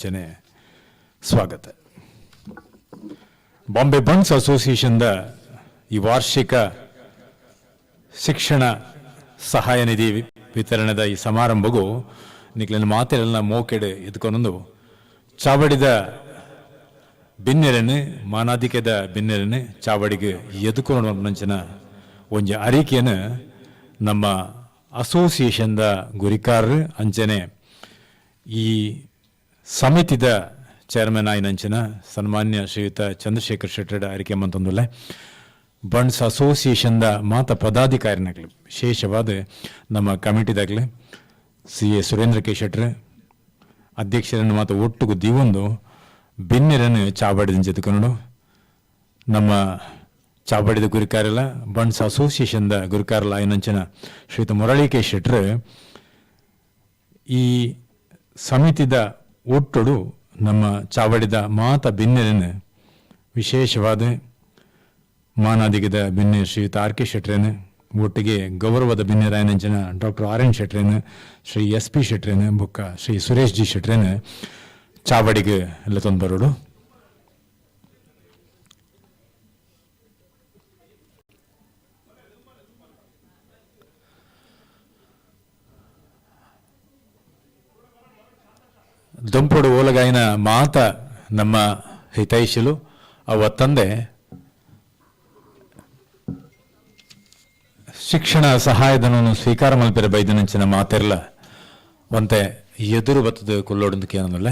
ಸ್ವಾಗತ. ಬಾಂಬೆ ಬಂಟ್ಸ್ ಅಸೋಸಿಯೇಷನ್ದ ಈ ವಾರ್ಷಿಕ ಶಿಕ್ಷಣ ಸಹಾಯ ನಿಧಿ ವಿತರಣೆದ ಈ ಸಮಾರಂಭಗೂ ನಿಕ್ಲಿನ ಮಾತೆಲ್ಲ ಮೋಕೆಡು ಎತ್ಕೊಂಡು ಚಾವಡಿದ ಬಿನ್ನೆರನ್ನು ಮಾನಾಧಿಕದ ಬಿನ್ನೆರನ್ನು ಚಾವಡಿಗೆ ಎದುಕೊಂಡು ನಂಚಿನ ಒಂಜಿ ಅರಿಕೆಯನ್ನು ನಮ್ಮ ಅಸೋಸಿಯೇಷನ್ದ ಗುರಿಕಾರರು ಅಂಚನೆ ಈ ಸಮಿತಿದ ಚೇರ್ಮನ್ ಆಯ್ನಂಚಿನ ಸನ್ಮಾನ್ಯ ಶ್ರೀಯುತ ಚಂದ್ರಶೇಖರ್ ಶೆಟ್ಟರ್ ಅರಿಕೆ ಮಂತೊಂದುಲ್ಲೆ ಬಂಟ್ಸ್ ಅಸೋಸಿಯೇಷನ್ದ ಮಾತ ಪದಾಧಿಕಾರಿನಾಗಲಿ ವಿಶೇಷವಾದ ನಮ್ಮ ಕಮಿಟಿದಾಗಲಿ CA ಸುರೇಂದ್ರ ಕೆ ಶೆಟ್ಟರ್ ಅಧ್ಯಕ್ಷರನ್ನು ಮಾತು ಒಟ್ಟಿಗೂ ದಿವೊಂದು ಬಿನ್ನೆರನ್ನು ಚಾವಡಿದ ಜೊತೆಕೊಂಡು ನಮ್ಮ ಚಾವಡಿದ ಗುರಿಕಾರಲ್ಲ ಬಂಟ್ಸ್ ಅಸೋಸಿಯೇಷನ್ದ ಗುರಿಕಾರಲ್ಲ ಆಯ್ನಂಚಿನ ಶ್ರೀಯುತ ಮುರಳಿ ಕೆ ಶೆಟ್ಟರ್ ಈ ಸಮಿತಿದ ಒಟ್ಟೊಡು ನಮ್ಮ ಚಾವಡಿದ ಮಾತ ಬಿನ್ನೆರನ್ನು ವಿಶೇಷವಾದ ಮಾನಾದಿಗದ ಬಿನ್ನೆ ಶ್ರೀಯುತ ಆರ್ ಕೆ ಶೆಟ್ರೇನು ಒಟ್ಟಿಗೆ ಗೌರವದ ಬಿನ್ನೆರಾಯನಂಚಿನ ಡಾಕ್ಟರ್ ಆರ್ ಎನ್ ಶೆಟ್ರೇನು ಶ್ರೀ SP ಶೆಟ್ರೇನು ಬುಕ್ಕ ಶ್ರೀ ಸುರೇಶ್ ಜಿ ಶೆಟ್ರೇನು ಚಾವಡಿಗೆ ಎಲ್ಲ ತಂದು ಬರೋಡು. ದಂಪೊಡು ಓಲಗಾಯಿನ ಮಾತ ನಮ್ಮ ಹಿತೈಷಿಲು ಅವ ತಂದೆ ಶಿಕ್ಷಣ ಸಹಾಯಧನವನ್ನು ಸ್ವೀಕಾರ ಮಲ್ಪಿರ ಬೈದನಂಚಿನ ಮಾತೆರ್ಲ ಒಂತೆ ಎದುರು ಬತ್ತದ ಕೊಲ್ಲೋಡಂದಕ್ಕೆ ಏನಲ್ಲ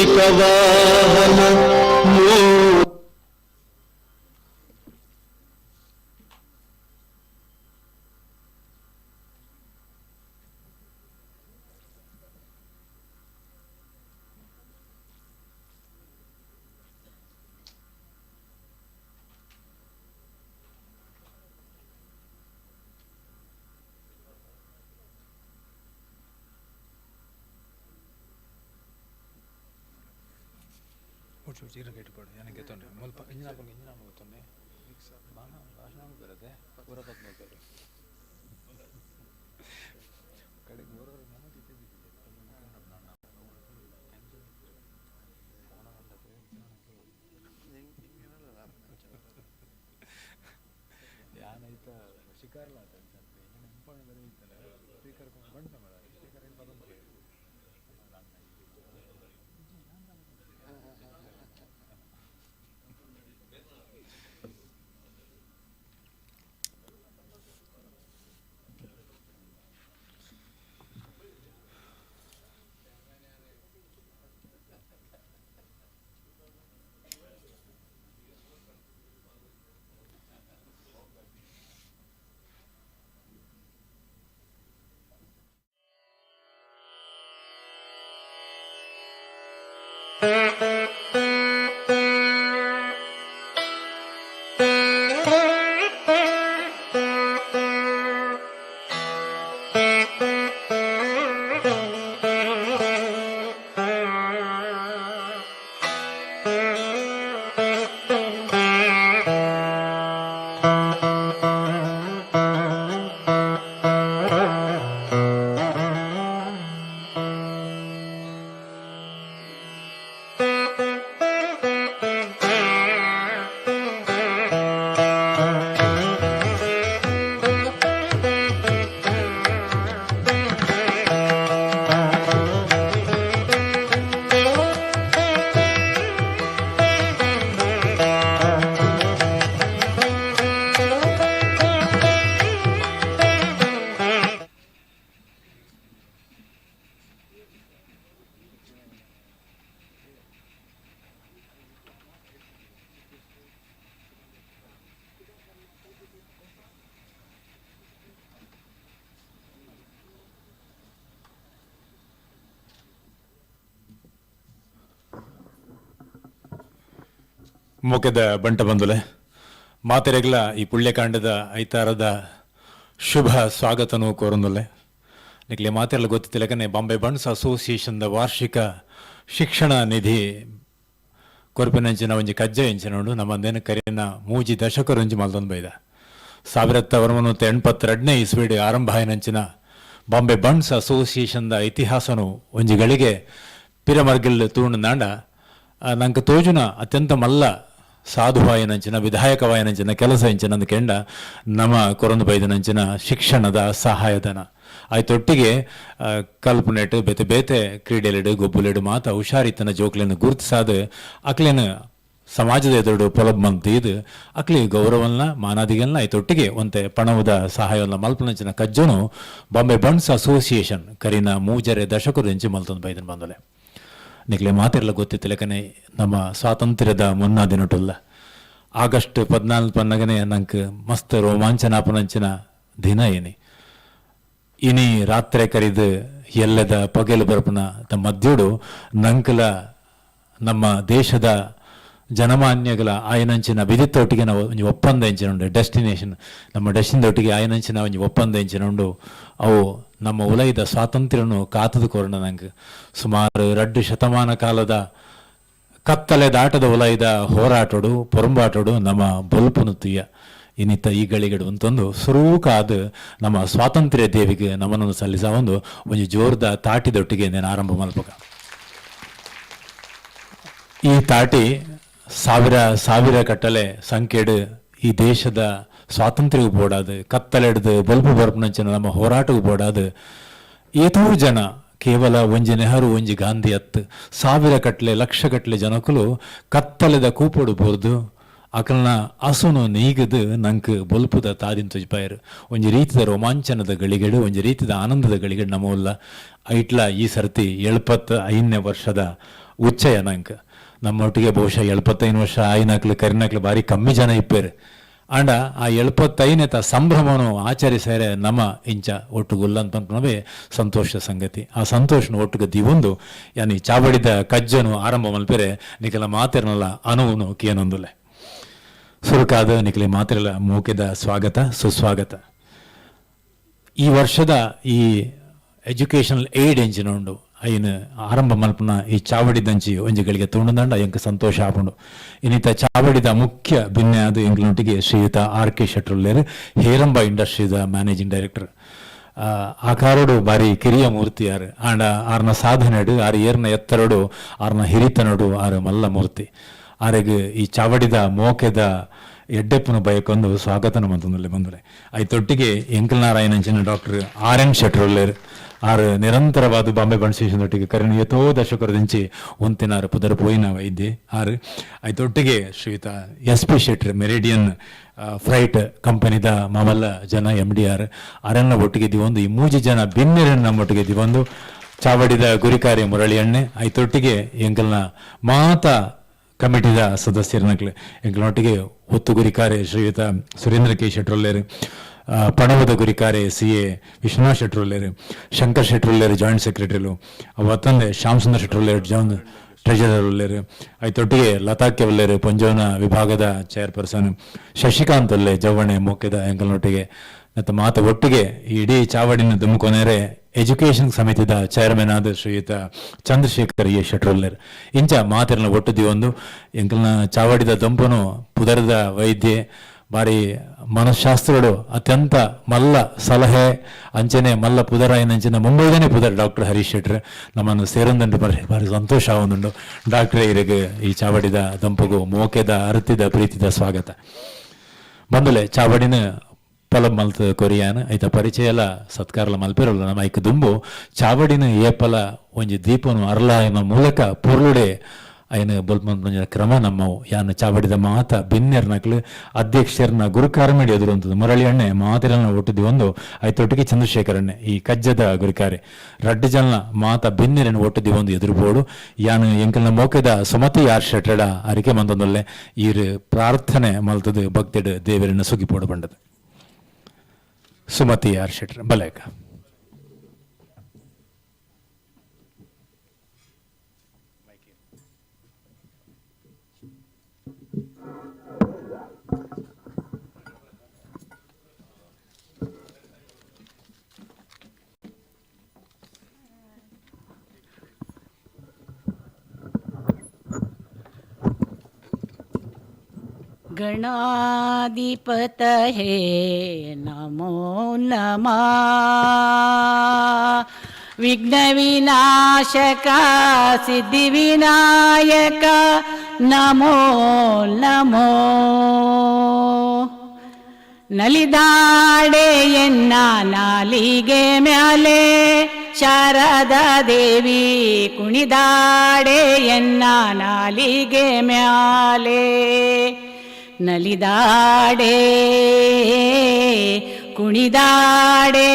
ಮೂಷಿಕವಾಹನ ಚೀರ ಕೆಟ್ಟುಕೊಡು ನನಗೆ ಗೆತ್ತೊಂಡೆ ಮುಲ್ಪ ಇಂಜಿನ ಗೊತ್ತೊಂಡೆ ಬಾಣ ಭಾಷಣ ಬರುತ್ತೆ ಪೂರ ಪತ್ ನೋಡ್ತಾರೆ ಕಡೆಗೆ ಮೂರವರು ನಾನು ಯಾನೈತ ಶಿಕಾರ್ಲ ಆತ ಇಂಪಾರ್ಟೆಂಟ್ ಬೇರೆ ಇತ್ತಲ್ಲ ಸ್ಪೀಕರ್ ಬಂಟ ಮಾಡ ಸ್ಪೀಕರ್ ಏನು ಬರೋದು ಮೊಕೆದ ಬಂಟ ಬಂದುಲೆ ಮಾತೆರೆಗ್ಲ ಈ ಪುಣ್ಯಕಾಂಡದ ಐತಾರದ ಶುಭ ಸ್ವಾಗತನೂ ಕೋರೊಂದುಲ್ಲೆ ನಿಕ್ಲೆ ಮಾತೆರಲು ಗೊತ್ತಿಲ್ಲಕನೆ ಬಾಂಬೆ ಬಂಟ್ಸ್ ಅಸೋಸಿಯೇಷನ್ದ ವಾರ್ಷಿಕ ಶಿಕ್ಷಣ ನಿಧಿ ಕೊರಪಿನಂಚಿನ ಒಂಜಿ ಕಜ್ಜೆ ಇಂಚಿನೋಡು ನಮ್ಮಂದೇನು ಕರಿನ ಮೂಜಿ ದಶಕರೊಂಜಿ ಮಲ್ದೊಂದು ಬೈದ 1982 ಇಸ್ವಿಡ್ ಆರಂಭ ಆಯ್ನಂಚಿನ ಬಾಂಬೆ ಬಂಟ್ಸ್ ಅಸೋಸಿಯೇಷನ್ದ ಇತಿಹಾಸನು ಒಂಜಿಗಳಿಗೆ ಪಿರಮರ್ಗಿಲ್ ತೂಂಡನಾಂಡ ನಂಗೆ ತೋಜುನ ಅತ್ಯಂತ ಮಲ್ಲ ಸಾಧುವಾಯನಂಚಿನ ವಿಧಾಯಕವಾಯನಂಚಿನ ಕೆಲಸ ಇಂಚಿನ ಕೆಂಡ ನಮ ಕೊರೊಂದು ಬೈದನಂಚಿನ ಶಿಕ್ಷಣದ ಸಹಾಯಧನ ಆಯ್ತೊಟ್ಟಿಗೆ ಕಲ್ಪನೆಟ್ ಬೇತೆ ಬೇತೆ ಕ್ರೀಡೆಲೆಡು ಗೊಬ್ಬುಲೆಡು ಮಾತ ಹುಷಾರಿತನ ಜೋಕ್ಲೆನ ಗುರುತಿಸಾದ ಅಕ್ಲೇನು ಸಮಾಜದ ಎದುರು ಪೊಲಬ್ ಮಂತೀದು ಅಕ್ಲಿ ಗೌರವನ್ನ ಮಾನಾದಿಗಲ್ನ ಆಯ್ತೊಟ್ಟಿಗೆ ಒಂತೆ ಪಣವದ ಸಹಾಯವನ್ನ ಮಲ್ಪನಂಚಿನ ಕಜ್ಜನು ಬಾಂಬೆ ಬಂಟ್ಸ್ ಅಸೋಸಿಯೇಷನ್ ಕರಿನ ಮೂಜರೆ ದಶಕರು ಎಂಚಿ ಮಲ್ತೊಂದು ಬೈದನ್ ಬಂದಲೆ ನಿಕ್ಲೆ ಮಾತಿರಲ್ಲ ಗೊತ್ತಿತ್ತು ಲೆಕ್ಕನೆ ನಮ್ಮ ಸ್ವಾತಂತ್ರ್ಯದ ಮುನ್ನಾ ದಿನಟುಲ್ಲ ಆಗಸ್ಟ್ 14 ಪನ್ನಗನೆ ನಂಗೆ ಮಸ್ತ್ ರೋಮಾಂಚನಾಪನಂಚಿನ ದಿನ ಏನಿ ಇನಿ ರಾತ್ರಿ ಕರಿದು ಎಲ್ಲದ ಪಗೆಲು ಬರಪನ ಮಧ್ಯುಡು ನಂಕಲ ನಮ್ಮ ದೇಶದ ಜನಮಾನ್ಯಗಳ ಆಯನಂಚಿನ ವಿದ್ಯುತ್ತೊಟ್ಟಿಗೆ ನಾವು ಒಂಜಿ ಒಪ್ಪಂದ ಎಂಚಿನುಂಡು ಡೆಸ್ಟಿನೇಷನ್ ನಮ್ಮ ಡೆಸ್ಟಿನದೊಟ್ಟಿಗೆ ಆಯನಂಚಿನ ಒಂಜಿ ಒಪ್ಪಂದ ಎಂಚಿನುಂಡು ಅವು ನಮ್ಮ ಉಲಯದ ಸ್ವಾತಂತ್ರ್ಯನು ಕಾತದು ಕೊರಣ ನಂಗೆ ಸುಮಾರು 2 ಶತಮಾನ ಕಾಲದ ಕತ್ತಲೆ ದಾಟದ ಉಲಯದ ಹೋರಾಟೋಡು ಪೊರಂಬಾಟೋಡು ನಮ್ಮ ಬೊಲ್ಪುನು ತುಯ್ಯ ಇನ್ನಿತ್ತ ಈ ಗಳಿಗಡು ಅಂತಂದು ಸುರೂಕಾದ ನಮ್ಮ ಸ್ವಾತಂತ್ರ್ಯ ದೇವಿಗೆ ನಮನನ್ನು ಸಲ್ಲಿಸ ಒಂದು ಜೋರ್ದ ತಾಟಿದೊಟ್ಟಿಗೆ ನಾನು ಆರಂಭ ಮಲ್ಪಕ ಈ ತಾಟಿ ಸಾವಿರ ಕಟ್ಟಲೆ ಸಂಖ್ಯೆಡು ಈ ದೇಶದ ಸ್ವಾತಂತ್ರ್ಯಗೂ ಬೋಡಾದು ಕತ್ತಲೆಡ್ದು ಬಲ್ಪು ಬರ್ಪನಂಚಿನ ನಮ್ಮ ಹೋರಾಟಗೂ ಬೋಡಾದು ಏತೋ ಜನ ಕೇವಲ ಒಂಜಿ ನೆಹರು ಒಂಜಿ ಗಾಂಧಿ ಅತ್ತು ಸಾವಿರ ಲಕ್ಷ ಕಟ್ಲೆ ಜನಕುಲು ಕತ್ತಲೆದ ಕೂಪೋಡು ಬೋರ್ದು ಅಕಲ್ನ ಹಸುನು ನೀಗದು ನಂಗೆ ಬೊಲ್ಪುದ ತಾದಿನ ತುಜ್ಪಾಯರು ಒಂಜಿ ರೀತಿದ ರೋಮಾಂಚನದ ಗಳಿಗೆಡು ಒಂಜಿ ರೀತಿದ ಆನಂದದ ಗಳಿಗೆಡು ನಮ್ಮಲ್ಲ ಐಟ್ಲ ಈ ಸರ್ತಿ 75ನೇ ವರ್ಷದ ಉಚ್ಚಯ ನಂಗೆ ನಮ್ಮೊಟ್ಟಿಗೆ ಬಹುಶಃ 75 ವರ್ಷ ಆಯ್ನಕ್ಲು ಕರಿನಕ್ಲು ಭಾರಿ ಕಮ್ಮಿ ಜನ ಇಪ್ಪೇರು ಆಂಡ ಆ 75ನೇ ಸಂಭ್ರಮನು ಆಚರಿಸ್ಯಾರೆ ನಮ್ಮ ಇಂಚ ಒಟ್ಟುಗುಲ್ಲ ಅಂತಂದ್ರೆ ಸಂತೋಷದ ಸಂಗತಿ ಆ ಸಂತೋಷನ ಒಟ್ಟಿಗೆ ದಿವೊಂದು ಯಾನಿ ಚಾವಡಿದ ಕಜ್ಜನು ಆರಂಭ ಮಲ್ಪೇರೆ ನಿಖಲ ಮಾತಿರನಲ್ಲ ಅನುವುನು ಕೇನೊಂದುಲೆ ಸುರುಕಾದ ನಿಖಲಿ ಮಾತಿರಲ್ಲ ಮೂಕೆದ ಸ್ವಾಗತ ಸುಸ್ವಾಗತ ಈ ವರ್ಷದ ಈ ಎಜುಕೇಷನಲ್ ಏಡ್ ಎಂಚಿನುಂಡು ಅಯ್ಯನ ಆರಂಭ ಮಲ್ಪನ ಈ ಚಾವಡಿದಂಚಿ ಒಂಜಿಗಳಿಗೆ ತುಂಡುದಂಡ ಎಂಕ ಸಂತೋಷ ಆಪುಂಡು ಇನ್ನಿತ ಚಾವಡಿದ ಮುಖ್ಯ ಭಿನ್ನೆ ಅದು ಎಂಗ್ಲೊಟ್ಟಿಗೆ ಶ್ರೀಯುತ R.K. ಶೆಟ್ರುಲ್ಲೇರು ಹೇರಂಬ ಇಂಡಸ್ಟ್ರೀದ ಮ್ಯಾನೇಜಿಂಗ್ ಡೈರೆಕ್ಟರ್ ಆಕಾರೋಡು ಬಾರಿ ಕಿರಿಯ ಮೂರ್ತಿ ಯಾರು ಆಂಡ ಆರ್ನ ಸಾಧನೆಡು ಆರು ಏರ್ನ ಎತ್ತರಡು ಆರ್ನ ಹಿರಿತನಡು ಆರು ಮಲ್ಲ ಮೂರ್ತಿ ಆರೆಗೆ ಈ ಚಾವಡಿದ ಮೋಕೆದ ಎಡ್ಡೆಪ್ಪನ ಬಯಕೊಂದು ಸ್ವಾಗತನ ಮಂತಂದಲ್ಲಿ ಬಂದರೆ ಆಯ್ತೊಟ್ಟಿಗೆ ಎಂಕಲ್ನಾರಾಯಣಂಚಿನ ಡಾಕ್ಟರ್ R.N. ಶೆಟ್ರುಲ್ಲೇರು ಆರು ನಿರಂತರವಾದ ಬಾಂಬೆ ಬಂಟ್ಸ್ ಒಟ್ಟಿಗೆ ಕರೆನ ಎತೋ ದಶಕರದಿಂಚಿ ಒಂತಿನಾರು ಪುದರ್ ಪೋಯಿನ ವೈದ್ಯ ಆರು ಆಯ್ತೊಟ್ಟಿಗೆ ಶ್ರೀಯುತ SP ಶೆಟ್ರ್ ಮೆರಿಡಿಯನ್ ಫ್ರೈಟ್ ಕಂಪನಿದ ಮಾಮಲ್ಲ ಜನ MD ಅರನ್ನ ಒಟ್ಟಿಗೆ ದಿವೊಂದು ಈ ಮೂಜಿ ಜನ ಬಿನ್ನೆರನ್ನ ನಮ್ಮೊಟ್ಟಿಗೆ ದಿವೊಂದು ಚಾವಡಿದ ಗುರಿಕಾರ್ಯ ಮುರಳಿ ಅಣ್ಣೆ ಆಯ್ತೊಟ್ಟಿಗೆ ಎಂಕಲ್ನ ಮಾತ ಕಮಿಟಿದ ಸದಸ್ಯರನಕ್ಲೆ ಎಂಕಲ್ನೊಟ್ಟಿಗೆ ಒತ್ತು ಗುರಿಕಾರ್ಯ ಶ್ರೀಯುತ ಸುರೇಂದ್ರ K. ಶೆಟ್ರುಲ್ಲೇರು ಪಣವದ ಗುರಿಕಾರೆ CA ವಿಶ್ವನಾಥ್ ಶೆಟ್ರುಲ್ಲೇರು ಶಂಕರ್ ಶೆಟ್ರುಲ್ಲೇರು ಜಾಯಿಂಟ್ ಸೆಕ್ರೆಟರಿಲು ಅವತ್ತಂದೆ ಶ್ಯಾಮ್ ಸುಂದರ್ ಶೆಟ್ರುಲ್ಲೇರು ಟ್ರೆಜರರ್ ಉಲ್ಲೇರು ಆಯ್ತೊಟ್ಟಿಗೆ ಲತಾಕ್ಕೆ ಒಲ್ಲೇರು ಪಂಜೋನ ವಿಭಾಗದ ಚೇರ್ಪರ್ಸನ್ ಶಶಿಕಾಂತ್ ಒಲ್ಲೆ ಜವಣೆ ಮುಖ್ಯದ ಎಂಕಲ್ನೊಟ್ಟಿಗೆ ಮತ್ತು ಮಾತ ಒಟ್ಟಿಗೆ ಇಡೀ ಚಾವಡಿನ ದುಮ್ಕೊನೇರೆ ಎಜುಕೇಷನ್ ಸಮಿತಿದ ಚೇರ್ಮನ್ ಆದ ಶ್ರೀಯುತ ಚಂದ್ರಶೇಖರ್ ಎ ಶೆಟ್ರುಲ್ಲೇರು ಇಂಚ ಮಾತಿರನ ಒಟ್ಟುದಿ ಒಂದು ಎಂಕಲ್ನ ಚಾವಡಿದ ದಂಪನು ಪುದರದ ವೈದ್ಯೆ ಬಾರಿ ಮನಃಶಾಸ್ತ್ರಡು ಅತ್ಯಂತ ಮಲ್ಲ ಸಲಹೆ ಅಂಚನೆ ಮಲ್ಲ ಪುದರಾಯನಂಚಿನ ಮುಂಬೈದನೇ ಪುದರ್ ಡಾಕ್ಟರ್ ಹರೀಶೆಟ್ರ್ ನಮ್ಮನ್ನು ಸೇರೊಂದುಂಟು ಬಾರಿ ಸಂತೋಷ ಆವೊಂದುಂಡು ಡಾಕ್ಟ್ರೇ ಇರಿಗೆ ಈ ಚಾವಡಿದ ದಂಪುಗು ಮೋಕೆದ ಅರ್ತಿದ ಪ್ರೀತಿದ ಸ್ವಾಗತ ಬಂದುಲೆ ಚಾವಡಿನ ಪಲಬ್ ಮಲ್ತ ಕೊರಿಯಾನ್ ಐತ ಪರಿಚಯಲ ಸತ್ಕಾರಲ ಮಲ್ಪೆರಲ್ಲ ನಮ್ಮ ಐಕ ದುಂಬು ಚಾವಡಿನ ಏಪಲ ಒಂಜಿ ದೀಪನು ಅರ್ಲಾಯನ ಮೂಲಕ ಪೊರ್ಲುಡೆ ಅಯ್ಯನ ಬೊಲ್ಪಂಜ ಕ್ರಮ ನಮ್ಮವು ಯಾನ ಚಾವಡಿದ ಮಾತ ಬಿನ್ನೆರ್ನಕ್ಲು ಅಧ್ಯಕ್ಷರನ್ನ ಗುರುಕಾರಮೇಡಿ ಎದುರುಂತದ್ದು ಮುರಳಿ ಅಣ್ಣೆ ಮಾತಿರನ್ನ ಒಟ್ಟಿದ್ದು ಒಂದು ಆಯ್ತೊಟ್ಟಿಗೆ ಚಂದ್ರಶೇಖರಣ್ಣೆ ಈ ಕಜ್ಜದ ಗುರಿಕಾರೆ ರಡ್ಡು ಜನ ಮಾತ ಬಿನ್ನೆರನ್ನು ಒಟ್ಟಿದ್ದು ಒಂದು ಎದುರುಬೋಡು ಯಾನು ಎಂಕಲ್ನ ಮೋಕೆದ ಸುಮತಿ R. ಶೆಟ್ರಡ ಅರಿಕೆ ಮಂದೊಂದೊಲ್ಲೆ ಈರು ಪ್ರಾರ್ಥನೆ ಮಲ್ತದು ಭಕ್ತಿಡು ದೇವರನ್ನ ಸುಗಿಪೋಡು ಬಂಡದು ಸುಮತಿ R. ಶೆಟ್ರ ಬಲೇಕ गणाधिपतये नमो नमः विघ्नविनाशका सिद्धिविनायक नमो नमो ನಲಿದಾಡೆ ಎನ್ನ ನಾಲಿಗೆ ಮ್ಯಾಲೆ ಶಾರದಾ ದೇವಿ ಕುಣಿದಾಡೆ ಎನ್ನ ನಾಲಿಗೆ ಮ್ಯಾಲೆ ನಲಿದಾಡೆ ಕುಣಿದಾಡೆ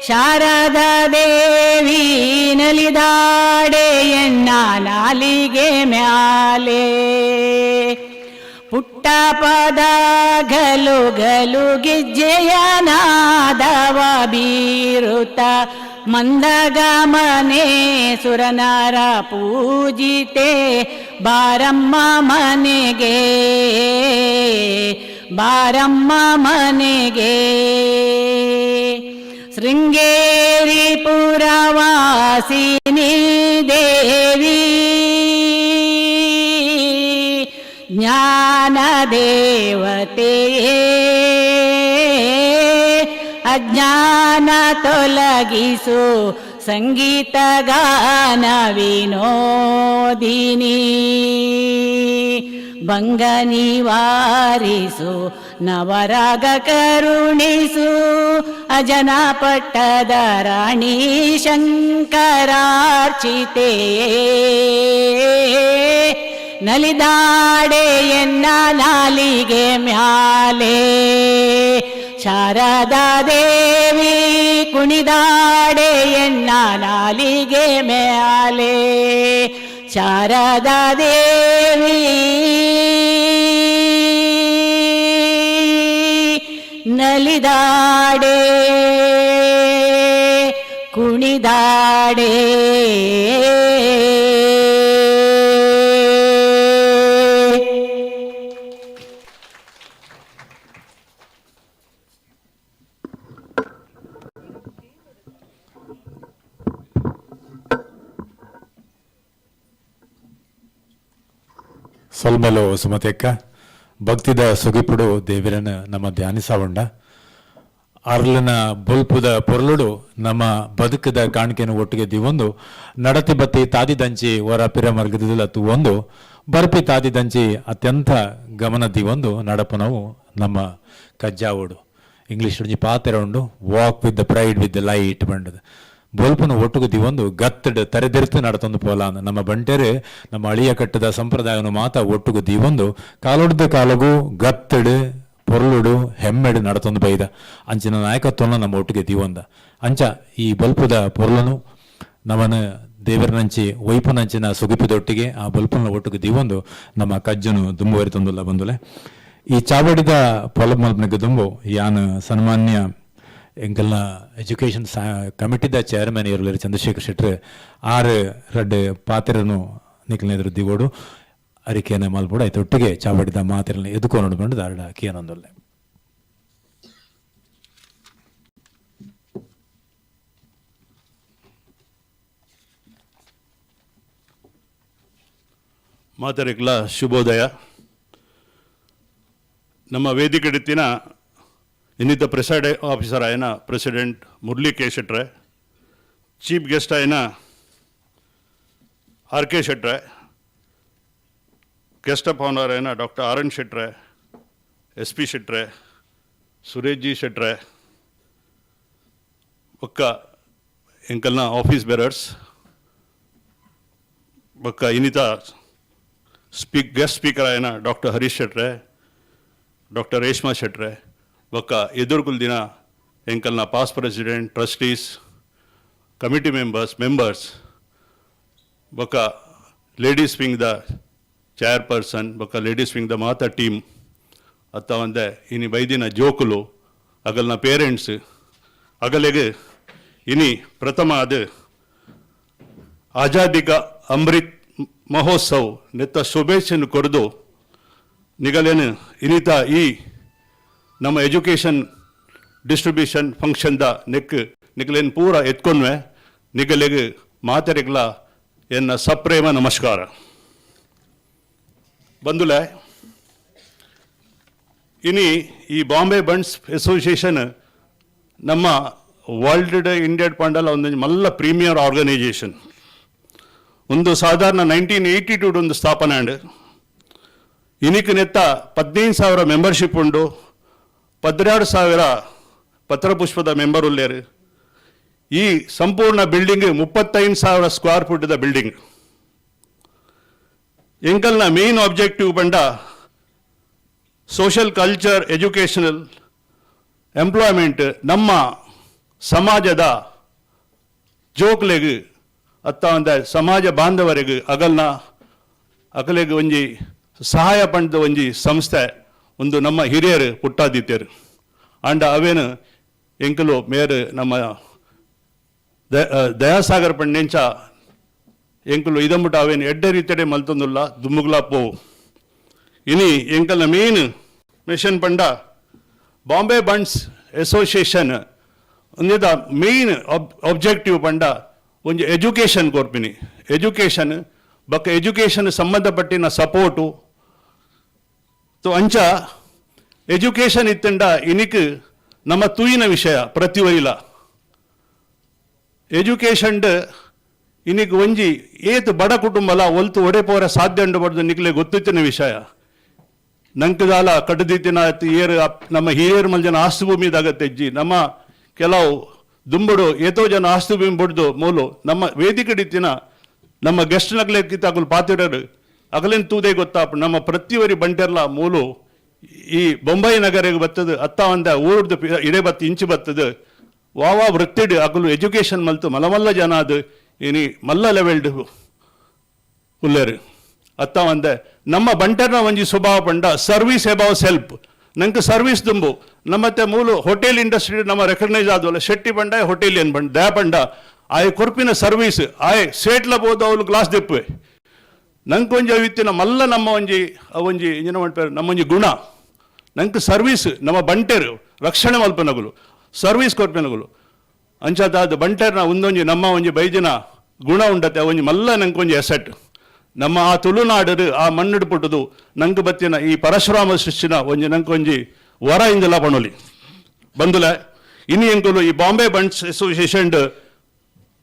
ಶಾರದಾ ದೇವಿ ನಲಿದಾಡೆ ಎನ್ನ ನಾಲಿಗೆ ಮ್ಯಾಲೆ ಪುಟ್ಟ ಪದ ಗಲು ಗಲು ಗಿಜ್ಜೆಯ ನಾದವ ಬೀರುತ ಮಂದಗಮನೆ ಸುರನರ ಪೂಜಿತೆ ಬಾರಮ್ಮ ಮನೆಗೆ ಬಾರಮ್ಮ ಮನೆಗೆ ಶೃಂಗೇರಿ ಪುರವಾಸಿನಿ ದೇವಿ ಜ್ಞಾನ ದೇವತೆಯೇ ಅಜ್ಞಾನ ತೊಲಗಿಸು ಸಂಗೀತ ಗಾನ ವಿನೋದಿನಿ ಭಂಗ ನಿವಾರಿಸು ನವರಾಗ ಕರುಣಿಸು ಅಜನ ಪಟ್ಟದ ರಾಣಿ ಶಂಕರಾರ್ಚಿತೆ ನಲಿದಾಡೆ ಎನ್ನ ನಾಲಿಗೆ ಮ್ಯಾಲೆ ಶಾರದಾ ದೇವಿ ಕುಣಿದಾಡೆ ಎನ್ನ ನಾಲಿಗೆ ಮ್ಯಾಲೆ ಶಾರದಾ ದೇವಿ ನಲಿದಾಡೆ ಕುಣಿದಾಡೆ ಸೊಲ್ಮೆಲೋ ಸುಮತೆಕ್ಕ ಭಕ್ತಿದ ಸೊಗಿಪುಡು ದೇವಿರನ ನಮ್ಮ ಧ್ಯಾನಿಸಾವಂಡ ಅರ್ಲನ ಬೊಲ್ಪುದ ಪೊರ್ಲುಡು ನಮ್ಮ ಬದುಕದ ಕಾಣಿಕೆಯನ್ನು ಒಟ್ಟಿಗೆ ದಿವೊಂದು ನಡತಿ ಬತ್ತಿ ತಾದಿ ದಂಚಿ ಹೊರ ಪಿರ ಮರ್ಗದಿಲ್ಲ ಒಂದು ಬರ್ಪಿ ತಾದಿ ದಂಚಿ ಅತ್ಯಂತ ಗಮನ ದಿವೊಂದು ನಡಪನವು ನಮ್ಮ ಕಜ್ಜಾವೋಡು ಇಂಗ್ಲೀಷ್ ಪಾತೆರ ಉಂಡು walk with the pride with the light ಬಂಡದು ಬೊಲ್ಪನ ಒಟ್ಟುಗು ದಿವೊಂದು ಗತ್ತಡ್ ತರೆದೆರ್ತು ನಡತೊಂದು ಪೋಲಾಂದ ನಮ್ಮ ಬಂಟೆರೆ ನಮ್ಮ ಅಳಿಯ ಕಟ್ಟದ ಸಂಪ್ರದಾಯವನ್ನು ಮಾತ ಒಟ್ಟುಗು ದಿವೊಂದು ಕಾಲೊಡ್ದ ಕಾಲಗೂ ಗತ್ತಡ್ ಪೊರ್ಲುಡು ಹೆಮ್ಮೆಡು ನಡತೊಂದು ಬೈದ ಅಂಚಿನ ನಾಯಕತ್ವನ ನಮ್ಮ ಒಟ್ಟಿಗೆ ದಿವೊಂದ ಅಂಚ ಈ ಬಲ್ಪುದ ಪೊರ್ಲನು ನಮ್ಮನ ದೇವರನಂಚಿ ವೈಪುನಂಚಿನ ಸುಗಿಪಿದೊಟ್ಟಿಗೆ ಆ ಬಲ್ಪನ ಒಟ್ಟಿಗೆ ದಿವೊಂದು ನಮ್ಮ ಕಜ್ಜನು ದುಂಬುವರಿ ತಂದುಲ್ಲ ಬಂದುಲೆ ಈ ಚಾವಡಿದ ಪೊಲಬ್ ಮಲ್ಪನಿಗೆ ದುಂಬು ಯಾನ್ ಸನ್ಮಾನ್ಯ ಎಂಕಲ್ನ ಎಜುಕೇಷನ್ ಕಮಿಟಿದ ಚೇರ್ಮನ್ ಇರಲಿ ಚಂದ್ರಶೇಖರ್ ಶೆಟ್ರ್ ಆರು ರಡ್ಡು ಪಾತ್ರನು ನಿಖಲ್ನೆದ್ರು ದಿಗೋಡು ಅರಿಕೆನ ಮಲ್ಪುಡ ಒಟ್ಟಿಗೆ ಚಾವಡಿದ ಮಾತಿರಲಿ ಎದುಕೊಂಡು ಬಂದು ದಾರಡ ಕೇನೊಂದೊಲ್ಲೆ ಮಾತರಿಕ್ಲ ಶುಭೋದಯ. ನಮ್ಮ ವೇದಿಕೆಡಿತ್ತಿನ ಇನ್ನಿದ್ದ ಪ್ರೆಸೈಡ್ ಆಫೀಸರ್ ಆಯ್ನ ಪ್ರೆಸಿಡೆಂಟ್ ಮುರಳಿ ಕೆ ಶೆಟ್ರೆ, ಚೀಫ್ ಗೆಸ್ಟ್ ಆಯ್ನ ಆರ್ ಕೆ ಶೆಟ್ರೆ, ಗೆಸ್ಟ್ ಆಫ್ ಆನರ್ ಆಯ್ನ ಡಾಕ್ಟರ್ ಆರ್ ಎನ್ ಶೆಟ್ರೆ, ಎಸ್ ಪಿ ಶೆಟ್ರೆ, ಸುರೇಶ್ ಜಿ ಶೆಟ್ರೆ, ಒಕ್ಕ ಎಂಕಲ್ನ ಆಫೀಸ್ ಬೇರರ್ಸ್, ಒಕ್ಕ ಇನ್ನಿತ ಗೆಸ್ಟ್ ಸ್ಪೀಕರ್ ಆಯ್ನ ಡಾಕ್ಟರ್ ಹರೀಶ್ ಶೆಟ್ರೆ, ಡಾಕ್ಟರ್ ರೇಷ್ಮಾ ಶೆಟ್ರೆ, ಒಕ್ಕ ಎದುರುಗುಲ್ ದಿನ ಎಂಕಲ್ನ past president, trustees, committee members, ಒಕ್ಕ ಲೇಡೀಸ್ ವಿಂಗ್ ದ ಚೇರ್ಪರ್ಸನ್, ಒಕ್ಕ ಲೇಡೀಸ್ ವಿಂಗ್ ದ ಮಾತಾ ಟೀಮ್ ಅತ್ತ ಒಂದೆ ಇನಿ ಬೈದಿನ ಜೋಕುಲು ಅಗಲ್ನ ಪೇರೆಂಟ್ಸ್ ಅಗಲೆಗೆ ಇನಿ ಪ್ರಥಮ ಅದು ಆಜಾದಿಗ ಅಮೃತ್ ಮಹೋತ್ಸವ್ ನೆತ್ತ ಶುಭೇಚ್ಛೆಯನ್ನು ಕೊಡದು ನಿಗಲೇನು ಇನ್ನಿತ ಈ ನಮ್ಮ ಎಜುಕೇಷನ್ ಡಿಸ್ಟ್ರಿಬ್ಯೂಷನ್ ಫಂಕ್ಷನ್ದ ನಿಗಲೇನು ಪೂರ ಎತ್ಕೊಂಡ್ವೆ ನಿಗಲೆಗೆ ಮಾತರಿಗ್ಲ ಎನ್ನ ಸಪ್ರೇಮ ನಮಸ್ಕಾರ. ಬಂದುಲೆ ಇನಿ ಈ ಬಾಂಬೆ ಬಂಟ್ಸ್ ಅಸೋಸಿಯೇಷನ್ ನಮ್ಮ ವರ್ಲ್ಡ್ ಇಂಡಿಯಾ ಪಂಡಲ ಒಂದು ಮಲ್ಲ ಪ್ರೀಮಿಯರ್ ಆರ್ಗನೈಜೇಷನ್. ಒಂದು ಸಾಧಾರಣ 1982 ಒಂದು ಸ್ಥಾಪನೆ ಅಂಡ್ ಇನಿಕ್ ನೆತ್ತ 15,000 ಮೆಂಬರ್ಶಿಪ್ ಉಂಡು, 12,000 ಪತ್ರಪುಷ್ಪದ ಮೆಂಬರ್ ಉಳ್ಳೇರು. ಈ ಸಂಪೂರ್ಣ ಬಿಲ್ಡಿಂಗ್ 35,000 ಸ್ಕ್ವೇರ್ ಫುಟ್ ಬಿಲ್ಡಿಂಗ್. ಎಂಕಲ್ನ ಮೇನ್ ಆಬ್ಜೆಕ್ಟಿವ್ ಬಂಡ ಸೋಷಿಯಲ್ ಕಲ್ಚರ್, ಎಜುಕೇಷನಲ್, ಎಂಪ್ಲಾಯ್ಮೆಂಟ್ ನಮ್ಮ ಸಮಾಜದ ಜೋಕ್ಲೆಗ್ ಅತ್ತ ಒಂದು ಸಮಾಜ ಬಾಂಧವರಿಗೆ ಅಗಲಿಗೆ ಒಂಜಿ ಸಹಾಯ ಪಂಡದ ಒಂಜಿ ಸಂಸ್ಥೆ ಒಂದು ನಮ್ಮ ಹಿರಿಯರು ಪುಟ್ಟಾದಿತ್ಯರು ಅಂಡ ಅವೇನು ಎಂಕಲು ಮೇರು ನಮ್ಮ ದಯಾಸಾಗರ್ ಪಂಡೆಂಚ ಎಂಕಲು ಇದಮ್ಮಟ ಅವೇನು ಎಡ್ಡೆ ರೀತಿಯಡೆ ಮಲ್ತೊಂದುಲ್ಲ ದುಮ್ಮುಗ್ಲಾ ಪೋವು. ಇನಿ ಎಂಕಲ್ನ ಮೇನ್ ಮಿಷನ್ ಪಂಡ ಬಾಂಬೆ ಬಂಟ್ಸ್ ಅಸೋಸಿಯೇಷನ್ ಒಂದಿದ ಮೇನ್ ಆಬ್ಜೆಕ್ಟಿವ್ ಪಂಡ ಒಂದು ಎಜುಕೇಷನ್ ಕೊರ್ಪಿನಿ. ಎಜುಕೇಷನ್ ಬಕ್ಕ ಎಜುಕೇಷನ್ ಸಂಬಂಧಪಟ್ಟಿನ ಸಪೋರ್ಟು ತೋ ಅಂಚ ಎಜುಕೇಷನ್ ಇತ್ತಂಡ ಇನಿಕ್ ನಮ್ಮ ತೂಯಿನ ವಿಷಯ ಪ್ರತಿವರಿಲ ಎಜುಕೇಷನ್ ಇನಿಕ್ ಒಂಜಿ ಏತ್ ಬಡ ಕುಟುಂಬಲ ಒಲ್ತು ಒಡೆ ಪೋರ ಸಾಧ್ಯ ಉಂಡು ಬಡ್ದು ನಿಕ್ಲೆ ಗೊತ್ತಿತ್ತಿನ ವಿಷಯ. ನಂಕದಾಲ ಕಟ್ಟದಿತ್ತಿನ ಏರು ನಮ್ಮ ಹಿರಿಯರು ಮಲ್ಜನ ಆಸ್ತಿ ಭೂಮಿದಾಗ ತೆಜ್ಜಿ ನಮ್ಮ ಕೆಲವು ದುಂಬಡು ಏತೋ ಜನ ಆಸ್ತಿ ಭೂಮಿ ಬಡ್ದು ಮೂಲು ನಮ್ಮ ವೇದಿಕೆಡಿತ್ತಿನ ನಮ್ಮ ಗೆಸ್ಟ್ ನಗಲೆ ಕಿತ್ತಾಗಲು ಪಾತಿರರು ಅಗಲಿನ ತೂದೇ ಗೊತ್ತಾಪ ನಮ್ಮ ಪ್ರತಿವರಿ ಬಂಟೆರ್ಲ ಮೂಲು ಈ ಬೊಂಬೈ ನಗರಿಗೆ ಬರ್ತದೆ ಅತ್ತ ಒಂದ ಊರ್ದು ಇಡೆ ಬತ್ತು ಇಂಚು ಬರ್ತದೆ ವಾವ ವೃತ್ತಿಡು ಅಗಲು ಎಜುಕೇಷನ್ ಮಲ್ತು ಮಲಮಲ್ಲ ಜನ ಅದು ಇನಿ ಮಲ್ಲ ಲೆವೆಲ್ಡ್ ಉಲ್ಲೇರು ಅತ್ತ ಒಂದೆ ನಮ್ಮ ಬಂಟರ್ನ ಒಂಜಿ ಸ್ವಭಾವ ಪಂಡ ಸರ್ವಿಸ್ ಅಬೌವ್ ಸೆಲ್ಫ್. ನಂಗೆ ಸರ್ವಿಸ್ ದುಂಬು ನಮ್ಮತ್ತೆ ಮೂಲು ಹೋಟೆಲ್ ಇಂಡಸ್ಟ್ರಿ ನಮ್ಮ ರೆಕಗ್ನೈಸ್ ಆದವಲ್ಲ ಶೆಟ್ಟಿ ಪಂಡ ಹೋಟೆಲ್ ಏನು ಬಂಡ ದಯ ಪಂಡ ಆಯ್ ಕೊರ್ಪಿನ ಸರ್ವಿಸ್ ಆಯ್ ಸೇಟ್ಲ ಬೋದು ಅವಳು ಗ್ಲಾಸ್ ದೆಪ್ಪೆ ನಂಗೆ ಒಂಜಿ ಅವಿತ್ತಿನ ಮಲ್ಲ ನಮ್ಮ ಒಂಜಿ ಏನೋ ಮಾಡ್ತಾರೆ ನಮ್ಮ ಒಂಜಿ ಗುಣ ನಂಗೆ ಸರ್ವಿಸ್ ನಮ್ಮ ಬಂಟೆರು ರಕ್ಷಣೆ ಮಲ್ಪನಗುಲು ಸರ್ವಿಸ್ ಕೊರ್ಪಿನಗುಲು ಅಂಚಾದ ಬಂಟೆರ್ನ ಒಂದೊಂಜಿ ನಮ್ಮ ಒಂಜಿ ಬೈದಿನ ಗುಣ ಉಂಡತೆ ಒಂಜಿ ಮಲ್ಲ ನಂಗೆ ಒಂಜಿ ಎಸೆಟ್. ನಮ್ಮ ಆ ತುಳುನಾಡು ಆ ಮಣ್ಣಿಡು ಪುಟ್ಟದು ನಂಗೆ ಬತ್ತಿನ ಈ ಪರಶುರಾಮ ಸೃಷ್ಟಿನ ಒಂಜಿ ನಂಗೆ ಒಂಜಿ ವರ ಇಂದಲ ಪಣೊಲಿ ಬಂದುಲೆ. ಇನ್ನು ಎಂಕುಲು ಈ ಬಾಂಬೆ ಬಂಟ್ಸ್ ಅಸೋಸಿಯೇಷನ್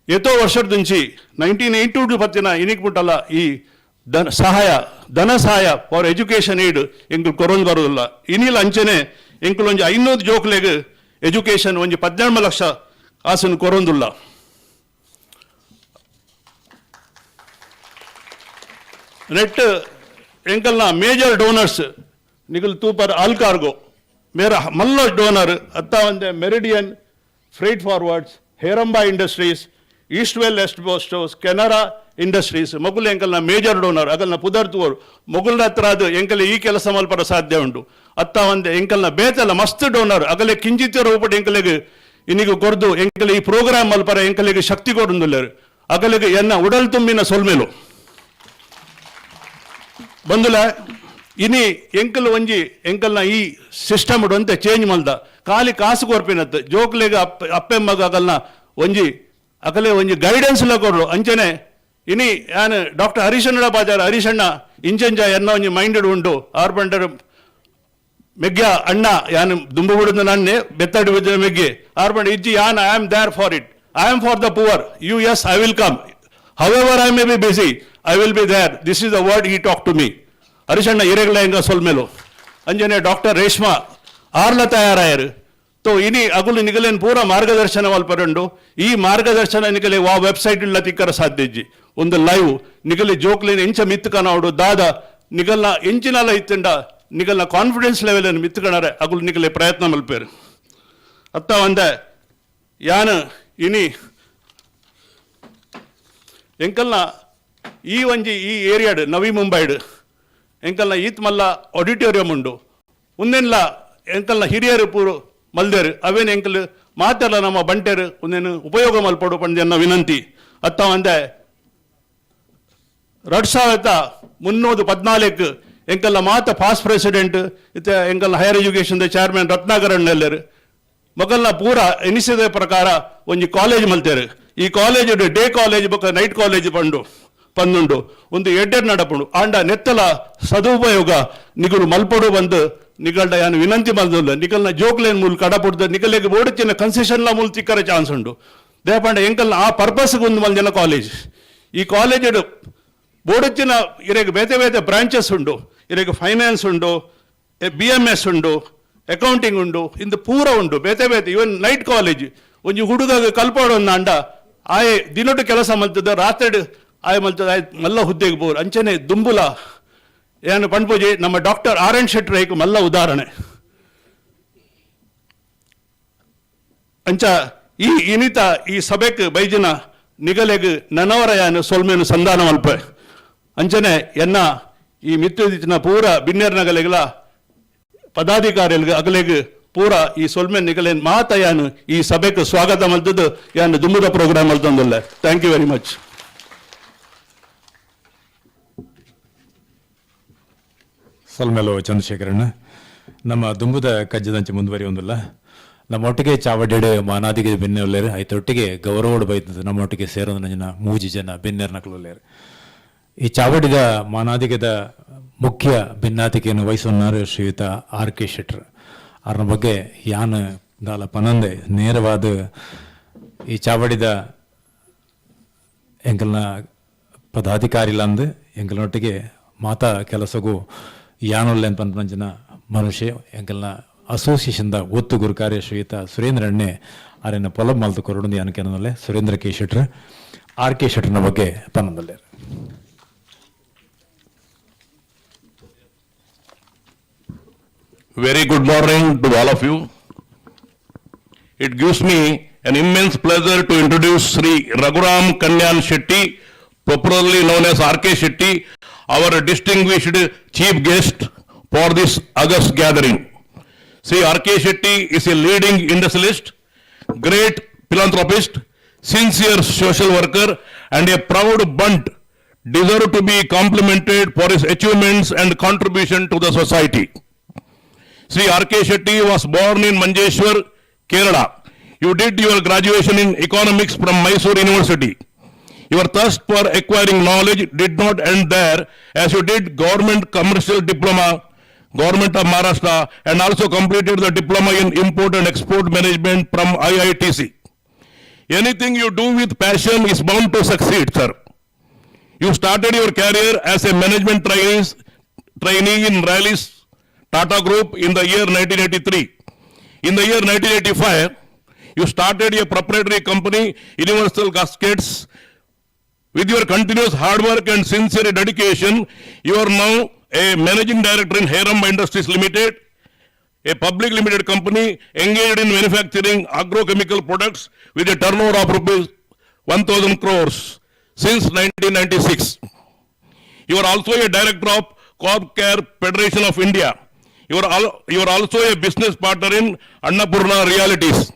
ಎತ್ತೋ ವರ್ಷದ ದುಂಚಿ 1982 ಬತ್ತಿನ ಇನಿಕ್ ಪುಟ್ಟಲ್ಲ ಈ ಧನ ಸಹಾಯ ಫಾರ್ ಎಜುಕೇಷನ್ ಏಡ್ ಎಂಕುಲು ಕೊರೊಂದು ಬರೋದಿಲ್ಲ. ಇನಿಲ್ ಅಂಚನೆ ಎಂಕುಲು ಒಂಜಿ 500 ಜೋಕ್ಲೆಗ್ ಎಜುಕೇಷನ್ ಒಂಜಿ 17 ಲಕ್ಷ ಆಸನ ಕೊರೊಂದುಲ್ಲ. ನೆಟ್ ಎಂಕಲ್ನ ಮೇಜರ್ ಡೋನರ್ಸ್ ನಿಗಲ್ ತೂಪರ್ ಆಲ್ಕಾರ್ಗೋ ಮೇರ ಮಲ್ಲ ಡೋನರ್ ಅತ್ತ ಒಂದೆ Meridian freight forwarders, Heramba industries, east well west ಬೋಸ್ಟೋಸ್, ಕೆನರಾ ಇಂಡಸ್ಟ್ರೀಸ್ ಮೊಗಲು ಎಂಕಲ್ನ ಮೇಜರ್ ಡೋನರ್ ಅಗಲ್ನ ಪುದರ್ತುವರು ಮೊಗಲ್ನ ಹತ್ರ ಅದು ಎಂಕಲೆ ಈ ಕೆಲಸ ಮಲ್ಪರ ಸಾಧ್ಯ ಉಂಟು. ಅತ್ತ ಒಂದೆ ಎಂಕಲ್ನ ಬೇತಲ ಮಸ್ತ್ ಡೋನರ್ ಅಗಲೆ ಕಿಂಚಿತ್ತ ರೂಪಟ್ಟು ಎಂಕಲೆಗೆ ಇನ್ನಿಗೂ ಕೊರ್ದು ಎಂಕಲೆ ಈ ಪ್ರೋಗ್ರಾಮ್ ಮಲ್ಪರ ಎಂಕಲೆಗೆ ಶಕ್ತಿ ಕೊಡೊಂದುಲ್ಲೇರು ಅಗಲೆಗೆ ಎನ್ನ ಉಡಲ್ ತುಂಬಿನ ಸೊಲ್ಮೆಲು ಬಂದುಲ. ಇನಿ ಎಂಕಲ್ ಒಂಜಿ ಎಂಕಲ್ನ ಈ ಸಿಸ್ಟಮ್ ಉಡಂತೆ ಚೇಂಜ್ ಮಲ್ದ ಖಾಲಿ ಕಾಸು ಕೊರ್ಪಿನತ್ತು ಜೋಕ್ಲೆಗೆ ಅಪ್ಪೆಮ್ಮಗ ಅಗಲ್ನ ಒಂಜಿ ಅಕಲೆ ಒಂಜಿ ಗೈಡೆನ್ಸ್ ಲ ಕೊಡ್ರು ಅಂಚನೆ. ಇನಿ ಯಾನ್ ಡಾಕ್ಟರ್ ಹರೀಶಣ್ಣ ಬಾಜಾರ ಹರೀಶಣ್ಣ ಇಂಚಂಜ ಎನ್ನ ಒಂಜಿ ಮೈಂಡೆಡ್ ಉಂಟು ಆರ್ ಬಂಡರ್ ಮೆಗ್ಗ ಅಣ್ಣ ಯಾನ್ ದುಂಬು ಬಿಡುದು ನನ್ನೆ ಬೆತ್ತಡಿ ಬಿದ್ದ ಮೆಗ್ಗೆ ಆರ್ ಬಂಡ ಇಜ್ಜಿ ಯಾನ್ I am there for it, I am for the poor, yes I will come, however I may be busy I will be there, this is the word he talk to me. ಹರೀಶಣ್ಣ ಇರೆಗ್ಲ ಹೆಂಗ ಸೊಲ್ಮೇಲು ಅಂಜನೆ doctor Reshma ಆರ್ಲ ತಯಾರಾಯರು ತೋ ಇನಿ ಅಗುಲು ನಿಗಲೇನು ಪೂರ ಮಾರ್ಗದರ್ಶನ ಮಲ್ಪರಂಡು. ಈ ಮಾರ್ಗದರ್ಶನ ನಿಗಲೆ ವಾ ವೆಬ್ಸೈಟ್ ಇಲ್ಲ ತಿಕ್ಕರ ಸಾಧ್ಯ ಇಜ್ಜಿ ಒಂದು ಲೈವ್ ನಿಗಲಿ ಜೋಕ್ಲೇನು ಎಂಚ ಮಿತ್ತುಕನವಡು ದಾದ ನಿಗಲ್ನ ಎಂಚಿನಲ್ಲ ಇತ್ತಂಡ ನಿಗಲ್ನ ಕಾನ್ಫಿಡೆನ್ಸ್ ಲೆವೆಲ್ ಅನ್ನು ಮಿತ್ತುಕಣರೆ ಅಗುಲು ನಿಗಲೆ ಪ್ರಯತ್ನ ಮಲ್ಪೇರು. ಅತ್ತ ಒಂದೆ ಯಾನ್ ಇನಿ ಎಂಕಲ್ನ ಈ ಒಂಜಿ ಈ ಏರಿಯಾಡ್ ನವಿ ಮುಂಬೈಡ್ ಎಂಕಲ್ನ ಈತ್ ಮಲ್ಲ ಆಡಿಟೋರಿಯಂ ಉಂಡು ಒಂದೆಲ್ಲ ಎಂಕಲ್ನ ಹಿರಿಯರು ಪೂರು ಮಲ್ದೇರು ಅವೇನು ಎಂಕಲ್ ಮಾತೆಲ್ಲ ನಮ್ಮ ಬಂಟೆರು ಒಂದೇನು ಉಪಯೋಗ ಮಲ್ಪಡು ಪಂಡ್ಯನ್ನ ವಿನಂತಿ. ಅತ್ತ ಒಂದೆ 2014 ಎಂಕಲ್ನ ಮಾತ ಪಾಸ್ಟ್ ಪ್ರೆಸಿಡೆಂಟ್ ಇತ್ತ ಎಂಕಲ್ನ ಹೈಯರ್ ಎಜುಕೇಷನ್ ಚೇರ್ಮನ್ ರತ್ನಾಕರಣ್ಣ ಎಲ್ಲರು ಮಗಲ್ನ ಪೂರ ಎನಿಸಿದ ಪ್ರಕಾರ ಒಂಜಿ ಕಾಲೇಜ್ ಮಲ್ತೇರು. ಈ ಕಾಲೇಜ್ ಡೇ ಕಾಲೇಜ್ ಬೊಕ್ಕ ನೈಟ್ ಕಾಲೇಜ್ ಪಂದುಂಡು ಒಂದು ಎಡ್ಡೆಡ್ ನಡಪುಂಡು ಆಂಡ ನೆತ್ತಲ ಸದುಪಯೋಗ ನಿಗುಲು ಮಲ್ಪಡು ಬಂದು ನಿಕಲ್ಡ ಯಾನು ವಿನಂತಿ ಮಲ್ದಲ್ಲ ನಿಕಲ್ನ ಜೋಕ್ಲೇನ್ ಮೂಲ ಕಡಪುಡ್ದ ನಿಕಲ್ಗೆ ಓಡಿಚಿನ ಕನ್ಸೆಷನ್ಲ ಮೂಲ ತಿಕ್ಕರ ಚಾನ್ಸ್ ಉಂಡು ದೇಪಂಡ ಎಂಕಲ್ನ ಆ ಪರ್ಪಸ್ಗೆ ಒಂದು ಮಲ್ದಿನ ಕಾಲೇಜ್ ಈ ಕಾಲೇಜ್ ಬೋಡಚ್ಚಿನ ಇರೆಗೆ ಬೇತೆ ಬೇತೆ ಬ್ರಾಂಚಸ್ ಉಂಡು ಇರೆಗೆ ಫೈನಾನ್ಸ್ ಉಂಡು BMS ಉಂಡು ಅಕೌಂಟಿಂಗ್ ಉಂಡು ಇಂದು ಪೂರ ಉಂಡು ಬೇತೆ ಬೇತೆ ಇವನ್ ನೈಟ್ ಕಾಲೇಜ್ ಒಂಜಿ ಹುಡುಗ ಕಲ್ಪಾಡು ಅಂಡ ಆಯೆ ದಿನೊಟ್ಟು ಕೆಲಸ ಮಲ್ತದ ರಾತ್ರಿ ಆಯೆ ಮಲ್ತದ ಆಯ್ ಮಲ್ಲ ಹುದ್ದೆಗೆ ಬೋರ್ ಅಂಚನೆ ದುಂಬುಲ ಏನು ಪಣ್ಪೂಜಿ ನಮ್ಮ ಡಾಕ್ಟರ್ R.N. ಶೆಟ್ಟಿ ಐಕ್ ಮಲ್ಲ ಉದಾಹರಣೆ ಅಂಚ ಈ ಇನಿತ ಈ ಸಭೆಕ್ ಬೈಜಿನ ನಿಗಲೆಗ್ ನನವರ ಯಾನು ಸೊಲ್ಮೇನು ಸಂಧಾನ ಮಲ್ಪ ಅಂಚನೆ ಎನ್ನ ಈ ಮಿತ್ತುದಿನ ಪೂರ ಬಿನ್ನೇರ್ ನಗಲೆಗಳ ಪದಾಧಿಕಾರಿಗಳಿಗೆ ಅಗಲೆಗ್ ಪೂರ ಈ ಸೊಲ್ಮೇನ್ ನಿಗಲೇನ್ ಮಾತ ಯಾನು ಈ ಸಭೆಕ್ ಸ್ವಾಗತ ಮಲ್ತದ್ದು ಯಾನು ದುಂಬುದ ಪ್ರೋಗ್ರಾಮ್ ಮಲ್ತಂದಿಲ್ಲ. Thank you very much. ಸೊಲ್ಮೆಲೋ ಚಂದ್ರಶೇಖರಣ್ಣ ನಮ್ಮ ದುಂಬುದ ಕಜ್ಜದಂಚೆ ಮುಂದುವರಿಯೊಂದಿಲ್ಲ ನಮ್ಮೊಟ್ಟಿಗೆ ಚಾವಡ್ಡೆಡೆ ಮಾನಾದಿಗೆ ಬೆನ್ನೆಲ್ಲೇರು ಐತೊಟ್ಟಿಗೆ ಗೌರವಡು ಬೈತದ ನಮ್ಮೊಟ್ಟಿಗೆ ಸೇರೋದು ನಂಜನ ಮೂಜಿ ಜನ ಬೆನ್ನೇರ್ ನಕಲುಲ್ಲೇರು ಈ ಚಾವಡಿದ ಮಾನಾದಿಗದ ಮುಖ್ಯ ಭಿನ್ನಾತಿಕೆಯನ್ನು ವಹಿಸುವన్నారు ಶ್ರೀಯುತ R.K. ಶೆಟ್ಟರ್ ಅವ್ರ ಬಗ್ಗೆ ಯಾನ್ ದಾಲ ಪನಂದೆ ನೇರವಾದ ಈ ಚಾವಡಿದ ಎಂಕಲ್ನ ಪದಾಧಿಕಾರಿಲಂದು ಎಂಕಲ್ನೊಟ್ಟಿಗೆ ಮಾತಾ ಕೆಲಸಗೂ ಯಾನೊಲ್ಲೆನ್ ಪಂಪಂಜನ ಮನುಷ್ಯ ಎಂಕಲ್ನ ಅಸೋಸಿಯೇಷನ್ದ ಒತ್ತು ಗುರುಕಾರ್ಯ ಶ್ರೀಯುತ ಸುರೇಂದ್ರ ಅಣ್ಣೆ ಆರನ್ನ ಪೊಲಬ್ ಮಲ್ತು ಕೊರಡು ಯಾನಕೆನಲ್ಲೇ ಸುರೇಂದ್ರ K. ಶೆಟ್ಟರ್ R.K. ಶೆಟ್ಟರ್ನ ಬಗ್ಗೆ ಪನ್ನದಲ್ಲೇ. Very good morning to all of you. It gives me an immense pleasure to introduce Sri Raghuram Kanyan Shetty, popularly known as R.K. Shetty, our distinguished chief guest for this August gathering. Sri R.K. Shetty is a leading industrialist, great philanthropist, sincere social worker, and a proud bunt, deserved to be complimented for his achievements and contribution to the society. Sri R.K. Shetty was born in Manjeshwar, Kerala. You did your graduation in economics from Mysore University. Your thirst for acquiring knowledge did not end there, as you did government commercial diploma, Government of Maharashtra, and also completed the diploma in import and export management from IITC. Anything you do with passion is bound to succeed, sir. You started your career as a management trainee in Rallis Tata Group in the year 1983. In the year 1985, you started a proprietary company, Universal Gaskets. With your continuous hard work and sincere dedication, you are now a managing director in Heram Industries Limited, a public limited company engaged in manufacturing agrochemical products with a turnover of rupees 1,000 crores since 1996. You are also a director of Corp Care Federation of India. You are also a business partner in Annapurna Realities.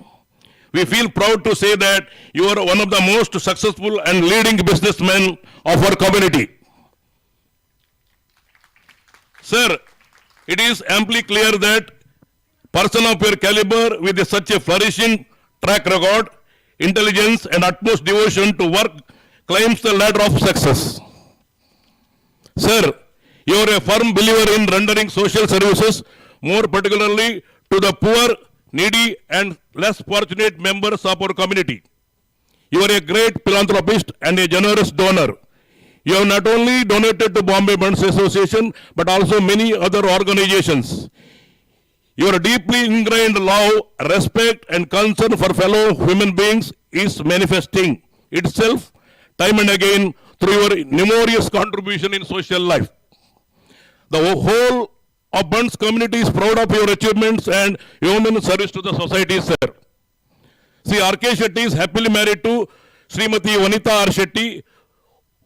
We feel proud to say that you are one of the most successful and leading businessmen of our community. Sir, it is amply clear that person of your caliber with such a flourishing track record, intelligence and utmost devotion to work climbs the ladder of success. Sir, you are a firm believer in rendering social services, more particularly to the poor, needy and less fortunate members of our community. You are a great philanthropist and a generous donor. You have not only donated to Bombay Bunts Association, but also many other organizations. Your deeply ingrained love, respect and concern for fellow human beings is manifesting itself time and again through your numerous contribution in social life. The whole of Bunts community is proud of your achievements and human service to the society, sir. Sri R.K. Shetty is happily married to Srimati Vanita R. Shetty,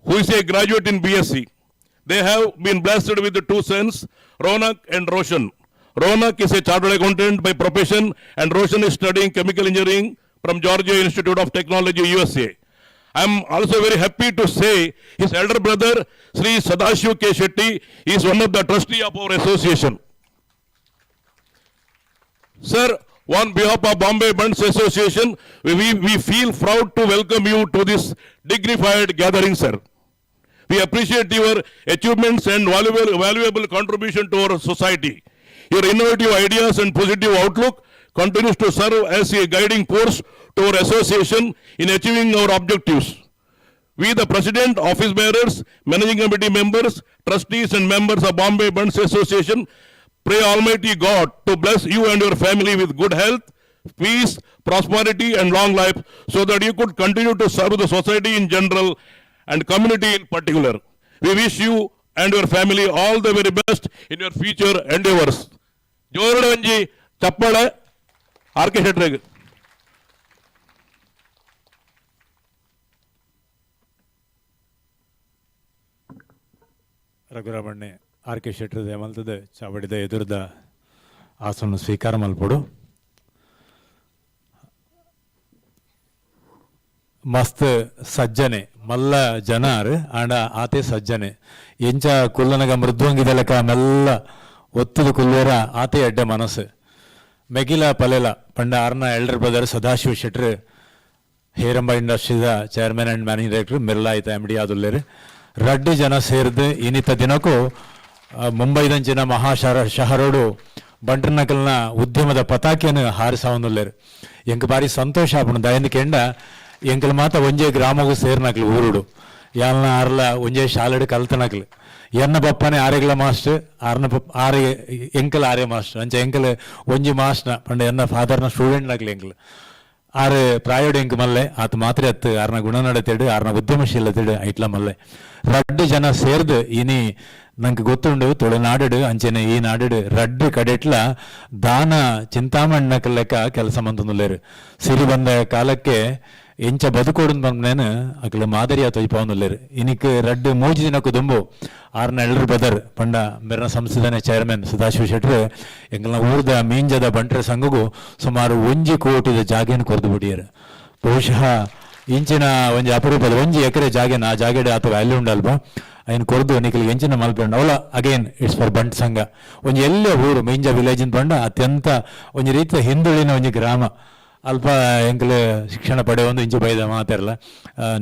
who is a graduate in BSc. They have been blessed with the two sons, Ronak and Roshan. Ronak is a chartered accountant by profession and Roshan is studying chemical engineering from Georgia Institute of Technology, USA. I am also very happy to say his elder brother, Sri Sadashiv K. Shetty, is one of the trustees of our association. Sir, on behalf of Bombay Bunts Association, we feel proud to welcome you to this dignified gathering, sir. We appreciate your achievements and valuable contribution to our society. Your innovative ideas and positive outlook continues to serve as a guiding force to our association in achieving our objectives. We, the President, office bearers, Managing Committee members, trustees and members of Bombay Bunts Association pray Almighty God to bless you and your family with good health, peace, prosperity and long life so that you could continue to serve the society in general and community in particular. We wish you and your family all the very best in your future endeavors. ಜೋರಡೆ ಒಂಜಿ ಚಪ್ಪಾಳೆ R K ಶೆಟ್ರಿಗೆ. ರಘುರಾಮಣ್ಣೆ R K ಶೆಟ್ರದ ಮಲ್ತದ ಚಾವಡಿದ ಎದುರದ ಆಸನ ಸ್ವೀಕಾರ ಮಲ್ಪಡು. ಮಸ್ತ್ ಸಜ್ಜನೆ ಮಲ್ಲ ಜನಾರ್ and ಆತೆ ಸಜ್ಜನೆ ಎಂಚ ಕುಲ್ಲನಗ ಮೃದ್ವಂಗಿದಲಕ ಮೆಲ್ಲ ಒತ್ತದು ಕುಲ್ಲೇರ ಆತೆ ಎಡ್ಡ ಮನಸ್ಸು ಮೆಗಿಲ ಪಲೆಲ ಪಂಡ ಆರ್ನ ಎಲ್ಡರ್ ಬ್ರದರ್ ಸದಾಶಿವ ಶೆಟ್ರ್ ಹೇರಂಬ ಇಂಡಸ್ಟ್ರೀದ ಚೇರ್ಮನ್ ಆ್ಯಂಡ್ ಮ್ಯಾನೇಜಿಂಗ್ ಡೈರೆಕ್ಟರ್ ಮಿರ್ಲಾ ಆಯ್ತ ಎಮ್ ಡಿ ಆದುಲ್ಲೇರು ರಡ್ಡು ಜನ ಸೇರಿದು ಇನ್ನಿತ ದಿನಕ್ಕೂ ಮುಂಬೈದಂಚಿನ ಶಹರೋಡು ಬಂಟ್ರನಕಲ್ನ ಉದ್ಯಮದ ಪತಾಕೆಯನ್ನು ಹಾರಿಸಾವನ್ನುಲ್ಲೇರು ಎಂಕ್ ಬಾರಿ ಸಂತೋಷ ಆಪಣ ದಯಂದಿಕೆಂಡ ಎಂಕಲ್ ಮಾತ ಒಂಜೆ ಗ್ರಾಮಗೂ ಸೇರ್ನಕ್ಲು ಊರುಡು ಯಾಲ್ನ ಆರ್ಲ ಒಂಜೆ ಶಾಲೆಡ್ ಕಲ್ತನಕ್ಲು ಎನ್ನ ಪಪ್ಪನೆ ಆರೆಗ್ಲ ಮಾಸ್ಟರ್ ಆರ್ನ ಆರೆ ಎಂಕಲ್ ಆರೆ ಮಾಸ್ಟರ್ ಅಂಚ ಎಂಕಲ್ ಒಂಜಿ ಮಾಸ್ಟರ್ನ ಪಂಡ ಎನ್ನ ಫಾದರ್ನ ಸ್ಟೂಡೆಂಟ್ ನಕ್ಲು ಎಂಕಲ್ ಆರು ಪ್ರಾಯೋಡು ಎಂಕ್ ಮಲ್ಲೆ ಆತ ಮಾತ್ರ ಅತ್ತು ಆರ್ನ ಗುಣನಡತೆಡು ಆರ್ನ ಉದ್ಯಮಶೀಲತೆಡು ಐಟ್ಲ ಮಲ್ಲೆ ರಡ್ಡು ಜನ ಸೇರ್ದು ಇನಿ ನಂಗೆ ಗೊತ್ತುಂಡು ತುಳುನಾಡು ಅಂಚೆನೆ ಈ ನಾಡು ರಡ್ಡು ಕಡೆಟ್ಲ ದಾನ ಚಿಂತಾಮಣ್ಣಕ ಲೆಕ್ಕ ಕೆಲಸ ಮಂತಂದುಲ್ಲೇರು ಸಿರಿ ಬಂದ ಕಾಲಕ್ಕೆ ಎಂಚ ಬದುಕೋಡು ಬಂದೇನು ಅಕ್ಲ ಮಾದರಿಯ ತೊಯ್ಪವನ್ನುಲ್ಲೇರು ಇನಿಕ್ ರಡ್ಡು ಮೂಜಿ ದಿನಕ್ಕೂ ದುಂಬು ಆರ್ನ ಎಲ್ರು ಬದರ್ ಪಂಡ ಮೆರ್ನ ಸಂಸದನೆ ಚೇರ್ಮನ್ ಸದಾಶಿವ ಶೆಟ್ರು ಎಂಕಲ್ನ ಊರ್ದ ಮೀಂಜದ ಬಂಟ್ರ ಸಂಘಗೂ ಸುಮಾರು 1 ಕೋಟಿದ ಜಾಗೆಯನ್ನು ಕೊರ್ದು ಬಿಡಿಯರು ಬಹುಶಃ ಇಂಚಿನ ಒಂಜಿ ಅಪರೂಪದ 1 ಎಕರೆ ಜಾಗೆನ ಆ ಜಾಗೆಡೆ ಆತ ವ್ಯಾಲ್ಯೂ ಉಂಡಲ್ವಾ ఆయన కొరదు నీకు ఎంచిన మల్పండి ಅವಳ ಅಗೇನ್ ಇಟ್ಸ್ ಫಾರ್ ಬಂಟ್ ಸಂಘ ಒಂಜಿ ಎಲ್ಲ ಊರು ಮೀಂಜ ವಿಲೇಜ್ ಪಂಡ ಅತ್ಯಂತ ಒಂಜಿ ರೀತಿಯ ಹಿಂದುಳಿನ ಒಂಜಿ ಗ್ರಾಮ ಅಲ್ಪ ಎಂಕಲು ಶಿಕ್ಷಣ ಪಡೆಯೊಂದು ಇಂಚು ಬೈದ ಮಾತಾರಲ್ಲ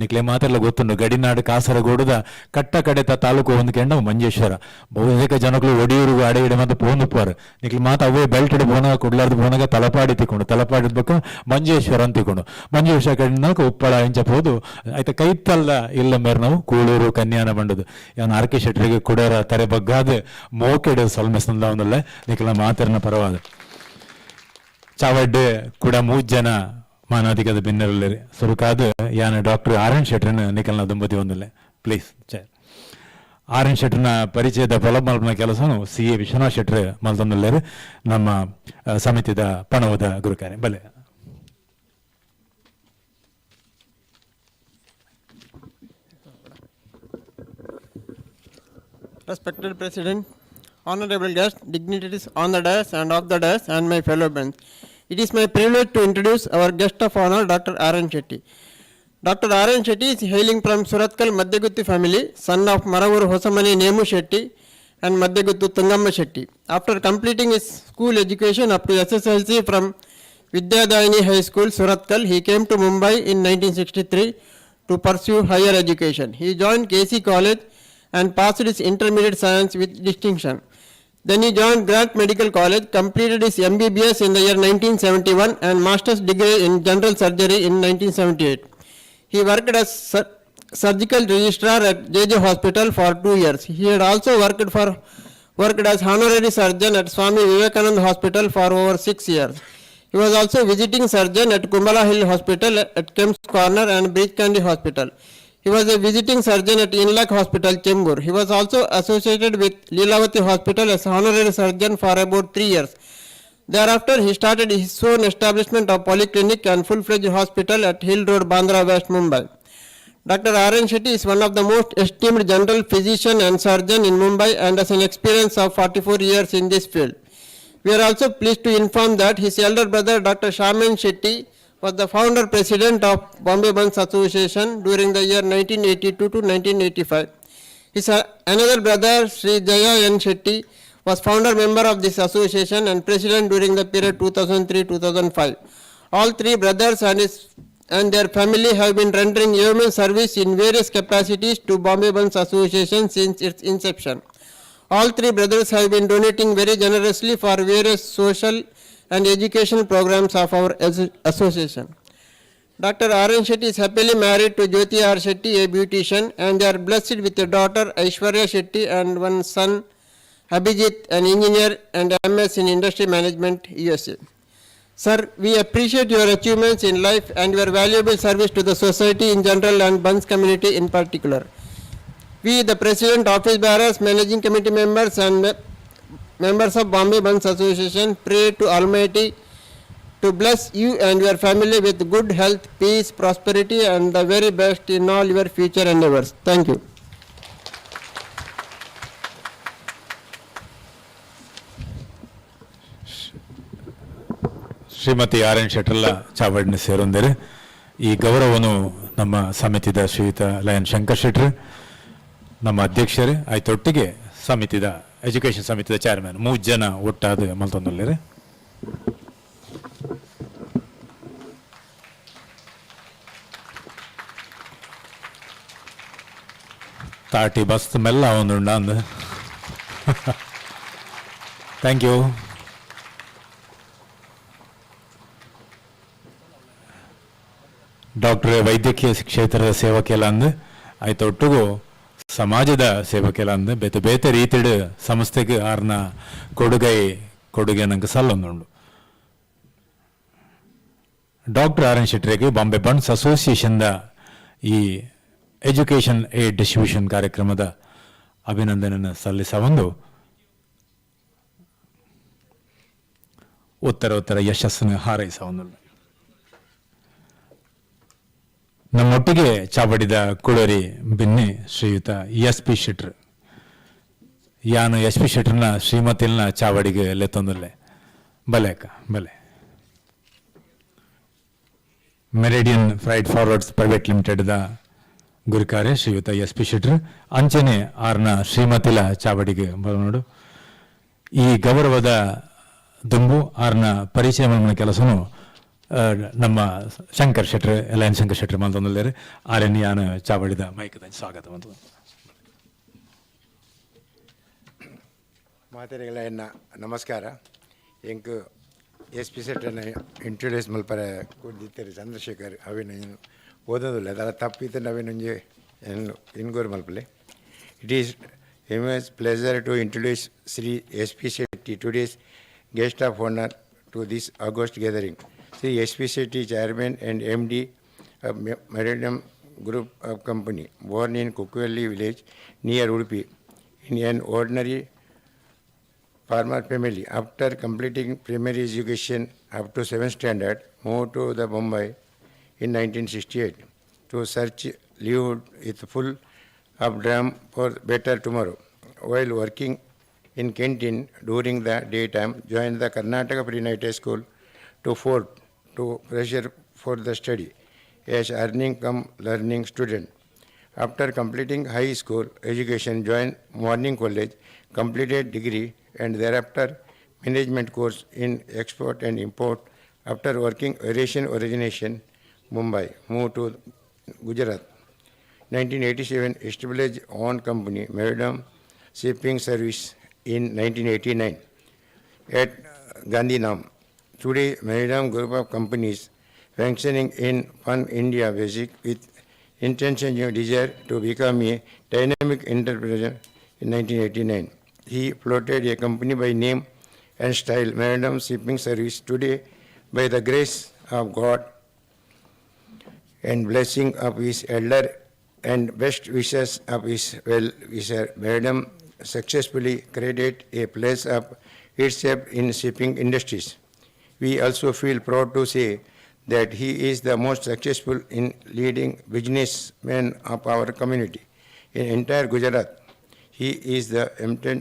ನಿಕ್ಲೆ ಮಾತಾರಲ್ಲ ಗೊತ್ತುಂಡು ಗಡಿನಾಡು ಕಾಸರಗೋಡುದ ಕಟ್ಟ ಕಡೆತ ತಾಲೂಕು ಒಂದು ಕೆಂಡ ಮಂಜೇಶ್ವರ ಬಹುತೇಕ ಜನಗಳು ಒಡಿಯೂರು ಅಡೆಗಿಡೆ ಮತ್ತೆ ಪೋನುಪ್ಪಾರು ನಿಕ್ಲೆ ಮಾತ ಅವೇ ಬೆಲ್ಟೆಡ್ ಪೋನಾಗ ಕೊಡ್ಲಾರ್ದು ಪೋನಾಗ ತಲಪಾಡಿ ತಿಕ್ಕೊಂಡು ತಲಪಾಡಿದ ಬಕ್ಕ ಮಂಜೇಶ್ವರ ಅಂತ ತಿಕ್ಕೊಂಡು ಮಂಜೇಶ್ವರ ಕಡೆನಾಕ ಉಪ್ಪಳ ಇಂಚ ಹೋದು ಆಯ್ತಾ ಕೈತಲ್ಲ ಇಲ್ಲ ಮೇರೆ ನಾವು ಕೂಳೂರು ಕನ್ಯಾನ ಬಂಡದು ಯಾನು ಆರ್ ಕೆ ಶೆಟ್ರಿಗೆ ಕುಡರ ತರೆ ಬಗ್ಗಾದ ಮೋಕೆಡು ಸಲ್ಮೆಸ್ತಂದ ಅವನಲ್ಲ ನಿಕ್ಲ ಮಾತಾರನ ಪರವಾದ ಚಾವಡ್ಡೆ ಕೂಡ 3 ಜನ ಮಾನಾಧಿಕದ ಭಿನ್ನರಲ್ಲಿ ಸುರುಕಾದ ಯಾನ ಡಾಕ್ಟರ್ ಆರ್ ಎನ್ ಶೆಟ್ರನ ನಿಕಲ್ನ ದಂಪತಿ ಒಂದಲ್ಲೇ ಪ್ಲೀಸ್ ಆರ್ ಎನ್ ಶೆಟ್ರನ ಪರಿಚಯದ ಫಲಮಲ್ಪನ ಕೆಲಸನು ಸಿ ಎ ವಿಶ್ವನಾಥ್ ಶೆಟ್ರ್ ಮಲ್ತೊಂದಲ್ಲೇರು ನಮ್ಮ ಸಮಿತಿದ ಪಣವದ ಗುರುಕಾರ್ಯ ಬಲೆ. Respected President, honorable guests, dignitaries on the dais and off the dais, and my fellow friends. It is my privilege to introduce our guest of honor, Dr. R. N. Shetty. Dr. R. N. Shetty is hailing from Suratkal Madhyagutti family, son of Maravuru Hosamani Nemu Shetty and Madhyaguttu Tungamma Shetty. After completing his school education up to SSLC from Vidyadayini High School, Suratkal, he came to Mumbai in 1963 to pursue higher education. He joined KC College and passed his intermediate science with distinction. Then he joined Grant Medical College, completed his MBBS in the year 1971 and master's degree in general surgery in 1978. He worked as surgical registrar at JJ Hospital for 2 years. He had also worked as honorary surgeon at Swami Vivekananda Hospital for over 6 years. He was also visiting surgeon at Kumbala Hill Hospital, at Kemps Corner and Breach Candy Hospital. He was a visiting surgeon at Inlak Hospital, Chembur. He was also associated with Leelavati Hospital as honorary surgeon for about 3 years. Thereafter, he started his own establishment of polyclinic and full-fledged hospital at Hill Road, Bandra West, Mumbai. Dr. R. N. Shetty is one of the most esteemed general physician and surgeon in Mumbai and has an experience of 44 years in this field. We are also pleased to inform that his elder brother, Dr. Shaman Shetty, was the founder president of Bombay Bunts Association during the year 1982 to 1985. His another brother, Sri Jaya N. Shetty, was founder member of this association and president during the period 2003-2005. All 3 brothers and their family have been rendering yeoman service in various capacities to Bombay Bunts Association since its inception. All three brothers have been donating very generously for various social and educational programs of our association. Dr. R.N. Shetty is happily married to Jyoti R. Shetty, a beautician, and they are blessed with a daughter, Aishwarya Shetty, and one son, Abhijit, an engineer and MS in Industry Management, USA. Sir, we appreciate your achievements in life and your valuable service to the society in general and Bunts community in particular. We, the President, Office Bearers, Managing Committee members and members of Bombay Bunts Association pray to Almighty to bless you and your family with good health, peace, prosperity and the very best in all your future endeavors. Thank you. Shrimati R N ಶೆಟ್ಟರ್ಲ ಚಾವಡಿನ ಸೇರೊಂದಿರು ಈ ಗೌರವನು ನಮ್ಮ ಸಮಿತಿದ ಶ್ರೀಯುತ lion Shankar ಶೆಟ್ರ್ ನಮ್ಮ ಅಧ್ಯಕ್ಷರು ಆಯ್ತೊಟ್ಟಿಗೆ ಸಮಿತಿದ ಎಜುಕೇಷನ್ ಸಮಿತಿದ ಚೇರ್ಮನ್ 3 ಜನ ಒಟ್ಟಾದ ಮಲ್ತೊಂದುಲ್ಲೇರು ತಾಟಿ ಬಸ್ತ್ ಮೆಲ್ಲ ಒಂದುಂಡ ಅಂದು ಥ್ಯಾಂಕ್ ಯು. ಡಾಕ್ಟರ್ ವೈದ್ಯಕೀಯ ಕ್ಷೇತ್ರದ ಸೇವಕೆಲ್ಲ ಅಂದು ಆಯ್ತೊಟ್ಟಿಗೂ ಸಮಾಜದ ಸೇವಕೆಲ್ಲ ಅಂದು ಬೇತೆ ಬೇತೆ ರೀತಿಡ್ ಸಂಸ್ಥೆಗೆ ಆರ್ನ ಕೊಡುಗೆ ನಂಗೆ ಸಲ್ಲೊಂದುಂಡು. ಡಾಕ್ಟರ್ ಆರ್ ಎನ್ ಶೆಟ್ರಿಗೆ ಬಾಂಬೆ ಬಂಟ್ಸ್ ಅಸೋಸಿಯೇಷನ್ದ ಈ ಎಜುಕೇಷನ್ ಏಡ್ ಡಿಸ್ಟ್ರಿಬ್ಯೂಷನ್ ಕಾರ್ಯಕ್ರಮದ ಅಭಿನಂದನೆಯನ್ನು ಸಲ್ಲಿಸಬಂದು ಉತ್ತರ ಯಶಸ್ಸನ್ನು ಹಾರೈಸಬಂದು ನಮ್ಮೊಟ್ಟಿಗೆ ಚಾವಡಿದ ಕುಳರಿ ಬಿನ್ನಿ ಶ್ರೀಯುತ ಎಸ್ ಪಿ ಶೆಟ್ರ್ ಯಾನು ಎಸ್ ಪಿ ಶೆಟ್ರನ ಶ್ರೀಮತಿಲ್ನ ಚಾವಡಿಗೆ ಲೆತ್ತೊಂದುಲ್ಲೆ ಬಲೆ ಅಕ್ಕ ಬಲೆ. ಮೆರಿಡಿಯನ್ ಫ್ರೈಡ್ ಫಾರ್ವರ್ಡ್ಸ್ ಪ್ರೈವೇಟ್ ಲಿಮಿಟೆಡ್ದ ಗುರಿಕಾರ್ಯ ಶ್ರೀಯುತ ಎಸ್ ಪಿ ಶೆಟ್ರ್ ಅಂಚನೆ ಆರ್ನ ಶ್ರೀಮತಿಲ ಚಾವಡಿಗೆ ಬರೋಡು ಈ ಗೌರವದ ದುಂಬು ಆರ್ನ ಪರಿಚಯ ಮಾಡಿದ ಕೆಲಸನು ನಮ್ಮ ಶಂಕರ್ ಶೆಟ್ರ್ ಲಯನ್ ಶಂಕರ್ ಶೆಟ್ರ್ ಮಂತೊಂದುಲ್ಲೇರು ಆರ್ಎನ್ ಯಾನು ಚಾವಡಿದ ಮೈಕದ ಸ್ವಾಗತ ಮಂತ ಮಾತೆರೆಗಳ ಎನ್ನ ನಮಸ್ಕಾರ. ಎಂಕ್ ಎಸ್ ಪಿ ಸೆಟ್ರನ್ನ ಇಂಟ್ರೊಡ್ಯೂಸ್ ಮಲ್ಪರ ಕೂಡಿದ್ದರು ಚಂದ್ರಶೇಖರ್ ಅವಿನ ಓದೋದಿಲ್ಲ ಅದರ ತಪ್ಪಿತ್ತು ನಾವೇನೊಂಜಿ ಇನ್ಗೋರ್ ಮಲ್ಪಲೆ. It is immense pleasure to introduce Shri S P Shetty today's guest of honour to this august gathering. Sri S.P. Shetty, Chairman and MD of Maritime Group of Company, born in Kukweli village near Udupi, in an ordinary farmer family. After completing primary education up to 7th standard, moved to the Mumbai in 1968 to search livelihood with full of dream for better tomorrow. While working in canteen during the daytime, joined the Karnataka Pre-Night School to Fort to pressure for the study as earning cum learning student. After completing high school education, joined Morning College, completed degree and thereafter management course in export and import. After working aeration origination, Mumbai, moved to Gujarat. 1987, established own company, Maritime Shipping Service in 1989 at Gandhinam. Today, Maritime Group of Companies functioning in Fun India basic with intention and desire to become a dynamic entrepreneur in 1989. He floated a company by name and style, Maritime Shipping Service. Today, by the grace of God and blessing of his elder and best wishes of his well-wisher, Maritime successfully created a place of itself in shipping industries. We also feel proud to say that he is the most successful in leading businessmen of our community. In entire Gujarat, he is the emblem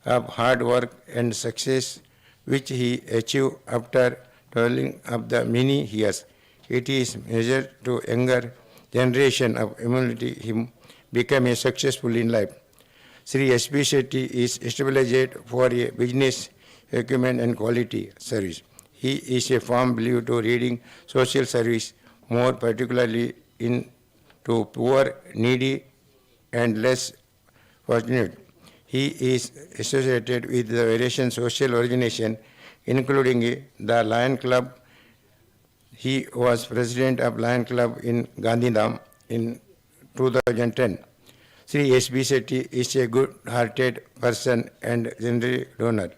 of hard work and success which he achieved after toiling up the many years. It is measured to younger generation of humanity him become a successful in life. Sri S.P. Shetty is established for a business acumen and quality service. He is a firm believer to reading social service, more particularly to poor, needy, and less fortunate. He is associated with the various social organizations, including the Lion Club. He was president of Lion Club in Gandhidham in 2010. Sri S.B. Shetty is a good-hearted person and generous donor.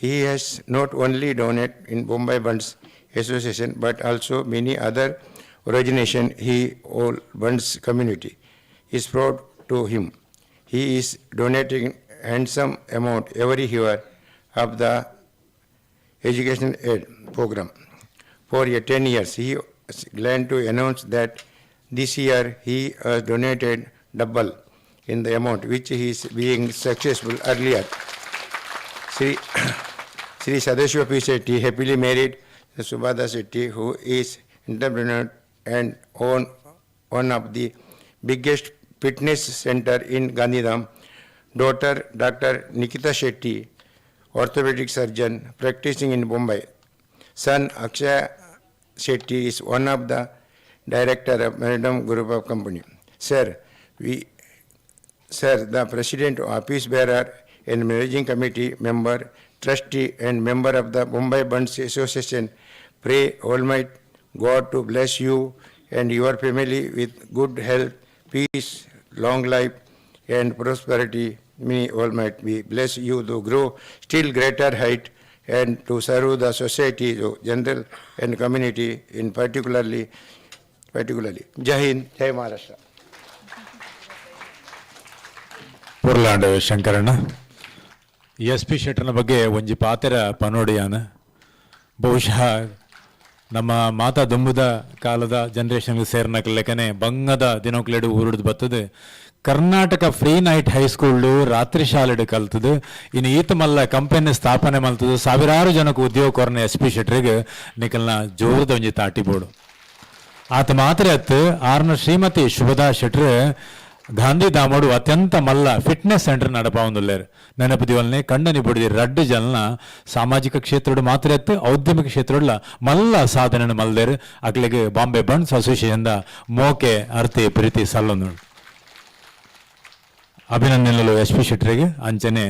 He has not only donated in Bombay Bunts Association, but also many other organizations he all Bunts community is proud to him. He is donating handsome amount every year of the education aid program. For 10 years, he is glad to announce that this year he has donated double in the amount which he is being successful earlier. Sri Sadashiva P. Shetty happily married Subhada Shetty, who is entrepreneur and own one of the biggest fitness center in Gandhidham. Daughter Dr. Nikita Shetty, orthopedic surgeon practicing in Bombay. Son Akshay Shetty is one of the director of Maridam Group of Company. Sir, the president, office bearer, and managing committee member, trustee, and member of the Bombay Bunts Association, pray Almighty God to bless you and your family with good health, peace, long life, and prosperity. May Almighty bless you to grow still greater height and to serve the society, general, and community in particularly. Jai Hind, Jai Maharashtra. ಪುರ್ಲಾಂಡ್ ಶಂಕರಣ್ಣ S P ಶೆಟ್ಟರ್ನ ಬಗ್ಗೆ ಒಂಜಿ ಪಾತೆರ ಪನೋಡಿಯಾನ ಬಹುಶಃ ನಮ್ಮ ಮಾತಾ ದುಂಬುದ ಕಾಲದ ಜನರೇಷನ್ಗೆ ಸೇರ್ನಕ್ ಲೆಕ್ಕನೆ ಬಂಗದ ದಿನಕ್ಲೆಡು ಊರುಡ್ದು ಬರ್ತದೆ ಕರ್ನಾಟಕ ಫ್ರೀ ನೈಟ್ ಹೈಸ್ಕೂಲ್ಡು ರಾತ್ರಿ ಶಾಲೆಡು ಕಲ್ತದು ಇನ್ನು ಈತ ಮಲ್ಲ ಕಂಪನಿ ಸ್ಥಾಪನೆ ಮಲ್ತದು ಸಾವಿರಾರು ಜನಕ್ಕೆ ಉದ್ಯೋಗ ಕೊರನೆ ಎಸ್ ಪಿ ಶೆಟ್ಟರಿಗೆ ನಿಕಲ್ನ ಜೋರದ ಒಂಜಿ ತಾಟಿ ಬೋಡು ಆತ ಮಾತ್ರ ಅತ್ತು ಆರ್ನ ಶ್ರೀಮತಿ ಶುಭದಾ ಶೆಟ್ರ್ ಗಾಂಧಿಧಾಮಡು ಅತ್ಯಂತ ಮಲ್ಲ ಫಿಟ್ನೆಸ್ ಸೆಂಟರ್ ನಡಪಾವಂದುಲ್ಲೇರು ನೆನಪದಿ ವಲ್ನೆ ಕಂಡನಿ ಬುಡಿದಿ ರಡ್ಡು ಜನ ಸಾಮಾಜಿಕ ಕ್ಷೇತ್ರಡು ಮಾತ್ರ ಎತ್ತು ಔದ್ಯಮಿಕ ಕ್ಷೇತ್ರಡ್ಲ ಮಲ್ಲ ಸಾಧನೆ ಮಲ್ದೇರು ಅಕ್ಲಿಗೆ ಬಾಂಬೆ ಬಂಟ್ಸ್ ಅಸೋಸಿಯೇಷನ್ ಮೋಕೆ ಅರ್ತಿ ಪ್ರೀತಿ ಸಲ್ಲೊಂದು ಅಭಿನಂದನೆಗಳು ಎಸ್ ಪಿ ಶೆಟ್ರಿಗೆ ಅಂಚನೆ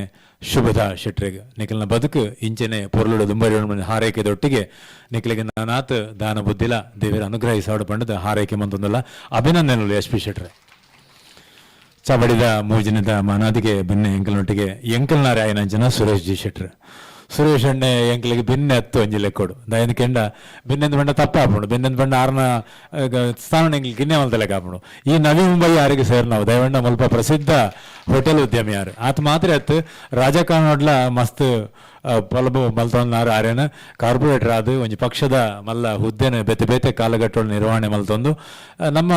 ಶುಭದಾ ಶೆಟ್ರಿಗೆ ನಿಖಲ್ನ ಬದುಕು ಇಂಚನೆ ಪೊರ್ಲುಡು ದುಂಬರಿ ಹಾರೈಕೆದೊಟ್ಟಿಗೆ ನಿಖಲಿಗೆ ನಾನಾತ್ ದಾನ ಬುದ್ಧಿಲ ದೇವರ ಅನುಗ್ರಹಿಸಾಡು ಪಂಡದ ಹಾರೈಕೆ ಮಂತೊಂದಲ್ಲ ಅಭಿನಂದನೆಗಳು ಎಸ್ ಪಿ ಶೆಟ್ರೆ ಚಬಡಿದ ಮೂಜಿನದ ಮನಾದಿಗೆ ಬೆನ್ನೆ ಎಂಕಲ್ನೊಟ್ಟಿಗೆ ಎಂಕಲ್ನ ರಾಯನಂಚನ ಸುರೇಶ್ ಜಿ ಶೆಟ್ರ್ ಸುರೇಶ್ ಅಣ್ಣೆ ಎಂಕಲಿಗೆ ಬೆನ್ನೆ ಹತ್ತು ಅಂಜಿಲೆ ಕೊಡು ದಯನ ಕೆಂಡ ಬೆನ್ನೆಂದು ಬಂಡ ತಪ್ಪಾಪುಂಡು ಬೆನ್ನೆಂದು ಬಂಡ ಆರ್ನ ಸ್ಥಾನ ಎಂಕಲಿಗೆ ಕಿನ್ನೆ ಮಲ್ತಲೆ ಕಾಪುಂಡು ಈ ನವಿ ಮುಂಬೈ ಯಾರಿಗೆ ಸೇರ್ ನಾವು ದಯವಂಡ ಮಲ್ಪ ಪ್ರಸಿದ್ಧ ಹೋಟೆಲ್ ಉದ್ಯಮಿ ಯಾರು ಆತ ಮಾತ್ರ ಎತ್ತು ರಾಜಕಾರಣೋಡ್ಲ ಮಸ್ತ್ ಪೊಲಬು ಮಲ್ತೊಂದು ಆರ್ಯನ ಕಾರ್ಪೊರೇಟರ್ ಆದ ಒಂಜಿ ಪಕ್ಷದ ಮಲ್ಲ ಹುದ್ದೆನ ಬೇತೆ ಬೇತೆ ಕಾಲಘಟ್ಟೋಳು ನಿರ್ವಹಣೆ ಮಲ್ತೊಂದು ನಮ್ಮ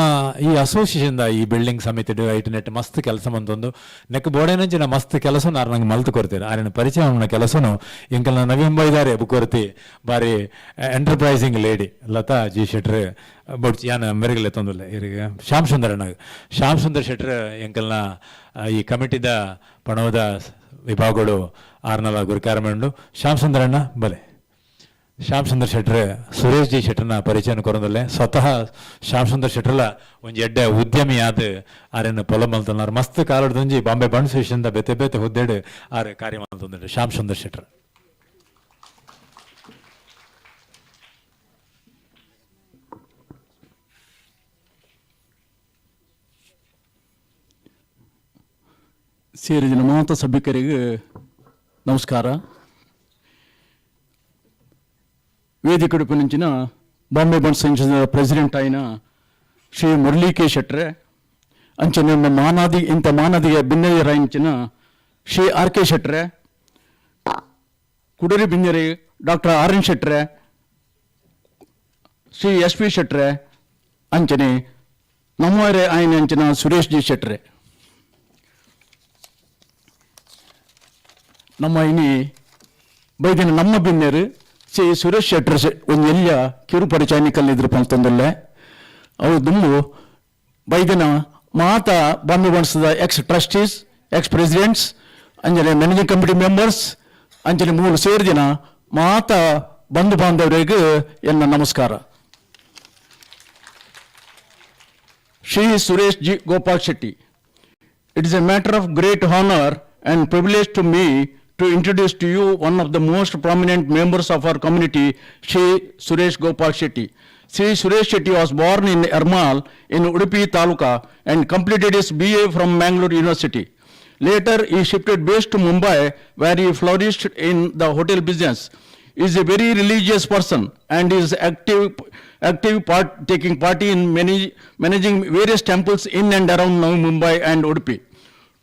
ಈ ಅಸೋಸಿಯೇಷನ್ದ ಈ ಬಿಲ್ಡಿಂಗ್ ಸಮಿತಿ ಐಟ್ ನೆಟ್ ಮಸ್ತ್ ಕೆಲಸ ಮಂತೊಂದು ನೆಕ್ ಬೋಡೇನಂಚಿನ ಮಸ್ತ್ ಕೆಲಸ ನಂಗೆ ಮಲ್ತು ಕೊಡ್ತೀರಿ ಆರ್ಯನ ಪರಿಚಯ ಅವನ ಕೆಲಸನು ಇಂಕಲ್ನ ನವಿ ಮುಂಬೈ ಇದಾರೆ ಬುಕೊರ್ತಿ ಬಾರಿ ಎಂಟರ್ಪ್ರೈಸಿಂಗ್ ಲೇಡಿ ಲತಾ ಜಿ ಶೆಟ್ರ್ ಬೊಡ್ಚಿ ಯಾನ ಮೆರಗಲೆ ತೊಂದಿಲ್ಲ ಇವರಿಗೆ ಶ್ಯಾಮ್ ಸುಂದರ್ ಶೆಟ್ರ್ ಎಂಕಲ್ನ ಈ ಕಮಿಟಿದ ಪಣವದ ವಿಭಾಗಗಳು ಆರ್ನಲ ಗುರುಕಾರಮಂಡು ಶ್ಯಾಮ್ ಸುಂದರಣ್ಣ ಬಲೆ ಶ್ಯಾಮ್ ಸುಂದರ್ ಶೆಟ್ರ್ ಸುರೇಶ್ ಜಿ ಶೆಟ್ರನ ಪರಿಚಯನ ಕೊರೊಂದಲ್ಲೇ ಸ್ವತಃ ಶ್ಯಾಮ್ ಸುಂದರ್ ಶೆಟ್ರಲ ಒಂಜಿ ಎಡ್ಡೆ ಉದ್ಯಮಿ ಆದ ಆರ್ಯನ ಪೊಲ ಮಲ್ತೊಂದಾರ ಮಸ್ತ್ ಕಾಲಡ್ದೊಂಜಿ ಬಾಂಬೆ ಬಂಟ್ಸ್ ವಿಷಯದ ಬೇತೆ ಬೇತೆ ಹುದ್ದೆಡು ಆರ್ ಕಾರ್ಯ ಮಲ್ತೊಂದಿರು ಶ್ಯಾಮ್ ಸುಂದರ್ ಶೆಟ್ರ್ ಸೇರಿದ ಮಾತ ಸಭಿಕರಿಗೆ ನಮಸ್ಕಾರ. ವೇದಿಕೆಡುಪು నుంచిన ಬಾಂಬೆ ಬಂಟ್ಸ್ ಪ್ರೆಸಿಡೆಂಟ್ అయిన ಶ್ರೀ ಮುರಳಿ ಕೆ ಶೆಟ್ರೆ ಅಂಚನೆ ಮಾನಾದಿಗೆ ಭಿನ್ನಯ ರಾయించిన ಶ್ರೀ ಆರ್ ಕೆ ಶೆಟ್ರೆ ಕುಡರಿ ಬಿಂಜರಿ ಡಾಕ್ಟರ್ ಆರ್ ಎನ್ ಶೆಟ್ರೆ ಶ್ರೀ ಎಸ್ ಪಿ ಶೆಟ್ರೆ ಅಂಚನೆ ನಮ್ಮವರೇ ఆయన ಅಂಚನ ಸುರೇಶ್ ಜಿ ಶೆಟ್ರೆ ನಮ್ಮ ಇನಿ ಬೈದಿನ ನಮ್ಮ ಬಿನ್ನೇರು ಶ್ರೀ ಸುರೇಶ್ ಶೆಟ್ರ್ ಒಂದು ಎಲ್ಲ ಕಿರು ಪರಿಚಯ ಕಲ್ಲಿದ್ರು ಪಂತೊಂದಲ್ಲೇ ಅವು ದುಂಬು ಬೈದಿನ ಮಾತ ಬಾಂಬೆ ಬಂಟ್ಸ್ದ ಎಕ್ಸ್ ಟ್ರಸ್ಟೀಸ್ ಎಕ್ಸ್ ಪ್ರೆಸಿಡೆಂಟ್ಸ್ ಅಂಜನೆ ಮ್ಯಾನೇಜಿಂಗ್ ಕಮಿಟಿ ಮೆಂಬರ್ಸ್ ಅಂಜನೆ ಮೂರು ಸೇರಿದಿನ ಮಾತ ಬಂಧು ಬಾಂಧವರಿಗೆ ಎನ್ನ ನಮಸ್ಕಾರ. Shri Suresh ji Gopal Shetty, it is a matter of great honor and privilege to me to introduce to you one of the most prominent members of our community, Shri Suresh Gopal Shetty. Shri Suresh Shetty was born in Ermal in Udupi Taluka and completed his BA from Mangalore University. Later, he shifted base to Mumbai, where he flourished in the hotel business. He is a very religious person and is taking part in managing various temples in and around Navi Mumbai and Udupi.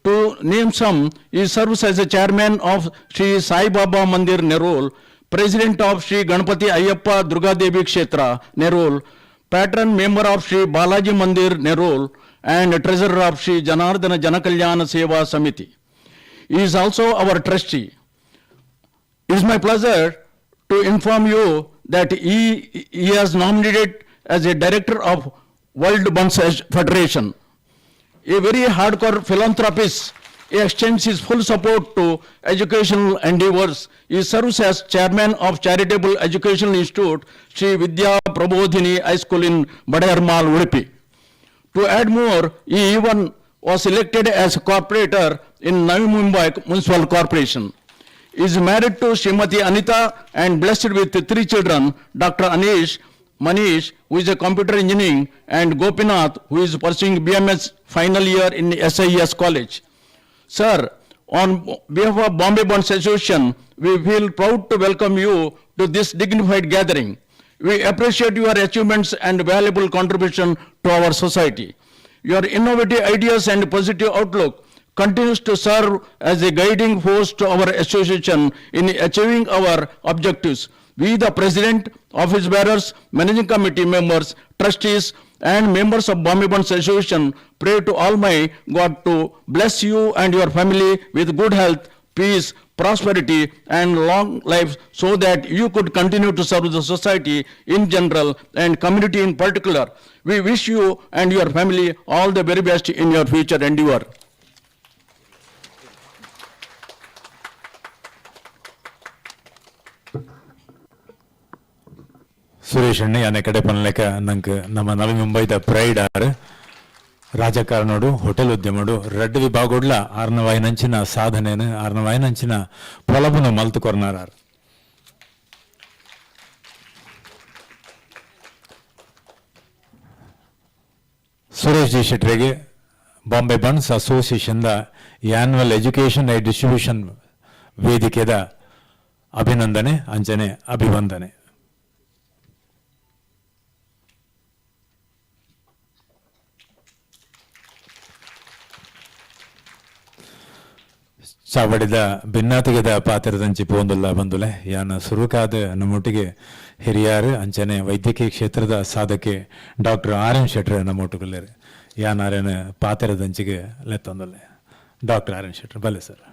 To name some, he serves as a chairman of Sri Sai Baba Mandir Nerol, president of Sri Ganpati Ayyappa Durga Devi Kshetra Nerol, patron member of Sri Balaji Mandir Nerol, and treasurer of Sri Janardana Janakalyana Seva Samiti. He is also our trustee. It is my pleasure to inform you that he has nominated as a director of World Bonsai Federation. A very hardcore philanthropist, he extends his full support to educational endeavors. He serves as chairman of Charitable Educational Institute, Sri Vidya Prabodhini High School in Badayarmal, Udupi. To add more, he even was elected as a corporator in Navi Mumbai Municipal Corporation. He is married to Srimati Anita and blessed with 3 children, Dr. Anish, Manish, who is a computer engineering, and Gopinath, who is pursuing BMS final year in SIES College. Sir, on behalf of Bombay Bunts Association, we feel proud to welcome you to this dignified gathering. We appreciate your achievements and valuable contribution to our society. Your innovative ideas and positive outlook continues to serve as a guiding force to our association in achieving our objectives. We, the President, office bearers, managing committee members, trustees, and members of Bombay Bunts Association pray to Almighty God to bless you and your family with good health, peace, prosperity, and long life so that you could continue to serve the society in general and community in particular. We wish you and your family all the very best in your future endeavor. Suresh ಅಣ್ಣ ಯಾನೆ ಕಡೆ ಪನ್ಲೆಕ್ಕ ನಂಗೆ ನಮ್ಮ ನವಿ ಮುಂಬೈದ pride ಆರ್ ರಾಜಕಾರಣೋಡು ಹೋಟೆಲ್ ಉದ್ಯಮಡು ರೆಡ್ ವಿಭಾಗೋಡ್ಲ ಆರ್ನವಾಯಿನಂಚಿನ ಸಾಧನೆನು ಆರ್ನವಾಯಿನಂಚಿನ పొలపును మల్తు కొరనారారు. ಸುರೇಶ್ ಜಿ ಶೆಟ್ರಿಗೆ ಬಾಂಬೆ ಬನ್ಸ್ ಅಸೋಸಿಯೇಷನ್ದ ಆನ್ಯುವಲ್ ಎಜುಕೇಷನ್ ಅಂಡ್ ಡಿಸ್ಟ್ರಿಬ್ಯೂಷನ್ ವೇದಿಕೆದ ಅಭಿನಂದನೆ ಅಂಚನೆ ಅಭಿವಂದನೆ. ಚಾವಡಿದ ಭಿನ್ನಾತಿಗೆದ ಪಾತ್ರದಂಚಿ ಪೋಂದುಲ್ಲ ಬಂದುಲೆ ಯಾನ ಸುರುಕಾದ ನಮ್ಮೊಟ್ಟಿಗೆ ಹಿರಿಯಾರು ಅಂಚನೆ ವೈದ್ಯಕೀಯ ಕ್ಷೇತ್ರದ ಸಾಧಕೆ ಡಾಕ್ಟರ್ ಆರ್ ಎನ್ ಶೆಟ್ರ್ ನಮ್ಮೊಟ್ಟಿಗೆ ಯಾನಾರೇನು ಪಾತ್ರದಂಚಿಗೆ ಲೆತ್ತೊಂದುಲ್ಲೆ ಡಾಕ್ಟರ್ ಆರ್ ಎನ್ ಶೆಟ್ರ್ ಬಲ್ಲೆ sir.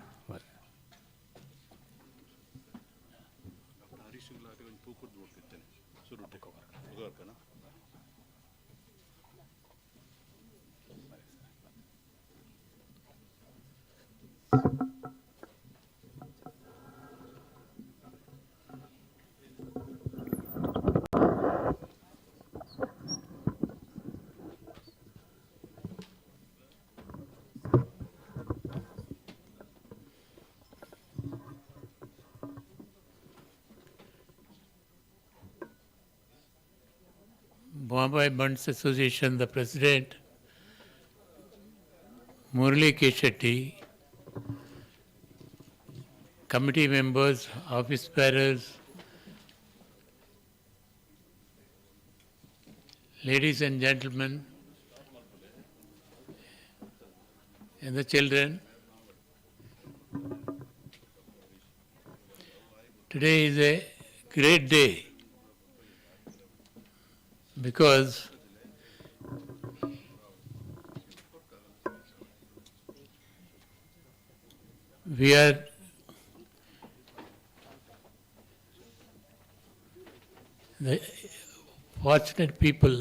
Bombay Bunts Association, the President, Murli K. Shetty, committee members, office bearers, ladies and gentlemen, and the children. Today is a great day because we are the fortunate people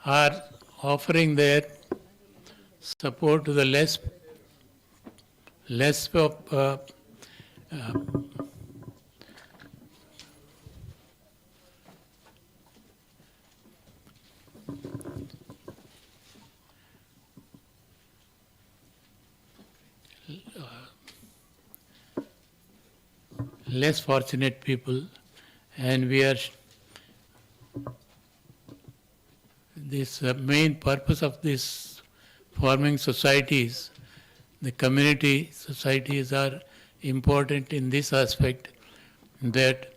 are offering their support to the less less fortunate people, and we are this main purpose of this forming societies, the community societies are important in this aspect, that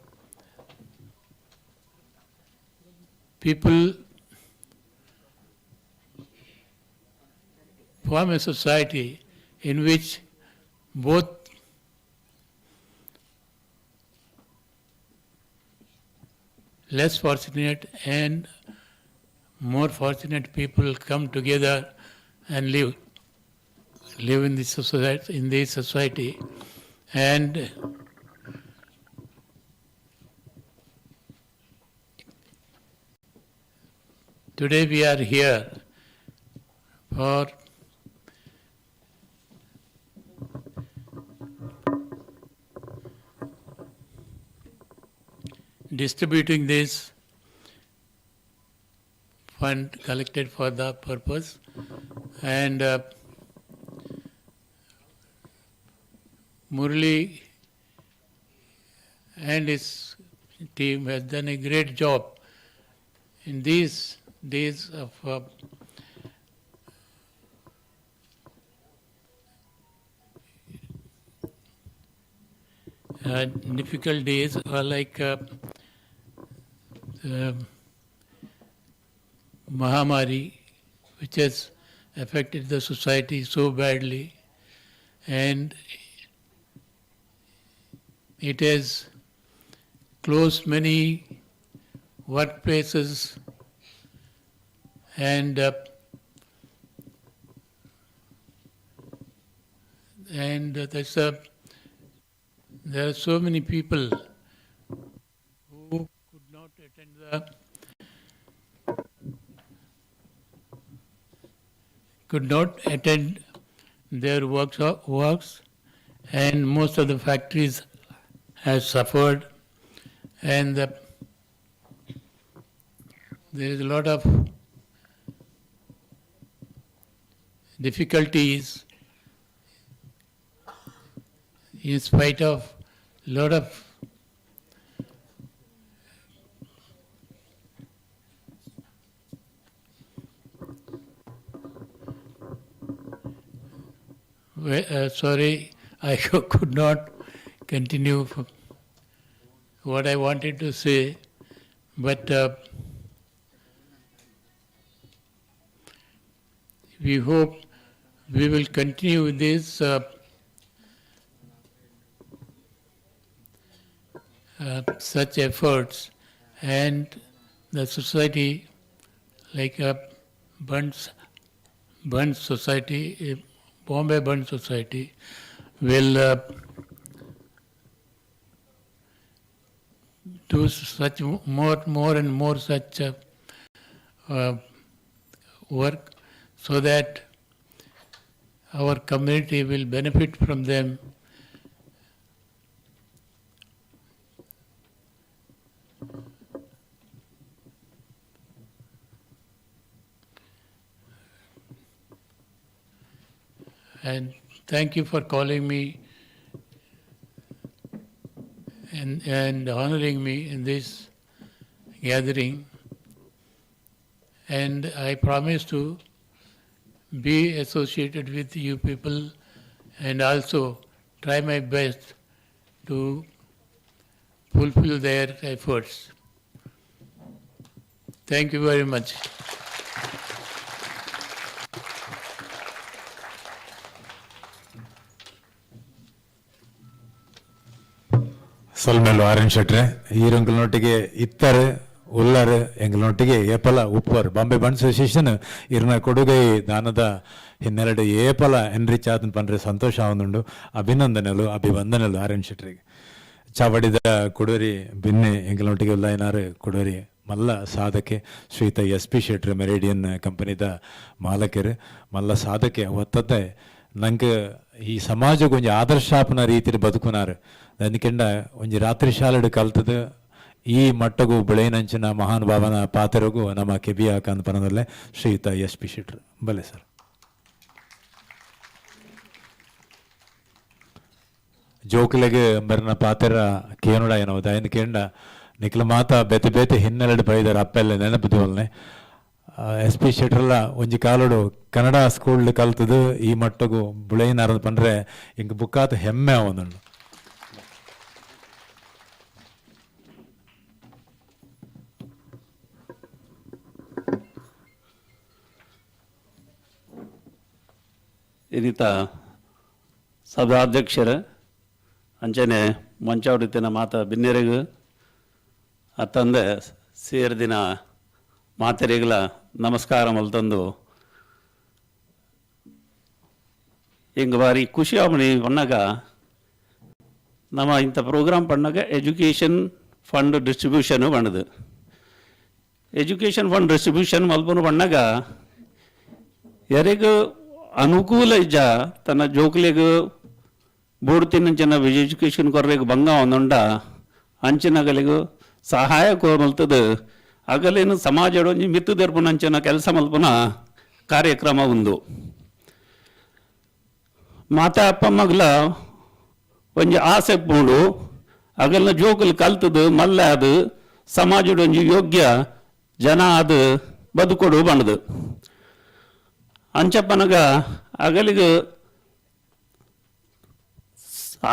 people form a society in which both less fortunate and more fortunate people come together and live in this society, and today we are here for distributing this fund collected for the purpose, and Murli and his team has done a great job in these days of difficult days, like Mahamari, which has affected the society so badly, and it has closed many workplaces, and there are so many people who could not attend their works, and most of the factories have suffered, and there is a lot of difficulties in spite of a lot of sorry, I could not continue what I wanted to say, but we hope we will continue with this such efforts, and the society, like Bunts Society, Bombay Bunts Society, will do such more and more such work, so that our community will benefit from them. And thank you for calling me and honoring me in this gathering. And I promise to be associated with you people and also try my best to fulfill their efforts. Thank you very much. ಸಲ್ಮೇಲು R N ಶೆಟ್ರೆ ಈರಂಗಳೊಟ್ಟಿಗೆ ಇತ್ತಾರೆ ಉಲ್ಲರ್ ಎಂಗಳೊಟ್ಟಿಗೆ ಏಪಲ ಉಪ್ಪರ್ Bombay buns association ಇರ್ನ ಕೊಡುಗೈ ದಾನದ ಹಿನ್ನೆರಡು ಏಪಲ ಎನ್ರಿಚ್ ಆದನ್ ಪಂಡ್ರೆ ಸಂತೋಷ ಆವೊಂದುಂಡು ಅಭಿನಂದನೆಲು ಅಭಿವಂದನೆಲು ಆರ್ಯನ್ ಶೆಟ್ರಿಗೆ ಚಾವಡಿದ ಕೊಡೋರಿ ಬಿನ್ನೆ ಎಂಗಳೊಟ್ಟಿಗೆ ಉಲ್ಲಾಯನಾರು ಕೊಡೋರಿ ಮಲ್ಲ ಸಾಧಕೆ ಶ್ರೀಯುತ SP ಶೆಟ್ರ್ ಮೆರೇಡಿಯನ್ ಕಂಪನಿದ ಮಾಲಕರು ಮಲ್ಲ ಸಾಧಕೆ ಒತ್ತತ್ತೆ ನಂಗೆ ಈ ಸಮಾಜಕ್ಕೆ ಒಂಜಿ ಆದರ್ಶಾಪನ ರೀತಿಯಲ್ಲಿ ಬದುಕುನಾರು ಅದಕ್ಕೆಂಡ ಒಂಜಿ ರಾತ್ರಿ ಶಾಲೆಡು ಕಲ್ತದ ಈ ಮಟ್ಟಗೂ ಬೆಳೆಯನಂಚಿನ ಮಹಾನುಭಾವನ ಪಾತ್ರಗೂ ನಮ್ಮ ಕೆಬಿಯಾಕ ಅಂತ ಪನದಲ್ಲೇ ಶ್ರೀಯುತ SP ಶೆಟ್ರ್ ಬಲೆ ಸರ್. ಜೋಕ್ಲೆಗೆ ಮರಿನ ಪಾತೆರ ಕೇನುಡ ಏನೋದ ಎಂದು ಕೇಂಡ ನಿಖಲ ಮಾತ ಬೆತೆ ಬೆತೆ ಹಿನ್ನೆಲೆಡು ಬೈದರ ಅಪ್ಪೆಲ್ಲ ನೆನಪಿದ್ವಲ್ನೆ ಎಸ್ ಪಿ ಶೆಟ್ರಲ್ಲ ಒಂಜಿ ಕಾಲೋಡು ಕನ್ನಡ ಸ್ಕೂಲ್ ಕಲ್ತದು ಈ ಮಟ್ಟಗೂ ಬುಳೈನಾರ ಪಂಡ್ರೆ ಇಂಕ ಬುಕ್ಕಾತ ಹೆಮ್ಮೆ ಅವನುಂಡು. ಇನ್ನಿತ ಸಭಾಧ್ಯಕ್ಷರ ಅಂಚನೆ ಮಂಚಾವಡಿತಿನ ಮಾತ ಬಿನ್ನೆರೆಗು ಅತ್ತಂದೆ ಸೇರಿದಿನ ಮಾತೆರೆಗಳ ನಮಸ್ಕಾರ ಮಲ್ತಂದು ಹಿಂಗೆ ಬಾರಿ ಖುಷಿ ಅವನಿ ಪಣ್ಣಾಗ ನಮ್ಮ ಇಂಥ ಪ್ರೋಗ್ರಾಮ್ ಪಣ್ಣಾಗ ಎಜುಕೇಷನ್ ಫಂಡ್ ಡಿಸ್ಟ್ರಿಬ್ಯೂಷನು ಪಣ್ಣದು. ಎಜುಕೇಷನ್ ಫಂಡ್ ಡಿಸ್ಟ್ರಿಬ್ಯೂಷನ್ ಮಲ್ಪನು ಪಣ್ಣಾಗ ಯಾರಿಗೂ ಅನುಕೂಲ ಇಜ್ಜ ತನ್ನ ಜೋಕ್ಲೆಗೂ ಬೂಡ್ತಿನ ಎಜುಕೇಷನ್ ಕೊರ್ರೆಗೆ ಭಂಗ ಒಂದೊಂಡ ಅಂಚಿನಗಲಿಗೂ ಸಹಾಯ ಕೋರ್ಮಲ್ತದು ಅಗಲೇನು ಸಮಾಜ ಒಂಜಿ ಮಿತ್ತು ತೆರ್ಪುನಂಚಿನ ಕೆಲಸ ಮಲ್ಪನ ಕಾರ್ಯಕ್ರಮ ಒಂದು. ಮಾತಾ ಅಪ್ಪ ಮಗ್ಲ ಒಂಜಿ ಆಸೆ ಪೂಡು ಅಗಲ್ನ ಜೋಕುಲು ಕಲ್ತದು ಮಲ್ಲ ಅದು ಸಮಾಜದ ಒಂಜಿ ಯೋಗ್ಯ ಜನ ಅದು ಬದುಕೊಡು ಬಣ್ಣದು ಅಂಚಪ್ಪನಗ ಅಗಲಿಗೆ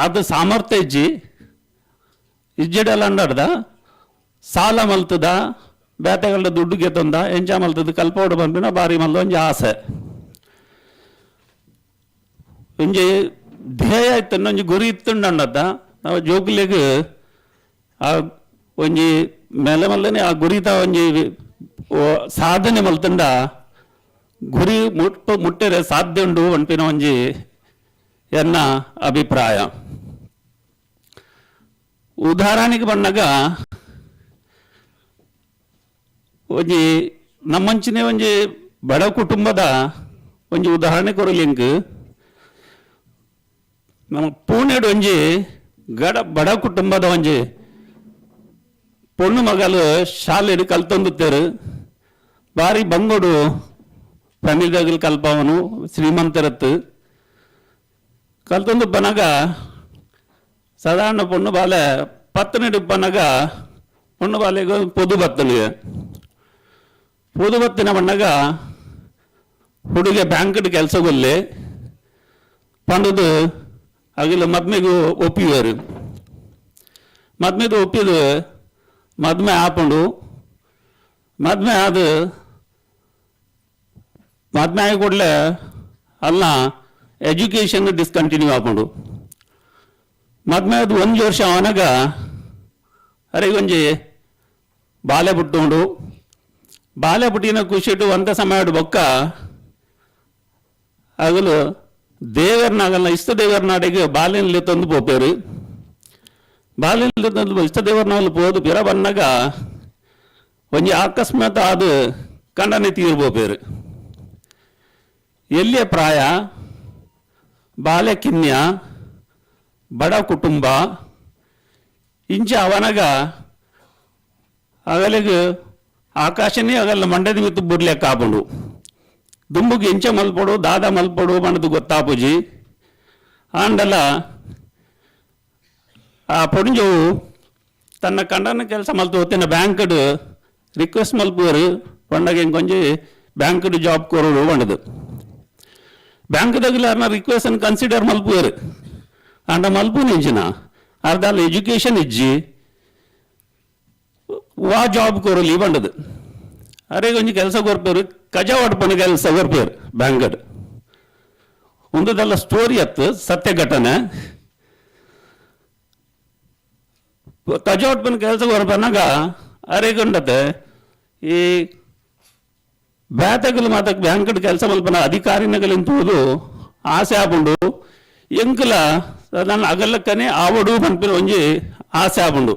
ಅದು ಸಾಮರ್ಥ್ಯ ಇಜ್ಜಿಡಲ್ಲ ಅಂಡಾಡ್ದ ಸಾಲ ಮಲ್ತದ ಬೇತೆಗಳ ದುಡ್ಡುಗೆ ತಂದ ಎಂಜ ಮಲ್ತದ ಕಲ್ಪೋಡು ಬಂಪಿನ ಬಾರಿ ಮಲ್ದ ಒಂಜಿ ಆಸೆ ಒಂಜಿ ಧ್ಯೇಯ ಇತ್ತನ್ನ ಒಂಜಿ ಗುರಿ ಇತ್ತುಂಡದ ನಾವು ಜೋಗ್ಲಿಗೆ ಆ ಒಂಜಿ ಮೇಲೆ ಮಲ್ಲನೆ ಆ ಗುರಿತ ಒಂಜಿ ಸಾಧನೆ ಮಲ್ತಂಡ ಗುರಿ ಮುಟ್ಟರೆ ಸಾಧ್ಯ ಉಂಡು ಅನ್ಪಿನ ಒಂಜಿ ಎನ್ನ ಅಭಿಪ್ರಾಯ. ಉದಾಹರಣೆಗೆ ಬಂದಾಗ ಒಂಜಿ ನಮ್ಮಂಚಿನ ಒಂಜಿ ಬಡ ಕುಟುಂಬದ ಒಂಜಿ ಉದಾಹರಣೆ ಕೊರಲಿಂಕ್ ನಮ್ಮ ಪೂಣೆಡು ಒಂಜಿ ಬಡ ಕುಟುಂಬದ ಒಂಜಿ ಪೊಣ್ಣು ಮಗಲು ಶಾಲೆಡು ಕಲ್ತೊಂದುತ್ತೇರು ಬಾರಿ ಬಂಗೋಡು ಫ್ಯಾಮಿಲಿದಾಗಲು ಕಲ್ಪವನು ಶ್ರೀಮಂತರತ್ತು ಕಲ್ತೊಂದು ಬನಗ ಸಾಧಾರಣ ಪೊಣ್ಣು ಬಾಲೆ ಪತ್ತನೆಡು ಬನಗ ಪೊಣ್ಣು ಬಾಲೆಗೆ ಪೊದು ಬತ್ತನಿಗೆ ಪೊದು ಬತ್ತಿನ ಬಣ್ಣಗ ಹುಡುಗ ಬ್ಯಾಂಕ್ಡ್ ಕೆಲಸಗೊಲ್ಲಿ ಪಂಡದು ಅಗಿಲ ಮದ್ಮೆಗೂ ಒಪ್ಪಿವರು ಮದ್ಮೆದು ಒಪ್ಪಿದು ಮದ್ಮೆ ಆಪಂಡು ಮದ್ಮೆ ಆದ ಮದ್ಮೆ ಆಗಿ ಕೂಡಲೇ ಅಲ್ಲ ಎಜುಕೇಷನ್ ಡಿಸ್ಕಂಟಿನ್ಯೂ ಆಪಂಡು ಮದ್ಮೆ ಅದು 1 ವರ್ಷ ಅವನಾಗ ಅರೆಗೊಂಜಿ ಬಾಲೆ ಬಿಟ್ಟುಕೊಂಡು ಬಾಲೆ ಬಿಟ್ಟಿನ ಖುಷಿಟ್ಟು ಒಂದ ಸಮಯ ಬೊಕ್ಕ ಆಗಲು ದೇವರನಾಗಲ್ಲ ಇಷ್ಟ ದೇವರನಾಡಿಗೆ ಬಾಲಿನಲ್ಲಿ ತಂದು ಪೋಪೇರು ಬಾಲಿನಲ್ಲಿ ತಂದು ಇಷ್ಟ ದೇವರನಾಗಲು ಪೋದು ಪಿರ ಬನ್ನಾಗ ಒಂಜಿ ಅಕಸ್ಮಾತ್ ಅದು ಕಂಡನೆ ತೀರ್ಬೋಪೇರು ಎಲ್ಲಿಯ ಪ್ರಾಯ ಬಾಲ್ಯ ಕಿನ್ಯ ಬಡ ಕುಟುಂಬ ಇಂಚ ಅವನಾಗ ಅಗಲಿಗೆ ಆಕಾಶನೇ ಆಗಲ್ಲ ಮಂಡ್ಯದ ಮಿತ್ತು ಬುರ್ಲೆಕ್ಕ ಆಪಂಡು ದುಂಬುಗೆ ಇಂಚ ಮಲ್ಪಡು ದಾದ ಮಲ್ಪಡು ಮನದು ಗೊತ್ತಾಪುಜಿ ಆಂಡಲ ಆ ಪೊಂಜವು ತನ್ನ ಕಂಡನ ಕೆಲಸ ಮಲ್ತು ಹೊತ್ತಿನ ಬ್ಯಾಂಕ್ಡ್ ರಿಕ್ವೆಸ್ಟ್ ಮಲ್ಪುವರು ಪಂಡಗೆ ಕೊಂಚಿ ಬ್ಯಾಂಕ್ಡ್ ಜಾಬ್ ಕೊರೋಡು ಬಂಡದು ಬ್ಯಾಂಕ್ದಾಗಲ ರಿಕ್ವೆಸ್ಟ್ ಕನ್ಸಿಡರ್ ಮಲ್ಪುವರು ಅಂಡ ಮಲ್ಪು ನಿಂಚಿನ ಅರ್ಧಾಲ ಎಜುಕೇಷನ್ ಇಜ್ಜಿ ವಾ ಜಾಬ್ ಕೊರಲಿ ಬಂಡದು ಅರೆ ಕೊಂಚ ಕೆಲಸ ಕೊರ್ಪೇರು ಕಜ ಹೊಡ್ಪನ ಕೆಲಸ ಕೊರ್ಪೇರು ಬ್ಯಾಂಕ್ಡ್ ಒಂದಲ್ಲ ಸ್ಟೋರಿ ಅತ್ತು ಸತ್ಯ ಘಟನೆ ಕಜ ಹೊಡ್ಪನ ಕೆಲಸ ಕೊರ್ಪನಾಗ ಅರೆಗೊಂಡತೆ ಈ ಬ್ಯಾತಗಲು ಮಾತ ಬ್ಯಾಂಕ್ಡ್ ಕೆಲಸ ಮಲ್ಪನ ಅಧಿಕಾರಿನಗಲಿಂತುವುದು ಆಸೆ ಆಪುಂಡು ಎಂಕಲ ನನ್ನ ಅಗಲಕ್ಕನೆ ಆವಡು ಪಂಪಿನ ಒಂಜಿ ಆಸೆ ಆಪುಂಡು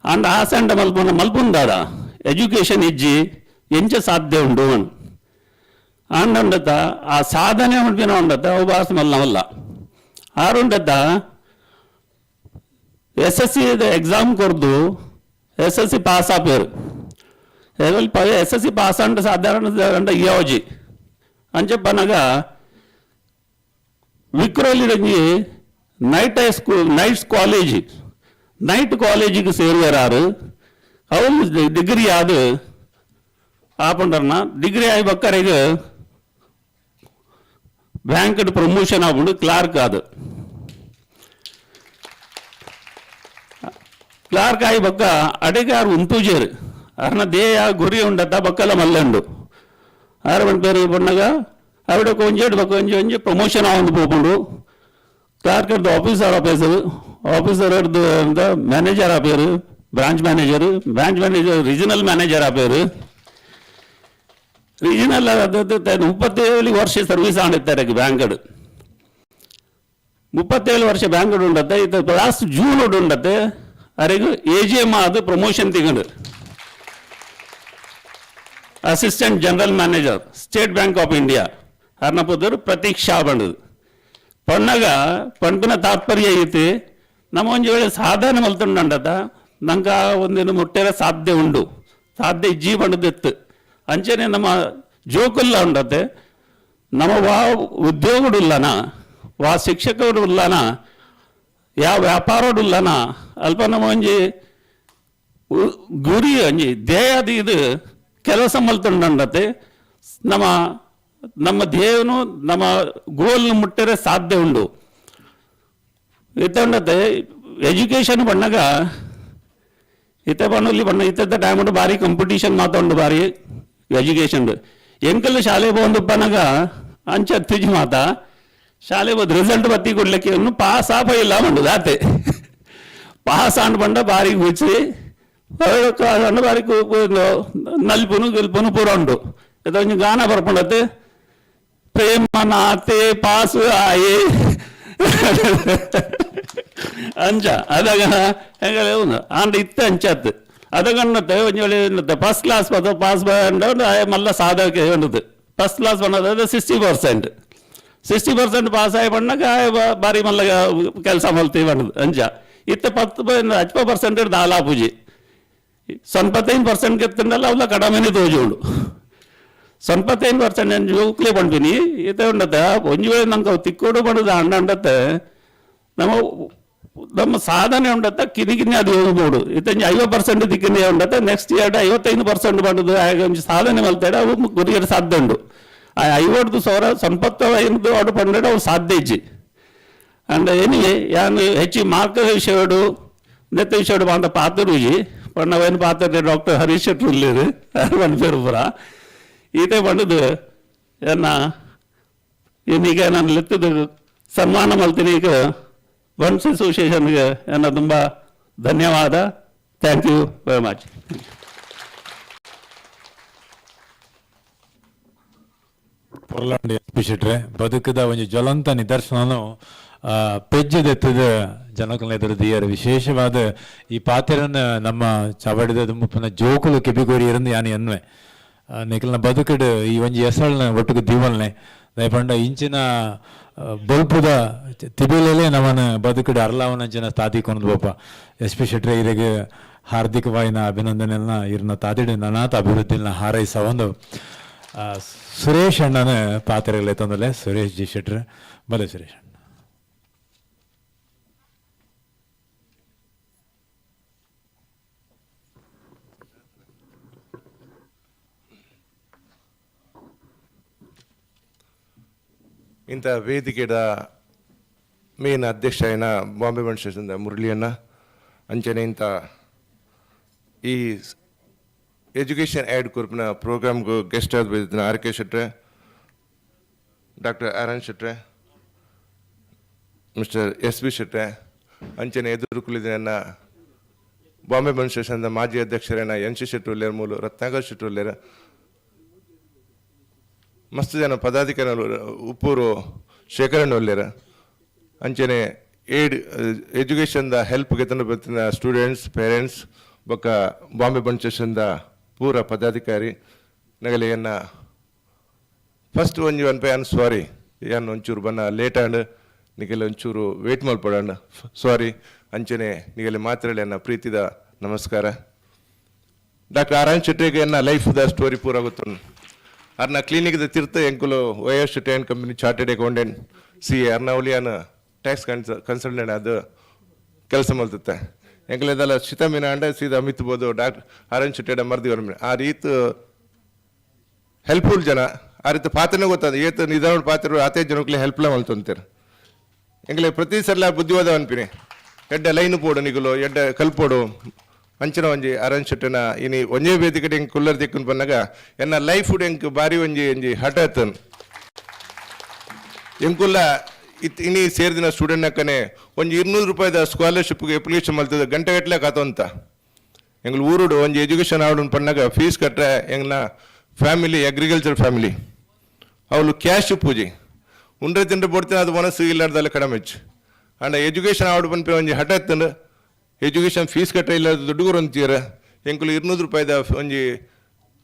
ಅಂಡ ಆಸೆ ಅಂಡ ಮಲ್ಪನ ಮಲ್ಪುಂದಾದ ಎಜುಕೇಷನ್ ಇಜ್ಜಿ ಎಂಚ ಸಾಧ್ಯ ಉಂಡು ಆಂಡತ ಆ ಸಾಧನೆ ಮಲ್ಪಿನ ಉಂಡತ ಉಪಾಸ ಮಲ್ಲವಲ್ಲ ಆರುಂಡತ SSC ಎಕ್ಸಾಮ್ ಕೊರ್ದು SSC ಪಾಸ್ ಆಪೇರು SSC ಪಾಸ್ ಅಂಡ ಸಾಧಾರಣ ನೈಟ್ಸ್ ಕಾಲೇಜಿಗೆ ಸೇರುವರಾರು ಅವಳು ಡಿಗ್ರಿ ಆದ ಆಪಂಡರ್ನ ಡಿಗ್ರಿ ಆಗಿ ಬಕ್ಕರಿಗೆ ಬ್ಯಾಂಕ್ ಪ್ರಮೋಷನ್ ಆಗ್ಬಿಟ್ಟು ಕ್ಲಾರ್ಕ್ ಆದ ಕ್ಲಾರ್ಕ್ ಆಗಿ ಬಕ್ಕ ಅಡಿಗಾರು ಉಂತೂಜೇರು ಅರ್ನ ದೇಯ ಗುರಿ ಉಂಡತ್ತ ಬಕ್ಕಲ ಮಲ್ಲಂಡು ಆರು ಬಂದ పేరు పడినగా ఆవిడ కొంచెం కొంచెం ప్రమోషన్ ఆవుంది పోకుండా clerk at the officer at the manager ఆ పేరు బ్రాంచ్ మేనేజర్ రీజనల్ మేనేజర్ ಆ పేరు ರೀಜನಲ್ 37 ವರ್ಷ ಸರ್ವಿಸ್ ಆಣಿರ್ತಾರೆ ಬ್ಯಾಂಕಡ್ 37 ವರ್ಷ ಬ್ಯಾಂಕಡ್ ಉಂಡತ್ತೆ ಇದು ಲಾಸ್ಟ್ ಜೂನ್ ಉಂಡತ್ತೆ ಅರೆಗೂ AGM ಅದು ಪ್ರಮೋಷನ್ ತಿಂಗಡು assistant general manager State Bank of India ಅರ್ನ ಪೋದರು ಪ್ರತೀಕ್ಷಾ ಬಂಡದು ಪಣ್ಣಗ ಪಂಪಿನ ತಾತ್ಪರ್ಯ ಐತಿ ನಮ್ಮ ಒಂದು ವೇಳೆ ಸಾಧನೆ ಮಲ್ತುಂಡಂಡತ ನಂಗೆ ಒಂದೇನು ಮುಟ್ಟೆರ ಸಾಧ್ಯ ಉಂಡು ಸಾಧ್ಯ ಇಜ್ಜಿ ಬಂಡದೆತ್ತು ಅಂಚನೆ ನಮ್ಮ ಜೋಕುಲ್ಲ ಉಂಡತೆ ನಮ್ಮ ವಾ ಉದ್ಯೋಗಡುಲ್ಲನ ವಾ ಶಿಕ್ಷಕರುಲ್ಲನ ಯಾವ ವ್ಯಾಪಾರಡುಲ್ಲನ ಅಲ್ಪ ನಮ್ಮ ಒಂಜಿ ಗುರಿ ಒಂಜಿ ಧ್ಯೇಯದ ಇದು ಕೆಲಸ ಮಲ್ತುಂಡಂಡತೆ ನಮ್ಮ ಧ್ಯೇಯನು ನಮ್ಮ ಗೋಲ್ನ ಮುಟ್ಟರೆ ಸಾಧ್ಯ ಉಂಡು ಇತ್ತಂಡತೆ ಎಜುಕೇಷನ್ ಬಣ್ಣಗ ಇತ್ತೆ ಬಣ್ಣಲ್ಲಿ ಬಣ್ಣ ಇತ್ತ ಟೈಮ್ ಭಾರಿ ಕಾಂಪಿಟೇಷನ್ ಮಾತಾಡು ಭಾರಿ ಎಜುಕೇಷನ್ ಎಂಕಲ್ ಶಾಲೆ ಬಂದು ಬನ್ನಗ ಅಂಚ ತುಜಿ ಮಾತಾ ಶಾಲೆ ಬಂದು ರಿಸಲ್ಟ್ ಬತ್ತಿ ಕೊಡ್ಲಿಕ್ಕೆ ಇನ್ನು ಪಾಸ್ ಇಲ್ಲ ಬಂಡು ದಾತೆ ಪಾಸ್ ಆಂಡ್ ಬಂಡ ಭಾರಿ ಗುಚ್ಚಿ ಬಾರಿ ನಲ್ಪುನು ಗಿಲ್ಪುನು ಪೂರ ಉಂಡು ಇದೊಂದು ಗಾನ ಬರ್ಕೊಂಡತ್ತೆ ಪ್ರೇಮ ನಾತೆ ಪಾಸು ಆಯೇ ಅಂಚ ಅದಾಗ ಹೆಂಗಲ್ಲ ಆಂಡ ಇತ್ತ ಅಂಚತ್ತು ಅದಗಣ್ಣತ್ತೆ ಒಂಜಿ ಫಸ್ಟ್ ಕ್ಲಾಸ್ ಪಾಸ್ ಬಂದ ಮಲ್ಲ ಸಾಧಕ ಉಂಡದು ಫಸ್ಟ್ ಕ್ಲಾಸ್ ಬಂದದ 60% ಪಾಸ್ ಆಗಿ ಬಣ್ಣಗ ಬಾರಿ ಮಲ್ಲ ಕೆಲಸ ಮಲ್ತೀವಿ ಬಂದದು ಅಂಚ ಇತ್ತ 10% ದಾಲಾ ಪೂಜಿ 95% ಎತ್ತಂಡಲ್ಲ ಅವಲ್ಲ ಕಡಿಮೆನೇ ತೋಜುಂಡು 95% ನಾನು ಜೋಕ್ಲೆ ಬಂದ್ಬಿನಿ ಈತ ಉಂಡತ್ತೆ ಒಂಜು ವೇಳೆ ನಂಗೆ ತಿಕ್ಕೋಡು ಬಂದದ ಅಂಡತ್ತೆ ನಮ್ಮ ಸಾಧನೆ ಉಂಡತ್ತ ಕಿನಿ ಅದು ಹೋಗ್ಬೋದು ಇತ್ತಂಜಿ 50% ದಿಕ್ಕಿನೇ ಉಂಡತ್ತೆ ನೆಕ್ಸ್ಟ್ ಇಯರ್ 55% ಬಂದದು ಒಂಜಿ ಸಾಧನೆ ಮಲ್ತಾಡ ಅವು ಗುರಿಯರು ಸಾಧ್ಯ ಉಂಡು ಆ 50,000 ಸಂಪತ್ತು ಅಡು ಪಂಡ ಅವು ಸಾಧ್ಯ ಇಜ್ಜಿ ಅಂಡ್ ಏನಿವೆ ಯಾನು ಹೆಚ್ಚಿ ಮಾರ್ಕ್ ವಿಷಯಡು ನೆತ್ತ ವಿಷಯಡು ಬಂದ ಪಾತ್ರೂಜಿ ಪಣ್ಣವೇನು ಪಾತ್ರ ಡಾಕ್ಟರ್ ಹರೀಶೆಟ್ಟಿ ಉಳ್ಳೇರು ಬಂದ ಪೇರು ಪುರ ಈತೆ ಬಂದದು ಏನೀಗ ನಾನು ಲೆತ್ತದ ಸನ್ಮಾನ ಮಲ್ತೀನಿ ಈಗ ಬಂಟ್ಸ್ ಅಸೋಸಿಯೇಷನ್ಗೆ ತುಂಬ ಧನ್ಯವಾದ ಥ್ಯಾಂಕ್ ಯು ವೆರಿ ಮಚ್ ಪೊರ್ಲಾಂಡಿ ಎಸ್ಪಿಸಿಟ್ರೆ ಬದುಕದ ಒಂದು ಜ್ವಲಂತ ನಿದರ್ಶನನು ಪೆಜ್ಜದೆತ್ತದ ಜನಕಲ್ನ ಎದುರು ದಿಯರು ವಿಶೇಷವಾದ ಈ ಪಾತ್ರನ ನಮ್ಮ ಚವಡಿದ ಮುಪ್ಪನ ಜೋಕುಲು ಕೆಬಿಗೋರಿ ಇರಂದು ಯಾನಿ ಎನ್ವೆ ನಿಖಲ್ನ ಬದುಕಡು ಈ ಒಂಜಿ ಹೆಸಳನ್ನ ಒಟ್ಟಿಗೆ ದೀವಲ್ನೆ ದಯಪಂಡ ಇಂಚಿನ ಬಲ್ಪುದ ತಿಬಿಲೇ ನಮ್ಮನ ಬದುಕಡು ಅರ್ಲಾವನಂಚಿನ ತಾದಿಕೊಂಡು ಪಾಪ ಎಸ್ಪಿಸಿಟ್ರೆ ಇರಿಗೆ ಹಾರ್ದಿಕವಾಯಿನ ಅಭಿನಂದನೆಯನ್ನ ಇರ್ನ ತಾದಿಡು ನನಾಥ ಅಭಿವೃದ್ಧಿನ ಹಾರೈಸ ಒಂದು ಸುರೇಶ್ ಅಣ್ಣನ ಪಾತ್ರಗಳೇ ತಂದಲೆ ಸುರೇಶ್ ಜಿ ಶೆಟ್ರೆ ಬಲೆ ಸುರೇಶ್ ಅಣ್ಣ ಇಂಥ ವೇದಿಕೆಯ ಮೇನ್ ಅಧ್ಯಕ್ಷ అయిన ಬಾಂಬೆ ಬಂಟ್ಸ್ ಮುರಳಿಯನ್ನ ಅಂಚನೆ ಇಂಥ ಈ ಎಜುಕೇಷನ್ ಆ್ಯಡ್ ಕೊರ್ಪಿನ ಪ್ರೋಗ್ರಾಮ್ಗೂ ಗೆಸ್ಟ್ ಆದ ಬಂದಿದ್ದ ಆರ್ ಕೆ ಶೆಟ್ರೆ ಡಾಕ್ಟರ್ ಆರನ್ ಶೆಟ್ರೆ ಮಿಸ್ಟರ್ ಎಸ್ ಬಿ ಶೆಟ್ರೆ ಅಂಚನೆ ಎದುರು ಕುಳಿದಿನ ಬಾಂಬೆ ಬಂಟ್ಸ್ ಮಾಜಿ ಅಧ್ಯಕ್ಷರೇನ ಎನ್ ಸಿ ಶೆಟ್ಟಿ ಉಳ್ಳೇರು ಮೂಲು ರತ್ನಾಕರ್ ಶೆಟ್ಟಿ ಉಳ್ಳೇರು ಮಸ್ತ್ ಜನ ಪದಾಧಿಕಾರಿಗಳು ಉಪ್ಪೂರು ಶೇಖರಣೆ ಒಳ್ಳೆರ ಅಂಚನೆ ಏಡ್ ಎಜುಕೇಷನ್ದ ಹೆಲ್ಪ್ಗೆ ತಂದು ಬರ್ತಿನ ಸ್ಟೂಡೆಂಟ್ಸ್ ಪೇರೆಂಟ್ಸ್ ಬೊಕ್ಕ ಬಾಂಬೆ ಬಂಟ್ಸ್ ಪೂರ ಪದಾಧಿಕಾರಿ ನಗಲೆ ಎನ್ನ ಫಸ್ಟ್ ಒಂಜಿ ಅನ್ಪೆ ಅನ್ ಸಾರಿ ಏನ್ ಒಂಚೂರು ಬನ್ನ ಲೇಟ್ ಆಂಡ್ ನಿಗೆಲ್ಲ ಒಂಚೂರು ವೇಟ್ ಮಲ್ಪಡಂಡ್ ಸಾರಿ ಅಂಚನೆ ನಿಗೆಲ್ಲ ಮಾತ್ರಲೆ ಎನ್ನ ಪ್ರೀತಿದ ನಮಸ್ಕಾರ ಡಾಕ್ಟರ್ ಆರನ್ ಶೆಟ್ಟಿಗೆ ಎನ್ನ ಲೈಫ್ದ ಸ್ಟೋರಿ ಪೂರ ಗೊತ್ತು ಅರ್ನ ಕ್ಲಿನಿಕ್ದ ತಿರ್ತ ಎಂಕುಲು Y S Shetty and company chartered accountant CA ಅರ್ನವಲಿಯಾನ ಟ್ಯಾಕ್ಸ್ ಕನ್ಸಲ್ಟೆಂಟ್ ಅದು ಕೆಲಸ ಮಾಡ್ತತ್ತೆ ಎಂಕಲೆದಲ್ಲ ಸಿತಮಿನ ಅಂಡ ಸೀದಾ ಮಿತ್ಬೋದು ಡಾಕ್ಟರ್ ಆರ್.ಎನ್. ಶೆಟ್ಟಿ ಮರ್ದಿವರ ಆ ರೀತಿ ಹೆಲ್ಪ್ಫುಲ್ ಜನ ಆ ರೀತಿ ಪಾತ್ರನೇ ಗೊತ್ತಾದ ಏತು ನಿಧಾನ ಪಾತ್ರ ಆತೇ ಜನಕ್ಕೆ ಹೆಲ್ಪ್ಲ ಮಲ್ತಂತಾರೆ ಎಂಕಲೆ ಪ್ರತಿ ಸಲ ಬುದ್ಧಿವಾದ ಅನ್ಪಿನಿ ಎಡ್ಡ ಲೈನ್ ಪೋಡು ನಿಗುಲು ಎಡ್ಡ ಕಲ್ಪೋಡು ಅಂಚನ ಒಂಜಿ ಆರ್.ಎನ್. ಶೆಟ್ಟಿನ ಇನಿ ಒಂಜೇ ವೇದಿಕೆ ಹೆಂಗೆ ಕುಲ್ಲರ್ ದಿಕ್ಕನ್ ಬಂದಾಗ ಎನ್ನ ಲೈಫ್ ಎಂಕ್ ಬಾರಿ ಒಂಜಿ ಹಠ ಎತ್ತನ್ ಎಂಕುಲ್ಲ ಇನಿ ಸೇರಿದಿನ ಸ್ಟೂಡೆಂಟ್ ನಕ್ಕನೆ ಒಂದು 200 ರೂಪಾಯಿದ ಸ್ಕಾಲರ್ಶಿಪ್ಗೆ ಅಪ್ಲಿಕೇಶನ್ ಮಾಡ್ತದೆ ಗಂಟೆಗಟ್ಟಲೆ ಕಾತಂತ ಎಂಗ್ಳು ಊರುಡು ಒಂದು ಎಜುಕೇಷನ್ ಆವಡು ಪನ್ನಾಗ ಫೀಸ್ ಕಟ್ಟರೆ ಎಂಗ್ಲ ಫ್ಯಾಮಿಲಿ ಅಗ್ರಿಕಲ್ಚರ್ ಫ್ಯಾಮಿಲಿ ಅವಳು ಕ್ಯಾಶ್ ಪೂಜಿ ಉಂಡ್ರೆ ತಿಂಡ್ರೆ ಬಡ್ತೀನಿ ಅದು ಮನಸ್ಸು ಇಲ್ಲಾರ್ದಲ್ಲ ಕಡಿಮೆ ಹೆಚ್ಚು ಅಂಡ ಎಜುಕೇಷನ್ ಆವಡು ಪನ್ಪೆ ಒಂಜಿ ಹಠ ಎತ್ತಂಡು ಎಜುಕೇಷನ್ ಫೀಸ್ ಕಟ್ಟ ಇಲ್ಲಾರ್ದು ದುಡ್ಡುಗರು ಅಂತೀರ ಎಂಕುಲು 200 ರೂಪಾಯಿದ ಒಂಜಿ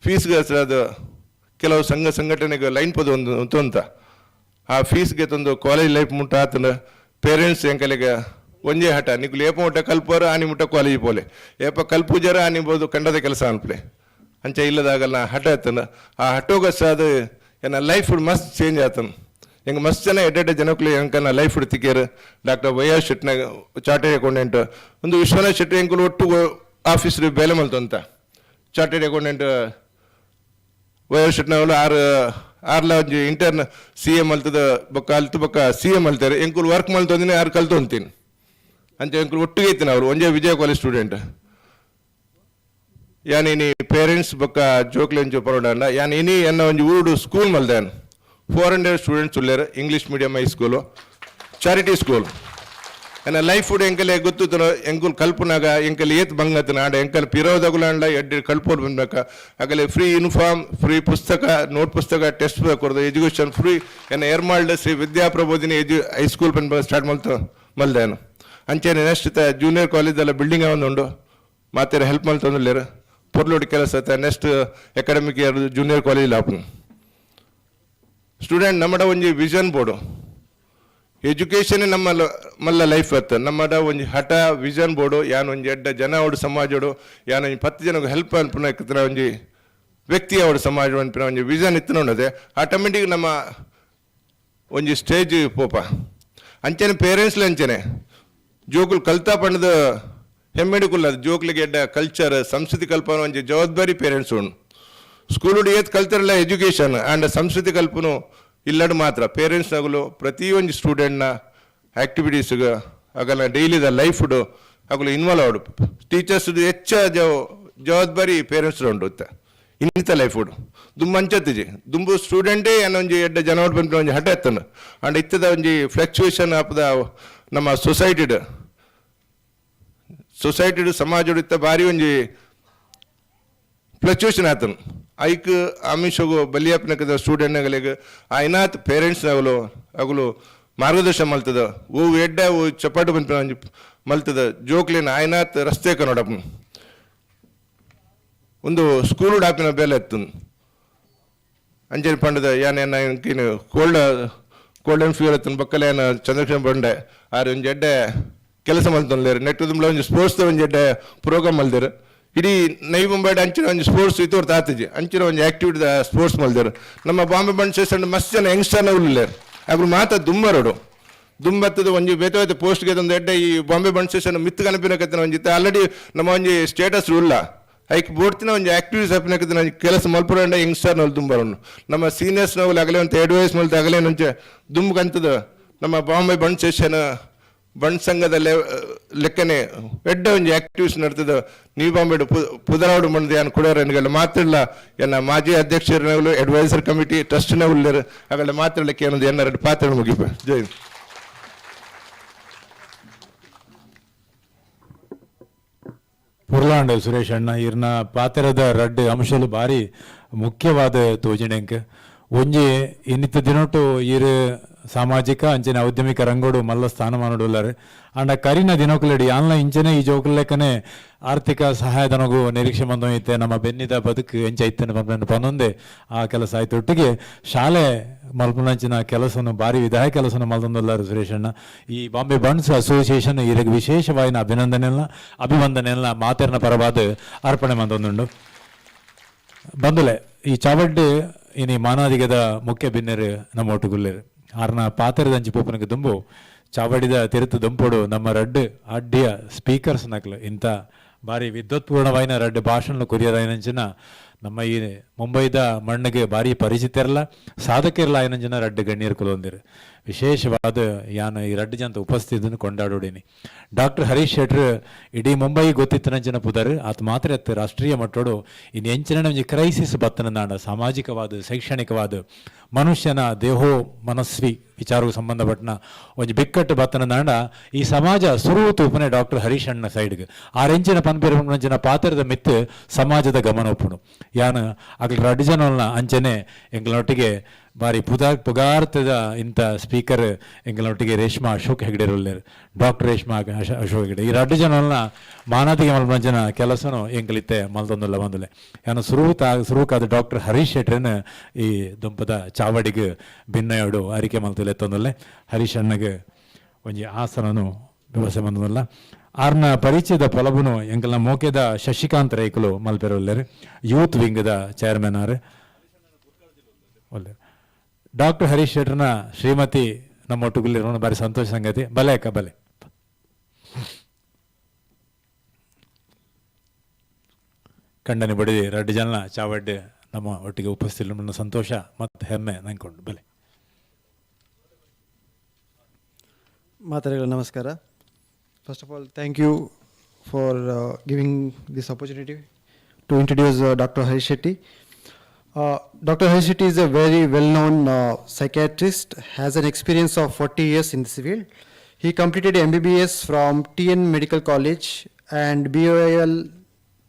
ಫೀಸ್ಗೆ ಅದು ಕೆಲವು ಸಂಘಟನೆಗೆ ಲೈನ್ ಪದ ಒಂದು ಅಂತ ಆ ಫೀಸ್ಗೆ ತಂದು ಕಾಲೇಜ್ ಲೈಫ್ ಮುಟ್ಟ ಆತನ ಪೇರೆಂಟ್ಸ್ ಎಂಕಲೆಗೆ ಒಂಜೇ ಹಠ ನಿಕ್ಲು ಏಪ ಮುಟ್ಟ ಕಲ್ಪೋರ ಆನಿ ಮುಟ್ಟ ಕಾಲೇಜ್ ಪೋಲೆ ಏಪ ಕಲ್ಪೂಜಾರ ಆನಿಬೋದು ಕಂಡದ ಕೆಲಸ ಅನ್ಪಲೆ ಅಂಚೆ ಇಲ್ಲದಾಗಲ್ಲ ಹಠ ಆತನ ಆ ಹಠೋಗ ಸಹ ಅದು ಏನ ಲೈಫ್ ಮಸ್ತ್ ಚೇಂಜ್ ಆತನ ಹೆಂಗೆ ಮಸ್ತ್ ಜನ ಎಡ್ಡೆಡ್ಡೆ ಜನಕ್ಕೂ ಹೆಂಕನ ಲೈಫ್ ತಿಕ್ಕೇರು ಡಾಕ್ಟರ್ ವೈ.ಆರ್. ಶೆಟ್ಟಿನ ಚಾರ್ಟೆಡ್ ಅಕೌಂಟೆಂಟ್ ಒಂದು ವಿಶ್ವನಾಥ್ ಶೆಟ್ಟಿ ಹೆಂಕಲು ಒಟ್ಟು ಆಫೀಸ್ ಬೇಲೆ ಮಲ್ತಂತ ಚಾರ್ಟೆಡ್ ಅಕೌಂಟೆಂಟ್ ವೈ.ಆರ್. ಶೆಟ್ಟಿನವರು ಆರ್ಲ ಒಂಜಿ ಇಂಟರ್ನ್ CA ಮಲ್ತದ ಬೊಕ್ಕ ಅಲ್ತು ಬೊಕ್ಕ CA ಮಲ್ತಾರೆ ಎಂಕುಲು ವರ್ಕ್ ಮಲ್ತೊಂದಿನಿ ಆರು ಕಲ್ತೊಂತೀನಿ ಅಂಚೆ ಎಂಕುಲು ಒಟ್ಟಿಗೆ ಇತ್ತೀನಿ ಅವರು ಒಂಜೇ ವಿಜಯ ಕಾಲೇಜ್ ಸ್ಟೂಡೆಂಟ್ ಯಾನ್ ಇನಿ ಪೇರೆಂಟ್ಸ್ ಬೊಕ್ಕ ಜೋಕ್ಲೆಂಚು ಪರೋಡಂಡ ಯಾನ್ ಇನಿ ಎನ್ನ ಒಂಜಿ ಊರುಡು ಸ್ಕೂಲ್ ಮಲ್ದಾನ್ 400 ಸ್ಟೂಡೆಂಟ್ಸ್ ಉಳ್ಳೇರು English medium high school charity school ಎನ್ನ ಲೈಫ್ ಉಡ್ ಎಂಕಲೆ ಗೊತ್ತುತ್ತನ ಎಂಕುಲ್ ಕಲ್ಪನಾಗ ಎಂಕಲ್ ಏತ್ ಬಂಗತನ ಆಡ ಎಂಕಲ್ ಪಿರೋದಗುಲಾಂಡ ಎಡ್ಡಿ ಕಲ್ಪೋಡ್ ಬಂದ್ಬೇಕ ಆಗಲೇ ಫ್ರೀ ಯೂನಿಫಾರ್ಮ್ ಫ್ರೀ ಪುಸ್ತಕ ನೋಟ್ ಪುಸ್ತಕ ಟೆಕ್ಸ್ಟ್ ಬುಕ್ ಕೊಡೋದು ಎಜುಕೇಷನ್ ಫ್ರೀ ಎನ್ನ ಏರ್ಮಾಲ್ಡ್ ಶ್ರೀ ವಿದ್ಯಾಪ್ರಬೋಧಿನಿ ಹೈಸ್ಕೂಲ್ ಪನ್ ಸ್ಟಾರ್ಟ್ ಮಲ್ದೇನು ಅಂಚೆನೆ ನೆಕ್ಸ್ಟ್ ಜೂನಿಯರ್ ಕಾಲೇಜೆಲ್ಲ ಬಿಲ್ಡಿಂಗ್ ಒಂದು ಮಾತಾರ ಹೆಲ್ಪ್ ಮಲ್ತೊಂದಿಲ್ಲೇರು ಪೊರ್ಲೋಡಿ ಕೆಲಸ next academic year junior college ಆಪನ್ ಸ್ಟೂಡೆಂಟ್ ನಮ್ಮಡ ಒಂಜಿ ವಿಷನ್ ಬೋರ್ಡು ಎಜುಕೇಷನ್ ನಮ್ಮ ಮಲ್ಲ ಲೈಫ್ ಅತ್ತ ನಮ್ಮಡ ಒಂಜಿ ಹಠ ವಿಷನ್ ಬೋರ್ಡು ಯಾನ್ ಒಂಜಿ ಎಡ್ಡ ಜನ ಅವಡು ಸಮಾಜೋಡು ಯಾನ್ ಒಂಜಿ 10 ಜನಕ್ಕೆ ಹೆಲ್ಪ್ ಅನ್ಪುನ ಇತ್ತಿನ ಒಂಜಿ ವ್ಯಕ್ತಿ ಅವಡು ಸಮಾಜ ಅನ್ಪಿನ ಒಂಜಿ ವಿಷನ್ ಇತ್ತಿನ ಉಂಡದೆ ಆಟೋಮೆಟಿಕ್ ನಮ್ಮ ಒಂಜಿ ಸ್ಟೇಜ್ ಪೋಪ ಅಂಚನೆ ಪೇರೆಂಟ್ಸ್ಲ ಅಂಚನೆ ಜೋಕುಲು ಕಲ್ತಾ ಪಂಡದ ಹೆಮ್ಮೆಡುಕುಲ್ಲ ಜೋಕ್ಲಿಗೆ ಎಡ್ಡ ಕಲ್ಚರ್ ಸಂಸ್ಕೃತಿ ಕಲ್ಪನ ಒಂಜಿ ಜವಾಬ್ದಾರಿ ಪೇರೆಂಟ್ಸ್ ಉಂಡು ಸ್ಕೂಲ್ ಏತ್ ಕಲ್ತಾರಲ್ಲ ಎಜುಕೇಷನ್ ಆ್ಯಂಡ್ ಸಂಸ್ಕೃತಿ ಕಲ್ಪನು ಇಲ್ಲಡು ಮಾತ್ರ ಪೇರೆಂಟ್ಸ್ ಆಗಲು ಪ್ರತಿಯೊಂದು ಸ್ಟೂಡೆಂಟ್ನ ಆ್ಯಕ್ಟಿವಿಟೀಸ್ಗೆ ಆಗಲ್ಲ ಡೈಲಿದ ಲೈಫ್ಡು ಆಗಲು ಇನ್ವಾಲ್ವ್ ಆಡು ಟೀಚರ್ಸ್ ಹೆಚ್ಚ ಜವಾಬ್ದಾರಿ ಪೇರೆಂಟ್ಸ್ ಉಂಡು ಇನ್ನಿತ ಲೈಫ್ ಉಡು ದುಂಬ ಅಂಚತ್ತಿಜಿ ದುಂಬು ಸ್ಟೂಡೆಂಟೇ ಏನೋ ಒಂಜಿ ಎಡ್ಡ ಜನ ಬಂದು ಒಂಜಿ ಹಠ ಎತ್ತನು ಆ್ಯಂಡ್ ಇತ್ತದ ಒಂಜಿ ಫ್ಲಕ್ಚುಯೇಷನ್ ಆಪದ ನಮ್ಮ ಸೊಸೈಟಿಡ್ ಸಮಾಜಡು ಇತ್ತ ಬಾರಿ ಒಂಜಿ ಫ್ಲಕ್ಚುಯೇಷನ್ ಆತನು ಐಕ್ ಆಮಿಷಗು ಬಲಿಯಪ್ಪನಕದ ಸ್ಟೂಡೆಂಟ್ಗಳಿಗೆ ಆಯ್ನಾತ್ ಪೇರೆಂಟ್ಸ್ ಆಗಲು ಮಾರ್ಗದರ್ಶನ ಮಲ್ತದ ಓ ಎಡ್ಡ ಓ ಚಪಾಟು ಬಂದ ಮಲ್ತದ ಜೋಕ್ಲಿನ ಆಯ್ನಾತ್ ರಸ್ತೆ ನೋಡಪ್ಪ ಒಂದು ಸ್ಕೂಲು ಡಾಪಿನ ಬೇಲೆ ಎತ್ತು ಅಂಜಲಿ ಪಂಡದ ಯಾನೇನು ಕೋಲ್ಡ್ ಅಂಡ್ ಫ್ಯೂರ್ ಎತ್ತನ ಬಕ್ಕಲೆ ಏನ ಚಂದ್ರಶೇಖರ್ ಬಂಡೆ ಆರು ಒಂಜಿ ಎಡ್ಡೆ ಕೆಲಸ ಮಲ್ತೊಂದೇರು ನೆಟ್ಟು ತುಂಬಲ ಒಂಜಿ ಸ್ಪೋರ್ಟ್ಸ್ ಒಂಜಿ ಎಡ್ಡೆ ಪ್ರೋಗ್ರಾಮ್ ಮಲ್ದೇರು ಇಡೀ ನವಿ ಮುಂಬೈಡ್ ಅಂಚಿನ ಒಂದು ಸ್ಪೋರ್ಟ್ಸ್ ಇತ್ತವ್ರು ತಾತಿಜಿ ಅಂಚಿನ ಒಂದು ಆಕ್ಟಿವಿಟಿ ಸ್ಪೋರ್ಟ್ಸ್ ಮಲ್ದೇರು ನಮ್ಮ ಬಾಂಬೆ ಬಂಟ್ಸ್ ಅಂಡ್ ಮಸ್ತ್ ಜನ ಯಂಗ್ಸ್ಟರ್ನ ಉಳ್ಳೇರು ಅವ್ರು ಮಾತಾ ದುಂಬರೋಡು ದುಂಬತ್ತದ ಒಂಜಿ ಬೇತೆ ಪೋಸ್ಟ್ಗೆ ಒಂದು ಎಡ್ಡೆ ಈ ಬಾಂಬೆ ಬಂಟ್ಸ್ ಮಿತ್ತು ಕನಪಿನಕತ್ತಿನ ಒಂಜಿತ್ತ ಆಲ್ರೆಡಿ ನಮ್ಮ ಒಂಜಿ ಸ್ಟೇಟಸ್ ಉಲ್ಲ ಐಕ್ ಬೋಡ್ತಿನ ಒಂದು ಆಕ್ಟಿವಿಟೀಸ್ ಅಪ್ಪಿನಕತ್ತಿನ ಕೆಲಸ ಮಲ್ಪುರಂಡ ಯಂಗ್ಸ್ಟರ್ನಲ್ಲಿ ದುಂಬರೋನು ನಮ್ಮ ಸೀನಿಯರ್ಸ್ನವ್ರು ಆಗಲೇ ಒಂದು ಅಡ್ವೈಸ್ ಮಲ್ತ ಆಗಲೇ ನಂಚೆ ದುಂಬಕಂತದ ನಮ್ಮ ಬಾಂಬೆ ಬಂಟ್ಸ್ ಬಣ್ ಸಂಘದ ಲೆಕ್ಕನೆ ಎಡ್ಡ ಒಂಜಿ ಆಕ್ಟಿವಿಟೀಸ್ ನಡ್ತದ ನೀವು ಬಾಂಬೆಡು ಪುದರಾವಡು ಮಂಡದ ಯಾನು ಕೊಡೋರೆಲ್ಲ ಮಾತಿಲ್ಲ ಎನ್ನ ಮಾಜಿ ಅಧ್ಯಕ್ಷರನಗಳು ಅಡ್ವೈಸರ್ ಕಮಿಟಿ ಟ್ರಸ್ಟ್ನ ಉಳ್ಳರು ಅವೆಲ್ಲ ಮಾತಾಡಲಿಕ್ಕೆ ಏನೊಂದು ಎನ್ನ ಪಾತ್ರ ಮುಗಿಪ ಜೈ ಪುರ್ಲಾಂಡ್ ಸುರೇಶ್ ಅಣ್ಣ ಇರ್ನ ಪಾತ್ರದ ರಡ್ಡು ಅಂಶಲು ಬಾರಿ ಮುಖ್ಯವಾದ ತೋಜಣೆಂಕ್ ಒಂಜಿ ಇನ್ನಿತ್ತ ದಿನೊಟ್ಟು ಇರು ಸಾಮಾಜಿಕ ಅಂಚನೆ ಔದ್ಯಮಿಕ ರಂಗೋಡು ಮಲ್ಲ ಸ್ಥಾನಮಾನಡುಲ್ಲಾರೆ ಅಂಡ ಕರಿನ ದಿನೊಕ್ಕಲಡಿ ಆನ್ಲೈನ್ ಇಂಚನೆ ಈ ಜೋಕುಲೆಕ್ಕನೆ ಆರ್ಥಿಕ ಸಹಾಯಧನಗೂ ನಿರೀಕ್ಷೆ ಬಂದೈತೆ ನಮ್ಮ ಬೆನ್ನಿದ ಬದುಕು ಎಂಚ ಇತ್ತನೆ ಪನ್ನೊಂದೆ ಆ ಕೆಲಸ ಆಯ್ತು ಒಟ್ಟಿಗೆ ಶಾಲೆ ಮಲ್ಪನಂಚಿನ ಕೆಲಸವನ್ನು ಭಾರಿ ವಿಧಾಯ ಕೆಲಸವನ್ನು ಮಲ್ತೊಂದುಲ್ಲಾರು ಸುರೇಶಣ್ಣ ಈ ಬಾಂಬೆ ಬಂಟ್ಸ್ ಅಸೋಸಿಯೇಷನ್ ಇದಕ್ಕೆ ವಿಶೇಷವಾಯಿನ ಅಭಿವಂದನೆಲ್ಲ ಮಾತೆರ್ನ ಪರವಾದ ಅರ್ಪಣೆ ಮಂದೊಂದುಂಡು ಬಂದುಲೆ ಈ ಚಾವಡ್ಡು ಇನಿ ಮಾನಾದಿಗದ ಮುಖ್ಯ ಭಿನ್ನರು ನಮ್ಮ ಒಟ್ಟುಗುಲ್ಲೇರು ಆರ್ನ ಪಾತ್ರದ ಅಂಚಿ ಪೋಪನಕ್ಕೆ ತುಂಬು ಚಾವಡಿದ ತಿರುತು ದುಂಪುಡು ನಮ್ಮ ರಡ್ಡು ಅಡ್ಡಿಯ ಸ್ಪೀಕರ್ಸ್ ನಕಲು ಇಂಥ ಭಾರಿ ವಿದ್ವತ್ಪೂರ್ಣವಾಯಿನ ರಡ್ಡು ಭಾಷಣ ಕೊರಿಯದಾಯಿನಂಚಿನ ನಮ್ಮ ಈ ಮುಂಬೈದ ಮಣ್ಣಿಗೆ ಭಾರಿ ಪರಿಚಿತ ಇರಲ್ಲ ಸಾಧಕ ಇರಲ್ಲ ಆಯ್ನಂಚಿನ ರಡ್ಡು ಗಣ್ಯರು ಕುಲೊಂದಿರು ವಿಶೇಷವಾದ ಯಾನು ಈ ರಡ್ಡು ಜಂತ ಉಪಸ್ಥಿತಿಯನ್ನು ಕೊಂಡಾಡೋಡಿನಿ ಡಾಕ್ಟರ್ ಹರೀಶ್ ಶೆಟ್ರ್ ಇಡೀ ಮುಂಬೈ ಗೊತ್ತಿತ್ತನಂಚಿನ ಪುದರ್ ಆತ ಮಾತ್ರ ಎತ್ತು ರಾಷ್ಟ್ರೀಯ ಮಟ್ಟೋಡು ಇನ್ನು ಎಂಚಿನ ಒಂಜಿ ಕ್ರೈಸಿಸ್ ಬತ್ತನ ನಾಡ ಸಾಮಾಜಿಕವಾದ ಶೈಕ್ಷಣಿಕವಾದ ಮನುಷ್ಯನ ದೇಹೋ ಮನಸ್ವಿ ವಿಚಾರಕ್ಕೆ ಸಂಬಂಧಪಟ್ಟನ ಒಂಜಿ ಬಿಕ್ಕಟ್ಟು ಬತ್ತನ ನಾಡ ಈ ಸಮಾಜ ಸುರುವು ತೂಪನೆ ಡಾಕ್ಟರ್ ಹರೀಶ್ ಅಣ್ಣ ಸೈಡ್ಗೆ ಆ ರೆಂಚಿನ ಪನ್ಪೆರಂಚಿನ ಪಾತ್ರದ ಮಿತ್ತು ಸಮಾಜದ ಗಮನ ಒಪ್ಪುನು ಯಾನು ಅಗ್ಲ ರಡ್ಡು ಜನಲ್ನ ಅಂಚನೆ ಎಂಗಳೊಟ್ಟಿಗೆ ಬಾರಿ ಪುಗಾರ್ತದ ಇಂಥ ಸ್ಪೀಕರ್ ಎಂಗಳೊಟ್ಟಿಗೆ ರೇಷ್ಮಾ ಅಶೋಕ್ ಹೆಗ್ಡೆ ರೋಲ್ಲೇರು ಡಾಕ್ಟರ್ ರೇಷ್ಮಾ ಅಶೋಕ್ ಹೆಗ್ಡೆ ಈ ರಡ್ಡು ಜನಲ್ನ ಮಾನತಿಗೆ ಮಲ್ಪಂಚನ ಕೆಲಸನು ಎಂಗಳಿತ್ತೆ ಮಲ್ದೊಂದಲ್ಲ ಬಂದಲೆ ಯಾನು ಸುರುವುಕಾದ ಡಾಕ್ಟರ್ ಹರೀಶ್ ಶೆಟ್ರನ್ ಈ ದುಂಪದ ಚಾವಡಿಗೆ ಭಿನ್ನಯೋಡು ಅರಿಕೆ ಮಲ್ತಲೆ ಎತ್ತೊಂದಲ್ಲೇ ಹರೀಶ್ ಅಣ್ಣಗೆ ಒಂಜಿ ಆಸನನು ವ್ಯವಸ್ಥೆ ಬಂದಲ್ಲ ಆರ್ನ ಪರಿಚಯದ ಪೊಲಬುನು ಎಂಕಲ್ನ ಮೋಕೆದ ಶಶಿಕಾಂತ್ ರೈಕುಲು ಮಲ್ಪೆರೊಲ್ಲೇರು ಯೂತ್ ವಿಂಗ್ದ ಚೇರ್ಮನ್ ಆರು ಒಳ್ಳೆ ಡಾಕ್ಟರ್ ಹರೀಶ್ ಶೆಟ್ರನ ಶ್ರೀಮತಿ ನಮ್ಮ ಒಟ್ಟುಗುಲ್ಲಿರೋಣ ಬಾರಿ ಸಂತೋಷ ಸಂಗತಿ ಬಲೆ ಅಕ್ಕ ಬಲೆ ಕಂಡನೆ ಬಡಿದಿ ರಡ್ಡು ಜನ ಚಾವಡ್ಡೆ ನಮ್ಮ ಒಟ್ಟಿಗೆ ಉಪಸ್ಥಿತಿ ಸಂತೋಷ ಮತ್ತು ಹೆಮ್ಮೆ ನಂಕೊಂಡು ಬಲೆ ಮಾತರಿಗಳ ನಮಸ್ಕಾರ. First of all, thank you for giving this opportunity to introduce Dr. Harishetti. Dr. Harishetti is a very well-known psychiatrist, has an experience of 40 years in this field. He completed MBBS from TN Medical College and BOL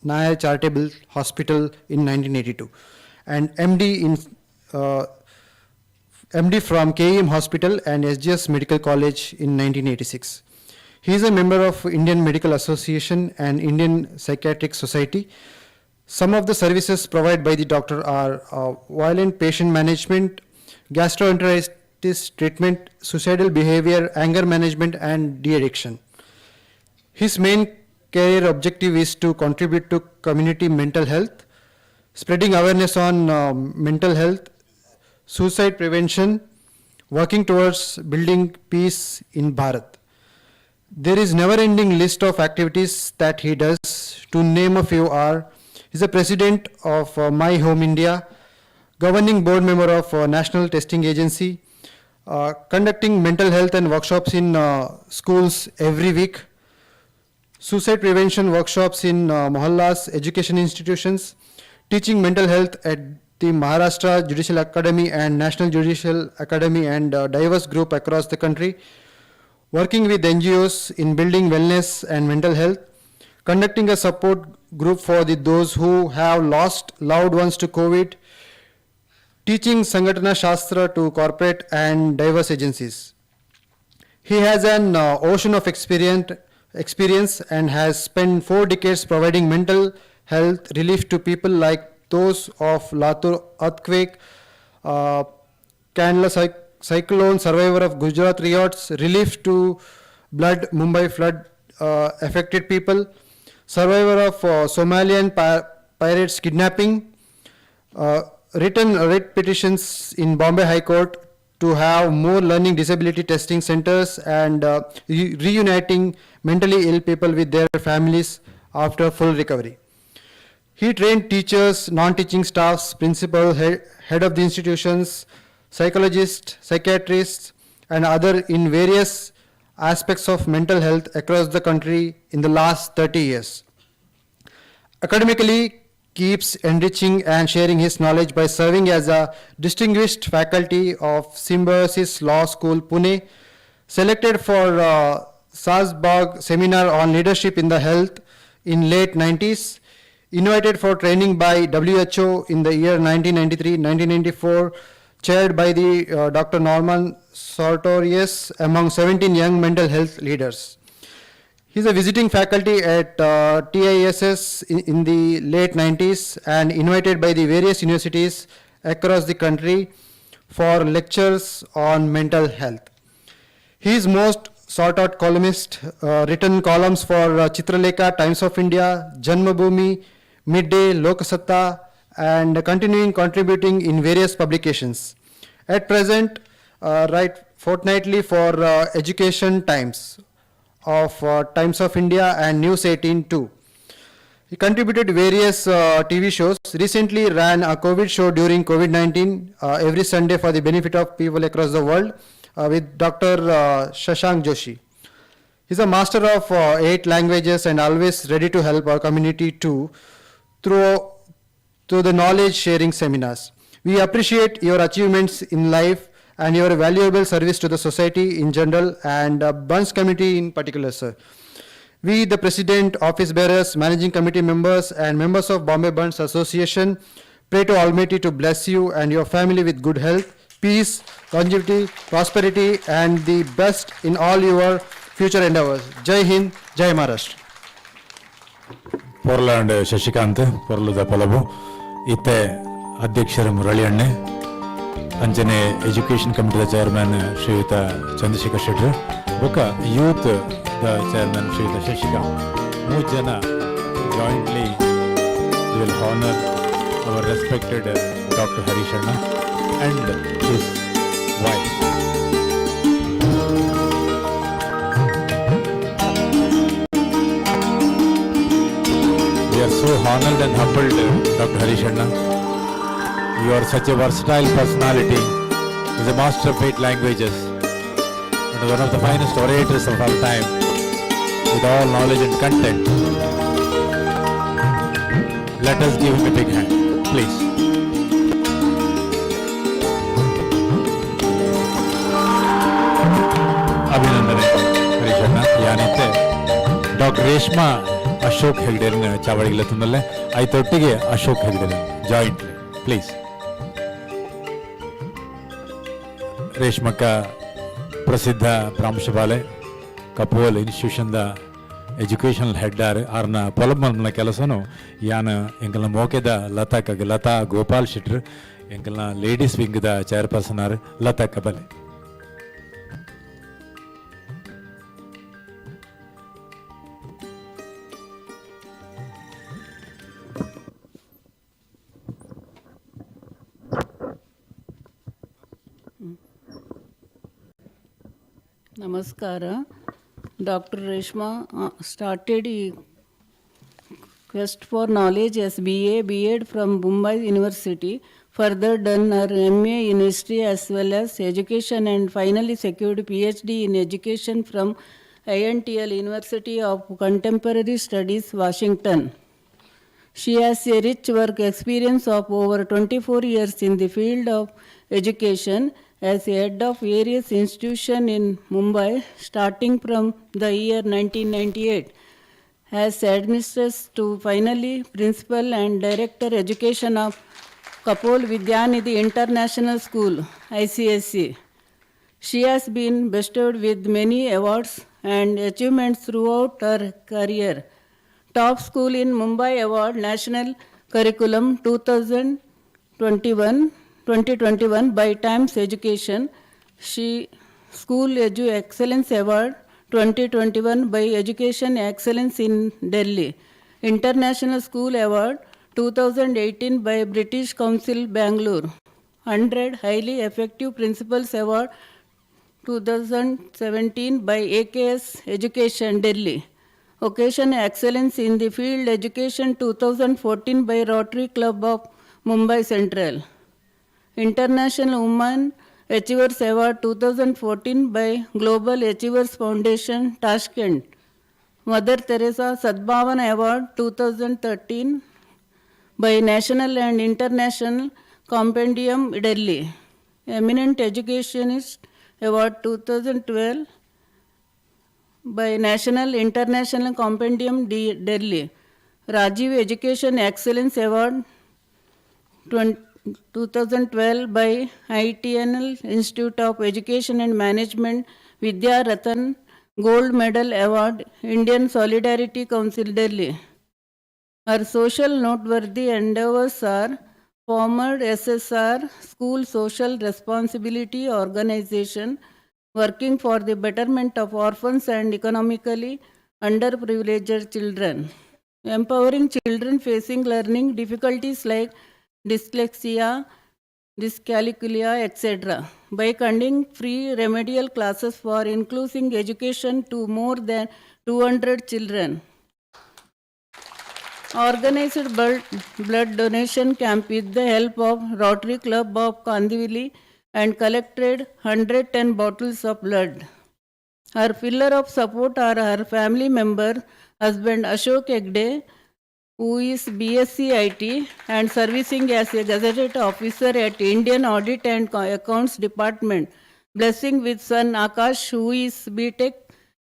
Nair Charitable Hospital in 1982 and MD from KEM Hospital and SGS Medical College in 1986. He is a member of Indian Medical Association and Indian Psychiatric Society. Some of the services provided by the doctor are violent patient management, gastroenteritis treatment, suicidal behavior, anger management, and de-addiction. His main career objective is to contribute to community mental health, spreading awareness on mental health, suicide prevention, working towards building peace in Bharat. There is never-ending list of activities that he does. To name a few are: he is the president of My Home India, governing board member of National Testing Agency, conducting mental health and workshops in schools every week, suicide prevention workshops in mohallas, education institutions, teaching mental health at the Maharashtra Judicial Academy and National Judicial Academy and diverse group across the country, working with NGOs in building wellness and mental health, conducting a support group for those who have lost loved ones to COVID, teaching Sangatana Shastra to corporate and diverse agencies. He has an ocean of experience and has spent 4 decades providing mental health relief to people like those of Latur earthquake, Kandla cyclone, survivor of Gujarat riots, relief to Mumbai flood affected people, survivor of Somalian pirates kidnapping, written petitions in Bombay High Court to have more learning disability testing centers and reuniting mentally ill people with their families after full recovery. He trained teachers, non-teaching staffs, principal, head of the institutions, psychologists, psychiatrists, and other in various aspects of mental health across the country in the last 30 years. Academically, keeps enriching and sharing his knowledge by serving as a distinguished faculty of Symbiosis Law School, Pune, selected for Salzburg Seminar on Leadership in the Health in late 90s, invited for training by WHO in the year 1993-1994, chaired by the Dr. Norman Sartorius among 17 young mental health leaders. He is a visiting faculty at TISS in the late 90s and invited by the various universities across the country for lectures on mental health. He is most sought out columnist, written columns for Chitralekha, Times of India, Janmabhoomi, Midday, Lokasatta, and continuing contributing in various publications. At present, fortnightly for Education Times of Times of India and News 18 too. He contributed various TV shows. Recently ran a COVID show during COVID-19 every Sunday for the benefit of people across the world with Dr. Shashank Joshi. He's a master of 8 languages and always ready to help our community too through the knowledge sharing seminars. We appreciate your achievements in life and your valuable service to the society in general and Bunts community in particular, sir. We, the President, office bearers, managing committee members and members of Bombay Bunts Association pray to Almighty to bless you and your family with good health, peace, longevity, prosperity and the best in all your future endeavors. Jai Hind, Jai Maharashtra. ಪೊರ್ಲಾಂಡ್ Shashikant ಪೊರ್ಲದ ಪೊಲಬು ಇತ್ತೆ ಅಧ್ಯಕ್ಷರು ಮುರಳಿ ಅಣ್ಣೆ ಅಂಚನೆ education ಕಮಿಟಿದ chairman ಶ್ರೀಯುತ ಚಂದ್ರಶೇಖರ್ ಶೆಟ್ಟಿ ಬೊಕ್ಕ youth the chairman ಶ್ರೀಯುತ ಶಶಿಕಾಂತ್ 3 ಜನ jointly will honour our respected doctor Harish ಅಣ್ಣ and his wife. We are so honored and humbled, Dr. Harish Anna. You are such a versatile personality. He's a master of 8 languages and one of the finest orators of our time with all knowledge and content. Let us give him a big hand, please. ಅಭಿನಂದನೆ ಹರೀಶ್ ಅಣ್ಣ. ಯಾನಿತ್ತೆ doctor Reshma Ashok ಹೆಗ್ಡೆರಿನ ಚಾವಡಿಗಳ ತುಂಬಲ್ಲೇ ಐತೊಟ್ಟಿಗೆ ಅಶೋಕ್ ಹೆಗ್ಡೆರಿ jointly please. ರೇಷ್ಮಕ್ಕ ಪ್ರಸಿದ್ಧ ಪ್ರಾಂಶುಪಾಲೆ ಕಪೋಲ್ ಇನ್ಸ್ಟಿಟ್ಯೂಷನ್ದ ಎಜುಕೇಷನಲ್ ಹೆಡ್ ಆರ್ನ ಪೊಲಮಲ್ನ ಕೆಲಸನು ಯಾನ ಎಂಕಲ್ನ ಮೋಕೆದ ಲತಾ ಗೋಪಾಲ್ ಶೆಟ್ರ್ ಎಂಕಲ್ನ ಲೇಡೀಸ್ ವಿಂಗ್ದ ಚೇರ್ಪರ್ಸನ್ ಆರ್ ಲತಾ ಕಬಲೆ. Namaskara. Dr. Reshma started quest for knowledge as BA, B.Ed from Mumbai University, further done her MA in history as well as education and finally secured PhD in education from INTL University of Contemporary Studies, Washington. She has a rich work experience of over 24 years in the field of education as head of various institutions in Mumbai, starting from the year 1998, as administrator to finally principal and director education of Kapol Vidyanidhi International School, ICSC. She has been bestowed with many awards and achievements throughout her career. Top School in Mumbai Award, National Curriculum 2021 by Times Education. She School Excellence Award 2021 by Education Excellence in Delhi. International School Award 2018 by British Council, Bangalore. 100 Highly Effective Principals Award 2017 by AKS Education, Delhi. Occasion Excellence in the Field Education 2014 by Rotary Club of Mumbai Central. International Women Achievers Award 2014 by Global Achievers Foundation, Tashkent. Mother Teresa Sadbhavana Award 2013 by National and International Compendium, Delhi. Eminent Educationist Award 2012 by National International Compendium, Delhi. Rajiv Education Excellence Award 2012 by ITNL Institute of Education and Management, Vidya Ratan Gold Medal Award, Indian Solidarity Council, Delhi. Her social noteworthy endeavors are former SSR School Social Responsibility Organization, working for the betterment of orphans and economically underprivileged children, empowering children facing learning difficulties like dyslexia, dyscalculia, etc. by conducting free remedial classes for inclusive education to more than 200 children. Organized blood donation camp with the help of Rotary Club of Kandivali and collected 110 bottles of blood. Her pillar of support are her family member, husband Ashok Hegde, who is BSc IT and servicing as a gazetted officer at Indian Audit and Accounts Department, blessing with son Akash, who is BTech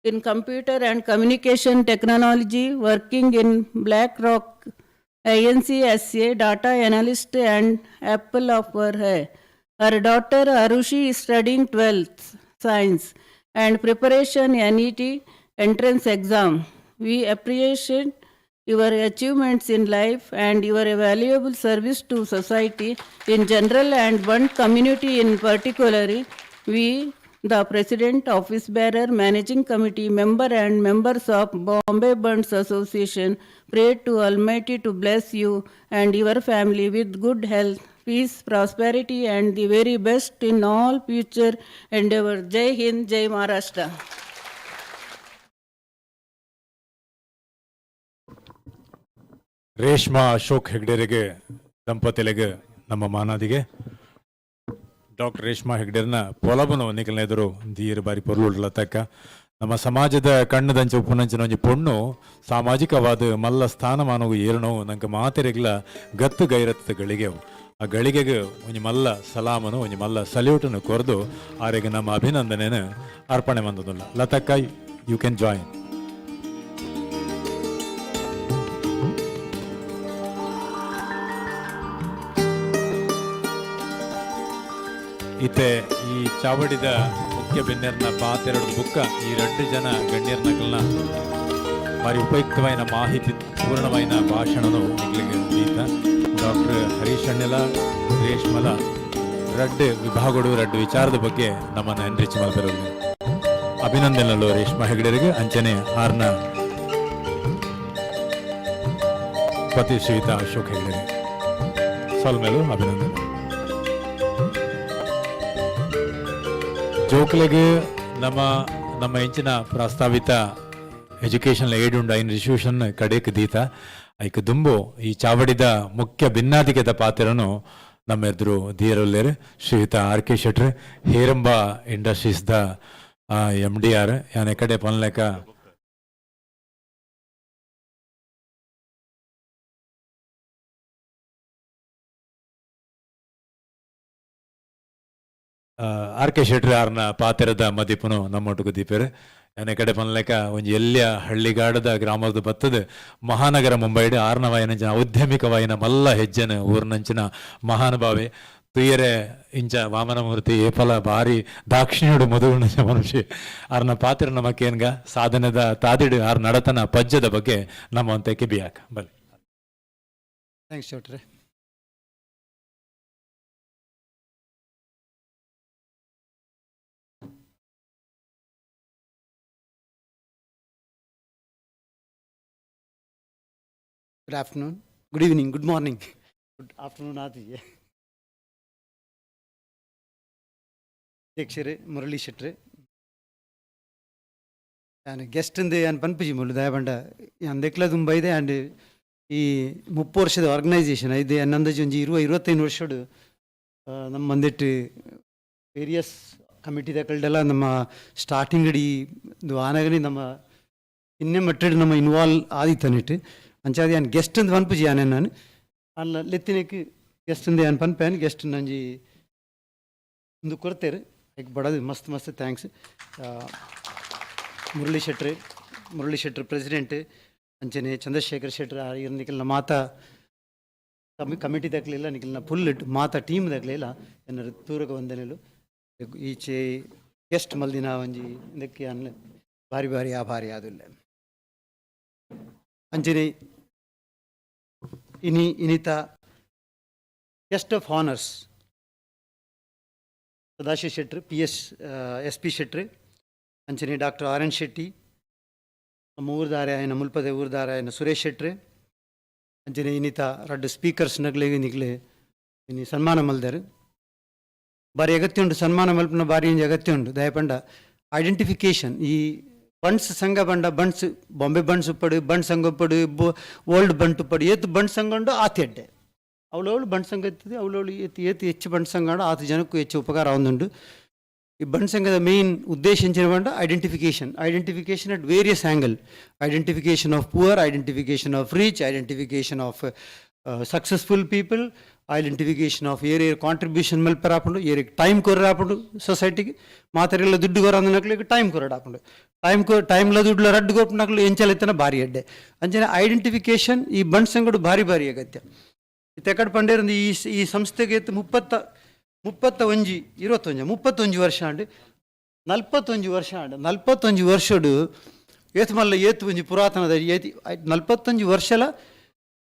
in computer and communication technology, working in BlackRock INC as a data analyst and Apple offer her. Her daughter Arushi is studying 12th science and preparation NET entrance exam. We appreciate your achievements in life and your valuable service to society in general and one community in particular. We, the President, Office Bearer, Managing Committee member and members of Bombay Bunts Association, pray to Almighty to bless you and your family with good health, peace, prosperity and the very best in all future endeavor. Jai Hind, Jai Maharashtra. Reshma Ashok ಹೆಗ್ಡೆರಿಗೆ ದಂಪತಿಗಳಿಗೆ ನಮ್ಮ ಮಾನಾದಿಗೆ doctor Reshma ಹೆಗ್ಡೆರ್ನ ಪೊಲಬನು ನಿಕಲ್ನೆದರು ದೀರ್ ಬಾರಿ ಪೊರ್ಲುಡ್ಲ ತಕ್ಕ ನಮ್ಮ ಸಮಾಜದ ಕಣ್ಣದಂಚ ಉಪ್ಪುನಂಚಿನ ಒಂಜಿ ಪೊಣ್ಣು ಸಾಮಾಜಿಕವಾದ ಮಲ್ಲ ಸ್ಥಾನಮಾನವು ಏರಣವು ನಂಗೆ ಮಾತೆರೆಗ್ಲ ಗತ್ತು ಗೈರತ್ತ ಗಳಿಗೆವು ಆ ಗಳಿಗೆಗೆ ಒಂಜಿ ಮಲ್ಲ ಸಲಾಮನು ಒಂಜಿ ಮಲ್ಲ ಸಲ್ಯೂಟನ್ನು ಕೊರೆದು ಆರೆಗೆ ನಮ್ಮ ಅಭಿನಂದನೆಯನ್ನು ಅರ್ಪಣೆ ಮಂದದುಲ್ಲ ಲತಕ್ಕ ಯು ಕ್ಯಾನ್ ಜಾಯಿನ್. ಇತ್ತೆ ಈ ಚಾವಡಿದ ಮುಖ್ಯ ಬೆನ್ನೆರ್ನ ಪಾತೆರಡು ಬುಕ್ಕ ಈ 2 ಜನ ಗಣ್ಯರ್ನಕಲ್ನ ಭಾರಿ ಉಪಯುಕ್ತವಾದ ಮಾಹಿತಿ ಪೂರ್ಣವಾದ ಭಾಷಣನು ನಿಗ್ಲಿಗೆ ಈತ ಡಾಕ್ಟರ್ ಹರೀಶ್ ಅಣ್ಣೆಲ ರೇಷ್ಮಲ 2 ವಿಭಾಗಗಳು 2 ವಿಚಾರದ ಬಗ್ಗೆ ನಮ್ಮನ್ನು ಎನ್ರಿಚ್ ಮಾಡ್ತಿರೋದು ಅಭಿನಂದನೆಗಳು ರೇಷ್ಮಾ ಹೆಗ್ಡೆರಿಗೆ ಅಂಚನೆ ಆರ್ನ ಪತಿ ಶ್ರೀಯುತ ಅಶೋಕ್ ಹೆಗ್ಡೆ ಸಲ್ಮೇಲು ಅಭಿನಂದನೆ. ಜೋಕ್ಲೆಗೆ ನಮ್ಮ ಹೆಂಚಿನ ಪ್ರಸ್ತಾವಿತ ಎಜುಕೇಷನ್ ಏಡ್ ಉಂಡ ಇನ್ಸ್ಟಿಟ್ಯೂಷನ್ ಕಡೆಕ್ ದೀತ ಐಕ್ ದುಂಬು ಈ ಚಾವಡಿದ ಮುಖ್ಯ ಭಿನ್ನಾಧಿಕದ ಪಾತ್ರನು ನಮ್ಮ ಎದುರು ಧೀರಲ್ಲೇರು ಶ್ರೀಯುತ RK ಶೆಟ್ರ್ ಹೇರಂಬ ಇಂಡಸ್ಟ್ರೀಸ್ದ MDR ಯಾನ ಕಡೆ ಪನ್ಲೆಕ RK ಶೆಟ್ರ್ ಆರ್ನ ಪಾತೆರದ ಮದಿಪುನು ನಮ್ಮೊಟ್ಟಿಗೆ ದೀಪೇರು ಯಾನ ಕಡೆ ಪನ್ಲೆಕ ಒಂಜಿ ಎಲ್ಯ ಹಳ್ಳಿಗಾಡದ ಗ್ರಾಮದ ಬತ್ತದ ಮಹಾನಗರ ಮುಂಬೈಡ್ ಆರ್ನವಾಯಿನ ಜನ ಔದ್ಯಮಿಕವಾಯಿನ ಮಲ್ಲ ಹೆಜ್ಜೆನ ಊರ್ನಂಚಿನ ಮಹಾನುಭಾವೆ ತುಯ್ಯರೆ ಇಂಚ ವಾಮನಮೂರ್ತಿ ಏಪಲ ಭಾರಿ ದಾಕ್ಷಿಣ್ಯುಡು ಮಧುಗುಣ ಮನುಷ್ಯ ಆರ್ನ ಪಾತ್ರ ನಮಕೇನ್ಗ ಸಾಧನದ ತಾದಿಡು ಆರ್ ನಡತನ ಪಜ್ಜದ ಬಗ್ಗೆ ನಮ್ಮ ಅಂತೆಕ್ಕೆ ಬಿಯಾಕ ಬಲಿ. ಥ್ಯಾಂಕ್ಸ್ ಡಾಕ್ಟ್ರೆ. Good afternoon, good evening, good morning, good afternoon ಆದಿಗೆ ಅಧ್ಯಕ್ಷರೇ ಮುರಳಿ ಶೆಟ್ರೆ ನಾನು ಗೆಸ್ಟ್ ಅಂದೆ ನಾನು ಪನ್ಪುಜಿ ಮುಳ್ಳು ದಯಬಂಡ ನಾನು ದೆಕ್ಲ ತುಂಬ ಇದೆ ಆ್ಯಂಡ್ ಈ 30 ವರ್ಷದ ಆರ್ಗನೈಸೇಷನ್ ಇದೆ ಅನ್ನಂದಾಜು ಒಂಜಿ 20-25 ವರ್ಷಡು ನಮ್ಮ ಒಂದಿಟ್ಟು ವೇರಿಯಸ್ ಕಮಿಟಿ ದಕ್ಕಲ್ಡೆಲ್ಲ ನಮ್ಮ ಸ್ಟಾರ್ಟಿಂಗ್ ಅಡಿ ಇದು ಆನಾಗನಿ ನಮ್ಮ ಇನ್ನೇ ಮಟ್ಟಡು ನಮ್ಮ ಇನ್ವಾಲ್ವ್ ಆದಿತ್ತನಿಟ್ಟು ಅಂಚಾದ ನಾನು ಗೆಸ್ಟ್ ಅಂತ ಪನ್ಪುಜಿ ನಾನು ಅಲ್ಲ ಲೆತ್ತಿನಕ್ಕೆ ಗೆಸ್ಟ್ ಅಂದೆ ನಾನು ಪನ್ಪೇನು ಗೆಸ್ಟ್ ನಂಜಿ ಒಂದು ಕೊಡ್ತೇರು ಈಗ ಬಡದು ಮಸ್ತ್ ಮಸ್ತ್ ಥ್ಯಾಂಕ್ಸ್. ಮುರಳಿ ಶೆಟ್ರ್ ಪ್ರೆಸಿಡೆಂಟ್ ಅಂಚನೆ ಚಂದ್ರಶೇಖರ್ ಶೆಟ್ರ್ ಇರ್ ನಿಖಲ್ನ ಮಾತಾ ಕಮಿಟಿ ದಕ್ಕಲಿಲ್ಲ ನಿಖಲ್ನ ಫುಲ್ ಮಾತಾ ಟೀಮ್ ದಕ್ಕಲಿಲ್ಲ ಏನಾರು ತೂರಕ ವಂದನೆಲು ಈಚೆ ಗೆಸ್ಟ್ ಮಲ್ದಿನ ಒಂಜಿ ಇದಕ್ಕೆ ಅನ್ನ ಭಾರಿ ಭಾರಿ ಆಭಾರಿ ಆದಿಲ್ಲ ಅಂಚನೆ ಇನಿತ guest of honours Sadashiva Shettar SP ಶೆಟ್ರ್ ಅಂಚನೆ ಡಾಕ್ಟರ್ RN ಶೆಟ್ಟಿ ನಮ್ಮ ಊರ್ದಾರೆ ಆಯ್ನ ಮುಲ್ಪದೆ ಊರ್ದಾರೆ ಆಯ್ನ ಸುರೇಶ್ ಶೆಟ್ರ್ ಅಂಚನೆ ಇನಿತ 2 ಸ್ಪೀಕರ್ಸ್ ನಗ್ಲೆಗೆ ನಿಗ್ಲೆ ಇನಿ ಸನ್ಮಾನ ಮಲ್ದರು ಬಾರಿ ಅಗತ್ಯ ಉಂಟು ಸನ್ಮಾನ ಮಲ್ಪನ ಬಾರಿ ಅಗತ್ಯ ಉಂಟು ದಯಪಂಡ ಐಡೆಂಟಿಫಿಕೇಶನ್ ಈ ಬಂಡ್ಸ್ ಸಂಘ ಬಂಡ ಬಂಡ್ಸ್ ಬಾಂಬೆ ಬಂಡ್ಸ್ ಉಪ್ಪಡು ಬಂಡ್ ಸಂಘ ಉಪ್ಪಡು ಓಲ್ಡ್ ಬಂಟ್ ಉಪ್ಪಡು ಏತು ಬಂಡ್ ಸಂಘ ಉಂಡು ಆತಿ ಎಡ್ಡೆ ಅವಳವಳು ಬಂಡ್ ಸಂಘ ಎತ್ತದೆ ಅವಳವಳು ಏತು ಹೆಚ್ಚು ಬಂಡ್ ಸಂಘ ಉಂಡು ಆತು ಜನಕ್ಕೂ ಹೆಚ್ಚು ಉಪಕಾರ ಆಗುಂದುಂಡು ಈ ಬಂಡ್ ಸಂಘದ ಮೇನ್ ಉದ್ದೇಶಿಂచిన ಬಂಡ identification at various angle identification of poor identification of rich identification of successful people identification of ಏರಿಯ ಕಾಂಟ್ರಿಬ್ಯೂಷನ್ ಮಲ್ಪರ ಹಾಕೊಂಡು ಏರಿಯ ಟೈಮ್ ಕೊರ ಹಾಕೊಂಡು ಸೊಸೈಟಿಗೆ ಮಾತಾರೆಲ್ಲ ದುಡ್ಡು ಕೊರ ಅಂದನಕ್ಲಿಗೆ ಟೈಮ್ ಕೊರಡು ಹಾಕೊಂಡು ಟೈಮ್ಲ ದುಡ್ಡು ರಡ್ಡು ಕೊಟ್ಟು ಎಂಚಲೆತ್ತನ ಭಾರಿ ಅಡ್ಡೆ ಅಂಚನೆ ಐಡೆಂಟಿಫಿಕೇಶನ್ ಈ ಬಂಡ್ ಸಂಘಡು ಭಾರಿ ಅಗತ್ಯ ತೆಕಡ್ ಪಂಡೇರಂದು ಈ ಸಂಸ್ಥೆಗೆ ಮುಪ್ಪತ್ತೊಂಜು ವರ್ಷ ಆಂಡು 41 ವರ್ಷಡು ಏತು ಮಲ್ಲ ಏತು ಒಂಜಿ ಪುರಾತನದ ಏತಿ 41 ವರ್ಷಲ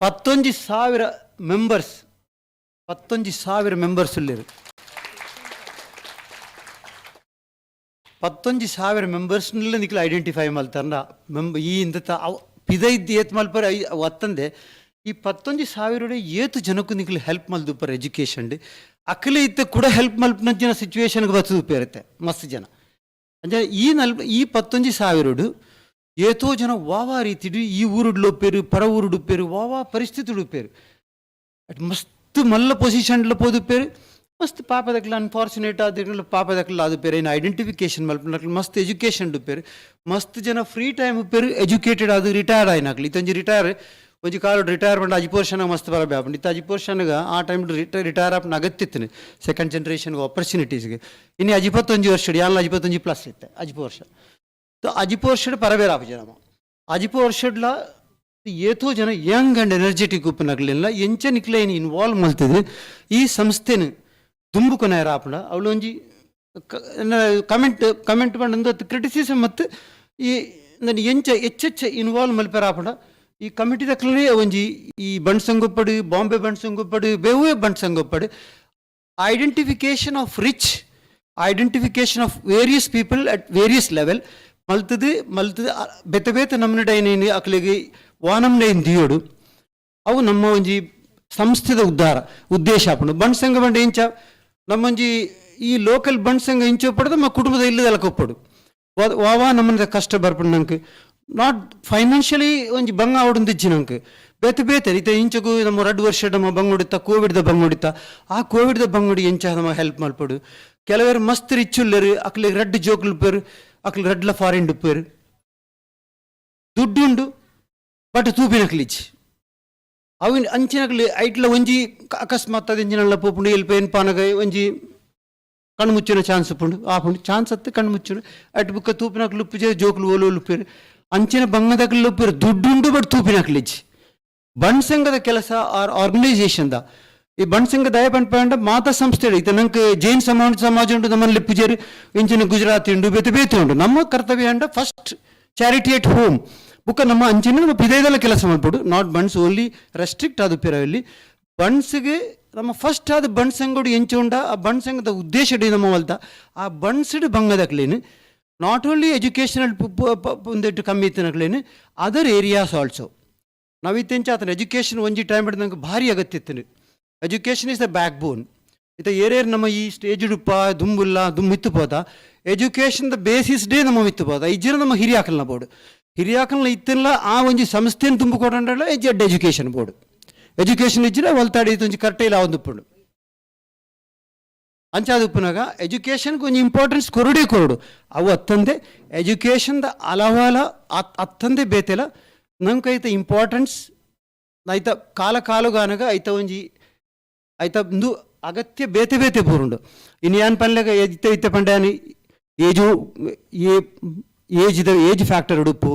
11,000 ಮೆಂಬರ್ಸ್ 11,000 ಮೆಂಬರ್ಸ್ ಉಳ್ಳೇರು 11,000 ಮೆಂಬರ್ಸ್ ನಿಕ್ಲು ಐಡೆಂಟಿಫೈ ಮಲ್ತಾರ ಈ ಇಂದ ಪಿದೈದ್ದು ಏತ್ ಮಲ್ಪರ ಒತ್ತಂದೆ ಈ 11,000 ಏತು ಜನಕ್ಕೂ ನಿಕ್ಲು ಹೆಲ್ಪ್ ಮಲ್ದುಪ್ಪರ ಎಜುಕೇಷನ್ ಅಕ್ಕಲಿ ಇತ್ತ ಕೂಡ ಹೆಲ್ಪ್ ಮಲ್ಪನ ಜನ ಸಿಚುವೇಶನ್ಗೆ ಬರ್ತದು ಇರುತ್ತೆ ಮಸ್ತ್ ಜನ ಅಂದರೆ ಈ 11,000 ಏತೋ ಜನ ವಾವಾ ರೀತಿಡು ಈ ಊರುಡ್ಲು ಒಪ್ಪೇರು ಪರ ಊರುಡು ಉಪ್ಪೇರು ವಾವಾ ಪರಿಸ್ಥಿತಿ ಉಪ್ಪೇರು ಅಟ್ ಮಸ್ತ್ ಮಲ್ಲ ಪೊಸಿಷನ್ಲ ಪೋದುಪ್ಪೇರು ಮಸ್ತ್ ಪಾಪದಕ್ಲ ಅನ್ಫಾರ್ಚುನೇಟ್ ಆದ ಪಾಪದಕ್ಲ ಆದುಪ್ಪೇರು ಏನು ಐಡೆಂಟಿಫಿಕೇಶನ್ ಮಲ್ಪನಕ್ಲು ಮಸ್ತ್ ಎಜುಕೇಷನ್ ಉಪ್ಪೇರು ಮಸ್ತ್ ಜನ ಫ್ರೀ ಟೈಮ್ ಉಪ್ಪೇರು ಎಜುಕೇಟೆಡ್ ಆದು ರಿಟೈರ್ಡ್ ಆಯ್ನಾಕ್ಲಿ ಇತ್ತೊಂಜಿ ರಿಟೈರ್ ಒಂಜಿ ಕಾಲು ರಿಟೈರ್ ಬಂದು 10 ವರ್ಷನಾಗ ಮಸ್ತ್ ಬರ ಬ್ಯಾಪಂಡು ಇತ್ತು 10 ವರ್ಷನಾಗ ಆ ಟೈಮ್ ರಿಟೈರ್ ಆಪನ ಅಗತ್ಯത്തിന് ಸೆಕೆಂಡ್ ಜನರೇಷನ್ಗೆ ಆಪರ್ಚುನಿಟೀಸ್ಗೆ ಇನ್ನು 21 ವರ್ಷ ಯಾಲ 21 ಪ್ಲಸ್ ಇತ್ತೆ 10 ವರ್ಷ तो 10 ವರ್ಷ ಪರಬೇರ ಆಪ ಜನ 10 ವರ್ಷಡ್ಲ ಏತೋ ಜನ ಯಂಗ್ ಆ್ಯಂಡ್ ಎನರ್ಜೆಟಿಕ್ ಉಪ್ಪನಗ್ಲಿಲ್ಲ ಎಂಚ ನಿಕ್ಲೆ ಏನು ಇನ್ವಾಲ್ವ್ ಮಲ್ತಿದ್ರೆ ಈ ಸಂಸ್ಥೆನ ದುಂಬುಕೊನ ಆಪಣ ಅವಳು ಒಂಜಿ ಕಮೆಂಟ್ ಬಂದು ಕ್ರಿಟಿಸಿಸಮ್ ಮತ್ತು ಈ ನಾನು ಎಂಚ ಹೆಚ್ಚೆಚ್ಚ ಇನ್ವಾಲ್ವ್ ಮಲ್ಪರ ಆಪಣ ಈ ಕಮಿಟಿ ದಕ್ಕಲೇ ಒಂಜಿ ಈ ಬಂಡ್ ಸಂಗೊಪ್ಪಡು ಬಾಂಬೆ ಬಂಡ್ ಸಂಗೊಪ್ಪಡು ಬೇವೇ ಬಂಡ್ ಸಂಗೊಪ್ಪಡು identification of rich identification of various people at various level ಮಲ್ತದು ಬೆತ್ತ ನಮ್ಮನಡೈನೇನು ಅಕ್ಲಿಗೆ ವಾನಮ್ನೇನು ದಿಯೋಡು ಅವು ನಮ್ಮ ಒಂಜಿ ಸಂಸ್ಥೆದ ಉದ್ದೇಶ ಆಪುಂಡು ಬಂಡ್ ಸಂಘ ಬಂಡ ಎಂಚ ನಮ್ಮೊಂಜಿ ಈ ಲೋಕಲ್ ಬಂಡ್ ಸಂಘ ಇಂಚೊಪ್ಪಡು ನಮ್ಮ ಕುಟುಂಬದ ಇಲ್ಲದೆಲಕೊಪ್ಪಡು ವಾವಾ ನಮ್ಮನ ಕಷ್ಟ ಬರ್ಪುಂಡು ನಂಗೆ ನಾಟ್ ಫೈನಾನ್ಷಿಯಲಿ ಒಂಜಿ ಬಂಗ ಆವಡುಂದಿಜ್ಜಿ ನಂಗೆ ಬೇತೆ ಇತ ಇಂಚಗೂ ನಮ್ಮ 2 ವರ್ಷ ನಮ್ಮ ಬಂಗೊಡಿತ್ತ ಕೋವಿಡ್ದ ಬಂಗೊಡಿತ್ತ ಆ ಕೋವಿಡ್ದ ಬಂಗೊಡಿ ಎಂಚ ನಮ್ಮ ಹೆಲ್ಪ್ ಮಲ್ಪಡು ಕೆಲವರು ಮಸ್ತ್ ರಿಚ್ ಉಳ್ಳರು ಅಕ್ಲಿಗೆ ರಡ್ಡು ಜೋಕ್ಲು ಉಪ್ಪೇರು ಅಕ್ಲಿಗೆ ರಡ್ಲ ಫಾರಿನ್ ಉಪ್ಪೇರು ದುಡ್ಡುಂಡು ಬಟ್ ತೂಪಿನಕ್ಲಿಜ್ ಅವಿನ ಅಂಚಿನಕ್ಲಿ ಐಟ್ಲ ಒಂಜಿ ಅಕಸ್ಮಾತ್ ಅದು ಎಂಜಿನಲ್ಲ ಪೋಪುಂಡು ಎಲ್ಪ ಏನ್ಪಾನಗ ಒಂಜಿ ಕಣ್ಣು ಮುಚ್ಚಿನ ಚಾನ್ಸ್ ಉಪ್ಪುಂಡು ಆಪುಂಡು ಚಾನ್ಸ್ ಹತ್ತು ಕಣ್ಣು ಮುಚ್ಚುಂಡು ಅಟ್ ಬುಕ್ಕ ತೂಪಿನಕ್ಲು ಉಪ್ಪು ಜೋಕ್ಲು ಓಲು ಉಪ್ಪೇರು ಅಂಚಿನ ಬಂಗದಕ್ಲು ಉಪ್ಪೇರು ದುಡ್ಡುಂಡು ಬಟ್ ತೂಪಿನಕ್ಲಿಜ್ ಬಂಡ್ ಸಂಘದ ಕೆಲಸ ಆರ್ಗನೈಸೇಷನ್ದ ಈ ಬಂಡ್ ಸಂಘ ದಯ ಪಂಡ ಮಾತಾ ಸಂಸ್ಥೆ ಇತ್ತು ನಂಗೆ ಜೈನ್ ಸಮಾಜ ಉಂಟು ನಮ್ಮಲ್ಲಿ ಪೂಜಾರಿ ಇಂಚಿನ ಗುಜರಾತಿ ಉಂಟು ಬೇತೆ ಉಂಟು ನಮ್ಮ ಕರ್ತವ್ಯ and first charity at home ಬುಕ್ಕ ನಮ್ಮ ಅಂಚಿನ ನಮ್ಮ ಪಿದಯದಲ್ಲ ಕೆಲಸ ಮಾಡ್ಬಿಡು ನಾಟ್ ಬಂಡ್ಸ್ ಓನ್ಲಿ ರೆಸ್ಟ್ರಿಕ್ಟ್ ಆದ ಪಿರವಲ್ಲಿ ಬಂಡ್ಸ್ಗೆ ನಮ್ಮ ಫಸ್ಟ್ ಆದ ಬಂಡ್ ಸಂಘಡು ಎಂಚ ಉಂಡ ಆ ಬಂಡ್ ಸಂಘದ ಉದ್ದೇಶ ನಮ್ಮ ಹೊಲ್ದ ಆ ಬಂಡ್ಸ್ಡ್ ಬಂಗದಕ್ಲೇನು ನಾಟ್ ಓನ್ಲಿ ಎಜುಕೇಷನಲ್ ಒಂದಿಟ್ಟು ಕಮ್ಮಿ ಇತ್ತಿನಕ್ಲೇನು ಅದರ್ ಏರಿಯಾಸ್ ಆಲ್ಸೋ ನಾವಿತ್ತೆಂಚ ಆತನ ಎಜುಕೇಷನ್ ಒಂಜಿ ಟೈಮ್ ಹಿಡಿದು ನಂಗೆ ಭಾರಿ ಅಗತ್ಯ ಇತ್ತು education is the backbone ಇತ ಏರೇರು ನಮ್ಮ ಈ ಸ್ಟೇಜ್ ಉಡುಪ ಮಿತ್ತು ಪೋದ ಎಜುಕೇಷನ್ ದ ಬೇಸಿಸ್ ಡೇ ನಮ್ಮ ಮಿತ್ತು ಪೋದ ಇಜ್ಜಿನ ನಮ್ಮ ಹಿರಿಯಾಕಲ್ನ ಬೋರ್ಡು ಹಿರಿಯಾಕಲ್ನ ಇತ್ತಿಲ್ಲ ಆ ಒಂಜಿ ಸಂಸ್ಥೆಯನ್ನು ತುಂಬಿಕೊಡಲ್ಲ ಎಜ್ಜೆಡ್ ಎಜುಕೇಷನ್ ಬೋರ್ಡು ಎಜುಕೇಷನ್ ಇಜ್ಜಿನ ಹೊಲ್ತಾಡಿ ಒಂಜಿ ಕರೆಕ್ಟ್ ಇಲ್ಲ ಒಂದುಪ್ಪುಂಡು ಅಂಚಾದುಪ್ಪುನಾಗ ಎಜುಕೇಷನ್ಗೆ ಒಂಜಿ ಇಂಪಾರ್ಟೆನ್ಸ್ ಕೊರಡು ಅವು ಅತ್ತಂದೆ ಎಜುಕೇಷನ್ದ ಅಲವಾಲ ಅತ್ತಂದೆ ಬೇತೆಲ ನಂಗೆ ಐತ ಇಂಪಾರ್ಟೆನ್ಸ್ ಐತ ಕಾಲಗಾನಗ ಐತ ಒಂಜಿ ಐತ ಒಂದು ಅಗತ್ಯ ಬೇತೆ ಪೂರುಂಡು ಇನ್ನು ಏನ್ ಪನ್ಲೆಗ ಇತ್ತ ಪಂಡ್ಯಾನಿ ಏಜ್ ಫ್ಯಾಕ್ಟರ್ ಉಡುಪು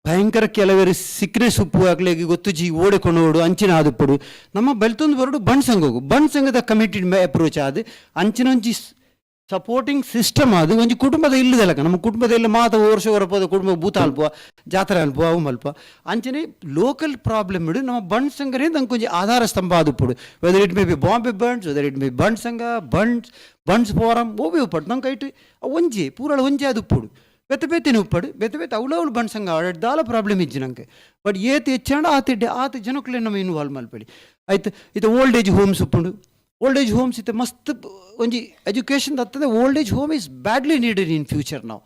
ಭಯಂಕರ ಕೆಲವರು ಸಿಕ್ನೆಸ್ ಉಪ್ಪು ಆಗ್ಲಿಗೆ ಗೊತ್ತುಜಿ ಓಡಿಕೊಂಡೋಡು ಅಂಚಿನ ಆದುಪ್ಪಡು ನಮ್ಮ ಬೆಳ್ತೊಂದು ಬರೋಡು ಬಂಡ್ ಸಂಘಗು ಬಂಡ್ ಸಂಘದ ಕಮಿಟೆಡ್ ಅಪ್ರೋಚ್ ಆದ ಅಂಚಿನೊಂಜಿ ಸಪೋರ್ಟಿಂಗ್ ಸಿಸ್ಟಮ್ ಅದು ಒಂಜಿ ಕುಟುಂಬದ ಇಲ್ಲದಲ್ಲ ನಮ್ಮ ಕುಟುಂಬದ ಇಲ್ಲ ಮಾತ ವರ್ಷ ಹೊರಪೋದ ಕುಟುಂಬ ಭೂತ ಅಲ್ಪ ಜಾತ್ರೆ ಅಲ್ಪ ಅವು ಮಲ್ಪ ಅಂಚನೆ ಲೋಕಲ್ ಪ್ರಾಬ್ಲಮ್ ಇಡು ನಮ್ಮ ಬಂಡ್ ಸಂಘನೇ ನಂಗೆ ಕೊಂಚ ಆಧಾರ ಸ್ತಂಭ ಆದುಪ್ಪಡು whether it may be Bombay Bunts whether it may be Bunt ಸಂಘ ಬಂಡ್ಸ್ ಫೋರಮ್ ಓಬಿ ಉಪ್ಪಡು ನಂಗೆ ಐಟು ಒಂಜಿ ಪೂರಳ ಒಂಜಿ ಆದುಪ್ಪಡು ಬೇತೆ ಉಪ್ಪಡು ಬೇತೆ ಅವಳು ಬಂಡ್ ಸಂಘ ದಾಲ ಪ್ರಾಬ್ಲಮ್ ಇಜ್ಜಿ ನಂಗೆ ಬಟ್ ಏತ್ ಹೆಚ್ಚಾಂಡ ಆತ ಜನಕ್ಕಲೇ ನಮ್ಮ ಇನ್ವಾಲ್ವ್ ಮಲ್ಪಡಿ ಆಯ್ತು ಇದು ಓಲ್ಡ್ ಏಜ್ ಹೋಮ್ಸ್ ಉಪ್ಪುಂಡು ಓಲ್ಡ್ ಏಜ್ ಹೋಮ್ಸ್ ಇತ್ತೆ ಮಸ್ತ್ ಒಂಜಿ ಎಜುಕೇಷನ್ ದತ್ತದೆ old age home is badly needed in future ನಾವು.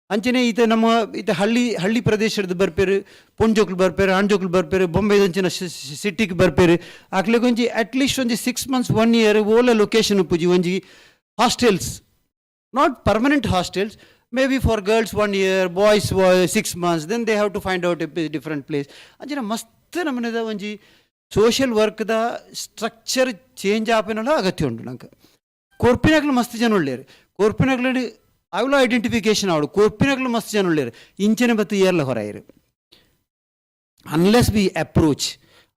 ಅಂಚನೆ ಈತ ನಮ್ಮ ಈತ ಹಳ್ಳಿ ಪ್ರದೇಶದ ಬರ್ಪೇರು, ಪೊಂಜೋಕ್ಲು ಬರ್ಪೇರು, ಆಂಜೋಕ್ಲು ಬರ್ಪೇರು, ಬೊಂಬೈದಂಚಿನ ಸಿಟಿಗೆ ಬರ್ಪೇರು. ಆಕ್ಲೆಗ್ ಒಂಜಿ ಅಟ್ಲೀಸ್ಟ್ ಒಂಜಿ 6 months 1 year ಓಲ ಲೊಕೇಶನ್ ಉಪ್ಪುಜಿ ಒಂಜಿ hostels, not permanent hostels, maybe for girls 1 year, boys 6 months, then they have to find out a different place. ಅಂಚನೆ ಮಸ್ತ್ ನಮ್ಮನೆದ ಒಂಜಿ ಸೋಷಿಯಲ್ ವರ್ಕ್ದ ಸ್ಟ್ರಕ್ಚರ್ ಚೇಂಜ್ ಆಪಿನಲ್ಲ ಅಗತ್ಯ ಉಂಟು ನಂಗೆ. ಕೊರ್ಪಿನಾಗ್ಲು ಮಸ್ತ್ ಜನ ಒಳ್ಳೆಯರು, ಕೊರ್ಪಿನಾಗ್ಲು ಅವಳು ಐಡೆಂಟಿಫಿಕೇಶನ್ ಅವಳು ಕೊರ್ಪಿನಾಗ್ಲು ಮಸ್ತ್ ಜನ ಒಳ್ಳೆಯರು, ಇಂಚನೆ ಬತ್ತು ಏರ್ಲ ಹೊರಾಯಿರು. Unless we approach,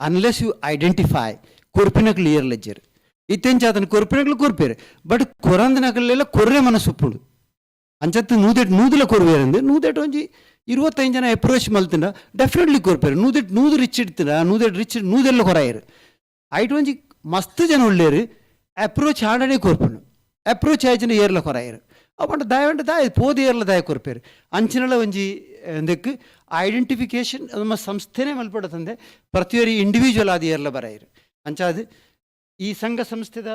unless you identify, ಕೊರ್ಪಿನಾಗ್ಲು ಏರ್ಲಜ್ಜರು ಇತ್ತೆಂಚ ಅದನ್ನು ಕೊರ್ಪಿನಾಗ್ಲು ಕೊರ್ಪೇರು. ಬಟ್ ಕೊರಂದನಾಗಲೆಲ್ಲ ಕೊರ್ರೆ ಮನಸ್ಸುಪ್ಪುಡು ಅಂಚತ್ತು ನೂದೆಟ್ ಕೊರ್ವೇರಂದು ನೂದೆಟ್ ಒಂಜಿ 25 ಜನ ಅಪ್ರೋಚ್ ಮಲ್ತಿನ ಡೆಫಿನೆಟ್ಲಿ ಕೊರ್ಪೇರು. ನೂದು ರಿಚ್ ಇಡ್ತೀರ, ನೂದೆಟ್ ರಿಚ್ ನೂದೆಲ್ಲ ಹೊರಾಯಿರು. ಐಟ್ ಒಂಜಿ ಮಸ್ತ್ ಜನ ಒಳ್ಳೆಯರು ಅಪ್ರೋಚ್ ಆಡನೇ ಕೊರ್ಪುಂಡು, ಅಪ್ರೋಚ್ ಆಯ್ಜನ ಏರ್ಲ ಹೊರಾಯಿರು. ಅಪ್ಪಂಡ ದಾಯ ಪೋದು ಏರ್ಲ ದಾಯ ಕೊರ್ಪೇರು. ಅಂಚಿನಲ್ಲ ಒಂಜಿ ಅದಕ್ಕೆ ಐಡೆಂಟಿಫಿಕೇಶನ್ ನಮ್ಮ ಸಂಸ್ಥೆನೇ ಮಲ್ಪಡತಂದೆ ಪ್ರತಿಯೊರಿ ಇಂಡಿವಿಜುವಲ್ ಆದ ಏರ್ಲ ಬರಾಯಿರು. ಅಂಚಾದು ಈ ಸಂಘ ಸಂಸ್ಥೆದ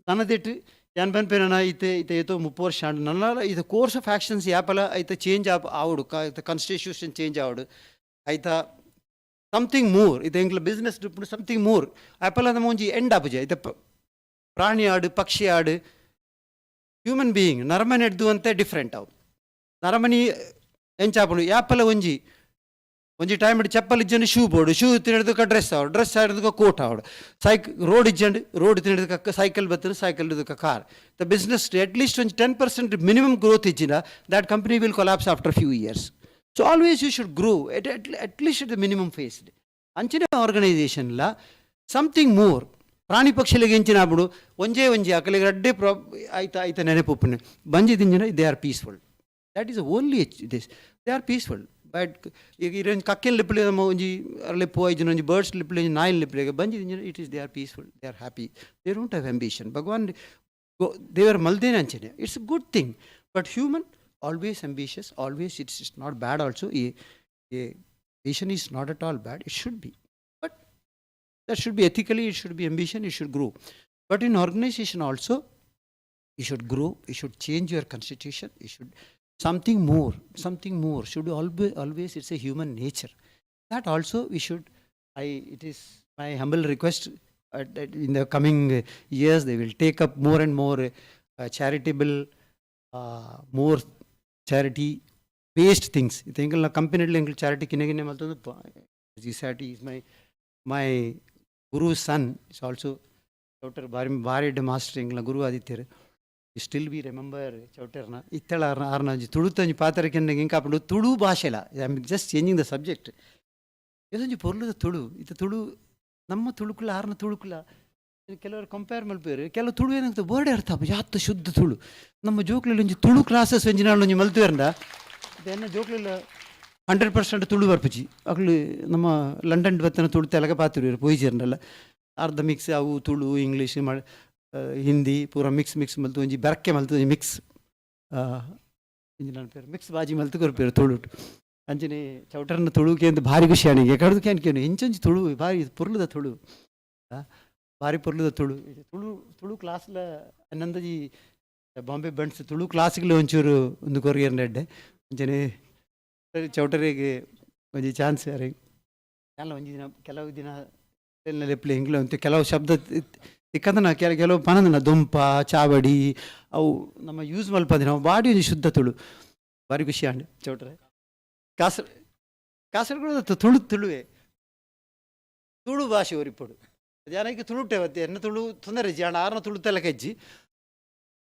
ನನ್ನದಿಟ್ಟು ಯಾನ್ ಪನ್ಪೇನ ಇತ್ತೆ ಏತೋ 30 ವರ್ಷ ಆಂಡು ನನ್ನ ಇದು ಕೋರ್ಸ್ ಆಫ್ ಆ್ಯಕ್ಷನ್ಸ್ ಯಾಪಲ ಐತ ಚೇಂಜ್ ಆವಡು ಕಾನ್ಸ್ಟಿಟ್ಯೂಷನ್ ಚೇಂಜ್ ಆವಡು ಐತ ಸಮಥಿಂಗ್ ಮೂರ್ ಇದು ಎಂಕ್ಲ ಬಿಸ್ನೆಸ್ ಸಮಥಿಂಗ್ ಮೂರ್ ಆಪಲ ನಮ್ಮ ಒಂಜಿ ಎಂಡ್ ಆಪುಜ ಐತ ಪ್ರಾಣಿ ಆಡು, ಪಕ್ಷಿ ಆಡು, ಹ್ಯೂಮನ್ ಬೀಯಿಂಗ್ ನರಮನಿ ಎಡ್ದು ಅಂತ ಡಿಫ್ರೆಂಟ್ ಅವು. ನರಮನಿ ಎಂಚಾಪುಡು ಯಾಪಲ ಒಂಜಿ ಟೈಮ್ ಇಟ್ಟು ಚಪ್ಪಲ್ ಇಜ್ಜಂಡು ಶೂ ಬೋಡು, ಶೂ ತಿನ್ನೋದಕ್ಕೆ ಡ್ರೆಸ್ ಆವಡು, ಡ್ರೆಸ್ ಆಡೋದಕ್ಕೆ ಕೋಟ್ ಆವಡು, ರೋಡ್ ಇಜ್ಜಂಡು ರೋಡ್ ತಿನ್ನೋದಕ್ಕೆ ಸೈಕಲ್ ಬರ್ತದೆ, ಸೈಕಲ್ ಇದ್ದಕ್ಕೆ ಕಾರ್. ದ ಬಿಸ್ನೆಸ್ ಅಟ್ಲೀಸ್ಟ್ ಒಂದು 10% ಮಿನಿಮಮ್ ಗ್ರೋತ್ ಇಜ್ಜಿನ that company will collapse after few years. So always you should grow at least at the minimum phase. ಅಂಚಿನ ಆರ್ಗನೈಸೇಷನ್ಲ ಸಮಥಿಂಗ್ ಮೋರ್ ಪ್ರಾಣಿ ಪಕ್ಷಿಗಳಿಗೆ ಎಂಚಿನ ಆಗ್ಬಿಡು ಒಂಜಿ ಅಕಲಿಗೆ ಅಡ್ಡೆ ಆಯ್ತ ನೆನಪುಪ್ಪನೆ ಬಂಜಿ ತಿಂಜಿನ they are peaceful. That is only this, they are peaceful. But ಈಗ ಇರೋಂಜಿ ಕಕ್ಕೆನ ಲಿಪ್ಪಲೆ ನಮ್ಮ ಒಂಜಿ ಲಿಪ್ಪು ಐಜನ ಒಂಜಿ ಬರ್ಡ್ಸ್ ಲಿಪ್ಪಲೆ ನಾಯಿನ ಲಿಪ್ಪಲೆಗೆ ಬಂಜಿ ತಿಂಜಿನ it is they are peaceful, they are happy, they don't have ambition. ಭಗವಾನ್ ದೇವರ ಮಲ್ದೇನೆ ಅಂಚನೆ it's a good thing. But human always ambitious, always it's not bad also. A vision is not at all bad, it should be. But that should be ethically, it should be ambition, it should grow. But in organization also, you should grow, you should change your constitution, you should something more should always it's a human nature. That also we should, it is my humble request that in the coming years they will take up more and more charitable, more charity based things. It engal company engal charity kinegine maltadu. Harishetti is my guru's son, is also Chowter Bari master engla guru aditya. Still we remember Chowterna ittala arna tudutanji patarikenne inkapundu tudu bhashela. I am just changing the subject. Yesonji porlada tudu ita tudu ನಮ್ಮ ತುಳುಕುಲ ಆರ್ನ ತುಳುಕುಲ ಕೆಲವರು compare ಮಲ್ಪೇರು ಕೆಲವು ತುಳು ಏನಾಗ್ತದೆ ಬೋರ್ಡೆ ಅರ್ಥ ಯಾತ್ತು ಶುದ್ಧ ತುಳು. ನಮ್ಮ ಜೋಕ್ಲಲ್ಲಿ ಒಂಜಿ Tulu classes ಒಂಜಿನಾಳು ಒಂಜಿ ಮಲ್ತುವೇರಂಡ ಅದನ್ನ ಜೋಕ್ಲೆಲ್ಲ 100% ತುಳು ಬರ್ಪುಜಿ ಅಕ್ಲು ನಮ್ಮ ಲಂಡನ್ ಬತ್ತನ ತುಳು ತೆಲಗ ಪಾತಿರು ಪೊಯ್ಜಿರಲ್ಲ ಅರ್ಧ ಮಿಕ್ಸ್ ಅವು ತುಳು ಇಂಗ್ಲೀಷ್ ಹಿಂದಿ ಪೂರ ಮಿಕ್ಸ್ ಮಲ್ತು ಒಂಜಿ ಬೆರಕೆ ಮಲ್ತು ಒಂಜಿ ಮಿಕ್ಸ್ ಇಂಜಿನ ಪೇರು ಮಿಕ್ಸ್ ಬಾಜಿ ಮಲ್ತು ಕೊರ್ಪೇರು ತುಳು ಅಂಚನೆ ಚೌಟರ್ನ ತುಳುಕೆ ಅಂತ ಭಾರಿ ಖುಷಿ ಆಣಿಗೆ ಕಡ್ದು ಕ್ಯಾನ್ಕೇನು ಇಂಚೊಂಜಿ ತುಳು ಭಾರಿ ಪುರ್ಲದ ತುಳು ಭಾರಿ ಪುರ್ಲದ ತುಳು ಕ್ಲಾಸ್ಲ ಅನ್ನಂದಜಿ ಬಾಂಬೆ ಬಂಟ್ಸ್ ತುಳು ಕ್ಲಾಸ್ಗೆ ಒಂಚೂರು ಒಂದು ಕೊರ್ಗಿಯರ್ನೆಡ್ಡೆ ಅಂಚನೆ ಚೌಟರಿಗೆ ಒಂಜಿ ಚಾನ್ಸ್ ಯಾರಿಗೆ ಎಲ್ಲ ಒಂಜಿ ದಿನ ಕೆಲವು ದಿನ ಲೆಪ್ಲೆ ಹಿಂಗ್ಲ ಅಂತ ಕೆಲವು ಶಬ್ದ ತಿಕ್ಕಂದನ ಕೆಲವು ಪನದನ ದುಂಪ ಚಾವಡಿ ಅವು ನಮ್ಮ ಯೂಸ್ ಮಲ್ಪಂದಿನ ನಾವು ಬಾಡಿ ಒಂಜಿ ಶುದ್ಧ ತುಳು ಭಾರಿ ಖುಷಿ ಆಂಡೆ ಚೌಟರೆ ಕಾಸರಗೋಡು ತುಳುವೆ ತುಳು ಭಾಷೆ ಒರಿಪಡು ಜನಕ್ಕೆ ತುಳುಟೆ ಮತ್ತೆ ಎನ್ನ ತುಳು ತೊಂದರೆ ಜಾಣ ಆರ್ನ ತುಳುತೆಲ್ಲ ಕೆಜ್ಜಿ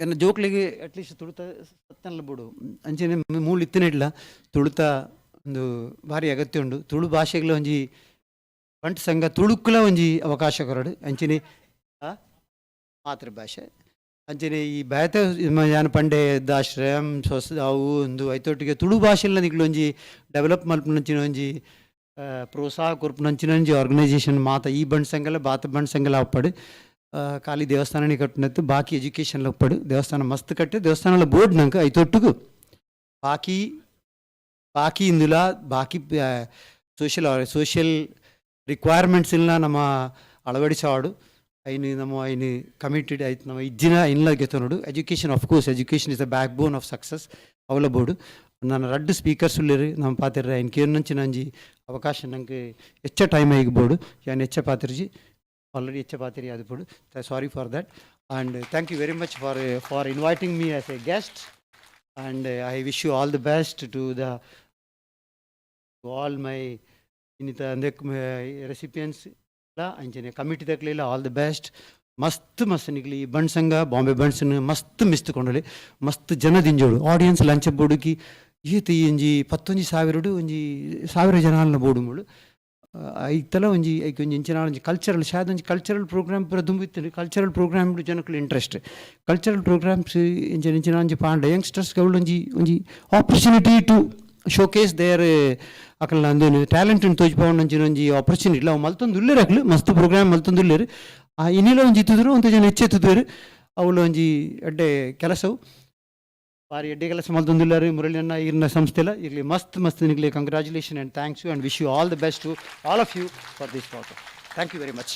ಎನ್ನ ಜೋಕ್ಲಿಗೆ ಅಟ್ಲೀಸ್ಟ್ ತುಳುತ ಸತ್ತಲ್ಲ ಬಿಡು ಅಂಚನೆ ಮೂಳು ಇತ್ತಿನ ಇಡ್ಲ ತುಳುತ ಒಂದು ಭಾರಿ ಅಗತ್ಯ ಉಂಡು. ತುಳು ಭಾಷೆಗಳ ಒಂಜಿ ಬಂಟ್ ಸಂಘ ತುಳುಕುಲ ಒಂಜಿ ಅವಕಾಶ ಕೊರಡು ಅಂಚನೆ ಮಾತೃಭಾಷೆ ಅಂಚನೆ ಈ ಬ್ಯಾತ ಯಾನ ಪಂಡೆ ದಾಶ್ರಯಂ ಸ್ವಸ್ ಅವು ಒಂದು ಐತೊಟ್ಟಿಗೆ ತುಳು ಭಾಷೆಲ್ಲ ನಿಕ್ಲೊಂಜಿ ಡೆವಲಪ್ ಮಲ್ಪನಂಚಿನ ಒಂಜಿ ಪ್ರೋತ್ಸಾಹ ಕೊರ್ಪುನಂಚಿನಂಜಿ ಆರ್ಗನೈಸೇಷನ್ ಮಾತ ಈ ಬಂಡ್ ಸಂಘಲ ಬಾತ ಬಂಡ್ ಸಂಘಲ ಒಪ್ಪಡು ಖಾಲಿ ದೇವಸ್ಥಾನ ಕಟ್ಟಿನತ್ತು ಬಾಕಿ ಎಜುಕೇಷನ್ಲ ಒಪ್ಪಡು ದೇವಸ್ಥಾನ ಮಸ್ತ್ ಕಟ್ಟೆ ದೇವಸ್ಥಾನಲ ಬೋರ್ಡ್ ನಂಗೆ ಐತೊಟ್ಟಿಗೂ ಬಾಕಿ ಇಂದುಲ ಬಾಕಿ ಸೋಷಿಯಲ್ ರಿಕ್ವೈರ್ಮೆಂಟ್ಸ್ ಇಲ್ಲ ನಮ್ಮ ಅಳವಡಿಸವಾಡು ఆయన కమిటెడ్ అయితే ನಮ್ಮ ಇಜ್ಜಿನ ಇನ್ನಲ ಗೆತನೋಡು education of course education is the backbone of success ಅವಲಬೋಡು ನಾನು ರಡ್ಡು ಸ್ಪೀಕರ್ಸ್ ಉಳ್ಳೇರು ನಮ್ಮ ಪಾತಿರ ఆయన ಕೇರ್ నుంచి ನಂಜಿ ಅವಕಾಶ ನಂಗೆ ಹೆಚ್ಚ ಟೈಮ್ ಆಗಿಬೋದು ಯಾನ್ ಹೆಚ್ಚ ಪಾತಿರ್ಜಿ ಆಲ್ರೆಡಿ ಹೆಚ್ಚ ಪಾತಿರಿ ಆದ್ಬೋದು sorry for that and thank you very much for inviting me as a guest, and I wish you all the best to all my recipients la anjane committee daklela all the best. ಮಸ್ತ್ ನಿಕ್ಲಿ ಬಣ್ಸಂಗ ಬಾಂಬೆ ಬಣ್ಸನ್ ಮಸ್ತ್ ಮಿಸ್ತ್ ಕೊಂಡಲೆ ಮಸ್ತ್ ಜನ ದಿಂಜೋಡು audience ಲಂಚ ಬೋಡುಕಿ ಈತ ಒಂಜಿ 11,000 ಒಂಜಿ 1,000 ಜನಾಲ್ನ ಬೋಡು ಮುಳು ಐತಲ ಒಂಜಿ ಐಕೆ ಒಂಜಿ ಇಂಚಿನ ಒಂಜಿ ಕಲ್ಚರಲ್ ಶಾದ ಒಂಜಿ ಕಲ್ಚರಲ್ ಪ್ರೋಗ್ರಾಮ್ ಪೂರ ದುಂಬಿತ್ತು ಕಲ್ಚರಲ್ ಪ್ರೋಗ್ರಾಮ್ ಜನಕ್ಕಲು ಇಂಟ್ರೆಸ್ಟ್ ಕಲ್ಚರಲ್ ಪ್ರೋಗ್ರಾಮ್ಸ್ ಇಂಚಿನ ಒಂಜಿ ಪಾಂಡ ಯಂಗ್ಸ್ಟರ್ಸ್ ಗೌಳು ಒಂಜಿ ಆಪರ್ಚುನಿಟಿ ಟು ಶೋಕೇಸ್ ದೇರ್ ಅಕಲ್ನ ಅಂದೇನು ಟ್ಯಾಲೆಂಟ್ ತೋಜ್ಪಾವೊಂಡು ಒಂಜಿ ಆಪರ್ಚುನಿಟಿ ಇಲ್ಲ ಅವು ಮಲ್ತೊಂದು ಉಳ್ಳೇರು ಅಕ್ಲು ಮಸ್ತ್ ಪ್ರೋಗ್ರಾಮ್ ಮಲ್ತೊಂದು ಉಳ್ಳೇರು ಆ ಇನ್ನಿಲ ಒಂಜಿ ಇತ್ತಿದ್ರು ಒಂದು ಜನ ಹೆಚ್ಚೆತ್ತಿದ್ರು ಅವಳು ಒಂಜಿ ಎಡ್ಡೆ ಕೆಲಸವು ಭಾರಿ ಎಡ್ಡೆ ಕೆಲಸ ಮಲ್ತೊಂದಿಲ್ಲಾರು ಮುರಳಿಯನ್ನ ಇರ್ನ ಸಂಸ್ಥೆಲ್ಲ ಇರಲಿ ಮಸ್ತ್ ನಿಗ್ಲಿ congratulation and thanks you and wish you all the best to all of you for this photo. Thank you very much.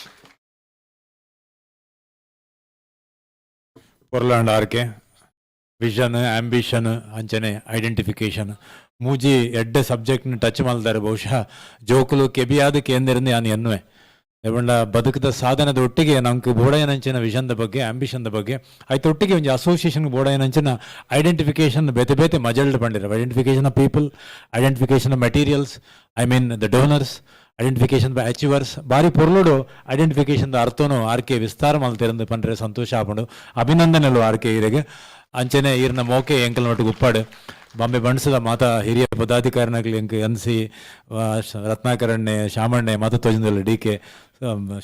ಪೊರ್ಲಾಂಡ್ ಆರ್ಕೆ ವಿಷನ್ ಆಂಬಿಷನ್ ಅಂಚನೆ ಐಡೆಂಟಿಫಿಕೇಶನ್ ಮೂಜಿ ಎಡ್ಡೆ ಸಬ್ಜೆಕ್ಟ್ನ ಟಚ್ ಮಲ್ದಾರೆ ಬಹುಶಃ ಜೋಕುಲು ಕೆಬಿಯಾದ ಕೇಂದ್ರದಿಂದ ನಾನು ಎನ್ನುವೆ ಎವಂಡ ಬದುಕದ ಸಾಧನದ ಒಟ್ಟಿಗೆ ನಮ್ಗೆ ಬೋಡಯನಂಚಿನ ವಿಷನ್ದ ಬಗ್ಗೆ ಆಂಬಿಷನ್ದ ಬಗ್ಗೆ ಆಯ್ತು ಒಟ್ಟಿಗೆ ಒಂದು ಅಸೋಸಿಯೇಷನ್ಗೆ ಬೋಡಯನಂಚಿನ ಐಡೆಂಟಿಫಿಕೇಶನ್ ಬೇತೆ ಮಜಲ್ಡ್ ಬಂದಿರ identification of people, identification of materials, I mean the donors, identification by achievers ಬಾರಿ ಪೊರ್ಲೋಡು ಐಡೆಂಟಿಫಿಕೇಶನ್ ಅರ್ಥನೂ ಆರ್ಕೆ ವಿಸ್ತಾರ ಮಲ್ತಿರಂದು ಪಂಡ್ರೆ ಸಂತೋಷ ಆಪಂಡು ಅಭಿನಂದನೆಲು ಆರ್ಕೆ ಇರೆಗೆ ಅಂಚನೆ ಈರ್ನ ಮೋಕೆ ಎಂಕಲ್ ನೋಟಿಗೆ ಉಪ್ಪಾಡು ಬಾಂಬೆ ಬಣ್ಸದ ಮಾತಾ ಹಿರಿಯ ಪದಾಧಿಕಾರಿನಾಗಲಿ ಎಂಕ್ ಎನ್ಸಿ ರತ್ನಾಕರಣ್ಣೆ ಶಾಮಣ್ಣೆ ಮಾತ ತೋಜಿಂದಲ್ಲ ಡಿ ಕೆ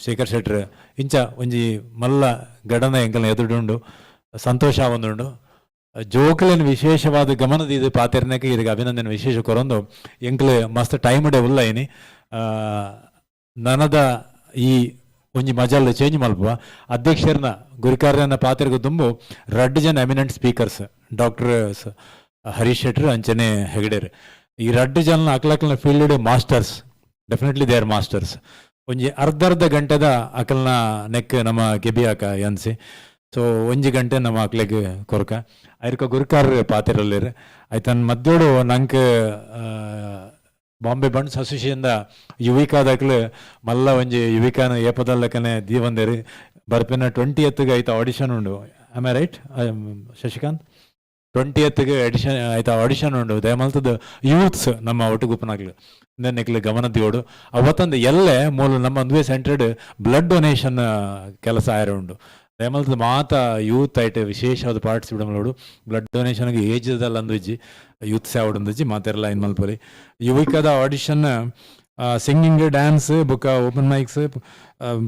ಶೇಖರ್ ಶೆಟ್ರ್ ಇಂಚ ಒಂಜಿ ಮಲ್ಲ ಗಡನ ಎಂಕಲ್ನ ಎದುರುಂಡು ಸಂತೋಷ ಆವೊಂದುಂಡು ಜೋಕಲಿನ ವಿಶೇಷವಾದ ಗಮನದ ಇದು ಪಾತೆರ್ನಕ್ಕೆ ಇದಕ್ಕೆ ಅಭಿನಂದನೆ ವಿಶೇಷ ಕೊರೊಂದು ಎಂಕ್ಲು ಮಸ್ತ್ ಟೈಮ್ ಡೇ ಉಲ್ಲ ಏನಿ ನನದ ಈ ಒಂಜಿ ಮಜಲ್ ಚೇಂಜ್ ಮಲ್ಪುವ ಅಧ್ಯಕ್ಷರನ್ನ ಗುರಿಕಾರ್ಯನ ಪಾತ್ರೆಗೂ ತುಂಬು 2 ಜನ ಎಮಿನೆಂಟ್ ಸ್ಪೀಕರ್ಸ್ ಡಾಕ್ಟರ್ ಹರೀಶೆಟ್ರು ಅಂಚನೆ ಹೆಗಡೆರು ಈ 2 ಜನ ಅಕ್ಲಕ್ಲ field masters definitely they are masters ಒಂಜಿ ಅರ್ಧ ಗಂಟೆದ ಅಕಲ್ನ ನೆಕ್ ನಮ್ಮ ಕೆಬಿಯಾಕ ಎನ್ಸಿ ಸೊ 1 ಗಂಟೆ ನಮ್ಮ ಅಕ್ಲೆಗೆ ಕೊರಕ ಐರ್ಕ ಗುರುಕಾರ್ ಪಾತಿರಲ್ಲಿರು ಆಯ್ತನ್ ಮದ್ದೋಡು ನಂಗೆ ಬಾಂಬೆ ಬಂಟ್ಸ್ ಅಸೋಸಿಯೇಷನ್ದ ಯುವಿಕಾದಕ್ಲು ಮಲ್ಲ ಒಂಜಿ ಯುವಿಕಾನ ಏಪದಲ್ಲಕನೆ ದೀವಂದೇರಿ ಬರ್ಪಿನ 20th ಆಯ್ತು ಆಡಿಷನ್ ಉಂಡು am I right Shashikant 20th ಆಯ್ತು ಆಡಿಷನ್ ಉಂಡು ದಯಮಲ್ತದ ಯೂತ್ಸ್ ನಮ್ಮ ಒಟ್ಟುಗುಪ್ಪನಾಗ್ಲು ನೆಕ್ಲು ಗಮನ ದಿಯೋಡು ಅವತ್ತೊಂದು ಎಲ್ಲೇ ಮೂಲ ನಮ್ಮ ಒಂದುವೇ ಸೆಂಟ್ರೆಡ್ ಬ್ಲಡ್ ಡೊನೇಷನ್ ಕೆಲಸ ಆಯ್ರ ಉಂಡು ದಯಮಲ್ತದ ಮಾತ ಯೂತ್ ಆಯ್ತು ವಿಶೇಷವಾದ ಪಾರ್ಟಿಸಿಪೇಟ್ ಮಾಡೋಡು ಬ್ಲಡ್ ಡೊನೇಷನ್ಗೆ ಏಜ್ದಲ್ಲ ಅಂದುಜ್ಜಿ ಯೂತ್ ಸೇವಡಂದುಜ್ಜಿ ಮಾತೆಲ್ಲ ಇನ್ ಮಲ್ಪರಿ ಯುವಿಕದ ಆಡಿಷನ್ ಸಿಂಗಿಂಗ್ ಡ್ಯಾನ್ಸ್ ಬುಕ್ಕ ಓಪನ್ ಮೈಕ್ಸ್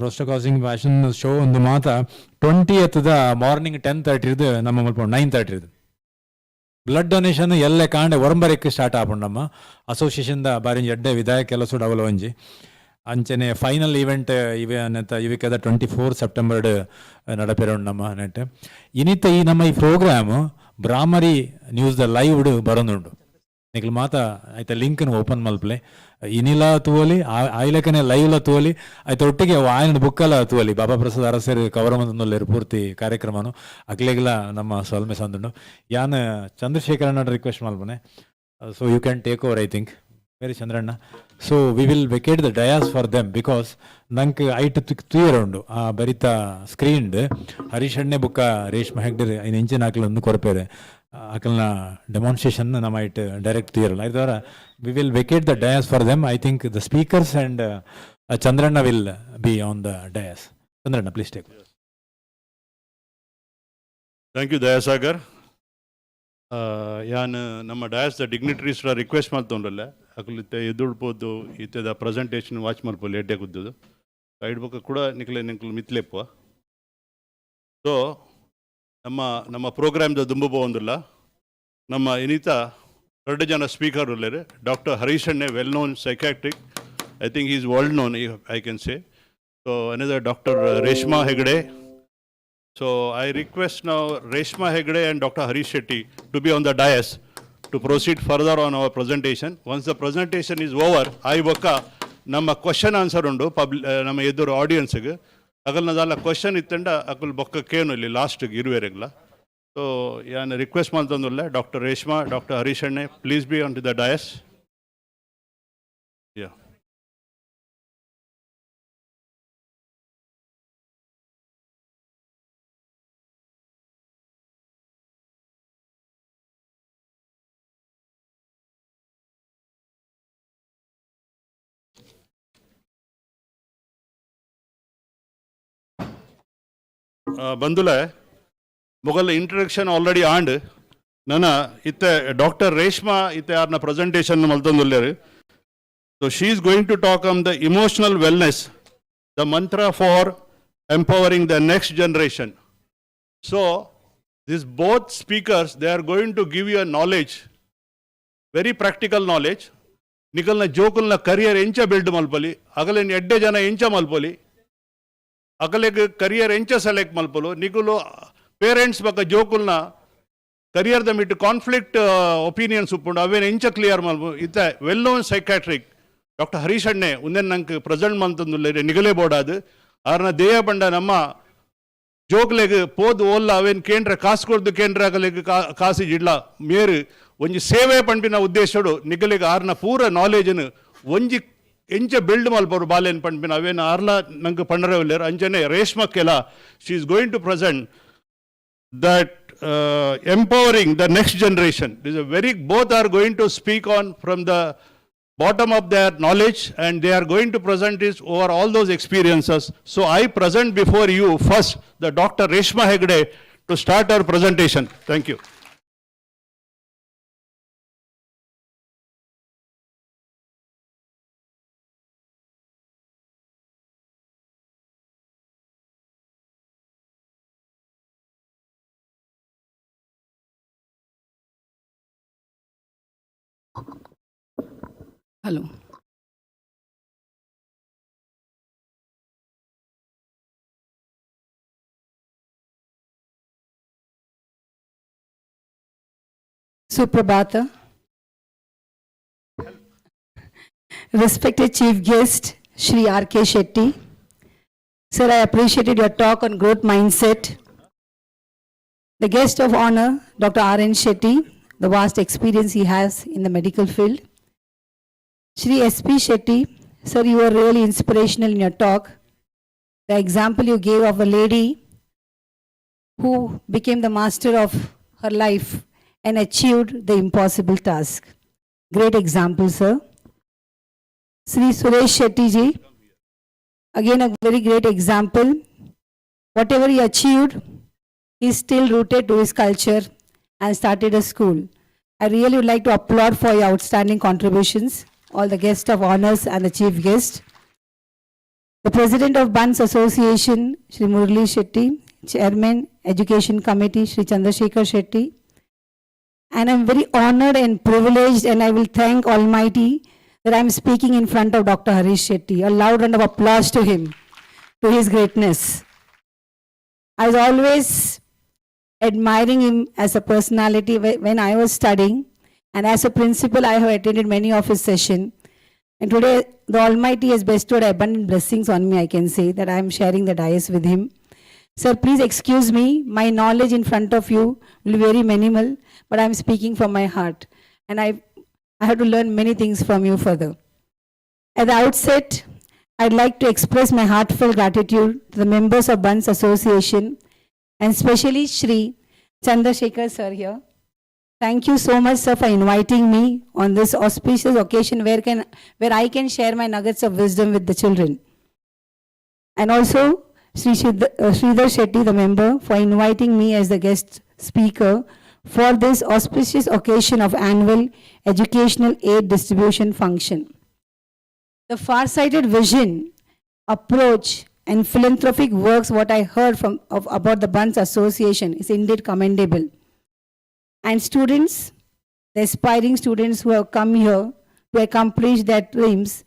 ಬ್ರೋಸ್ಟಕಾಸಿಂಗ್ ಫ್ಯಾಷನ್ ಶೋ ಒಂದು ಮಾತ 20th ಮಾರ್ನಿಂಗ್ 10:30 ನಮ್ಮ ಮಲ್ಪ 9:30 ಬ್ಲಡ್ ಡೊನೇಷನ್ ಎಲ್ಲೇ ಕಾಂಡೆ ಒರಂಬರಕ್ಕೆ ಸ್ಟಾರ್ಟ್ ಆಪುಂಡು ನಮ್ಮ ಅಸೋಸಿಯೇಷನ್ದ ಬಾರಿ ಎಡ್ಡೆ ವಿಧಾಯಕ ಕೆಲಸ ಅವಲ ಒಂಜಿ ಅಂಚನೆ ಫೈನಲ್ ಈವೆಂಟ್ ನೆತ್ತ ಇವಿಕದ 24 ಸೆಪ್ಟೆಂಬರ್ ನಡಪೆರೋಡು ನಮ್ಮ ನೆಟ್ ಇನ್ನಿತ್ತ ಈ ನಮ್ಮ ಈ ಪ್ರೋಗ್ರಾಮ್ ಬ್ರಾಹ್ಮರಿ ನ್ಯೂಸ್ದ ಲೈವ್ ಬರೋದುಂಡು ನಿಕ್ಲು ಮಾತ ಆಯ್ತಾ ಲಿಂಕ್ನ ಓಪನ್ ಮಲ್ಪಲೆ ಇನಿಲ ತೂವಲಿ ಆಯ್ಲಕನೆ ಲೈವ್ಲ ತೂವಲಿ ಆಯ್ತು ಒಟ್ಟಿಗೆ ಆಯ್ನ ಬುಕ್ಕಲ್ಲ ತೂವಲಿ ಬಾಬಾ ಪ್ರಸಾದ್ ಅರಸರು ಕವರ ಮಂದಲ್ಲೇರು ಪೂರ್ತಿ ಕಾರ್ಯಕ್ರಮನು ಅಕ್ಲೆಗ್ಲ ನಮ್ಮ ಸೊಲ್ಮೆ ಸಂದುಂಡು ಯಾನ್ ಚಂದ್ರಶೇಖರಣ್ಣ ರಿಕ್ವೆಸ್ಟ್ ಮಲ್ಪನೆ so you can take over I think very ಚಂದ್ರಣ್ಣ so we will vacate the dais for them because ನಂಗೆ ಐಟ್ ತುಯರ್ ಉಂಡು ಆ ಬರಿತ ಸ್ಕ್ರೀನ್ಡ್ ಹರೀಶಣ್ಣೆ ಬುಕ್ಕ ರೇಷ್ಮಾ ಹೆಗ್ಡೆ ಐನ್ ಇಂಚಿನ ಹಾಕಲು ಒಂದು ಕೊರಪೇರೆ ಅಕಲ್ನ ಡೆಮಾನ್ಸ್ಟ್ರೇಷನ್ ನಮ್ಮ ಐಟ್ ಡೈರೆಕ್ಟ್ ತುಯರಲ್ಲ ಇದರ we will vacate the dais for them I think the speakers and ಚಂದ್ರಣ್ಣ will be on the dais. ಚಂದ್ರಣ್ಣ please take. Thank you Dayasagar. ಯಾನ್ ನಮ್ಮ ಡಯಾಸ್ದ ಡಿಗ್ನಿಟರೀಸ್ರ ರಿಕ್ವೆಸ್ಟ್ ಮಾಡ್ತೊಂಡ್ರಲ್ಲ ಅಕಲಿತ್ತೆ ಎದುಡ್ಬೋದು ಇತ್ತದ ಪ್ರೆಸೆಂಟೇಷನ್ ವಾಚ್ ಮಲ್ಪಲ್ಲಿ ಎಡ್ಡೆ ಕುದ್ದದು ಐಡ್ ಬುಕ್ಕ ಕೂಡ ನಿಕ್ಲು ಮಿತ್ಲೆಪ್ಪುವ. ಸೊ ನಮ್ಮ ಪ್ರೋಗ್ರಾಮ್ದ ದುಂಬು ಒಂದಿಲ್ಲ ನಮ್ಮ ಇನ್ನಿತ 2 ಜನ ಸ್ಪೀಕರ್ ಉಳ್ಳೇರು. ಡಾಕ್ಟರ್ ಹರೀಶಣ್ಣೆ well known psychiatric, I think is world known I can say. So another doctor Reshma Hegde. So I request now Reshma Hegde and Dr. Harishetti to be on the dais to proceed further on our presentation. Once the presentation is over, I work ನಮ್ಮ question answer ಉಂಡು ನಮ್ಮ ಎದುರು ಆಡಿಯನ್ಸ್ಗೆ ಅಗಲ್ನ ದಾಲ question ಇತ್ತಂಡ Akal ಬೊಕ್ಕ ಕೇನು ಇಲ್ಲಿ ಲಾಸ್ಟ್ಗೆ ಇರುವೆರೆಗ್ಲ ಸೊ ಯಾನ್ ರಿಕ್ವೆಸ್ಟ್ ಮಾಡ್ತಂದುಲ್ಲ ಡಾಕ್ಟರ್ ರೇಷ್ಮಾ ಡಾಕ್ಟರ್ ಹರೀಶಣ್ಣೆ please be on to the dais ಯಾ ಬಂಧುಲೆ ಮೊಗಲ್ ಇಂಟ್ರಡಕ್ಷನ್ ಆಲ್ರೆಡಿ ಆಂಡ್ ನನ್ನ ಇತ್ತೆ ಡಾಕ್ಟರ್ ರೇಷ್ಮಾ ಇತ್ತೆ ಯಾರನ್ನ ಪ್ರೆಸೆಂಟೇಷನ್ ಮಲ್ತಂದುಲ್ಲೇರು so she is going to talk on the emotional wellness the mantra for empowering the next generation so this both speakers they are going to give you a knowledge very practical knowledge ನಿಕಲ್ನ ಜೋಕುಲ್ನ career ಎಂಚ build ಮಲ್ಪಲಿ ಅಗಲೇನು ಎಡ್ಡೆ ಜನ ಎಂಚ ಮಲ್ಪಲಿ ಅಕಲೆಗ್ career ಎಂಚ select ಮಲ್ಪಲು ನಿಕುಲು parents ಬಕ್ಕ ಜೋಕುಲ್ನ ಕರಿಯರ್ದ Mittu conflict opinions ಉಪ್ಪುಂಡು ಅವೇನು ಎಂಚ ಕ್ಲಿಯರ್ ಮಲ್ಪು ಇತ್ತ ವೆಲ್ ನೋನ್ ಸೈಕ್ಯಾಟ್ರಿಕ್ ಡಾಕ್ಟರ್ ಹರೀಶಣ್ಣೆ ಉಂದೆನ್ ನಂಗೆ ಪ್ರೆಸೆಂಟ್ ಮಂತಂದುಲ್ಲೆ ನಿಗಲೇ ಬೋಡಾದು ಅವ್ರನ್ನ ದೇಹ ಬಂಡ ನಮ್ಮ ಜೋಕ್ಲೆಗ್ ಪೋದು ಓಲ್ಲ ಅವೇನು ಕೇಂದ್ರ ಕಾಸು ಕೊಡ್ದು ಕೇಂದ್ರ ಅಗಲೆಗ್ ಕಾಸು ಇಡ್ಲ ಮೇರು ಒಂಜಿ ಸೇವೆ ಪಂಪಿನ ಉದ್ದೇಶಡು ನಿಗಲಿಗೆ ಆರ್ನ ಪೂರ ನಾಲೆಜನ್ನು ಒಂಜಿ ಎಂಚ ಬಿಲ್ಡ್ ಮಲ್ಪರು ಬಾಲೇನ್ ಪಂಪಿನ ಅವೇನು ಆರ್ಲ ನಂಗೆ ಪಂಡರವಿಲ್ಲೇರು ಅಂಚನೆ ರೇಷ್ಮಕ್ಕೆಲ್ಲ she is going to present that empowering the next generation. This is a very, both are going to speak on from the bottom of their knowledge and they are going to present this over all those experiences. So I present before you first the Dr. Reshma Hegde to start our presentation. Thank you. Hello. Suprabhata. Respected Chief Guest, Shri R.K. Shetty. Sir, I appreciated your talk on growth mindset. The guest of honor, Dr. R.N. Shetty, the vast experience he has in the medical field. Shri S.P. Shetty, sir, you were really inspirational in your talk. The example you gave of a lady who became the master of her life and achieved the impossible task. Great example, sir. Shri Suresh Shetty ji, again a very great example. Whatever he achieved, he is still rooted to his culture and started a school. I really would like to applaud for your outstanding contributions. All the guests of honors and the chief guest. The President of Bunts Association, Shri Murali Shetty, Chairman, Education Committee, Shri Chandrasekhar Shetty. And I'm very honored and privileged and I will thank Almighty that I'm speaking in front of Dr. Harish Shetty. A loud round of applause to him, to his greatness. I was always admiring him as a personality when I was studying. And as a principal, I have attended many of his sessions. And today, the Almighty has bestowed abundant blessings on me, I can say, that I am sharing the dais with him. Sir, please excuse me. My knowledge in front of you will be very minimal, but I am speaking from my heart. And I have to learn many things from you further. At the outset, I'd like to express my heartfelt gratitude to the members of Bunts Association, and especially Shri Chandrasekhar sir here. Thank you so much, sir, for inviting me on this auspicious occasion where I can share my nuggets of wisdom with the children. And also, Sridhar Shetty, the member, for inviting me as the guest speaker for this auspicious occasion of annual educational aid distribution function. The far-sighted vision, approach, and philanthropic works what I heard about the Bunts Association is indeed commendable. And students, the aspiring students who have come here to accomplish their dreams,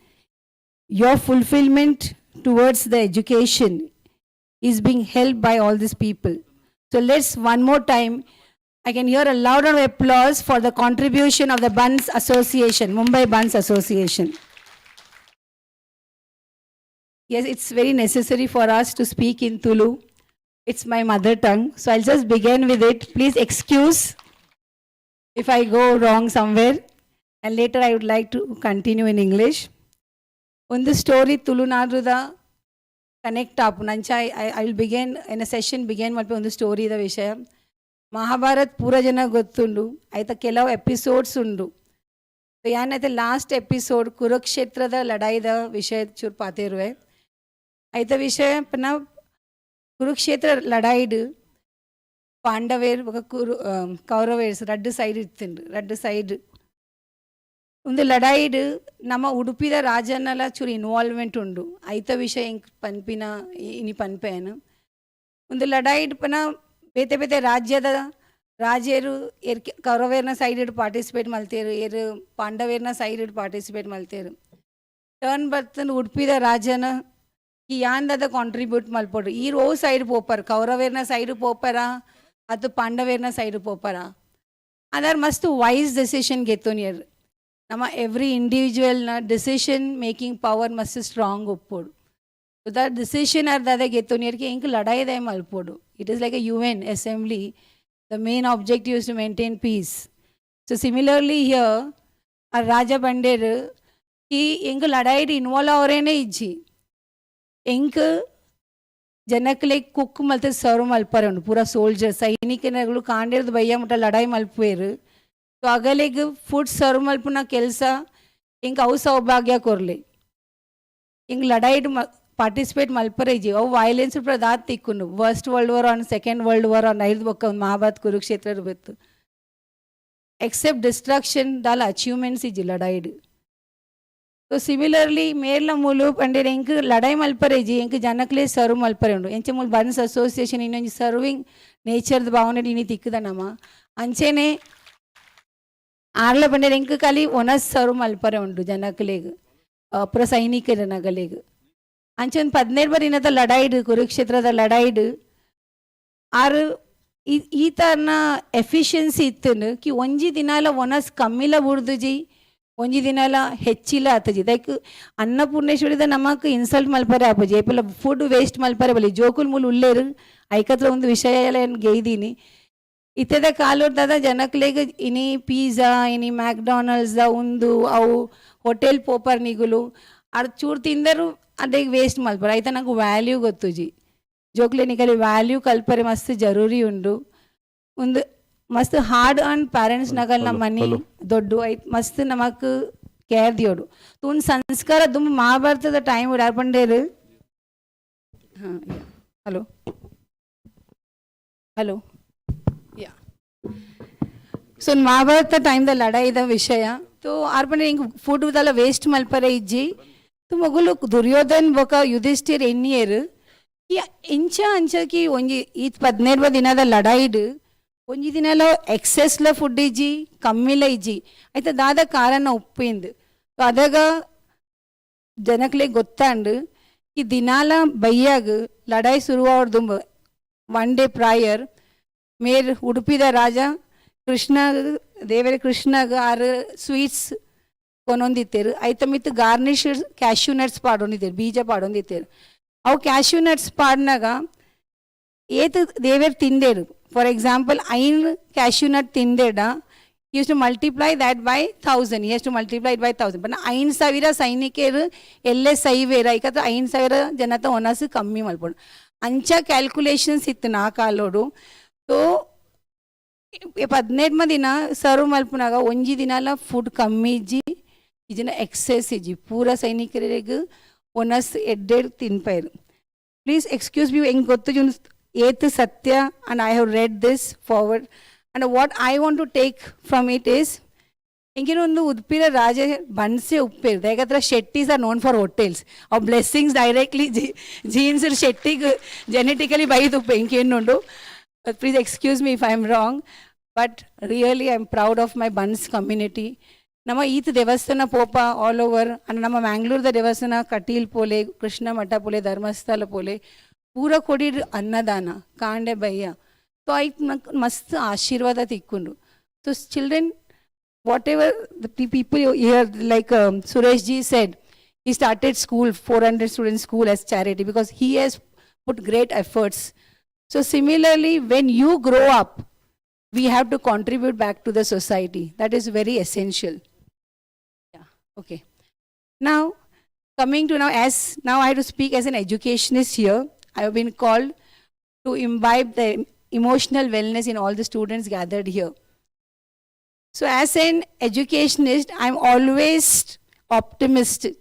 your fulfillment towards the education is being helped by all these people. So let's one more time, I can hear a louder applause for the contribution of the Bunts Association, Mumbai Bunts Association. Yes, it's very necessary for us to speak in Tulu. It's my mother tongue. So I'll just begin with it. Please excuse if I go wrong somewhere. And later I would like to continue in English. On the story Tulunadruda connect up. Nancha, I will begin in a session begin on the story the Vishaya. Mahabharat pura jana gottundu. Aita kelav episodes undu. So yan at the last episode Kurukshetra the ladai the Vishaya chur patirwe. Aita Vishaya pana Kurukshetra ladaidu Pandaver Kauravers Raddu side Raddu side. Undu ladaidu nama Udupida Rajanala chur involvement undu. Aita Vishaya panpina ini panpena. Undu ladaidu pana Pete Rajya Rajeru Kauravena sided participate Malteru, Pandaverna sided participate Malteru. Turn Barthan would be the Rajana, Kianda the contribute Malpod. E row side popper, Kauravena side popera, at the Pandaverna side popera. And there must a wise decision get on here. Nama every individual decision making power must be strong uppod. So that decision are that get on here ki ink ladai them alpodu. It is like a UN assembly. The main objective is to maintain peace. So similarly here, a Raja Banderu, he ink ladai involve aurene iji. Ink janakle cook malte serve malparandu. Pura soldiers. Sainik naglu kander the baya mutta ladai malpueru. So agaleg food serve malpuna kelsa ink house aubagya korle. Ink ladai participate malpareji or violence pradat tikunu First World War on Second World War on Naid book Mahabharat Kurukshetra with except destruction dal achievements is ladaidu. So similarly Merla Mulu and Enk Ladai Malpareji Enk Janakle Serve Malparendo Enchemul Bunts Association in serving nature the bounded in Tikdanama Anchene Arla Pandenk Kali Onas Serve Malparendo Janakleg Prasaini Keranagaleg. Anchan Padner in the Ladaid, Kurukshetra the Ladaid are Itana efficiency thin, Ki Onji Dinala Onas Kamila Burduji, Onji Dinala Hechila Ataji, like Anna Purneshwari the Namak insult Malparapaji, food waste Malparabali, Jokul Mululler, Aikatra on the Vishayala and Gaidini. Ite the Kalur Dada Janakleg, any pizza, any McDonald's, the Undu, au hotel popper Nigulu, are Churtinderu. ಅದೇ waste ಮಲ್ಪರ ಆಯ್ತಾ ನಂಗೆ value ಗೊತ್ತು G ಜೋಕ್ಲಿನಿಕಲಿ value ಕಲ್ಪರೆ ಮಸ್ತ್ ಜರೂರಿ ಉಂಡು ಒಂದು ಮಸ್ತ್ hard earn parents Nagal ನಮ್ಮ ಮನಿ ದೊಡ್ಡ ಐತ್ ಮಸ್ತ್ ನಮಕ್ ಕೇರ್ ದಿಯೋಡು ಒಂದು ಸಂಸ್ಕಾರ ದುಮ್ ಮಹಾಭಾರತದ ಟೈಮ್ ಉಡಾರ್ಪಂಡೇರು ಹಲೋ ಹಲೋ ಯಾ ಸೊ ಮಹಾಭಾರತ ಟೈಮ್ದ ಲಡಾಯಿದ ವಿಷಯ ತೋ ಆರ್ಪಂಡೆ ಹಿಂಗೆ ಫುಡ್ ದಲ್ಲ ವೇಸ್ಟ್ ಮಲ್ಪರೆ ಇಜ್ಜಿ ಮಗುಲು ದುರ್ಯೋಧನ್ ಬೊಕ ಯುಧಿಷ್ಠಿರ್ ಎನ್ನಿಯರು ಈ ಇಂಚ ಅಂಚಕಿ ಒಂಜಿ ಈ 17 ದಿನದ ಲಡಾಯಿಡು ಒಂಜಿ ದಿನಲ ಎಕ್ಸೆಸ್ಲ ಫುಡ್ ಇಜ್ಜಿ ಕಮ್ಮಿಲ ಇಜ್ಜಿ ಆಯ್ತಾ ದಾದ ಕಾರಣ ಉಪ್ಪಿಂದು ಅದಾಗ ಜನಕ್ಲೆ ಗೊತ್ತಾಂಡು ಈ ದಿನಾಲ ಬೈಯಾಗ ಲಡಾಯಿ ಶುರುವಾಡ್ದು 1 day prior ಮೇರ್ ಉಡುಪಿದ ರಾಜ ಕೃಷ್ಣ ದೇವರ ಕೃಷ್ಣಗ 6 ಸ್ವೀಟ್ಸ್ ಕೊನೊಂದಿತ್ತೇರು ಆಯ್ತ ಮಿತ್ತು ಗಾರ್ನಿಶ್ ಕ್ಯಾಶ್ಯೂ ನಟ್ಸ್ ಪಾಡೊಂದಿತ್ತೇರು ಬೀಜ ಪಾಡೊಂದಿತ್ತೇರು ಅವು ಕ್ಯಾಶ್ಯೂ ನಟ್ಸ್ ಪಾಡ್ನಾಗ ಏತು ದೇವೇರು ತಿಂದೇರು ಫಾರ್ ಎಕ್ಸಾಂಪಲ್ 5 ಕ್ಯಾಶ್ಯೂ ನಟ್ ತಿಂದೇಡ use to multiply that by 1000 use to multiply it by 1000 but 5,000 ಸೈನಿಕರು ಎಲ್ಲೇ ಸೈವೇರ ಐಕತ್ರ 5,000 ಜನತ ಒನಸು ಕಮ್ಮಿ ಮಲ್ಪೊಂಡು ಅಂಚ ಕ್ಯಾಲ್ಕುಲೇಷನ್ಸ್ ಇತ್ತು ನಾ ಕಾಲೋಡು ಸೊ 17 ದಿನ ಸರ್ವ್ ಮಲ್ಪನಾಗ ಒಂಜಿ ದಿನಾಲ ಫುಡ್ ಕಮ್ಮಿ ಇಜ್ಜಿ ಇದನ್ನ ಎಕ್ಸೆಸ್ ಇಜ್ಜಿ ಪೂರ ಸೈನಿಕರಿಗೆ ಒನಸ್ ಎಡ್ಡೆಡ್ ತಿನ್ಪೈರು ಪ್ಲೀಸ್ ಎಕ್ಸ್ಕ್ಯೂಸ್ ಮಿ ಹೆಂಗೆ ಗೊತ್ತು ಏತ್ ಸತ್ಯ and I have read this forward and what I want to take from it is ಹಿಂಗಿನೊಂದು ಉದ್ಪಿರ ರಾಜ ಬನ್ಸೆ ಉಪ್ಪೇರು ಯಾಕಂದ್ರೆ Shetties are known for hotels ಅವ್ ಬ್ಲೆಸ್ಸಿಂಗ್ಸ್ ಡೈರೆಕ್ಟ್ಲಿ ಜೀನ್ಸ್ ಶೆಟ್ಟಿಗೆ ಜೆನೆಟಿಕಲಿ ಬೈದು ಉಪ್ಪೆ ಹಿಂಗೇನುಂಡು please excuse me if I am wrong but really I am proud of my Bunts community ನಮ್ಮ ಈತ ದೇವಸ್ಥಾನ ಪೋಪ ಆಲ್ ಓವರ್ ಅಂಡ್ ನಮ್ಮ ಮ್ಯಾಂಗ್ಳೂರ್ದ ದೇವಸ್ಥಾನ ಕಟೀಲ್ ಪೋಲೆ ಕೃಷ್ಣ ಮಠ ಪೋಲೆ ಧರ್ಮಸ್ಥಳ ಪೋಲೆ ಪೂರ ಕೊಡಿರ್ ಅನ್ನದಾನ ಕಾಂಡೆ ಬಯ್ಯ ಸೊ ಐಕ್ ಮಸ್ತ್ ಆಶೀರ್ವಾದ ತಿಕ್ಕೊಂಡು so children whatever the people here like Suresh ji said He started school, 400 student school as charity because he has put great efforts. So similarly, when you grow up, we have to contribute back to the society. That is very essential. Yeah, okay. Now, coming to now I have to speak as an educationist here. I have been called to imbibe the emotional wellness in all the students gathered here. So as an educationist, I'm always optimistic,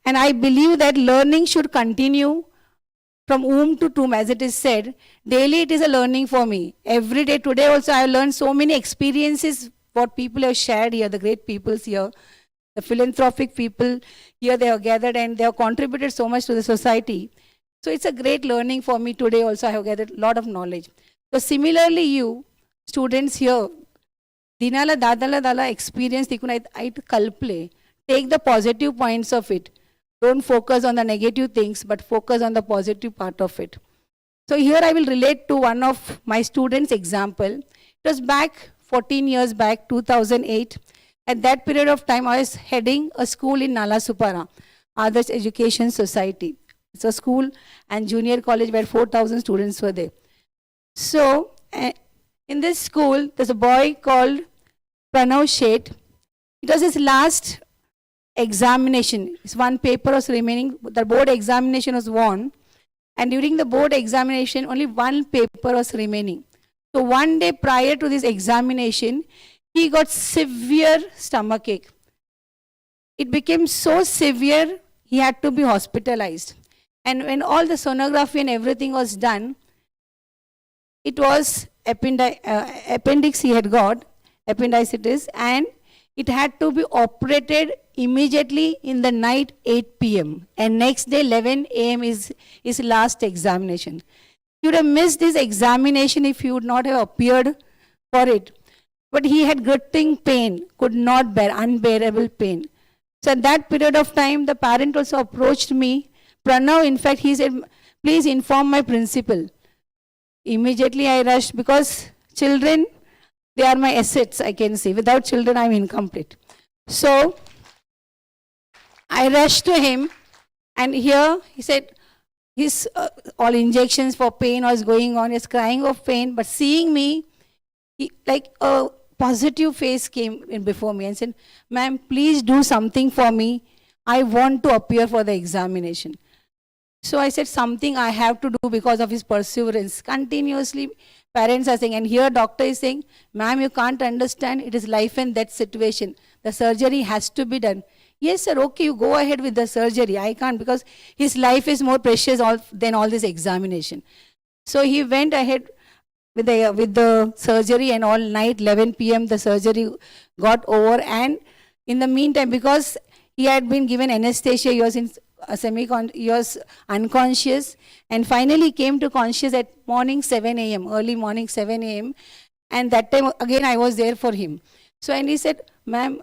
and I believe that learning should continue from womb to tomb, as it is said. Daily it is a learning for me. Every day, today also I have learned so many experiences, what people have shared here, the great peoples here, the philanthropic people here, they have gathered and they have contributed so much to the society. So it's a great learning for me today also. I have gathered a lot of knowledge. So similarly, you students here, dinala dadala dala experience I kalple. Take the positive points of it. Don't focus on the negative things, but focus on the positive part of it. So here I will relate to one of my students' example. It was back 14 years back, 2008. At that period of time, I was heading a school in Nalasupara, Adarsh Education Society. It's a school and junior college where 4,000 students were there. So in this school, there's a boy called Pranav Sheth. It was his last examination. His one paper was remaining. The board examination was won. And during the board examination, only one paper was remaining. So one day prior to this examination, he got severe stomachache. It became so severe, he had to be hospitalized. And when all the sonography and everything was done, it was appendix he had got, appendicitis, and it had to be operated immediately in the night 8 p.m. And next day 11 a.m. is his last examination. He would have missed this examination if he would not have appeared for it. But he had growing pain, could not bear, unbearable pain. So at that period of time, the parent also approached me. Pranav, in fact, he said, please inform my principal. Immediately I rushed because children, they are my assets, I can say. Without children, I am incomplete. So I rushed to him, and here he said, his all injections for pain was going on. He was crying of pain, but seeing me, he, like a positive face came in before me and said, ma'am, please do something for me. I want to appear for the examination. So I said, something I have to do because of his perseverance. Continuously, parents are saying, and here doctor is saying, ma'am, you can't understand, it is life and death situation. The surgery has to be done. Yes, sir, okay, you go ahead with the surgery. I can't because his life is more precious than all this examination. So he went ahead with the surgery, and all night, 11 p.m., the surgery got over. And in the meantime, because he had been given anesthesia, he was in he was unconscious, and finally came to conscious at morning 7 a.m., early morning 7 a.m. And that time, again, I was there for him. So, and he said, ma'am,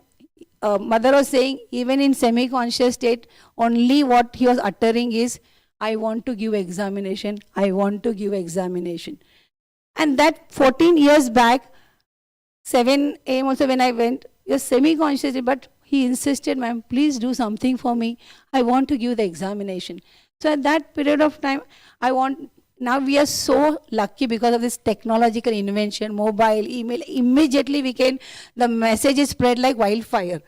mother was saying, even in semi-conscious state, only what he was uttering is, I want to give examination, I want to give examination. And that 14 years back, 7 a.m. also when I went, he was semi-conscious, but he insisted, ma'am, please do something for me. I want to give the examination. So at that period of time, now we are so lucky because of this technological invention, mobile, email, immediately the message is spread like wildfire.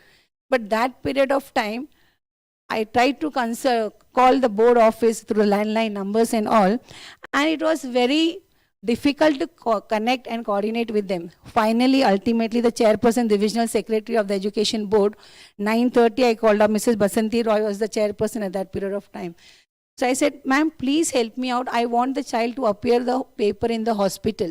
But that period of time, I tried to call the board office through landline numbers and all, and it was very difficult to connect and coordinate with them. Finally, ultimately, the chairperson, divisional secretary of the education board, 9:30, I called up. Mrs. Basanti Roy was the chairperson at that period of time. So I said, ma'am, please help me out. I want the child to appear the paper in the hospital.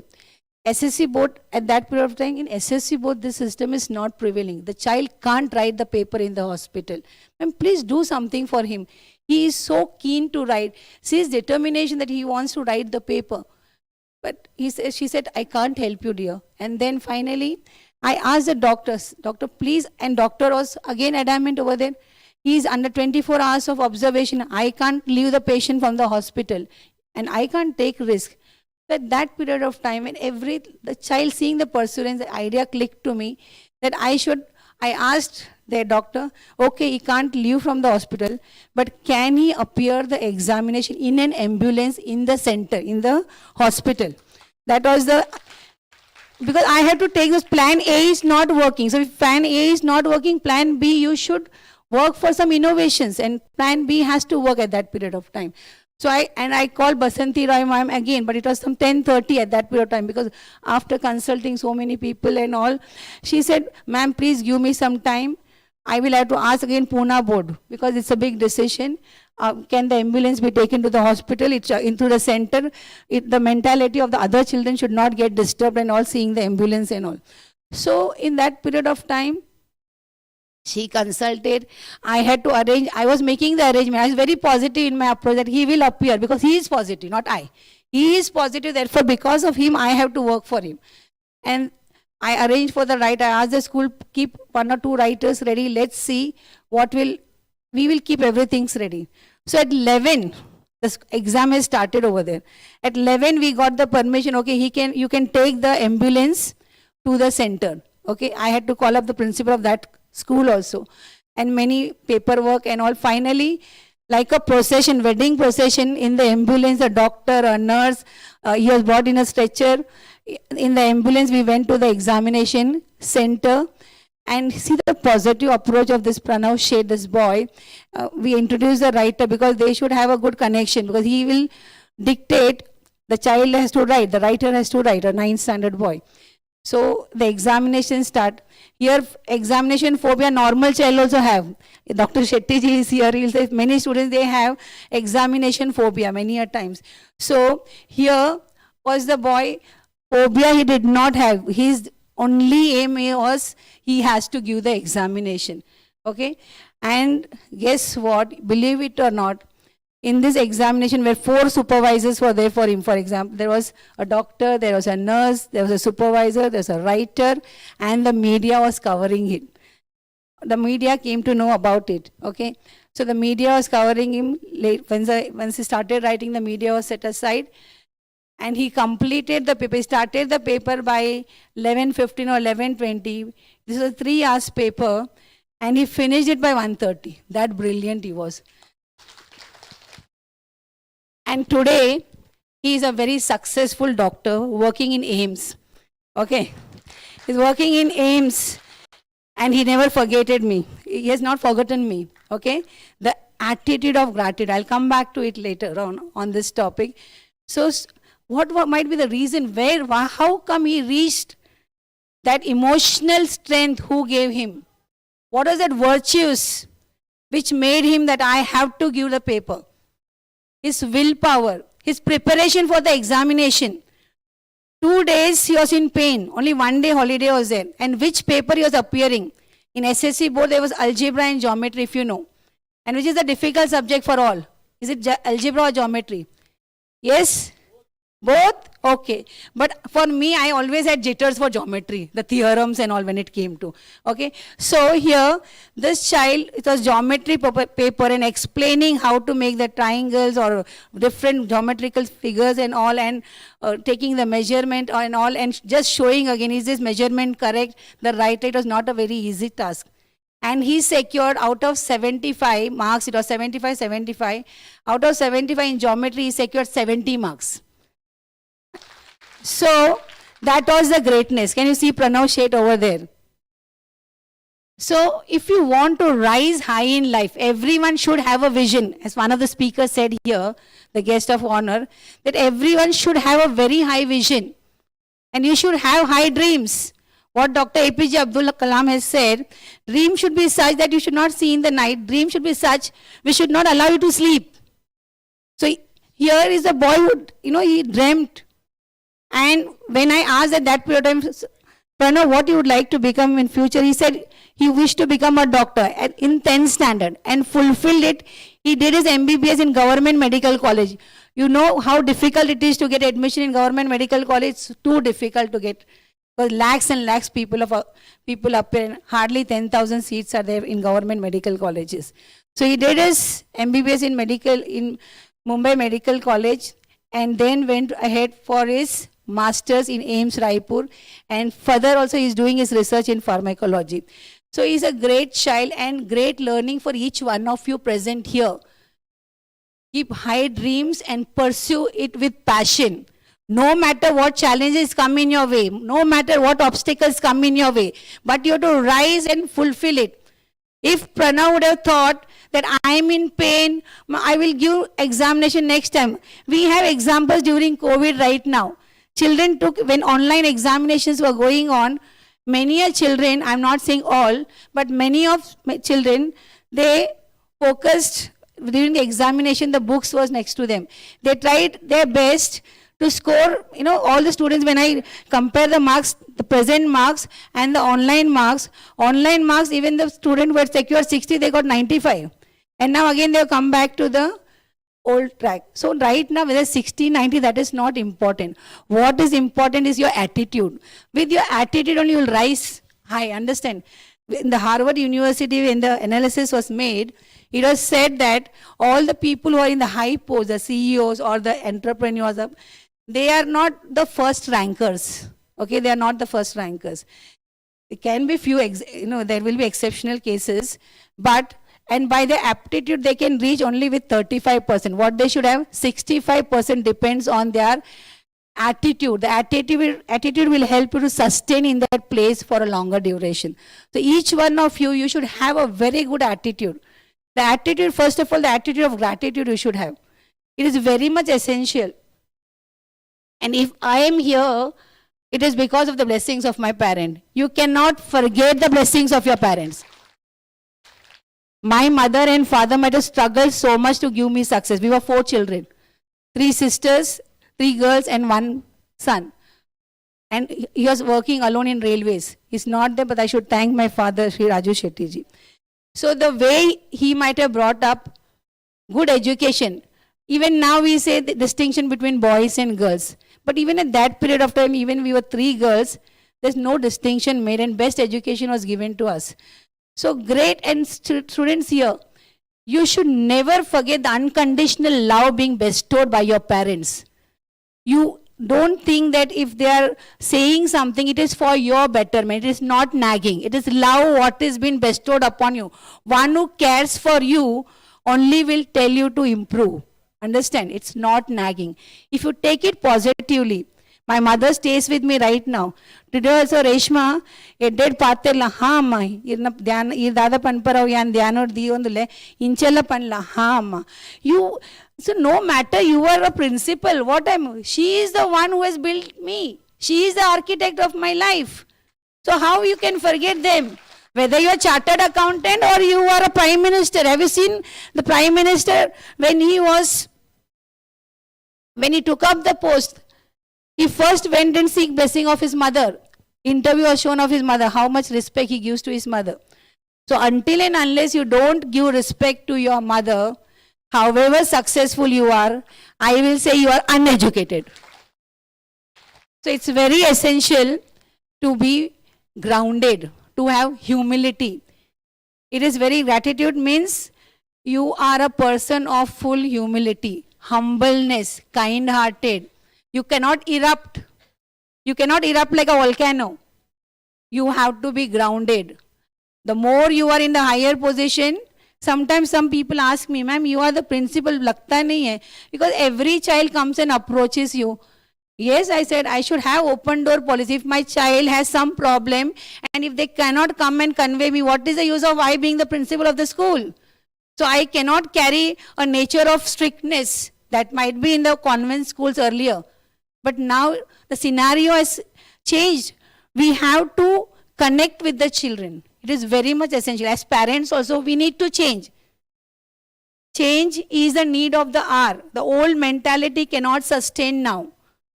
SSC board, at that period of time, in SSC board, this system is not prevailing. The child can't write the paper in the hospital. Ma'am, please do something for him. He is so keen to write. See his determination that he wants to write the paper. But she said, I can't help you, dear. And then finally, I asked the doctors, doctor, please, and doctor was again adamant over there. He is under 24 hours of observation. I can't leave the patient from the hospital, and I can't take risk. At that period of time, when the child seeing the perseverance, the idea clicked to me that I asked the doctor, okay, he can't leave from the hospital, but can he appear the examination in an ambulance in the center, in the hospital? That was the, because I had to take this, plan A is not working. So if plan A is not working, plan B, you should work for some innovations, and plan B has to work at that period of time. So I called Basanti Roy ma'am again, but it was some 10:30 at that period of time, because after consulting so many people and all, she said, ma'am, please give me some time. I will have to ask again Pune board, because it's a big decision. Can the ambulance be taken to the hospital? It's into the center. The mentality of the other children should not get disturbed and all, seeing the ambulance and all. So in that period of time, she consulted. I had to arrange. I was making the arrangement. I was very positive in my approach that he will appear, because he is positive, not I. He is positive, therefore because of him, I have to work for him. And I arranged for the writer. I asked the school, keep 1 or 2 writers ready. Let's see what we will keep everything ready. So at 11, the exam has started over there. At 11, we got the permission. Okay, you can take the ambulance to the center. Okay, I had to call up the principal of that school also, and many paperwork and all. Finally, like a procession, wedding procession, in the ambulance, a doctor, a nurse, he was brought in a stretcher. In the ambulance, we went to the examination center, and see the positive approach of this Pranav Sheth, this boy. We introduced the writer, because they should have a good connection, because he will dictate, the child has to write, the writer has to write, a 9th standard boy. So the examination start. Here, examination phobia, normal child also have. Dr. Shetty ji is here. He will say many students, they have examination phobia many a times. So here was the boy, phobia he did not have. His only aim was he has to give the examination. Okay. And guess what? Believe it or not, in this examination where 4 supervisors were there for him. For example, there was a doctor, there was a nurse, there was a supervisor, there was a writer, and the media was covering it. The media came to know about it. Okay, so the media was covering him. Once he started writing, the media was set aside, and he completed the paper. He started the paper by 11:15 or 11:20. This was a 3 hours paper, and he finished it by 1:30. That brilliant he was. And today, he is a very successful doctor working in AIMS. Okay. He's working in AIMS, and he never forgetted me. He has not forgotten me. Okay. The attitude of gratitude. I'll come back to it later on this topic. So what might be the reason how come he reached that emotional strength? Who gave him? What was that virtues which made him that I have to give the paper? His willpower, his preparation for the examination. 2 days he was in pain, only 1 day holiday was there. And which paper he was appearing? In SSC board there was algebra and geometry, if you know. And which is the difficult subject for all? Is it algebra or geometry? Yes? Both? Okay. But for me, I always had jitters for geometry, the theorems and all when it came to. Okay. So here, this child, it was geometry paper and explaining how to make the triangles or different geometrical figures and all, and taking the measurement and all, and just showing again, is this measurement correct? The right, it was not a very easy task. And he secured out of 75 marks, it was 75. Out of 75 in geometry, he secured 70 marks. So that was the greatness. Can you see Pranav Sheth over there? So if you want to rise high in life, everyone should have a vision. As one of the speakers said here, the guest of honor, that everyone should have a very high vision. And you should have high dreams. What Dr. APJ Abdul Kalam has said, dream should be such that you should not see in the night. Dream should be such, we should not allow you to sleep. So here is a boy who, he dreamt. And when I asked at that period of time, Pranav, what you would like to become in future? He said he wished to become a doctor in 10th standard and fulfilled it. He did his MBBS in government medical college. You know how difficult it is to get admission in government medical college. It's too difficult to get. Because lakhs and lakhs people up there, hardly 10,000 seats are there in government medical colleges. So he did his MBBS in Mumbai Medical College, and then went ahead for his master's in AIMS Raipur, and further also he is doing his research in pharmacology. So he's a great child and great learning for each one of you present here. Keep high dreams and pursue it with passion. No matter what challenges come in your way, no matter what obstacles come in your way, but you have to rise and fulfill it. If Pranav would have thought that I am in pain, I will give examination next time. We have examples during COVID right now. Children took, when online examinations were going on, many a children, I'm not saying all, but many of my children, they focused during the examination, the books was next to them. They tried their best to score, all the students, when I compare the marks, the present marks and the online marks, even the student who had secured 60, they got 95. And now again, they have come back to the old track. So right now, whether 60, 90, that is not important. What is important is your attitude. With your attitude only, you will rise high, understand? In the Harvard University, when the analysis was made, it was said that all the people who are in the high post, the CEOs or the entrepreneurs, they are not the first rankers. Okay, they are not the first rankers. It can be few, there will be exceptional cases, but and by their aptitude, they can reach only with 35%. What they should have, 65% depends on their attitude. The attitude will help you to sustain in that place for a longer duration. So each one of you, you should have a very good attitude. The attitude, first of all, the attitude of gratitude you should have. It is very much essential. And if I am here, it is because of the blessings of my parent. You cannot forget the blessings of your parents. My mother and father might have struggled so much to give me success. We were 4 children, 3 sisters, 3 girls and 1 son. And he was working alone in railways. He's not there, but I should thank my father, Sri Raju Shetty ji. So the way he might have brought up good education, even now we say the distinction between boys and girls. But even at that period of time, even we were 3 girls, there's no distinction made and best education was given to us. So great, and students here, you should never forget the unconditional love being bestowed by your parents. You don't think that if they are saying something, it is for your betterment. It is not nagging. It is love what is being bestowed upon you. One who cares for you only will tell you to improve. Understand? It's not nagging. If you take it positively, my mother stays with me right now. Today also, Reshma, edded paterla, ha amma, ir dada panparav yan dhyanor diyondule, inchella panla, ha amma. So no matter you are a principal, she is the one who has built me. She is the architect of my life. So how you can forget them? Whether you are a chartered accountant or you are a prime minister. Have you seen the prime minister when he took up the post? He first went and seek blessing of his mother. Interview was shown of his mother, how much respect he gives to his mother. So until and unless you don't give respect to your mother, however successful you are, I will say you are uneducated. So it's very essential to be grounded, to have humility. It is very, gratitude means you are a person of full humility, humbleness, kind-hearted. You cannot erupt. You cannot erupt like a volcano. You have to be grounded. The more you are in the higher position, sometimes some people ask me, ma'am, you are the principal, lagta nahi hai. Because every child comes and approaches you. Yes, I said, I should have open door policy. If my child has some problem and if they cannot come and convey me, what is the use of I being the principal of the school? So I cannot carry a nature of strictness that might be in the convent schools earlier. But now the scenario has changed. We have to connect with the children. It is very much essential. As parents also, we need to change. Change is the need of the hour. The old mentality cannot sustain now.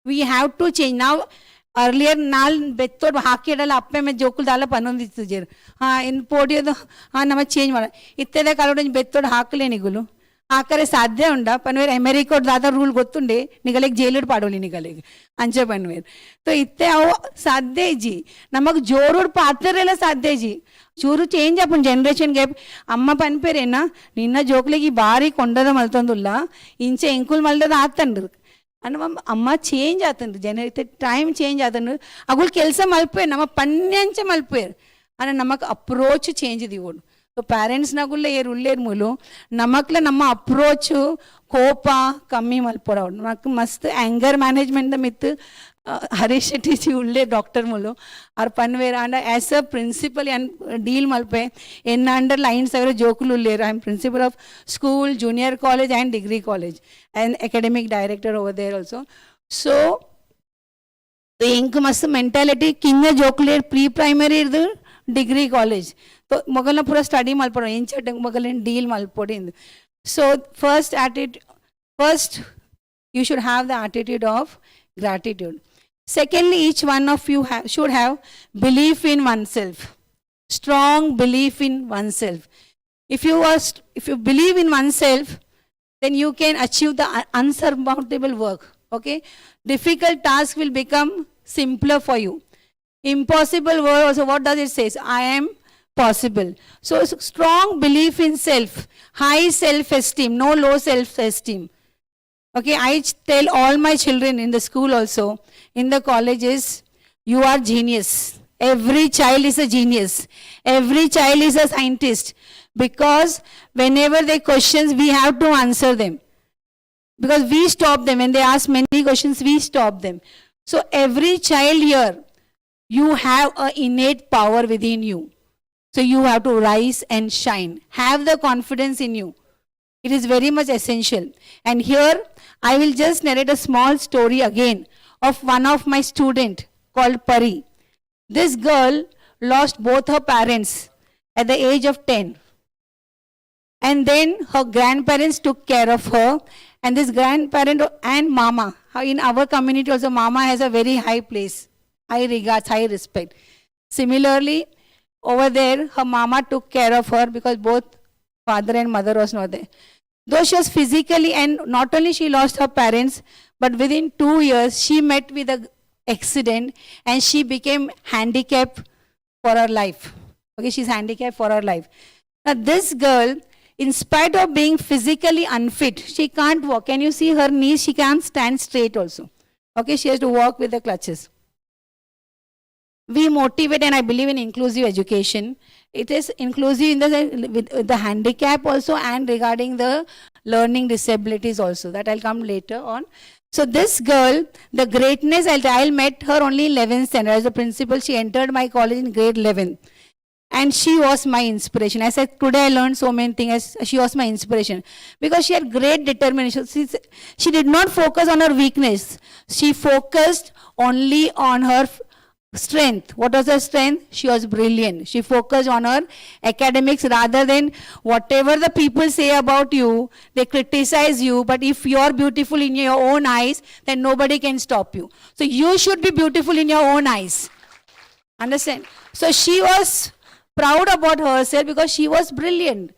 We have to change. Now, earlier, nal bettod haaki dala appe me jokul dala panondhi tujher. In podium, nama change mara. Itte da kalodon bettod haakle nigulu. ಆಕರೆ ಸಾಧ್ಯ ಉಂಡ ಪನ್ವೇರ್ ಅಮೆರಿಕೋಡ್ ದಾದ rule ಗೊತ್ತುಂಡೆ ನಿಗಲೆಗೆ ಜೈಲಿಡ್ ಪಾಡೋಲಿ ನಿಗಲೆಗೆ ಅಂಚೆ ಪನ್ವೇರ್ तो इत्ते ಅವು ಸಾಧ್ಯ G ನಮಗ್ ಜೋರುಡ್ ಪಾತ್ರರೆಲ್ಲ ಸಾಧ್ಯ ಜಿ ಚೂರು ಚೇಂಜ್ ಆಪುಂಡು ಜನರೇಷನ್ ಗ್ಯಾಪ್ ಅಮ್ಮ ಪನ್ಪೇರೇನ ನಿನ್ನ ಜೋಕ್ಲೆಗೆ ಬಾರಿ ಕೊಂಡದ ಮಲ್ತೊಂದುಲ್ಲ ಇಂಚೆ ಎಂಕುಲ್ ಮಲ್ದದ ಆತಂಡ್ರು ಅನ್ನ ಅಮ್ಮ ಚೇಂಜ್ ಆತಂಡ್ರು ಟೈಮ್ ಚೇಂಜ್ ಆತಂಡ್ರು ಅಗುಲ್ ಕೆಲಸ ಮಲ್ಪೇರ್ ನಮ್ಮ ಪನ್ಯಂಚೆ ಮಲ್ಪೇರ್ અને નમક અપ્રોચ ચેન્જ દીવોಡು તો ಪೇರೆಂಟ್ಸ್ನಾಗುಲ್ಲ ಏರು ಉಳ್ಳೇರು ಮೂಲು ನಮಕ್ಲ ನಮ್ಮ ಅಪ್ರೋಚ್ ಕೋಪ ಕಮ್ಮಿ ಮಲ್ಪೊಡವ್ರು ನಮಕ್ ಮಸ್ತ್ ಆ್ಯಂಗರ್ ಮ್ಯಾನೇಜ್ಮೆಂಟ್ ಮಿತ್ ಹರೀಶ್ ಶೆಟ್ಟಿ ಜಿ ಉಳ್ಳೇ ಡಾಕ್ಟರ್ ಮೂಲು ಅವ್ರ ಪನ್ವೇರ and as a principal and deal ಮಲ್ಪೆ ಎನ್ನ ಅಂಡರ್ ಲೈನ್ಸ್ ಅವರ ಜೋಕುಲು ಉಳ್ಳೇರು I am principal of school junior college and degree college and academic director over there also so ಇಂಕ್ ಮಸ್ತ್ ಮೆಂಟಾಲಿಟಿ ಕಿಂಗ ಜೋಕುಲೇರು ಪ್ರೀ ಪ್ರೈಮರಿ ಇರ್ದು ಡಿಗ್ರಿ ಕಾಲೇಜ್ तो ಮೊಗಲ್ನ ಪೂರ ಸ್ಟಡಿ ಮಲ್ಪಡ ಎಂಚ ಮೊಗಲಿನ ಡೀಲ್ ಮಲ್ಪೊಡಿಂದು so first you should have the attitude of gratitude. Secondly, each one of you should have belief in oneself, strong belief in oneself. If you believe in oneself, then you can achieve the unsurmountable work. Okay, difficult task will become simpler for you. Impossible work also, what does it say? I am possible. So strong belief in self, high self-esteem, no low self-esteem. Okay, I tell all my children in the school also, in the colleges, you are genius. Every child is a genius. Every child is a scientist. Because whenever they questions, we have to answer them. Because we stop them. When they ask many questions, we stop them. So every child here, you have an innate power within you. So you have to rise and shine. Have the confidence in you. It is very much essential. And here, I will just narrate a small story again of one of my student called Pari. This girl lost both her parents at the age of 10. And then her grandparents took care of her. And this grandparent and mama, in our community also, mama has a very high place, high regards, high respect. Similarly, over there, her mama took care of her because both father and mother was not there. Though she was physically, and not only she lost her parents, but within 2 years, she met with an accident and she became handicapped for her life. Okay, she's handicapped for her life. Now this girl, in spite of being physically unfit, she can't walk. Can you see her knees? She can't stand straight also. Okay, she has to walk with the crutches. We motivate, and I believe in inclusive education. It is inclusive in with the handicap also, and regarding the learning disabilities also. That I'll come later on. So this girl, the greatness, I met her only 11th standard. As a principal, she entered my college in grade 11. And she was my inspiration. I said, today I learned so many things. She was my inspiration. Because she had great determination. She did not focus on her weakness. She focused only on her strength. What was her strength? She was brilliant. She focused on her academics rather than whatever the people say about you. They criticize you, but if you are beautiful in your own eyes, then nobody can stop you. So you should be beautiful in your own eyes. Understand? So she was proud about herself because she was brilliant.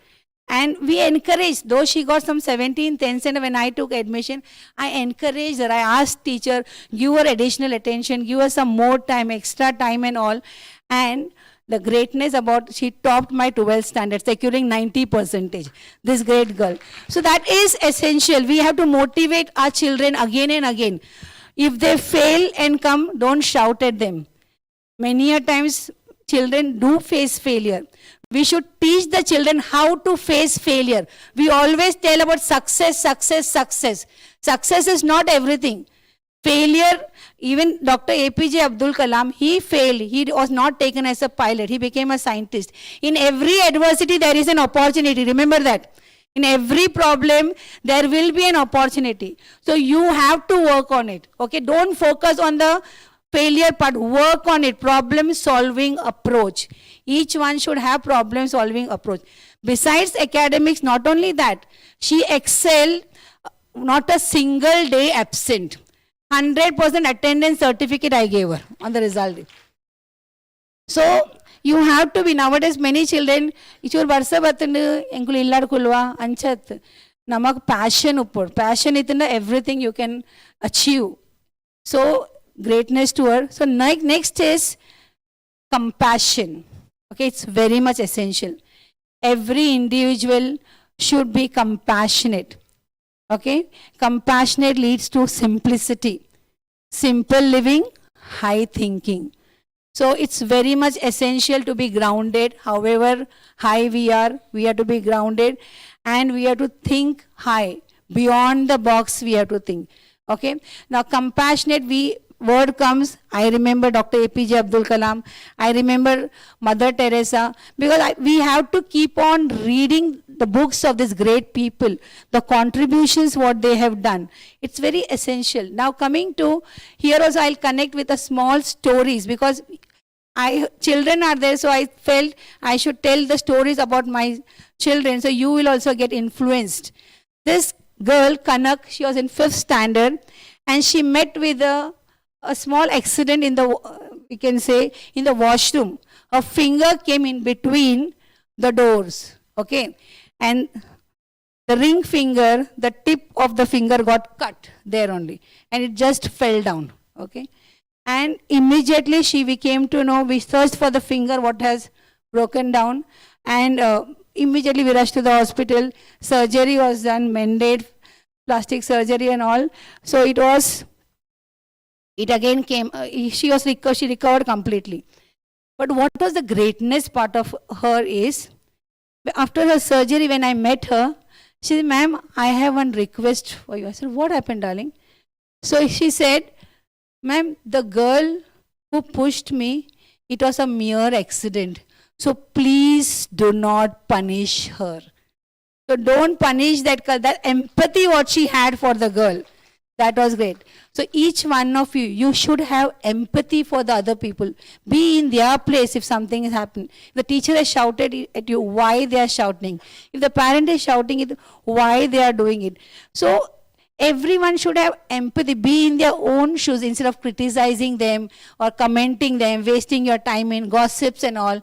And we encouraged, though she got some 17th, 10th standard when I took admission, I encouraged her. I asked teacher, give her additional attention, give her some more time, extra time and all. And the greatness about, she topped my 12th standard, securing 90%. This great girl. So that is essential. We have to motivate our children again and again. If they fail and come, don't shout at them. Many a times, children do face failure. We should teach the children how to face failure. We always tell about success, success, success. Success is not everything. Failure, even Dr. APJ Abdul Kalam, he failed. He was not taken as a pilot. He became a scientist. In every adversity, there is an opportunity. Remember that. In every problem, there will be an opportunity. So you have to work on it. Okay, don't focus on the failure part, work on it. Problem solving approach. Each one should have problem solving approach. Besides academics, not only that, she excelled, not a single day absent. 100% attendance certificate I gave her on the result. So you have to be, nowadays many children, ichur varsa batundu enkulu illad kulva anchat namak passion uppod. Passion itunda everything you can achieve. So greatness to her. So next is compassion. Okay, it's very much essential. Every individual should be compassionate. Okay, compassionate leads to simplicity. Simple living, high thinking. So it's very much essential to be grounded. However high we have to be grounded, and we have to think high. Beyond the box we have to think. Okay. Now compassionate, word comes, I remember Dr. APJ Abdul Kalam, I remember Mother Teresa, because we have to keep on reading the books of these great people, the contributions what they have done. It's very essential. Now coming to here also, I'll connect with a small stories, because children are there, so I felt I should tell the stories about my children, so you will also get influenced. This girl, Kanak, she was in 5th standard, and she met with a small accident in the, we can say, in the washroom. Her finger came in between the doors, okay? And the ring finger, the tip of the finger got cut there only, and it just fell down, okay? And immediately we came to know, we searched for the finger, what has broken down, and immediately we rushed to the hospital. Surgery was done, mended, plastic surgery and all. So it again came, she recovered completely. But what was the greatness part of her is, after her surgery, when I met her, she said, "Ma'am, I have one request for you." I said, "What happened, darling?" So she said, "Ma'am, the girl who pushed me, it was a mere accident. So please do not punish her." So don't punish that girl. That empathy what she had for the girl, that was great. So each one of you, you should have empathy for the other people. Be in their place if something has happened. If the teacher has shouted at you, why they are shouting? If the parent is shouting it, why they are doing it? So everyone should have empathy. Be in their own shoes instead of criticizing them or commenting them, wasting your time in gossips and all.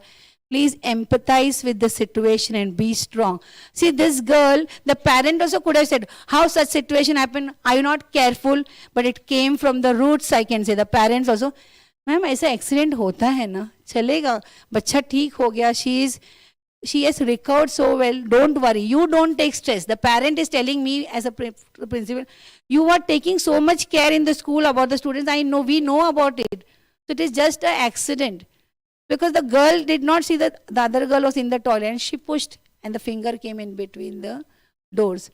Please empathize with the situation and be strong. See, this girl, the parent also could have said, how such situation happened? Are you not careful? But it came from the roots, I can say. The parents also, "Ma'am, ऐसा accident होता है ना, चलेगा, बच्चा ठीक हो गया, she has recovered so well, don't worry, you don't take stress." The parent is telling me as a principal, "You are taking so much care in the school about the students. I know, we know about it. So it is just an accident." Because the girl did not see that the other girl was in the toilet, and she pushed, and the finger came in between the doors.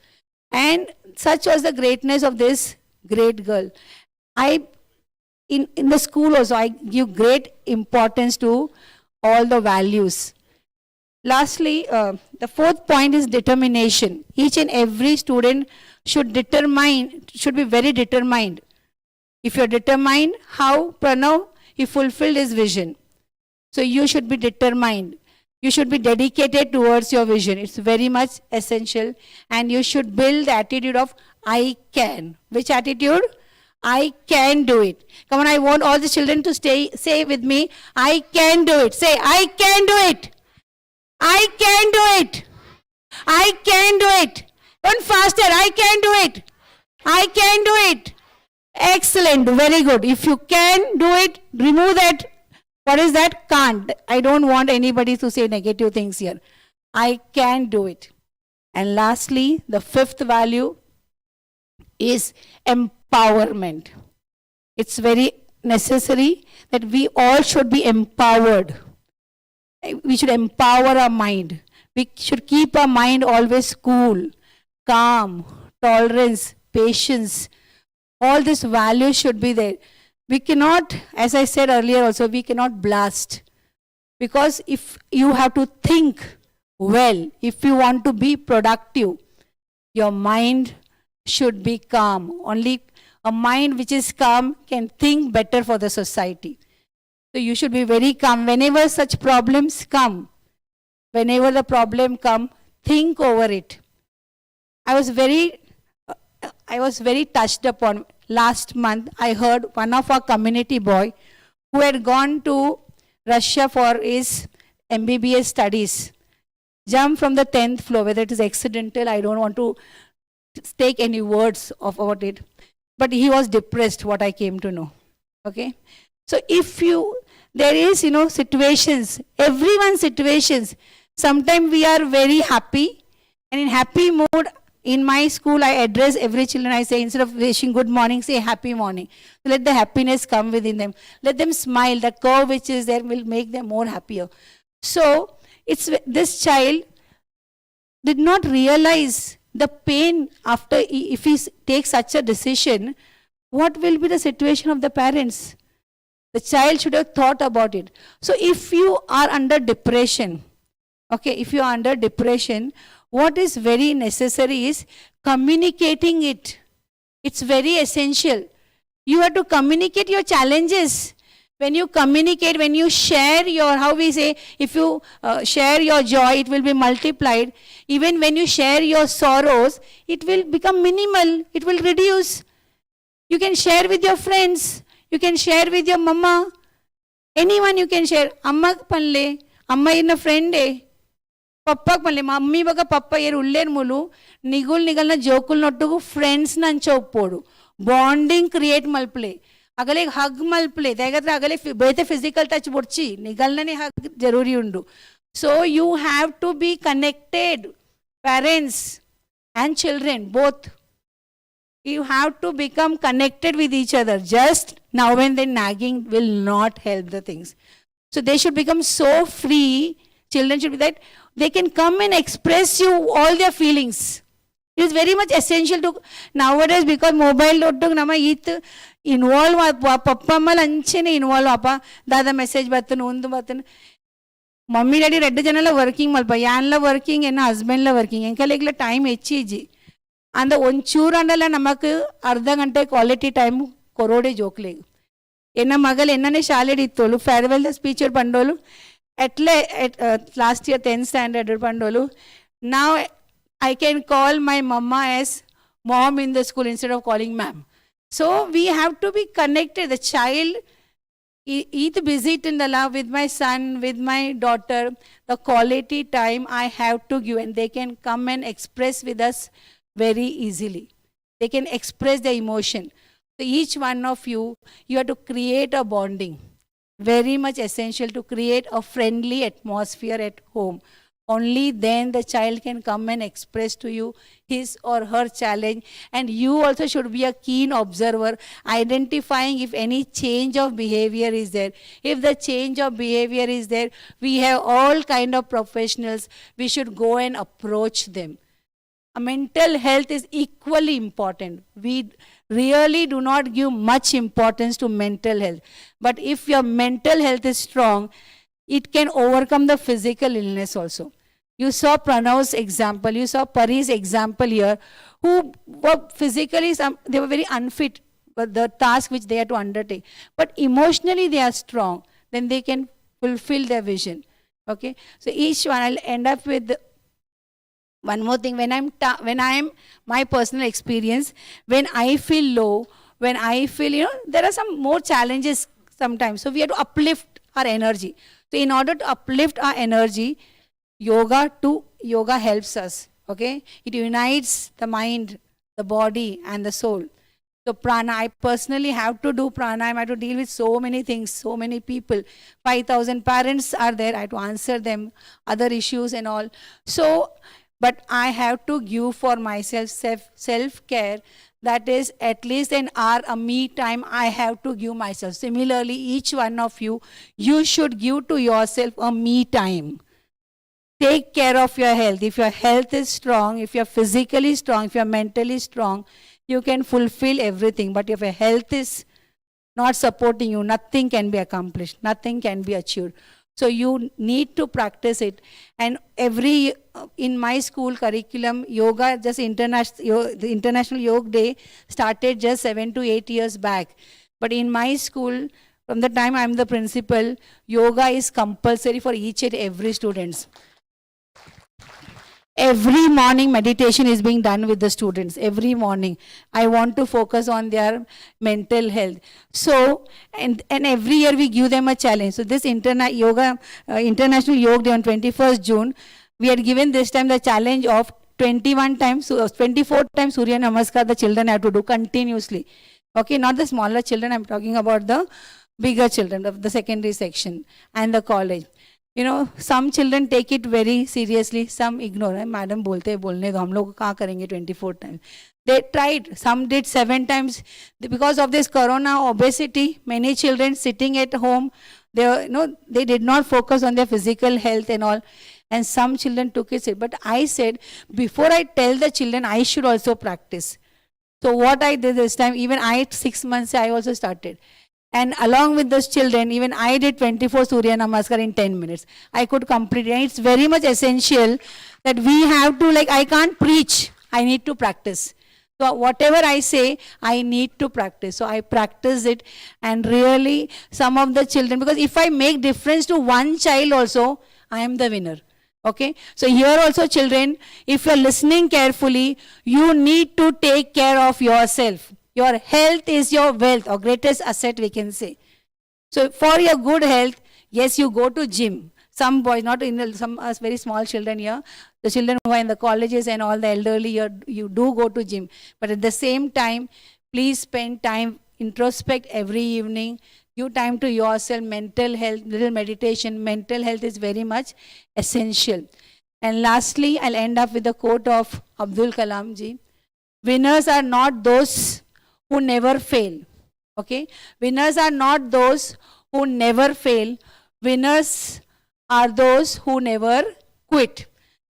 And such was the greatness of this great girl. In the school also, I give great importance to all the values. Lastly, the 4th point is determination. Each and every student should be very determined. If you're determined, how Pranav, he fulfilled his vision. So you should be determined. You should be dedicated towards your vision. It's very much essential. And you should build the attitude of I can. Which attitude? I can do it. Come on, I want all the children to say with me, I can do it. Say, I can do it. I can do it. I can do it. One faster, I can do it. I can do it. Excellent, very good. If you can do it, remove that. What is that? Can't. I don't want anybody to say negative things here. I can do it. And lastly, the 5th value is empowerment. It's very necessary that we all should be empowered. We should empower our mind. We should keep our mind always cool, calm, tolerance, patience. All these values should be there. We cannot, as I said earlier also, we cannot blast. Because if you have to think well, if you want to be productive, your mind should be calm. Only a mind which is calm can think better for the society. So you should be very calm. Whenever such problems come, whenever the problem come, think over it. I was very touched upon. Last month, I heard one of our community boy who had gone to Russia for his MBBS studies, jumped from the 10th floor, whether it is accidental, I don't want to take any words about it. But he was depressed, what I came to know. Okay? So there is, situations, everyone's situations. Sometimes we are very happy, and in happy mood, In my school, I address every children. I say, instead of wishing good morning, say happy morning. So let the happiness come within them. Let them smile. The curve which is there will make them more happier. So it's this child did not realize the pain after, if he takes such a decision, what will be the situation of the parents? The child should have thought about it. So if you are under depression, okay, if you are under depression, what is very necessary is communicating it. It's very essential. You have to communicate your challenges. When you communicate, when you share your, how we say, if you share your joy, it will be multiplied. Even when you share your sorrows, it will become minimal. It will reduce. You can share with your friends. You can share with your mama. Anyone you can share. Amma panle. Amma in a friend day. Papa panle. Mummy baga papa yer uller mulu. Nigul nigalna jokul nottugu friends nancho podu. Bonding create malplay. अगले हग मल play देगत्र अगले बेते physical touch बुर्ची निगलने हग जरूरी उंडू so you have to be connected, parents and children both. You have to become connected with each other. Just now and then nagging will not help the things. So they should become so free. Children should be that they can come and express you all their feelings. It is very much essential to nowadays because mobile nama it involve papa mal anchene involve apa dada message button undu button mummy daddy redda janala working malpa yan la working and husband la working enkalekla time hechiji and the onchur andala namakku ardha gante quality time korode jokle enna magal ennane shale ittolu farewell the speech pandolu at last year 10th standard pandolu. Now I can call my mama as mom in the school instead of calling ma'am. So we have to be connected. The child is busy in the love with my son, with my daughter. The quality time I have to give, and they can come and express with us very easily. They can express their emotion. So each one of you have to create a bonding. Very much essential to create a friendly atmosphere at home. Only then the child can come and express to you his or her challenge, and you also should be a keen observer, identifying if any change of behavior is there. If the change of behavior is there, we have all kind of professionals. We should go and approach them. Mental health is equally important. We really do not give much importance to mental health. But if your mental health is strong, it can overcome the physical illness also. You saw Pranav's example, you saw Pari's example here, who were physically, they were very unfit for the task which they had to undertake. But emotionally they are strong, then they can fulfill their vision. Okay, so each one, I'll end up with one more thing. When I'm my personal experience, when I feel low, when I feel, there are some more challenges sometimes. So we have to uplift our energy. So in order to uplift our energy, yoga helps us, okay? It unites the mind, the body and the soul. So prana, I personally have to do prana. I have to deal with so many things, so many people. 5,000 parents are there. I have to answer them, other issues and all. So, but I have to give for myself self-care. That is at least an hour, a me time I have to give myself. Similarly, each one of you should give to yourself a me time. Take care of your health. If your health is strong, if you're physically strong, if you're mentally strong, you can fulfill everything. But if your health is not supporting you, nothing can be accomplished, nothing can be achieved. So you need to practice it. And in my school curriculum, yoga, the International Yoga Day started just 7 to 8 years back. But in my school, from the time I'm the principal, yoga is compulsory for each and every student. Every morning meditation is being done with the students. Every morning. I want to focus on their mental health. So, and every year we give them a challenge. So this International Yoga Day on 21st June, we had given this time the challenge of 24 times Surya Namaskar the children have to do continuously. Okay, not the smaller children, I'm talking about the bigger children of the secondary section and the college. You know, some children take it very seriously, some ignore. Madam bolte hai, bolne do, hum log kahan karenge 24 times. They tried, some did 7 times. Because of this corona, obesity, many children sitting at home, they did not focus on their physical health and all. And some children took it. But I said, before I tell the children, I should also practice. So what I did this time, even I, 6 months, I also started. And along with those children, even I did 24 Surya Namaskar in 10 minutes. I could complete it. And it's very much essential that we have to, like, I can't preach. I need to practice. So whatever I say, I need to practice. So I practice it, and really some of the children, because if I make difference to one child also, I am the winner. Okay, so here also children, if you are listening carefully, you need to take care of yourself. Your health is your wealth, or greatest asset we can say. So for your good health, yes, you go to gym. Some boys, not in some very small children here, the children who are in the colleges and all the elderly, you do go to gym. But at the same time, please spend time, introspect every evening. Give time to yourself, mental health, little meditation. Mental health is very much essential. And lastly, I'll end up with a quote of Abdul Kalam ji. Winners are not those who never fail. Okay? Winners are not those who never fail. Winners are those who never quit.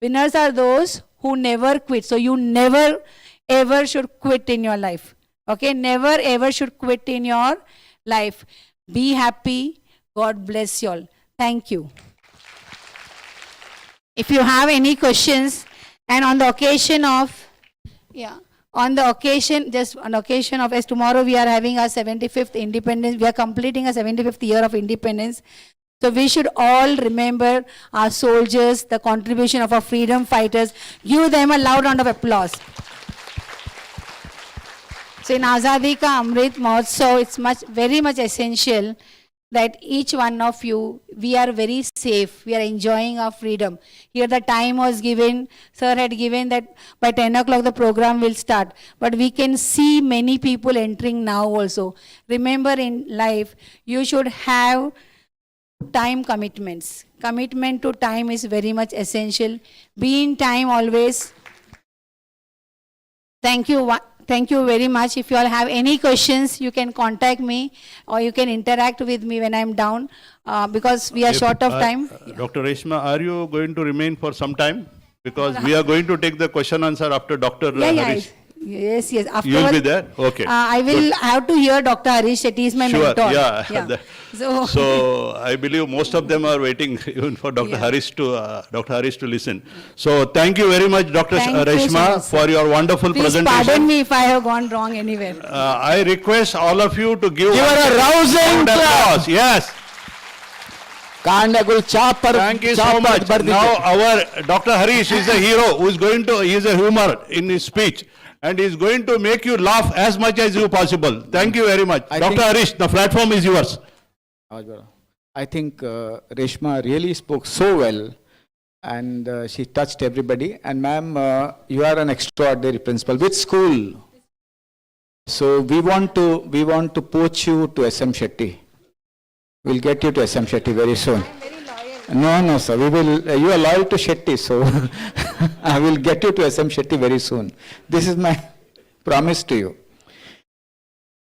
Winners are those who never quit. So you never ever should quit in your life. Okay? Never ever should quit in your life. Be happy. God bless you all. Thank you. If you have any questions, and on the occasion of, as tomorrow we are having our 75th independence, we are completing our 75th year of independence. So we should all remember our soldiers, the contribution of our freedom fighters. Give them a loud round of applause. So in Azadi Ka Amrit Mahotsav, it's very much essential that each one of you, we are very safe. We are enjoying our freedom. Here the time was given, sir had given that by 10 o'clock the program will start. But we can see many people entering now also. Remember, in life, you should have time commitments. Commitment to time is very much essential. Be in time always. Thank you. Thank you very much. If you all have any questions, you can contact me, or you can interact with me when I'm down, because we are short of time. Dr. Reshma, are you going to remain for some time? Because we are going to take the question answer after Dr. Harish. Yes. Afterwards, You'll be there? Okay. I will have to hear Dr. Harishetti. He is my mentor. Yeah. So I believe most of them are waiting even for Dr. Harish to listen. So thank you very much, Dr. Reshma, for your wonderful presentation. Please pardon me if I have gone wrong anywhere. I request all of you to give her a rousing applause. Yes. Thank you so much. Now our Dr. Harish is a hero he is a humor in his speech. And is going to make you laugh as much as you possible. Thank you very much. Dr. Harish, the platform is yours. I think Reshma really spoke so well, and she touched everybody. And ma'am, you are an extraordinary principal. Which school? So we want to poach you to SM Shetty. We'll get you to SM Shetty very soon. No, sir. You are loyal to Shetty, so I will get you to SM Shetty very soon. This is my promise to you.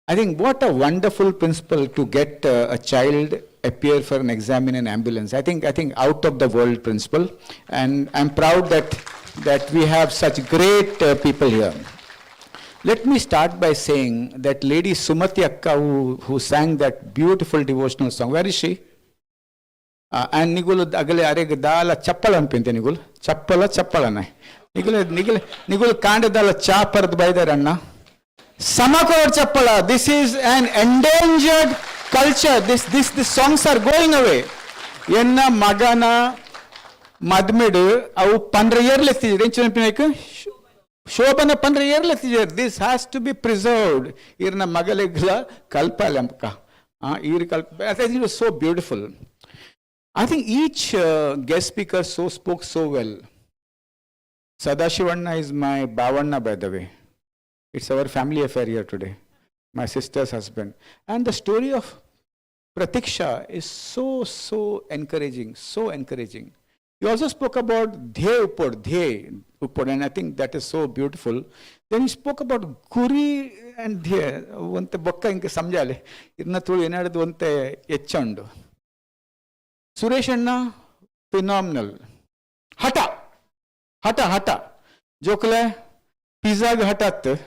I think what a wonderful principle to get a child appear for an exam in an ambulance. I think out of the world principle, and I'm proud that we have such great people here. Let me start by saying that Lady Sumati Akka, who sang that beautiful devotional song, where is she? And Nigul Agale Aregadala Chapalan Pinte Nigul, Chapalana. Nigul Kandadala Chapar by the Ranna. Samakor Chapala, this is an endangered culture. These songs are going away. Yenna Magana Madmedu, au Pandrayerleti, Renchanapinak, Shobana Pandrayerleti. This has to be preserved. Irna Magalegla Kalpalamka. I think it was so beautiful. I think each guest speaker spoke so well. Sadashivanna is my Bhavanna, by the way. It's our family affair here today. My sister's husband. And the story of Pratiksha is so encouraging, so encouraging. You also spoke about Dhye Uppod, and I think that is so beautiful. Then you spoke about Guri and Dhye. Onte bokka inke samjale. Irna thodi enadu onte echchundu. Suresh Anna, phenomenal. Hata. Jokle, pizza hatat.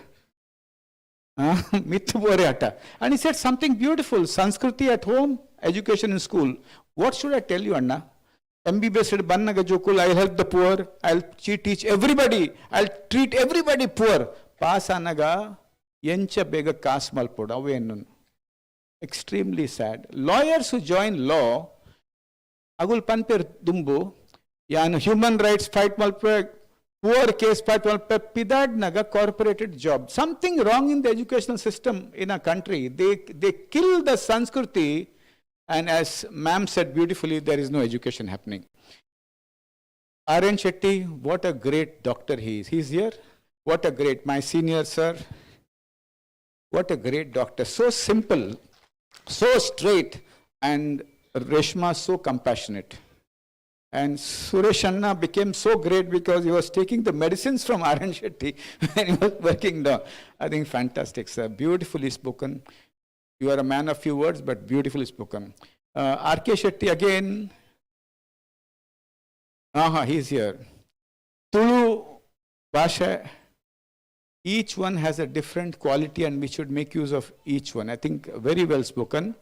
And he said something beautiful. Sanskriti at home, education in school. What should I tell you, Anna? MBBS said, Bannaga Jokul, I'll help the poor. I'll teach everybody. I'll treat everybody poor. Pass Anaga, Yencha Bega Kasmal Podawennun. Extremely sad. Lawyers who join law, Agul Panper Dumbu, Yan human rights fight malpre. Poor case pidad naga corporated job. Something wrong in the educational system in a country. They kill the Sanskriti, and as ma'am said beautifully, there is no education happening. R.N. Shetty, what a great doctor he is. He's here. What a great, my senior sir. What a great doctor. So simple, so straight, and Reshma so compassionate. And Suresh Anna became so great because he was taking the medicines from R.N. Shetty when he was working down. I think fantastic, sir. Beautifully spoken. You are a man of few words, but beautifully spoken. R.K. Shetty again. He's here. Tulu Bhasha. Each one has a different quality and we should make use of each one. I think very well spoken.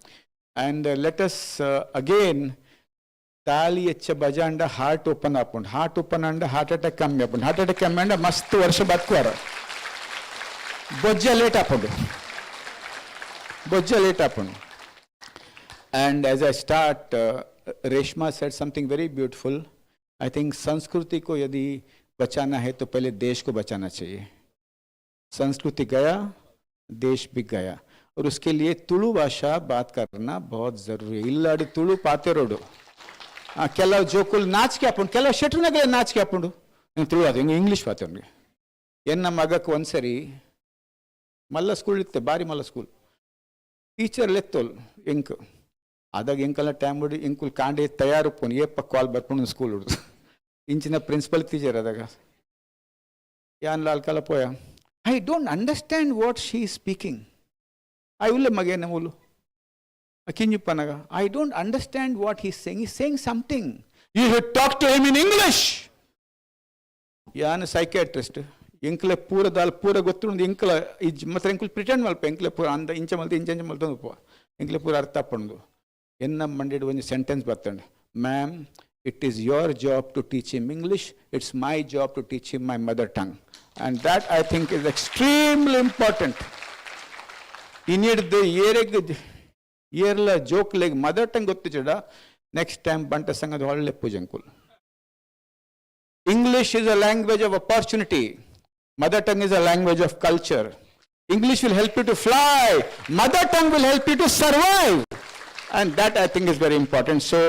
And let us again Tali echa bajanda heart open up and heart attack come up and heart attack come and mastu varsha batkwara. Bojja late upon. And as I start, Reshma said something very beautiful. I think Sanskriti ko yadi bachana hai to pehle desh ko bachana chahiye. Sanskriti gaya, desh bhi gaya. और उसके लिए तुलु भाषा बात करना बहुत जरूरी है. इल्लाडी तुलु पाते रोडो. ಕೆಲವು ಜೋಕುಲ್ ನಾಚಿಕೆ ಹಾಕೊಂಡು ಕೆಲವು ಶೆಟ್ರನಾಗಲೇ ನಾಚಿಕೆ ಹಾಕೊಂಡು ನೀವು ತುಳುವಾದ ಹಿಂಗೆ ಇಂಗ್ಲೀಷ್ ಮಾತು ಅವ್ನಿಗೆ ನಮ್ಮ ಮಗಕ್ಕೆ ಒಂದ್ಸರಿ ಮಲ್ಲ ಸ್ಕೂಲ್ ಇತ್ತೆ ಬಾರಿ ಮಲ್ಲ ಸ್ಕೂಲ್ ಟೀಚರ್ ಲೆತ್ತೋಲ್ ಎಂಕ್ ಆದಾಗ ಎಂಕಲ್ಲ ಟೈಮ್ ಬಿಡಿ ಎಂಕುಲ್ ಕಾಂಡೆ ತಯಾರು ಪೋನ್ ಏಪ್ಪ ಕಾಲ್ ಬರ್ಕೊಂಡು ಸ್ಕೂಲ್ ಹುಡುದು ಇಂಚಿನ ಪ್ರಿನ್ಸಿಪಲ್ ಟೀಚರ್ ಆದಾಗ ಯಾನ್ ಲಾಲ್ ಕಲ ಪೋಯ I don't understand what she is speaking ಐ ಉಲ್ಲೆ ಮಗೇನೆ ಮೂಲು I don't understand what he's saying. He's saying something. You should talk to him in English. Yana psychiatrist. Inkle pura dal pura gottund inkla matra inkle pretend malpe inkle pura anda incha malta po. Inkle pura artha pandu. Enna manded one sentence battand. Ma'am, it is your job to teach him English. It's my job to teach him my mother tongue. And that I think is extremely important. You need the yearla joke like mother tongue gottijada next time banta sangad holle pujankul. English is a language of opportunity. Mother tongue is a language of culture. English will help you to fly. Mother tongue will help you to survive. And that I think is very important. So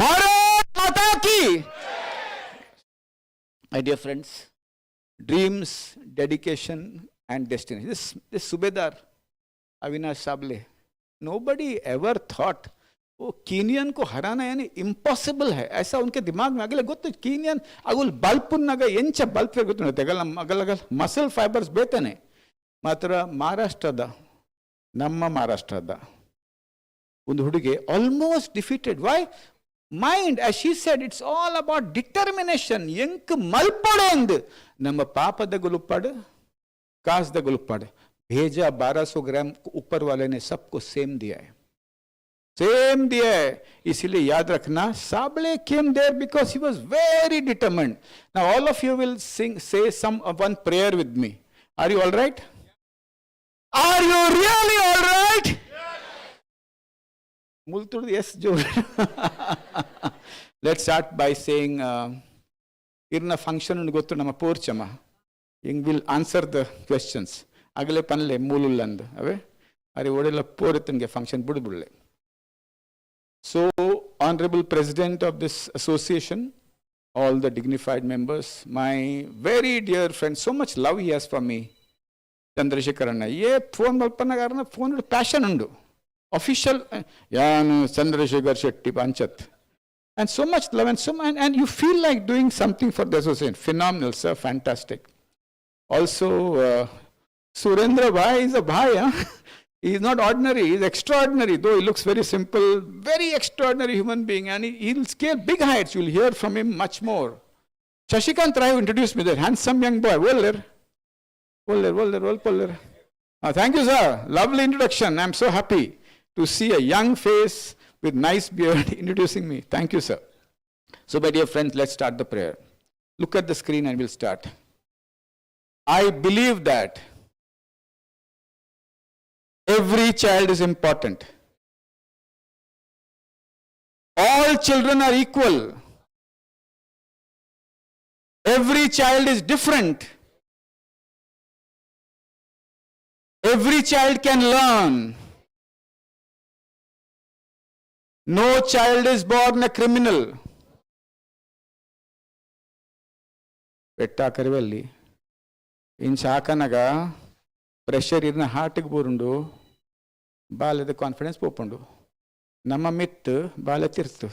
Bharat Mata Ki. My dear friends, dreams, dedication and destiny. This Subedar Avinash Sable, nobody ever thought वो Kenyan को हराना यानी impossible है ऐसा उनके दिमाग में अगले गोत्तु Kenyan अगुल बल्पुन्नगा ಎಂಚ ಬಲ್ಪೆ ಗೊತ್ತು ಅಗಲ ಮಸಲ್ ಫೈಬರ್ಸ್ ಬೇತನೆ ಮಾತ್ರ ನಮ್ಮ ಮಹಾರಾಷ್ಟ್ರದ ಒಂದು ಹುಡುಗಿ almost defeated by mind as she said it's all about determination ಎಂಕ ಮಲ್ಪಡೆ ಎಂದು ನಮ್ಮ ಪಾಪದ ಗುಲುಪಾಡು कास द गुलपाड़ भेजा 1200 ग्राम ऊपर वाले ने सबको सेम दिया है इसीलिए याद रखना Sable came there because he was very determined. Now all of you will say one prayer with me. Are you all right? Are you really all right? Yes, Joe. Let's start by saying irna function and go to nama porchama. Will answer the questions. Agale panle mululland ave are odella poritenge function budubulle. So honorable president of this association, all the dignified members, my very dear friend, so much love he has for me, Chandrasekharanna. Ye phone malpanagarna phone passion undu. official, Chandrasekhar Shetty Panchat. And so much love and you feel like doing something for the association. Phenomenal, sir, fantastic. Also, Surendra Bhai is a Bhai, huh? He is not ordinary, he is extraordinary, though he looks very simple, very extraordinary human being, and he'll scale big heights. You'll hear from him much more. Shashikant Rai introduced me there, handsome young boy. Voller. Thank you, sir. Lovely introduction. I'm so happy to see a young face with nice beard introducing me. Thank you, sir. So, my dear friends, let's start the prayer. Look at the screen and we'll start. I believe that every child is important. All children are equal. Every child is different. Every child can learn. No child is born a criminal. Petta karivalli. In Shakanaga, pressure irna heart burundu, balada confidence popundu. Nama myth, bala tirtu.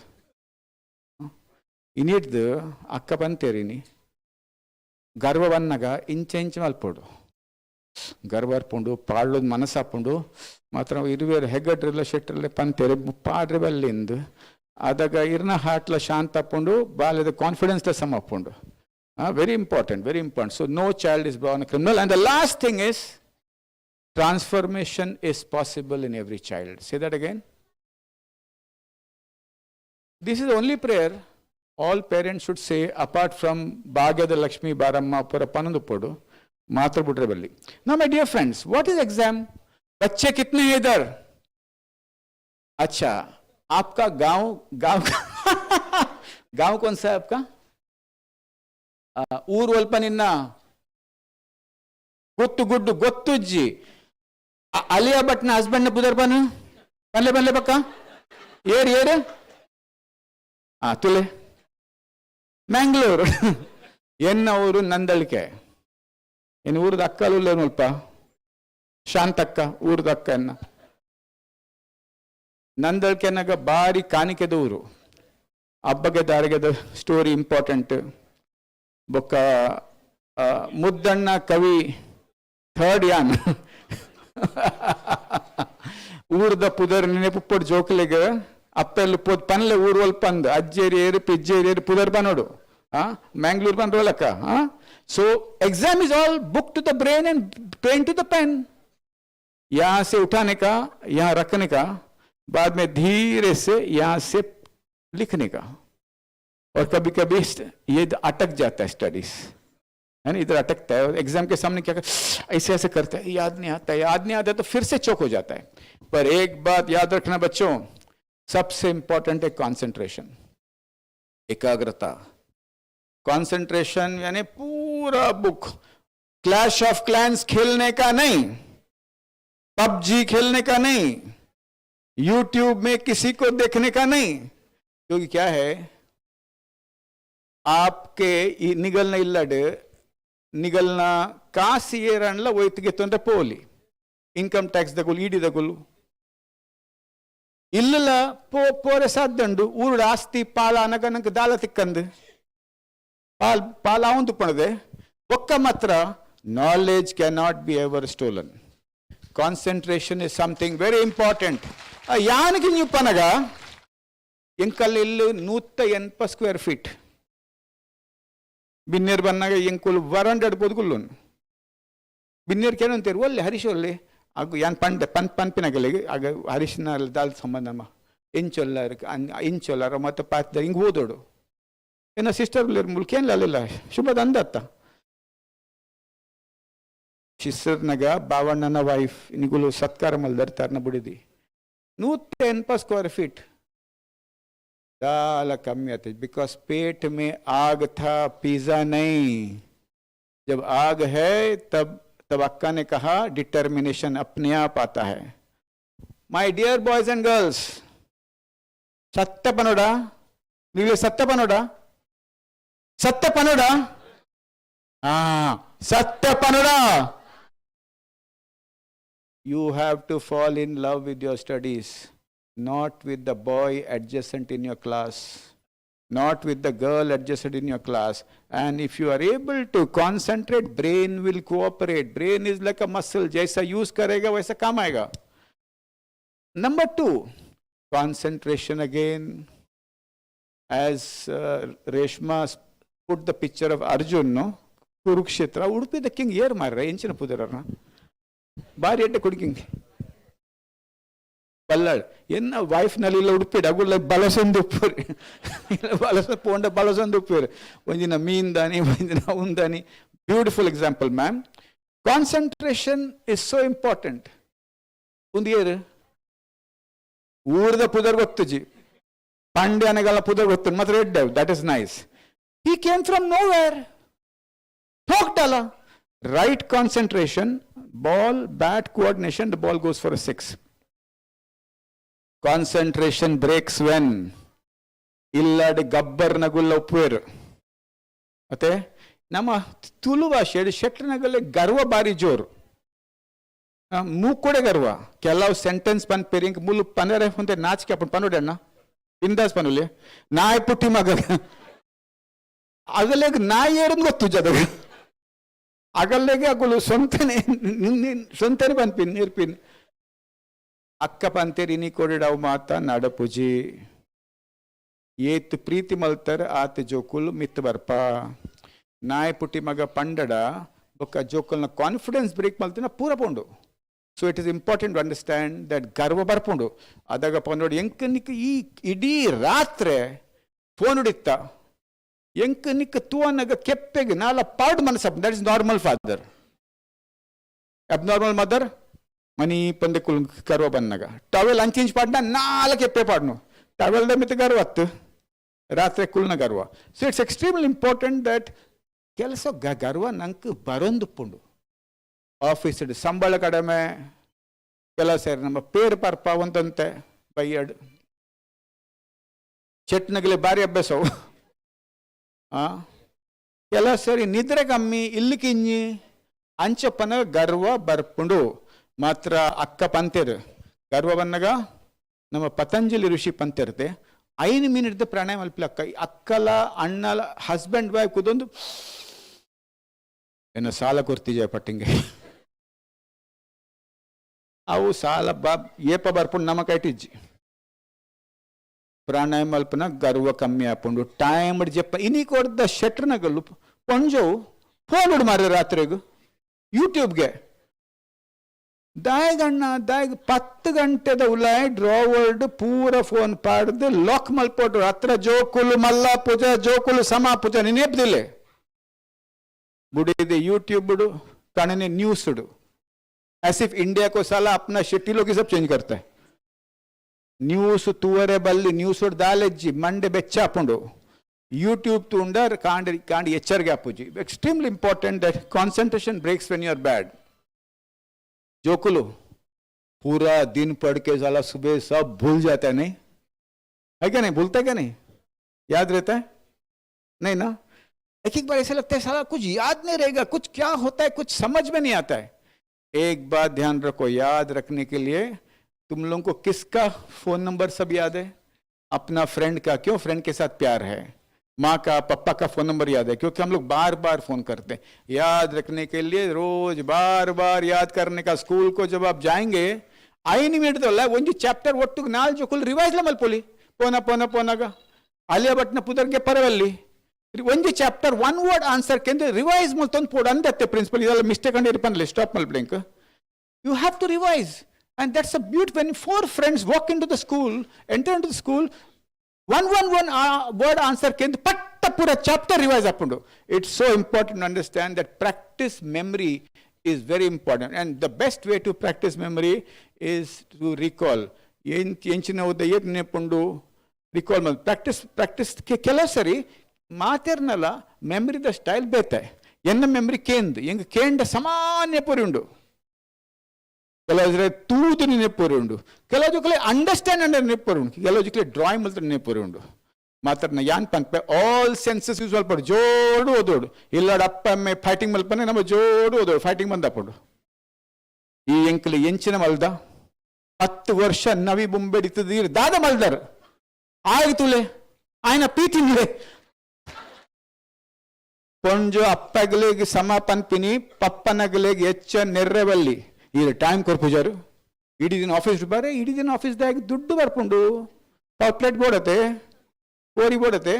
Iniddu akka banterini. Garvavanaga inch malpodu. ಗರ್ವರ್ಪುಂಡು ಪಾಳೋದು ಮನಸ್ಸಾಪುಂಡು ಮಾತ್ರ ಇರುವೇರು ಹೆಗ್ಗಡ್ರೆಲ್ಲ ಶೆಟ್ರೆಲ್ಲ ಪಂತೇರೆ ಪಾಡ್ರೆ ಬಲ್ಲಿಂದು ಅದಾಗ ಇರ್ನ ಹಾಟ್ಲ ಶಾಂತ ಅಪ್ಪುಂಡು ಬಾಲ್ಯದ ಕಾನ್ಫಿಡೆನ್ಸ್ಲ ಸಮ ಅಪ್ಪುಂಡು very important so no child is born criminal and the last thing is transformation is possible in every child say that again this is only prayer all parents should say apart from ಭಾಗ್ಯದ ಲಕ್ಷ್ಮೀ ಬಾರಮ್ಮ ಪುರ ಪನಂದು ಪೋಡು मात्र बुटरे बल्ली. Now my dear friends, what is exam? बच्चे कितने हैं इधर? अच्छा, आपका गांव कौन सा है आपका? ಊರ್ವಲ್ಪನಿನ್ನ ಗೊತ್ತು ಗೊತ್ತುಜ್ಜಿ ಅಲಿಯಾ ಭಟ್ನ ಹಸ್ಬೆಂಡ್ ಬುದರ್ ಬನ್ಲೆ ಬಕ್ಕ ಏರು ತುಲೆ ಮ್ಯಾಂಗ್ಳೂರು ಎನ್ನ ಊರು ನಂದಳಿಕೆ ಇನ್ನು ಊರದ ಅಕ್ಕಲ್ಲ ಸ್ವಲ್ಪ ಶಾಂತಕ್ಕ ಊರದ ಅಕ್ಕ ಎನ್ನ ನಂದಳ್ಕೆನಾಗ ಬಾರಿ ಕಾಣಿಕೆದ ಊರು ಹಬ್ಬಗೆ ದಾರಿಗೆದ ಸ್ಟೋರಿ ಇಂಪಾರ್ಟೆಂಟ್ ಬೊಕ್ಕ ಮುದ್ದಣ್ಣ ಕವಿ ಥರ್ಡ್ ಯಾನ್ ಊರದ ಪುದರ್ ನೆನಪುಪ್ಪಡ್ ಜೋಕಲಿಗೆ ಅಪ್ಪೆಲ್ಲ ಪೋದ್ ಪನ್ಲೆ ಊರ್ವಲ್ ಪಂದ್ ಅಜ್ಜೇರಿ ಏರು ಪಿಜ್ಜೇರಿ ಏರು ಪುದರ್ ಬನೋಡು Mangalore ಬಂದ್ರಲ್ಲಕ್ಕ So exam is all book to the brain and pen to the pen. यहाँ से उठाने का, यहाँ रखने का, बाद में धीरे से यहाँ से लिखने का. और कभी कभी ये अटक जाता है स्टडीज, है ना, इधर अटकता है. एग्जाम के सामने क्या ऐसे ऐसे करता है, याद नहीं आता तो फिर से चौक हो जाता है. पर एक बात याद रखना बच्चों, सबसे इंपॉर्टेंट है कंसंट्रेशन, एकाग्रता. कंसंट्रेशन यानी पूरा बुक. क्लैश ऑफ क्लैंस खेलने का नहीं, पबजी खेलने का नहीं, यूट्यूब में किसी को देखने का नहीं. क्योंकि क्या है, आपके निगलना कासी ये रणला वोइतिगे तोंड्रे पोली इनकम टैक्स दगुल ईडी दगुल इल्ल पोरे साद्दंಡು ಊರುಡ ಆಸ್ತಿ ಪಾಲ ಅನಗನಕ ದಾಲ ತಿಕ್ಕಂದು ಪಾಲ ಅವಂದು ಪಣದೆ ಒಕ್ಕ ಮಾತ್ರ knowledge cannot be ever stolen. Concentration is something very important. ಯಾನಿಗೆ ನೀವು ಪನಗ ಎಂಕಲ್ಲೆಲ್ಲು 180 ಸ್ಕ್ವೇರ್ ಫೀಟ್ ಬಿನ್ನೇರ್ ಬನ್ನಾಗ ಎಂಕುಲು ವರಂಡಡ್ ಬದುಕುಲ್ಲು ಬಿನ್ನೇರ್ ಕೇನಂತೀರಿ ಒಳ್ಳೆ ಹರೀಶ್ ಒಳ್ಳೆ ಆಗ ಯಾನ್ ಪನ್ಪಿನಾಗಲಿಗೆ ಆಗ ಹರೀಶ್ನ ದಾಲ್ ಸಂಬಂಧಮ್ಮ ಇಂಚೊಲ್ಲಾರ ಮತ್ತೆ ಪಾತ್ರ ಹಿಂಗೆ ಓದೋಡು ಏನ ಸಿಸ್ಟರ್ ಮುಲ್ಕೇನ್ಲ ಅಲ್ಲಿಲ್ಲ ಶುಭದ ಅಂದತ್ತ ಶಿಸ್ಟರ್ನಾಗ ಬಾವಣ್ಣನ ವೈಫ್ ನಿಗುಲು ಸತ್ಕಾರ ಮಲ್ದರ್ತಾರನ ಬಿಡಿದಿ 180 ಸ್ಕ್ವೇರ್ ಫೀಟ್ दाल कम आते बिकॉज पेट में आग था, पिज्जा नहीं. जब आग है तब अक्का ने कहा डिटर्मिनेशन अपने आप आता है. My dear boys and girls, सत्य पनोड़ा ನೀವು ಸತ್ಯ ಪನೋಡ ಸತ್ಯ ಪನೋಡ. you have to fall in love with your studies, not with the boy adjacent in your class, not with the girl adjacent in your class. And if you are able to concentrate, brain will cooperate. Brain is like a muscle. Jaisa use karega, waisa kam aayega. Number 2, concentration again. As Reshma put the picture of Arjun, no? Kurukshetra, Udupi the king here, marra, enchina pudararna. Bari ette kudiking. Ballad. Yenna wife nalila Udupi, agula balasandupur. Balasa ponda balasandupur. Vanjina meendani, vanjina undani. Beautiful example, ma'am. Concentration is so important. Undiyeru. Urda pudar gottuji. Pandyanagala pudar gottu. Matra redda. That is nice. He came from nowhere. Talkdala. Right concentration, ball, bat coordination, the ball goes for a 6. Concentration breaks when illadi gabbar nagulla upperu. Ate nama Tulu ಭಾಷೆಯಲ್ಲಿ ಶೆಟ್ರನಗಲ್ಲೇ ಗರ್ವ ಬಾರಿ ಜೋರು. ಮೂಕೊಡೆ ಗರ್ವ. ಕೆಲವು sentence ಬಂದ್ pairing ಮುಲು ಪನರೆ ಹೊಂದೆ ನಾಚಿಕೆ ಅಪ್ಪನ್ ಪನೋಡಣ್ಣ ಇಂದಾಸ್ ಪನುಲೆ ನಾಯಿ ಪುಟ್ಟಿ ಮಗ ಅಗಲೆಗ್ ನಾಯಿ ಏರನ್ ಗೊತ್ತು ಜದಗ ಅಗಲ್ಲೆಗೆ ಅಗಲು ಸ್ವಂತನೇ ಬಂದ್ಪಿನ್ ನೀರ್ಪಿನ್ ಅಕ್ಕ ಪಂತೇರಿನಿ ಕೊಡಿಡವ್ ಮಾತ ನಡಪುಜಿ ಏತ್ ಪ್ರೀತಿ ಮಲ್ತರ್ ಆತ ಜೋಕುಲ್ ಮಿತ್ ಬರ್ಪ ನಾಯಿ ಪುಟ್ಟಿ ಮಗ ಪಂಡಡ ಬೊಕ್ಕ ಜೋಕುಲ್ನ ಕಾನ್ಫಿಡೆನ್ಸ್ ಬ್ರೇಕ್ ಮಲ್ತಿನ ಪೂರ ಪೋಂಡು. So it is important to understand that ಗರ್ವ ಬರ್ಪುಂಡು ಅದಾಗ ಪಂದೋಡು ಎಂಕ ನಿಕ್ ಈ ಇಡೀ ರಾತ್ರಿ ಫೋನ್ ಹಿಡಿತ್ತ ಎಂಕ ನಿಕ್ ತೂವನಾಗ ಕೆಪ್ಪೆಗೆ ನಾಲ ಪಾಡ್ ಮನಸ್ಸಪ್ಪ. That is normal father. Abnormal mother ಮನಿ ಪಂದೆ ಕುಲ್ ಗರ್ವ ಬಂದಾಗ ಟವೆಲ್ ಅಂಚಿಂಚ್ ಪಾಡ್ನ ನಾಲ ಕೆಪ್ಪೆ ಪಾಡ್ನು ಟವೆಲ್ದ ಮಿತ್ ಗರ್ವ ಅತ್ತು ರಾತ್ರಿ ಕುಲ್ನ ಗರ್ವ. So it's extremely important that ಕೆಲಸ ಗರ್ವ ನಂಗೆ ಬರೊಂದುಪ್ಪುಂಡು. ಆಫೀಸಡ್ ಸಂಬಳ ಕಡಿಮೆ ಕೆಲವು ಸೇರಿ ನಮ್ಮ ಪೇರು ಪರ್ಪ ಒಂದಂತೆ ಬೈಯಡ್ ಚಟ್ನಗಲಿ ಭಾರಿ ಅಭ್ಯಾಸವು ಕೆಲವು ಸೇರಿ ನಿದ್ರೆ ಕಮ್ಮಿ ಇಲ್ಲಿ ಕಿಂಜಿ ಅಂಚಪ್ಪನ ಗರ್ವ ಬರ್ಪುಂಡು. ಮಾತ್ರ ಅಕ್ಕ ಪಂತೇರು ಗರ್ವ ಬನ್ನಗ ನಮ್ಮ ಪತಂಜಲಿ ಋಷಿ ಪಂತೇರ್ತೆ 5 ಮಿನಿಟ್ ಪ್ರಾಣಾಯಾಮ ಅಲ್ಪಿ ಅಕ್ಕ ಅಕ್ಕಲ ಅಣ್ಣಲ ಹಸ್ಬೆಂಡ್ ವೈಫ್ ಕೂದೊಂದು ಏನು ಸಾಲ ಕೊಡ್ತಿಜ ಪಟ್ಟಿಂಗೆ ಅವು ಸಾಲ ಏಪ ಬರ್ಪುಂಡು ನಮ್ಮ ಕೈಟಿಜ್ಜಿ ಪ್ರಾಣಾಯಾಮ ಅಲ್ಪನ ಗರ್ವ ಕಮ್ಮಿ ಆಪುಂಡು. ಟೈಮ್ ಜಪ್ಪ ಇನಿ ಕೊಡ್ದ ಶೆಟ್ರನಗಲ್ಲು ಪೊಂಜವು ಫೋನ್ ಹಿಡು ಮಾರ್ರೆ ರಾತ್ರಿಗೂ ಯೂಟ್ಯೂಬ್ಗೆ ದಾಯಗಣ್ಣ 10 ಗಂಟೆದ ಉಲಾಯ್ ಡ್ರಾವರ್ಡ್ ಪೂರ ಫೋನ್ ಪಾಡ್ದು ಲಾಕ್ ಮಲ್ಪೋಟ್ರು ಹತ್ರ ಜೋಕುಲು ಮಲ್ಲ ಪೂಜ ಜೋಕುಲು ಸಮಾ ಪೂಜ ನೆನಪದಿಲ್ಲ बुढ़े यूट्यूब बुढ़ो कणने न्यूज उड़ो ऐसे इंडिया को साला अपना शेट्टी लोग सब चेंज करता है. न्यूज तुवरे बल्ली न्यूज उड़ दालेज्जी मंडे बेच्चा पुंडो यूट्यूब तुंडर कांड एचर गया पुजी. Extremely important that concentration breaks when you are bad. जोकुलो पूरा दिन पढ़ के साला सुबह सब भूल जाता है. नहीं है क्या? नहीं भूलता क्या? नहीं याद रहता है? नहीं ना. एक बार ऐसा लगता है साला कुछ याद नहीं रहेगा, कुछ क्या होता है कुछ समझ में नहीं आता है. एक बात ध्यान रखो, याद रखने के लिए तुम लोगों को किसका फोन नंबर सब याद है? अपना फ्रेंड का. क्यों? फ्रेंड के साथ प्यार है. माँ का पापा का फोन नंबर याद है क्योंकि हम लोग बार बार फोन करते हैं. याद रखने के लिए रोज बार बार याद करने का. स्कूल को जब आप जाएंगे 5 मिनट ಒಂದು ಚಾಪ್ಟರ್ ಒಟ್ಟು 4 ಜೋಕುಲ್ ರಿವೈಸ್ ಮಲ್ಪೊಲಿ ಪೋನಾಗ ಅಲಿಯಾ ಭಟ್ನ ಪುದರ್ಗೆ ಪರವಲ್ಲಿ ಒಂದು ಚಾಪ್ಟರ್ 1 ವರ್ಡ್ ಆನ್ಸರ್ ಕೆಂದು ರಿವೈಸ್ ಮಲ್ತೊಂದು ಪೋಡ್ ಅಂದತ್ತೆ ಪ್ರಿನ್ಸಿಪಲ್ ಇದೆಲ್ಲ ಮಿಸ್ಟೇಕ್ ಅಂಡ್ ಇರ್ಪನ್ಲೆ ಸ್ಟಾಪ್ ಮಲ್ಬ್ಲಿಂಕ್. You have to revise and that's a beauty. When 4 friends walk into the school, enter into the school, one word answer can patta pura chapter revise appundu. It's so important to understand that practice memory is very important, and the best way to practice memory is to recall. Enchina udayet nepundu recall mal practice ke kelasari ಮಾತೇರ್ನಲ್ಲ memory the style ಬೇತೆ ಎನ್ನ memory ಕೇಂದ್ ಎಂಗ ಕೇಂಡ ಸಾಮಾನ್ಯ ಪುರಿ ಉಂಡು. ಕೆಲವು ತೂದು ನೆನಪುರಿ ಉಂಡು, ಕೆಲವು ಅಂಡರ್ಸ್ಟ್ಯಾಂಡ್ ಅಂಡ್ ನೆನಪುರಿ ಉಂಡು, ಕೆಲವು ಡ್ರಾಯಿಂಗ್ ಮಾತ್ರ ನೆನಪುರಿ ಉಂಡು. ಮಾತ್ರ ಯಾನ್ ಪನ್ಪೆ ಆಲ್ ಸೆನ್ಸಸ್ ಯೂಸ್ ಮಲ್ಪಡು ಜೋಡು ಓದೋಡು. ಇಲ್ಲಾಡ ಅಪ್ಪ ಅಮ್ಮೆ ಫೈಟಿಂಗ್ ಮಲ್ಪನೆ ನಮ್ಮ ಜೋಡು ಓದೋಡು ಫೈಟಿಂಗ್ ಬಂದಪ್ಪಡು. ಈ ಎಂಕಲು ಎಂಚಿನ ಮಲ್ದ 10 ವರ್ಷ ನವಿ ಬೊಂಬೆ ಇತ್ತದೀರ್ ದಾದ ಮಲ್ದರ್ ಆಯ್ತುಲೆ ఆయన ಪೀತಿನ್ಲೆ ಪೊಂಜು ಅಪ್ಪಗಲಿಗೆ ಸಮಾಪನ್ ಪಿನಿ ಪಪ್ಪನಗಲಿಗೆ ಹೆಚ್ಚ ನೆರ್ರೆವಲ್ಲಿ ಈ ಟೈಮ್ ಕೊರ್ಪುಜಾರು ಇಡೀ ದಿನ ಆಫೀಸ್ ಬಾರೆ ಇಡೀ ದಿನ ಆಫೀಸ್ದಾಗ ದುಡ್ಡು ಬರ್ಪುಂಡು ಪ್ಲೇಟ್ ಬೋಡತೆ ಓರಿ ಬೋಡತೆ.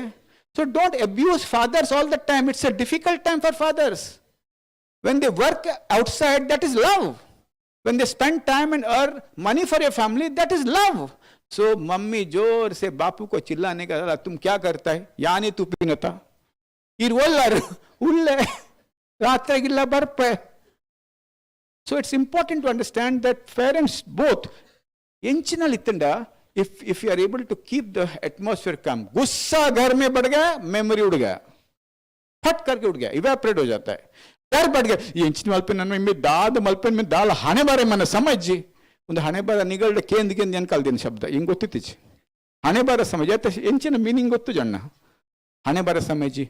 So don't abuse fathers all the time. It's a difficult time for fathers. When they work outside, that is love. When they spend time and earn money for your family, that is love. So mummy जोर से बापू को चिल्लाने का, तुम क्या करता है, यानी तू पीनता इरवल्लर उल्ले रात्रे गिल्ला Barpe. So it's important to understand that parents both इंचिनल इतंडा if you are able to keep the atmosphere calm, गुस्सा घर में बढ़ गया, मेमोरी उड़ गया, फट करके उड़ गया, इवेपोरेट हो जाता है, डर बढ़ गया. ये इंचिन मल्पन में दाद मल्पन में दाल हाने बारे मन समझी ಒಂದು ಹಣೆ ಬರ ನಿಗಲ್ಡೆ ಕೇಂದ್ ಅನ್ಕಲ್ದೇನು ಶಬ್ದ ಹಿಂಗೆ ಗೊತ್ತಿತ್ತೀಚಿ. ಹಣೆ ಬರ ಸಮಜ ಎಂಚಿನ ಮೀನಿಂಗ್ ಗೊತ್ತು ಜಣ್ಣ. ಹಣೆ ಬರ ಸಮಜಿ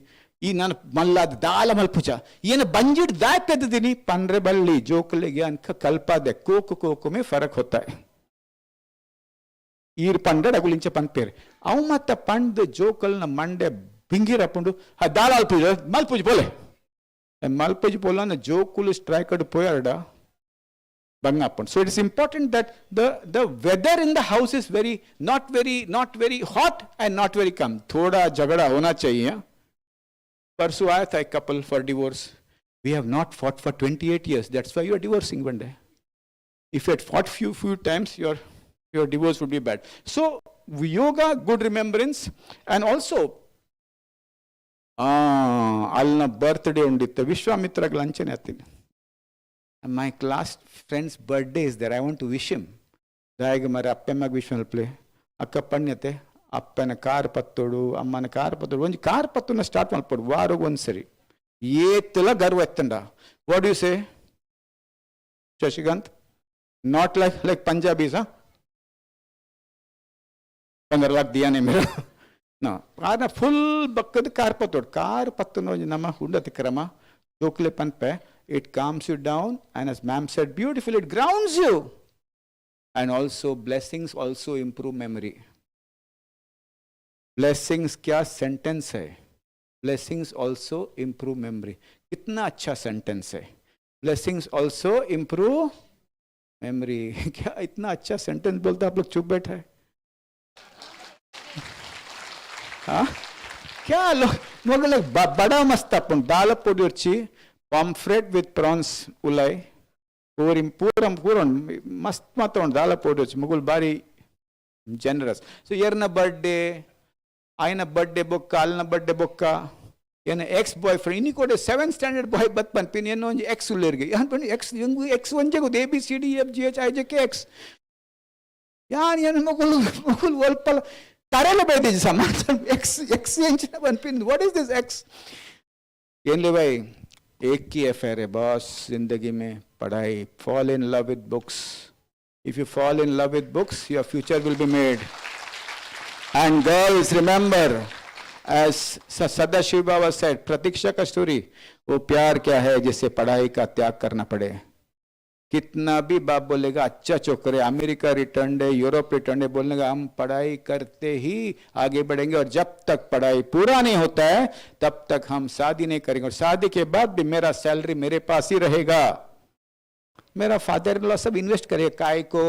ಈ ನಾನು ಮಲ್ಲಾದ ದಾಲ ಮಲ್ಪುಚ ಏನು ಬಂಜಿಡ್ ದಾಯ್ತಿದ್ದೀನಿ ಪಂಡ್ರೆ ಬಳ್ಳಿ ಜೋಕಲಿಗೆ ಅನ್ಕ ಕಲ್ಪಾದೆ ಕೋಕು ಕೋಕುಮೆ ಫರಕ್ ಹೊತ್ತಾಯ್ ಈರ್ ಪಂಡ ಅಗುಲಿಂಚ ಪನ್ಪೇರೆ ಅವು ಮತ್ತ ಪಂಡ್ ಜೋಕಲ್ನ ಮಂಡೆ ಬಿಂಗಿರಪ್ಪುಂಡು ಆ ದಾಲ ಅಲ್ಪುಜ ಮಲ್ಪುಜ್ ಬೋಲೆ ಮಲ್ಪುಜ್ ಬೋಲ ಜೋಕುಲು ಸ್ಟ್ರೈಕಡ್ ಪೋಯಾರ್ಡ Bangapon. So it is important that the weather in the house is not very hot and not very calm. Thoda jagada hona chahiye. Parsu aaya tha ek couple for divorce. We have not fought for 28 years. That's why you are divorcing one day. If you had fought few times, your divorce would be bad. So yoga, good remembrance, and also alna birthday unditte Vishwamitra lanchane attini. My class friend's birthday is there. I want to wish him. Daig mara appemag wish malple. Akka panyate appena car pattodu ammana car pattodu onji car pattuna start malpodu varog onsari. Yetla garva ettanda. What do you say, Shashikant? Not like Punjabis, huh? Pangar lak diya ne mera. No, ana full bakkad car pattodu nama hundati krama dokle panpe. It calms you down, and as ma'am said beautifully, it grounds you. And also blessings also improve memory. Blessings kya sentence hai? Blessings also improve memory. Kitna acha sentence hai? Blessings also improve memory. Kya itna acha sentence bolta aap log chup baithe hai? Ha? Kya log mogale bada mast apun dal podi vachi pomfret with prawns ulai puram mast maton dala podoch mugul bari generous. So yerna birthday aina birthday bokka alna birthday bokka yena ex boyfriend ini kode 7th standard boy batpan pin yenno ex ulerge yan pin ex yungu ex onje go a b c d e f g h i j k x yan mugul wolpal tarele bede samantam x yenchina ban pin. What is this x yenle bhai एक ही affair है boss जिंदगी में पढ़ाई. Fall in love with books. If you fall in love with books, your future will be made. And girls, remember, as Sadashiv Baba said, Pratiksha ka story, वो प्यार क्या है जिससे पढ़ाई का त्याग करना पड़े. कितना भी बाप बोलेगा अच्छा छोकरे अमेरिका रिटर्न है यूरोप रिटर्न है बोलने का हम पढ़ाई करते ही आगे बढ़ेंगे और जब तक पढ़ाई पूरा नहीं होता है तब तक हम शादी नहीं करेंगे और शादी के बाद भी मेरा सैलरी मेरे पास ही रहेगा. मेरा फादर इन लॉ सब इन्वेस्ट करेगा काय को.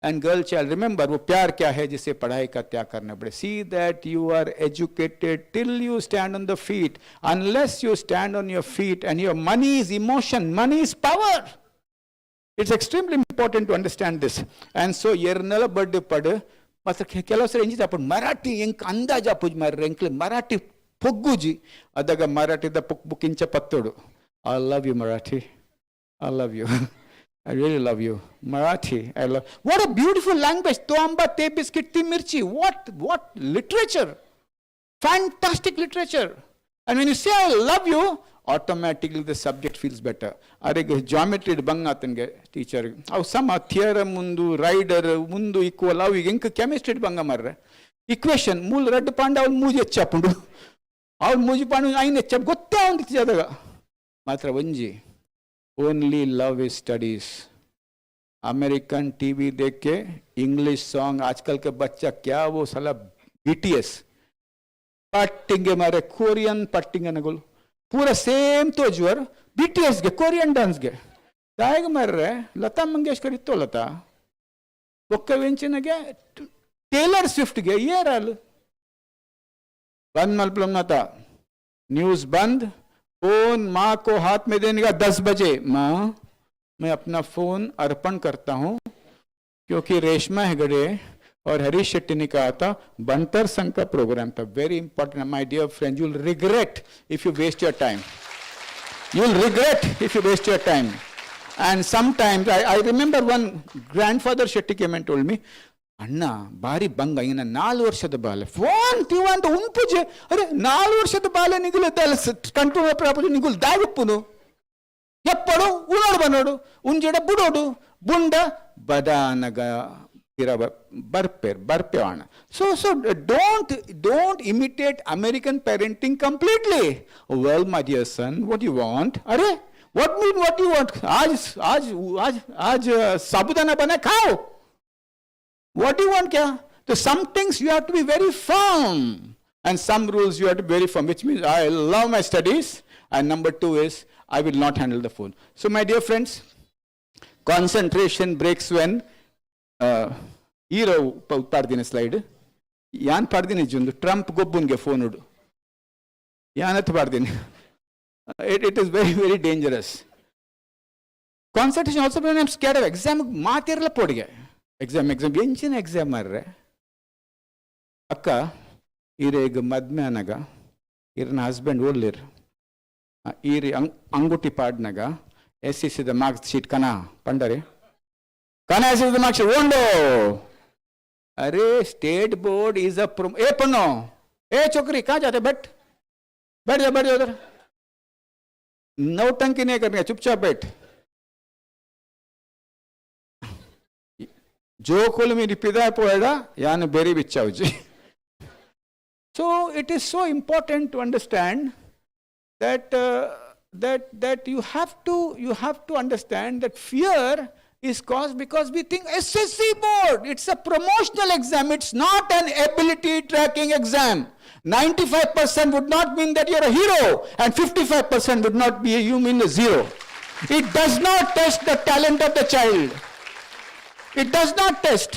एंड गर्ल चाइल्ड रिमेंबर वो प्यार क्या है जिससे पढ़ाई का त्याग करना पड़े. See that you are educated till you stand on the feet. Unless you stand on your feet and your money is emotion, money is power. It's extremely important to understand this. And so yernala birthday padu matra kelavaru enji appudu marathi enk andaj appuj marre enkle marathi pogguji adaga marathi da bukincha pattodu. I love you Marathi, I love you. I really love you Marathi. I love. What a beautiful language. To amba te biscuit ti mirchi. What literature, fantastic literature. And when you say I love you, automatically the subject feels better. Are geometry bangatenge teacher aw sama theorem mundu rider mundu equal aw enka chemistry banga marre equation mool red panda aw muji chapundu aw muji panu aine chap gotta undi jadaga matra vanji only love his studies. American TV देख के English song, आजकल के बच्चा क्या वो साला BTS पट्टिंगे मारे, Korean पट्टिंगे नगुल पूरा सेम तो ज्वर BTS गे कोरियन डांस गे दायग मर रहे लता मंगेशकर इतो लता ఒక్క వెంచినగే टेलर स्विफ्ट गे ये राल बंद मलपलम ना था न्यूज बंद, फोन माँ को हाथ में देने का 10 बजे, माँ मैं अपना फोन अर्पण करता हूं क्योंकि रेशमा हेगड़े और हरीश शेट्टी ने कहा था बंतर संघ का प्रोग्राम था. Very important my dear friend, you will regret if you waste your time. You will regret if you waste your time. And sometimes, I remember one grandfather Shetty came and told me, Anna, bari banga, ina 4 ವರ್ಷದ ಬಾಲೆ phone ತಿವಂತ ಉಂಪುಜೆ ಅರೆ 4 ವರ್ಷದ ಬಾಲೆ ನಿಗುಲು ತಲ control ಪ್ರಾಪುಜೆ ನಿಗುಲು ದಾಗುಪ್ಪುನು ಎಪ್ಪಡು ಉನೋಡು ಬನೋಡು ಉಂಜೆಡ ಬುಡೋಡು ಬುಂಡ ಬದಾನಗ ಬರ್ಪೇವಾಣ. So don't imitate American parenting completely. Well, my dear son, what do you want? Arey, what do you want? आज साबुदाना बना खाओ. What do you want kya? So some things you have to be very firm and some rules you have to be very firm, which means I love my studies, and number 2 is I will not handle the phone. So my dear friends, concentration breaks when hero pardiನ slide ಯಾನ್ ಪಾಡ್ದಿನಿ ಜುಂದು Trump ಗೊಬ್ಬುನ್ಗೆ phone ಉಡು ಯಾನತ್ ಪಾಡ್ದಿನಿ. It is very, very dangerous. Concentration also when I'm scared of exam ಮಾತಿರಲ್ಲ ಪೋಡಿಗೆ ಎಕ್ಸಾಮ್ ಎಂಚಿನ ಎಕ್ಸಾಮ್ ಮಾರ್ರೆ ಅಕ್ಕ ಈರೇಗ ಮದ್ಮೆ ಅನಗ ಇರನ ಹಸ್ಬೆಂಡ್ ಓದ್ಲಿರ್ ಈರಿ ಅಂಗುಟಿ ಪಾಡ್ನಾಗ SCCದ ಮಾರ್ಕ್ಸ್ ಶೀಟ್ ಕನ ಪಂಡರೆ ಕನ SCCದ ಮಾರ್ಕ್ಸ್ ಶೀಟ್ ಓಂಡೋ. अरे स्टेट बोर्ड इज अ ए पन्नो ए छोकरी कहाँ जाते बैठ जा उधर. नौटंकी नहीं करनी, चुपचाप बैठ. जो कुल मेरी पिदा पोएगा यान बेरी बिच्चा हो जी. So it is so important to understand that you have to understand that fear is caused because we think SSC board, it's a promotional exam, it's not an ability tracking exam. 95% would not mean that you're a hero and 55% would not be you mean a zero. It does not test the talent of the child. It does not test.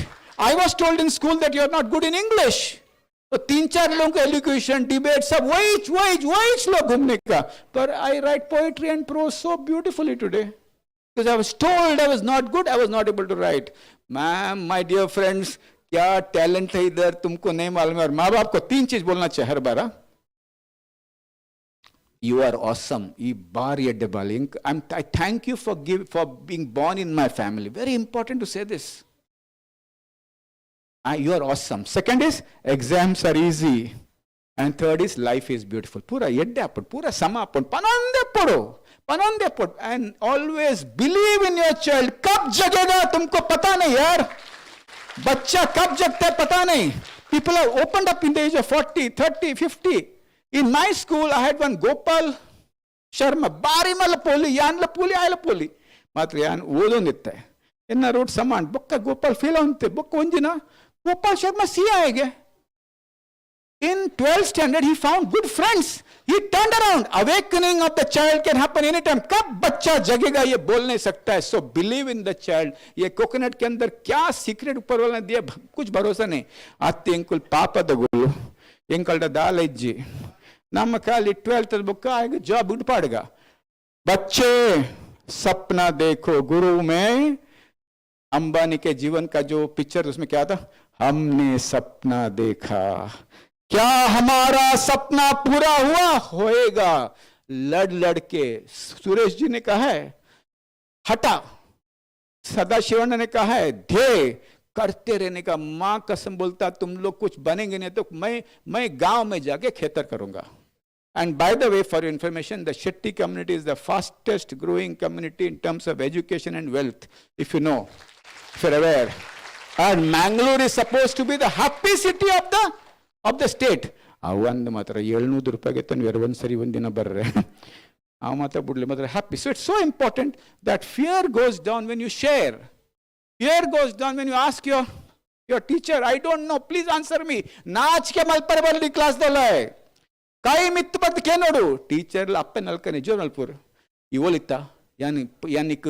I was told in school that you're not good in English. तो 3-4 लोगों का education debate सब वही लोग घूमने का. पर I write poetry and prose so beautifully today. Because I was told I was not good, I was not able to write. Ma'am, my dear friends, क्या टैलेंट है इधर तुमको नहीं मालूम है. और माँ बाप को 3 चीज बोलना चाहिए हर बार. You are awesome. ये बार ये डबालिंग. I thank you for being born in my family. Very important to say this. You are awesome. Second is exams are easy. And third is life is beautiful. पूरा यड्डे अपन, पूरा समा अपन, पनंदे पढ़ो. And always believe in your child. कब जगेगा तुमको पता नहीं यार. बच्चा कब जगता है पता नहीं. People have opened up in the age of 40, 30, 50. In my school, I had one Gopal Sharma. Bari malapoli, yan lapoli, ay lapoli. Matra yan, odo nitte. Inna wrote saman. Bokka Gopal fail ante. Bokka onjina. Gopal Sharma see aayege. In 12th standard, he found good friends. He turned around. Awakening of the child can happen anytime. कब बच्चा जगेगा ये बोल नहीं सकता है. So believe in the child. ये coconut के अंदर क्या सीक्रेट ऊपर वाला ने दिया कुछ भरोसा नहीं. आते इंकुल पापा दगुल्लो इंकल दा दाल इज्जी नम काली 12th बुक आएगा जॉब उठ पड़ेगा. बच्चे सपना देखो. गुरु में अंबानी के जीवन का जो पिक्चर उसमें क्या था, हमने सपना देखा, क्या हमारा सपना पूरा हुआ, होएगा. लड़ के सुरेश जी ने कहा है हटा, सदाशिवन ने कहा है ध्येय, करते रहने का. मां कसम बोलता तुम लोग कुछ बनेंगे नहीं तो मैं गांव में जाके खेतर करूंगा. And by the way, for your information, the Shetty community is the fastest growing community in terms of education and wealth, if you know, if you're aware. And Mangalore is supposed to be the happy city of the state. ಅವಂದು ಮಾತ್ರ 700 ರೂಪಾಯಿಗೆ ತಾನು ಒಂದ್ಸರಿ ಒಂದಿನ ಬರ್ರೆ. ಅವ ಮಾತ್ರ ಬಿಡ್ಲಿ ಮಾತ್ರ happy. So it's so important that fear goes down when you share. Fear goes down when you ask your teacher, I don't know, please answer me. ನಾಚಿಕೆ ಮಲ್ಪರ ಬರಲಿ ಕ್ಲಾಸ್ದಲ್ಲ ಕೈ ಮಿತ್ತು ಬದಕ್ಕೆ ನೋಡು ಟೀಚರ್ ಅಪ್ಪ ನಲ್ಕನೆ ಜೋ ನಲ್ಪುರ್ ಇವಲಿತ್ತ ಯಾನಿಕ್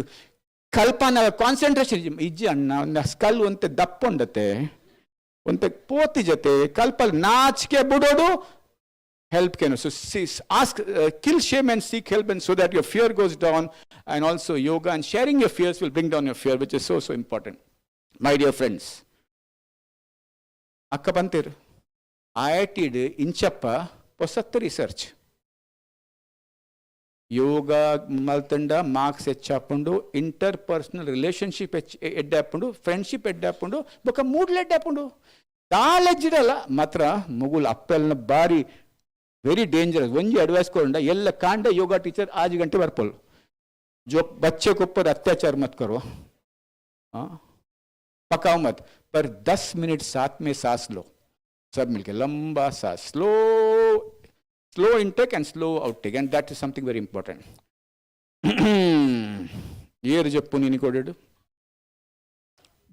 ಕಲ್ಪನ ಕಾನ್ಸಂಟ್ರೇಷನ್ ಇಜ್ಜಿ ಅಣ್ಣ ಸ್ಕಲ್ ಒಂತೆ ದಪ್ಪೊಂಡತೆ ಒಂತೆ ಪೋತಿ ಜೊತೆ ಕಲ್ಪಲ್ ನಾಚಿಕೆ ಬಿಡೋಡು help can so ask kill shame and seek help, and so that your fear goes down. And also yoga and sharing your fears will bring down your fear, which is so important. My dear friends, akka bantir IIT inchappa posattu research yoga maltanda marks ಹೆಚ್ಚಾಪುಂಡು interpersonal relationship ಎಡ್ಡಾಪುಂಡು friendship ಎಡ್ಡಾಪುಂಡು ಬೊಕ ಮೂಡ್ಲ ಎಡ್ಡಾಪುಂಡು knowledge ಇರಲ್ಲ ಮಾತ್ರ ಮುಗುಲ್ ಅಪ್ಪೆಲ್ನ ಬಾರಿ very dangerous ಒಂಜಿ advice ಕೊರಂಡ ಎಲ್ಲ ಕಾಂಡ ಯೋಗ teacher 8 घंटे ಬರ್ಪಲ್ जो बच्चे के ऊपर अत्याचार मत करो, पकाओ मत, पर 10 मिनट साथ में सांस लो, सब मिलके लंबा सांस, slow intake and slow outtake, and that is something very important. ये जप्पु नी कोडेड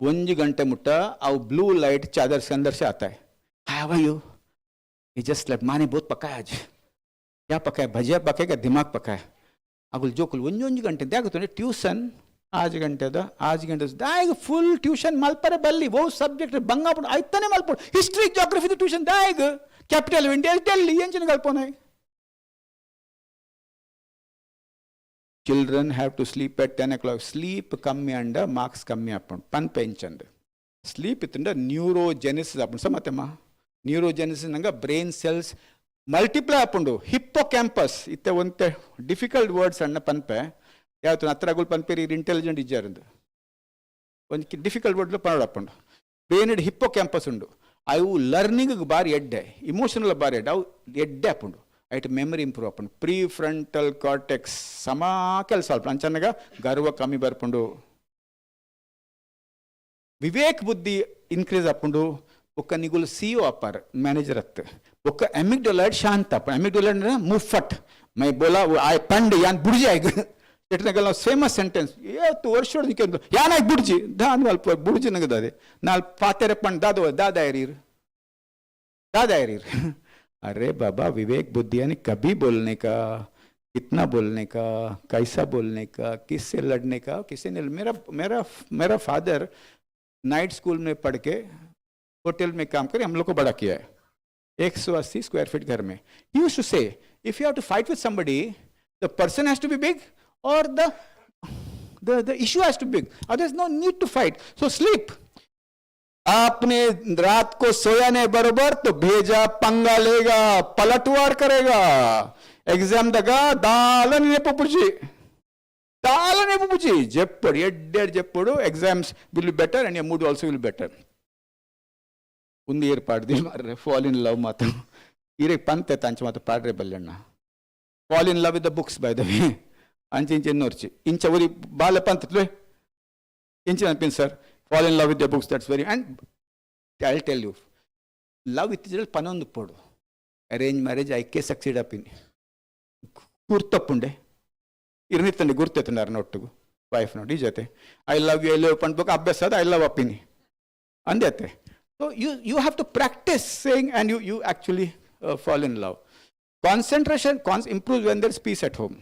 1 घंटे मुट्टा आ ब्लू लाइट चादर से अंदर से आता है. How are you? He just slept. माने बहुत पका है आज. क्या पका है? भजिया पका है क्या दिमाग पका है? अगुल जो कुल 1 घंटे देखो तो ट्यूशन आज घंटे दाएग फुल ट्यूशन मलपर बल्ली वो सब्जेक्ट बंगा पड़ आइतने मलपर हिस्ट्री जियोग्राफी ट्यूशन दाएग कैपिटल ऑफ इंडिया दिल्ली ಏನು ಜನ ಗಲ್ಪೋನೆ. Children have to sleep at 10 o'clock. Sleep ಕಮ್ಮಿ ಅಂಡ ಮಾರ್ಕ್ಸ್ ಕಮ್ಮಿ ಆಪುಂಡು ಪನ್ ಪೆಂಚಂಡ್. ಸ್ಲೀಪ್ ಇತ್ತಂಡ ನ್ಯೂರೋಜೆನಿಸಿಸ್ ಆಪುಂಡು ಸಮತಮ್ಮ. ನ್ಯೂರೋಜೆನಿಸಿಸ್ ನಂಗ ಬ್ರೈನ್ ಸೆಲ್ಸ್ ಮಲ್ಟಿಪ್ಲೈ ಆಪುಂಡು. ಹಿಪ್ಪೋ ಕ್ಯಾಂಪಸ್ ಇತ್ತೆ ಒಂತೆ ಡಿಫಿಕಲ್ಟ್ ವರ್ಡ್ಸ್ ಅಣ್ಣ ಪನ್ಪೆ ಯಾವತ್ತು ಹತ್ರಗುಲ್ ಪನ್ಪೇರಿ ಇಂಟೆಲಿಜೆಂಟ್ ಇಜ್ಜಾರಂದು ಒಂದು ಡಿಫಿಕಲ್ಟ್ ವರ್ಡ್ ಪನ್ನಡ ಆಪುಂಡು. ಬ್ರೈನ್ ಹಿಪ್ಪೋ ಕ್ಯಾಂಪಸ್ ಉಂಡು ಅವು ಲರ್ನಿಂಗ್ ಬಾರಿ ಎಡ್ಡೆ ಇಮೋಷನಲ್ ಬಾರಿ ಎಡ್ಡೆ ಅವು ಎಡ್ಡೆ ಆಪುಂಡು. ಐಟ್ ಮೆಮರಿ ಇಂಪ್ರೂವ್ ಆಪುಂಡು. ಪ್ರೀ ಫ್ರಂಟಲ್ ಕಾರ್ಟೆಕ್ಸ್ ಸಮಾ ಕೆಲಸ ಆಪುಂಡು ಅಂಚನ್ನಾಗ ಗರ್ವ ಕಮ್ಮಿ ಬರ್ಪುಂಡು. ವಿವೇಕ್ ಬುದ್ಧಿ ಇನ್ಕ್ರೀಸ್ ಆಪುಂಡು. ಒಕ್ಕ ನಿಗುಲು ಸಿಒ ಅಪ್ಪಾರ ಮ್ಯಾನೇಜರ್ ಹತ್ತು ಒಕ್ಕ ಎಮಿಗ್ಡೊಲೈಡ್ ಶಾಂತ ಅಪ್ಪ. ಎಮಿಗ್ಡೊಲೈಡ್ ಮುಫಟ್ ಮೈ ಬೋಲಾ ಆಯ್ ಪಂಡ್ ಯಾನ್ ಬುಡ್ಜಿ ಆಯ್ಗ ಎಟ್ನಾಗಲ್ಲ ನಾವು ಫೇಮಸ್ ಸೆಂಟೆನ್ಸ್ ಏತ್ತು ವರ್ಷ ನಿಂತು ಯಾನಾಯ್ತು ಬುಡ್ಜಿ ದಾನ್ ಅಲ್ಪ ಬುಡ್ಜಿ ನಗದಾದೆ ನಾಲ್ ಪಾತೆರೆ ಪಂಡ್ दादायरीर अरे बाबा विवेक बुद्धि यानी कभी बोलने का, कितना बोलने का, कैसा बोलने का, किससे लड़ने का, किससे नहीं. मेरा फादर नाइट स्कूल में पढ़ के होटल में काम करे हम लोग को बड़ा किया है 180 स्क्वायर फीट घर में. He used to say if you have to fight with somebody the person has to be big or the issue has to be big, or there's no need to fight. So sleep. आपने रात को सोया नहीं बरोबर तो भेजा पंगा लेगा, पलटवार करेगा. एग्जाम दगा दालने पुपुची जेप्पड़ एड्डेड जेप्पड़ू exams will be better and your mood also will be better. उन्दी ಏರ್ಪಾಡ್ದಿ ಮಾರ್ರೆ fall in love ಮಾತು ಇರೆ ಪಂತೆ ತಂಚ ಮಾತು ಪಾಡ್ರೆ ಬಲ್ಲಣ್ಣ. fall in love with the books by the way. ಅಂಚೆ ಇಂಚೆ ನೋರ್ಚಿ ಇಂಚ ಒರಿ ಬಾಲ ಪಂತತ್ಲೆ ಇಂಚೆ ಅನ್ಪಿನ್ sir fall in love with the books, that's very, and I'll tell you love ಇತ್ತಿದ್ರೆ ಪನೊಂದು ಪೋಡು ಅರೇಂಜ್ ಮ್ಯಾರೇಜ್ ಐಕೆ ಸಕ್ಸೀಡ್ ಅಪ್ಪಿನಿ ಗುರ್ತಪ್ಪುಂಡೆ ಇರ್ನಿತ್ತಂಡೆ ಗುರ್ತೈತಂದಾರ ನೊಟ್ಟಿಗೂ ವೈಫ್ ನೋಡಿ ಜೊತೆ ಐ ಲವ್ ಯು ಪಂಡ್ಬೇಕು ಅಭ್ಯಾಸ ಅದ ಐ ಲವ್ ಅಪ್ಪಿನಿ ಅಂದೇತೆ. So you have to practice saying and you actually fall in love. Concentration improves when there's peace at home.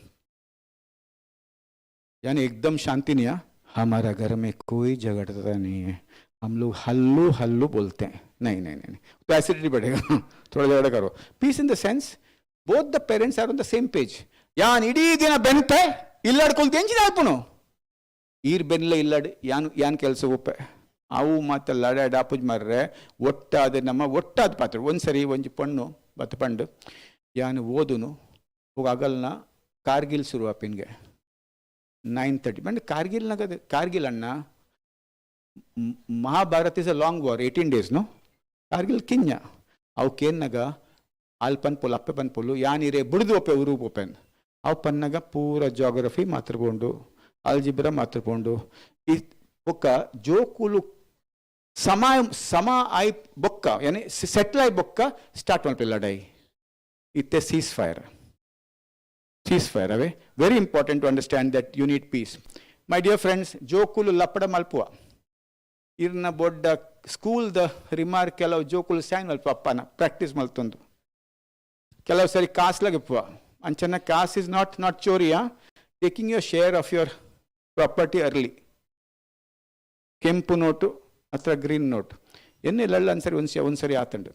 यानी एकदम शांति नहीं है. हमारा घर में कोई झगड़ता नहीं है, हम लोग हल्लू बोलते हैं. नहीं तो एसिडिटी बढ़ेगा. थोड़ा झगड़ा करो. Peace in the sense both the parents are on the same page. यान इडी दिन बेंते इल्लाड्ಕೊಳ್ತಿ ಎಂಜಿನ ಆಪುನು ಈರ್ ಬೆನ್ಲೆ ಇಲ್ಲಾಡ್ ಯಾನ್ ಕೆಲಸ ಒಪ್ಪೆ ಅವು ಮತ್ತೆ ಲಡಾಡ್ ಆಪುಜ್ ಮಾರ್ರೆ ಒಟ್ಟಾದ ನಮ್ಮ ಒಟ್ಟಾದ ಪಾತ್ರ ಒಂದ್ಸರಿ ಒಂಜಿ ಪಣ್ಣು ಬತ್ತು ಪಂಡು ಯಾನು ಓದುನು ಹೋಗಲ್ನ ಕಾರ್ಗಿಲ್ ಶುರು ಆಪಿನ್ಗೆ 9:30 ಬಂದು ಕಾರ್ಗಿಲ್ ಅಣ್ಣ Mahabharat is a long war 18 days no. Kargil ಕಿಂಜ ಅವು ಕೇನ್ನಾಗ ಅಲ್ಲಿ ಪನ್ಪೊಲು ಅಪ್ಪೆ ಪನ್ಪೊಲು ಯಾನಿರೇ ಬುಡ್ದು ಒಪ್ಪೆ ಉರುಪ್ ಒಪ್ಪೆನ್ ಅವು ಪನ್ನಾಗ ಪೂರ ಜಾಗ್ರಫಿ ಮಾತಾಡ್ಕೊಂಡು ಅಲ್ಜಿಬ್ರಾ ಮಾತಾಡ್ಕೊಂಡು ಈ ಬೊಕ್ಕ ಜೋಕುಲು ಸಮ ಆಯ್ ಬೊಕ್ಕ ಯಾನಿ ಸೆಟ್ಲ್ ಆಯ್ ಬೊಕ್ಕ ಸ್ಟಾರ್ಟ್ ಮಾಡ್ಪೆ ಲಡಾಯಿ ಇತ್ತೆ seize fire. ceasefire away. Very important to understand that you need peace. My dear friends, jokulu lapada malpua. Irna bodda school the remark kelav jokulu sign malpua appana practice maltundu. Kelav sari kaas lagipua. Anchana kaas is not chori, taking your share of your property early. Kempu notu atra green note. Enne lalla ansari unsari atandu.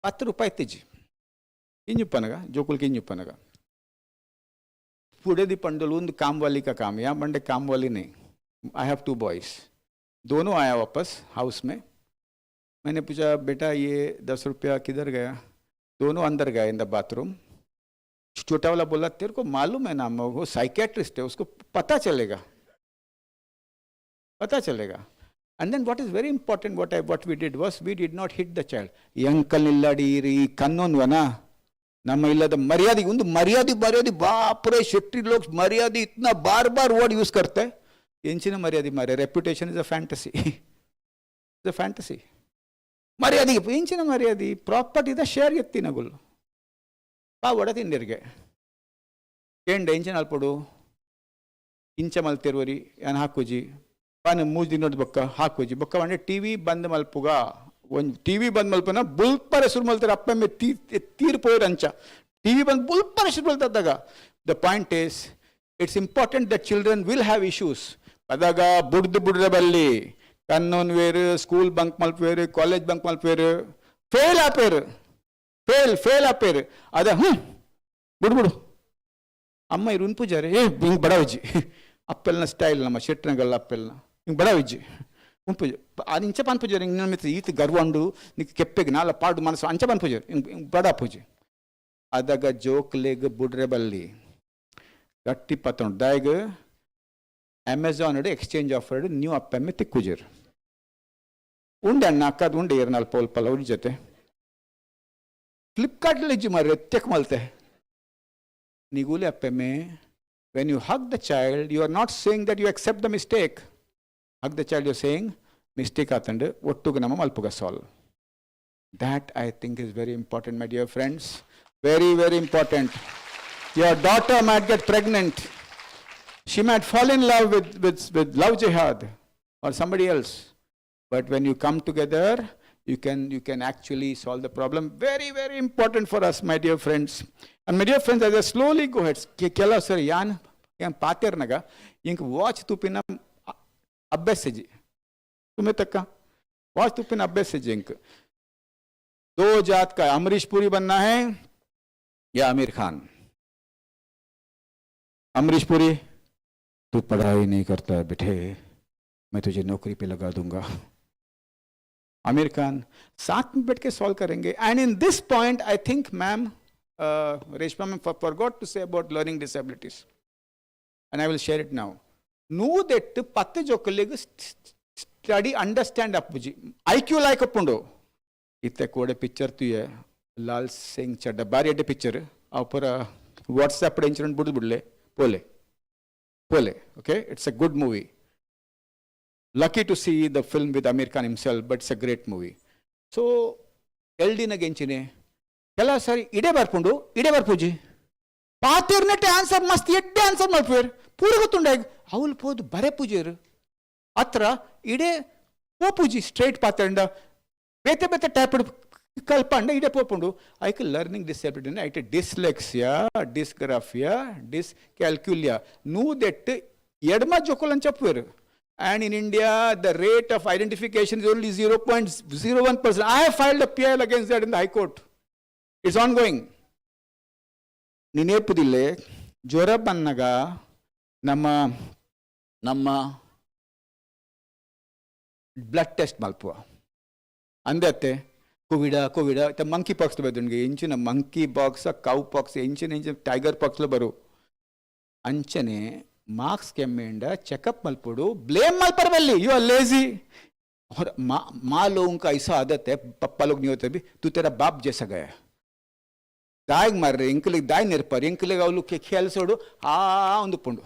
10 ರೂಪಾಯಿ ತೆಜಿ ಇಂಜುಪ್ಪನಗ ಜೋಕುಲ್కి ಇಂಜುಪ್ಪನಗ पुढे दी पंडल उन कामवाली का काम, यहाँ बंडे कामवाली नहीं. I have 2 boys. दोनों आया वापस हाउस में. मैंने पूछा बेटा ये 10 रुपया किधर गया? दोनों अंदर गए इन द बाथरूम. छोटा वाला बोला तेरे को मालूम है ना वो साइकेट्रिस्ट है, उसको पता चलेगा. And then what is very important, what we did was we did not hit the child. Uncle illadi kannonvana ನಮ್ಮ ಇಲ್ಲದ ಮರ್ಯಾದೆ ಒಂದು ಮರ್ಯಾದೆ ಬಾಪ್ರೆ ಶೆಟ್ಟಿ ಲೋಕ್ ಮರ್ಯಾದೆ ಇತ್ನ ಬಾರ್ ವರ್ಡ್ ಯೂಸ್ करते ಎಂಚಿನ ಮರ್ಯಾದೆ ಮಾರೆ ರೆಪ್ಯುಟೇಷನ್ ಇಸ್ ಅ ಫ್ಯಾಂಟಸಿ ಮರ್ಯಾದೆ ಎಂಚಿನ ಮರ್ಯಾದೆ ಪ್ರಾಪರ್ಟಿ ದ ಶೇರ್ ಎತ್ತಿನಗುಲ್ ಬಾ ಒಡ ತಿಂದಿರ್ಗೆ ಕೇಂಡ ಎಂಚಿನ ಅಲ್ಪಡು ಇಂಚ ಮಲ್ತಿರುವರಿ ಏನು ಹಾಕುಜಿ ಪಾನ ಮೂಜ್ ದಿನದ ಬೊಕ್ಕ ಹಾಕುಜಿ ಬೊಕ್ಕ ಬಂಡೆ ಟಿವಿ ಬಂದ್ ಮಲ್ಪುಗ ಒಂದು ಟಿವಿ ಬಂದ್ ಮಲ್ಪನ ಬುಲ್ಪರ ಹೆಸರು ಮಲ್ತಾರೆ ಅಪ್ಪಮ್ಮೆ ತೀರ್ಪೋಯ್ರು ಅಂಚ ಟಿವಿ ಬಂದು ಬುಲ್ಪರ ಹೆಸರು ಮಲ್ತದ್ದಾಗ the point is it's important that children will have issues ಅದಾಗ ಬುಡ್ದ ಬಲ್ಲಿ ಕನ್ನೋನ್ ವೇರು ಸ್ಕೂಲ್ ಬಂಕ್ ಮಲ್ಪೇರು ಕಾಲೇಜ್ ಬಂಕ್ ಮಲ್ಪೇರು ಫೇಲ್ ಆಪೇರು ಅದ ಬಿಡು ಅಮ್ಮ ಇರು ಉನ್ ಪೂಜಾರಿ ಹಿಂಗೆ ಬಡವಜ್ಜಿ ಅಪ್ಪೆಲ್ನ ಸ್ಟೈಲ್ ನಮ್ಮ ಶೆಟ್ನಗಲ್ಲ ಅಪ್ಪೆಲ್ನ ಹಿಂಗೆ ಬಡವಜ್ಜಿ ಉಂಪು ಅದು ಇಂಚ ಪಾನ್ ಪೂಜಾರಿ ಹಿಂಗೆ ನನ್ನ ಈತ ಗರ್ವಂಡು ನಿಕ್ಕೆ ಕೆಪ್ಪೆಗೆ ನಾಲ ಪಾಡು ಮನಸ್ಸು ಅಂಚ ಪಾನ್ ಪೂಜಾರಿ ಹಿಂಗೆ ಬಡ ಪೂಜೆ ಅದಾಗ ಜೋಕ್ಲೆಗ್ ಬುಡ್ರೆ ಬಲ್ಲಿ ಗಟ್ಟಿ ಪತ್ತೊಂಡು ದಾಯಗ ಅಮೆಝಾನ್ ಎಕ್ಸ್ಚೇಂಜ್ ಆಫರ್ ನೀವು ಅಪ್ಪೆಮ್ಮೆ ತಿಕ್ಕುಜರು ಉಂಡೆ ಅಣ್ಣ ಅಕ್ಕದು ಉಂಡೆ ಏರು ನಾಲ್ಕು ಪೋಲ್ಪಲ್ಲ ಅವ್ರ ಜೊತೆ ಫ್ಲಿಪ್ಕಾರ್ಟಲ್ಲಿ ಇಜ್ಜಿ ಮಾರಿ ಎತ್ತೆಕ್ ಮಲ್ತೆ ನಿಗೂಲೆ Appemme when you hug the child you are not saying that you accept the mistake. Hug the child, you're saying mistake atande ottuga nama malpuga solve. That I think is very important, my dear friends. Very important. Your daughter might get pregnant, she might fall in love with love jihad or somebody else, but when you come together you can actually solve the problem. Very important for us, my dear friends. And my dear friends, as I slowly go ahead, kela sir yan paternaga ink watch tupina अभ्यासजी तुम्हें तक watch तुपिन अभ्यास zinc 2 जात का अमरीश पुरी बनना है या आमिर खान? अमरीश पुरी तू पढ़ाई नहीं करता है बेटे, मैं तुझे नौकरी पे लगा दूंगा. आमिर खान साथ में बैठ के सॉल्व करेंगे. And in this point I think ma'am Reshma ma'am forgot to say about learning disabilities, and I will share it now. ನೂದೆಟ್ಟು 10 ಜೋಕಲ್ಲಿಗೆ ಸ್ಟಡಿ ಅಂಡರ್ಸ್ಟ್ಯಾಂಡ್ ಅಪ್ಪುಜಿ ಐಕ್ಯೂ ಲೈಕ್ ಅಪ್ಪುಂಡು ಇತ್ತೆ ಕೋಡೆ ಪಿಕ್ಚರ್ ತುಯೆ ಲಾಲ್ ಸಿಂಗ್ ಚಡ್ಡ ಬಾರಿ ಎಡ್ಡೆ ಪಿಕ್ಚರ್ ಅಪ್ಪರ ವಾಟ್ಸಪ್ ಇನ್ಸಿಡೆಂಟ್ ಬಿಡ್ಲೆ ಪೋಲೆ okay it's a good movie. Lucky to see the film with Aamir Khan himself, but it's a great movie. So ಎಲ್ಡಿನಾಗ ಎಂಚಿನೆ ಕೆಲ ಸಾರಿ ಇಡೇ ಬರ್ಪುಜಿ ಪಾತಿರ್ನಟ್ಟೆ ಆನ್ಸರ್ ಮಸ್ತ್ ಎಡ್ಡೆ ಆನ್ಸರ್ ಮಾಡ್ಪೇರು ಪೂರ ಗೊತ್ತುಂಡಾಗ ಅವಳು ಪೋದು ಬರೆ ಪೂಜೆರು ಅತ್ರ ಇಡೇ ಪೋ ಪೂಜಿ ಸ್ಟ್ರೈಟ್ ಪಾತಂಡ ಬೇತೆ ಟ್ಯಾಪಡ್ ಕಲ್ಪಂಡ ಇಡೇ ಪೋಪುಂಡು ಐಕ್ ಲರ್ನಿಂಗ್ ಡಿಸಬಿಲಿಟಿ ಐಟ್ ಡಿಸ್ಲೆಕ್ಸಿಯಾ ಡಿಸ್ಗ್ರಾಫಿಯಾ ಡಿಸ್ಕ್ಯಾಲ್ಕ್ಯುಲಿಯಾ ನೂದೆಟ್ಟು ಎಡ್ಮ ಜೊಕೊಲಂಚ ಪುವೇರು. And in India, the rate of identification is only 0.01%. I have filed a PIL against that in the High Court. It's ongoing. ನಿನೇಪುದಿಲ್ಲೆ ಜ್ವರ ಬಂದಾಗ ನಮ್ಮ ಬ್ಲಡ್ ಟೆಸ್ಟ್ ಮಲ್ಪುವ ಅಂದತ್ತೆ ಕೋವಿಡ ಮಂಕಿ ಪಾಕ್ಸ್ ಬದುಂಗೆ ಇಂಚಿನ ಮಂಕಿ ಬಾಕ್ಸ್ ಕೌ ಪಾಕ್ಸ್ ಇಂಚಿನ ಟೈಗರ್ ಪಾಕ್ಸ್లో ಬರು ಅಂಚನೆ ಮಾರ್ಕ್ಸ್ ಕೆಮ್ಮೆಂಡ ಚೆಕಪ್ ಮಲ್ಪುಡು ಬ್ಲೇಮ್ ಮಲ್ಪರ್ವಲ್ಲಿ ಯು ಆರ್ ಲೇಜಿ और माँ लोगों का ऐसा आदत है, पप्पा लोग नहीं होते भी तू तेरा बाप जैसा गया दाय मार रहे इंकलिग दाय निर्पर इंकलिग अवलु के खेल सोडु ಒಂದು ಪುಂಡು.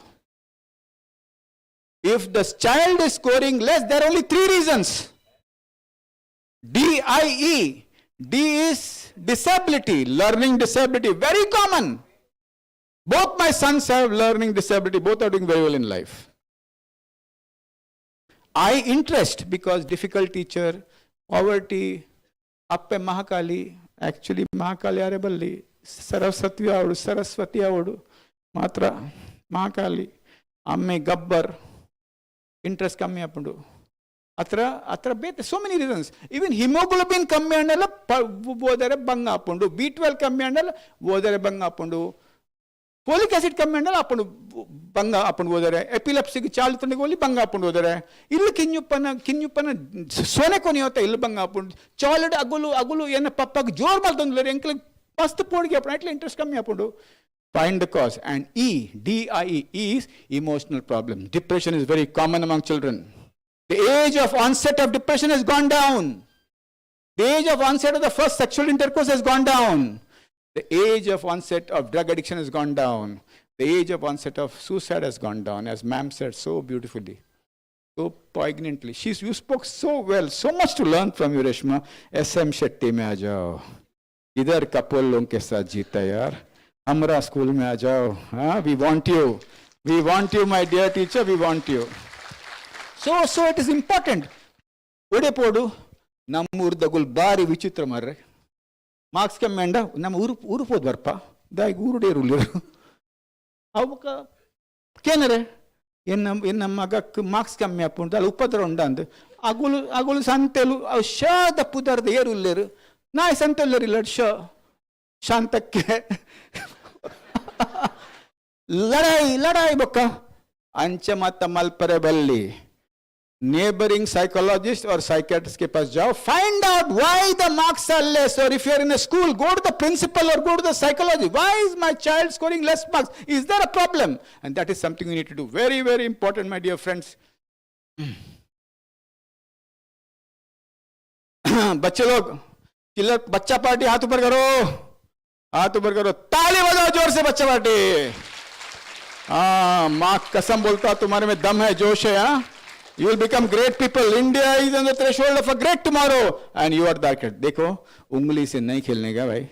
If the child is scoring less, there are only 3 reasons. DIE. D is disability, learning disability, very common. Both my sons have learning disability. Both are doing very well in life. I interest because difficult teacher, poverty, Appe Mahakali, actually Mahakali Areballi, Saraswati Avodu, Matra, Mahakali, Amme Gabbar, interest kammi appudu. Atra so many reasons. Even hemoglobin kammi andala bodare banga appundu. B12 kammi andala bodare banga appundu. Folic acid kammi andala appundu banga appundu bodare. Epilepsy ki chalu tunde goli banga appundu bodare. Illu kinyuppana sone koni hota illu banga appundu. Chalu agulu yenna pappak jor maltondulare enkle past podigi appundu atle interest kammi appundu. Find the cause. And DIE is emotional problem. Depression is very common among children. The age of onset of depression has gone down. The age of onset of the first sexual intercourse has gone down. The age of onset of drug addiction has gone down. The age of onset of suicide has gone down, as ma'am said so beautifully, so poignantly. You spoke so well, so much to learn from you, Reshma. SM Shetty mein aa jao. Idhar couple ke saath jeeta yaar. Hamra school mein aa jao. Haan, we want you. We want you, my dear teacher, we want you. So it is important. Ode podu, nammur dagul bari vichitra marre. Marks kammenda, nam uru pod varpa. Dai uru de ruler. Avaka kenere. In magak marks kamme apun dal upadra undand. Agulu santelu sha da pudar de ruler. Na santeller lad sha. Shantakke. Ladai bokka. Ancha mata malpare belli. Neighboring psychologist or psychiatrist ke paas jao, find out why the marks are less. Or if you are in a school, go to the principal or go to the psychologist. Why is my child scoring less marks? Is there a problem? And that is something we need to do. Very, very important, my dear friends. बच्चे लोग killer बच्चा party हाथ ऊपर करो ताली बजाओ जोर से बच्चा पार्टी माँ कसम बोलता तुम्हारे में दम है जोश है हाँ You will become great people. India is on the threshold of a great tomorrow. And you are that kid. देखो, उंगली से नहीं खेलने का भाई.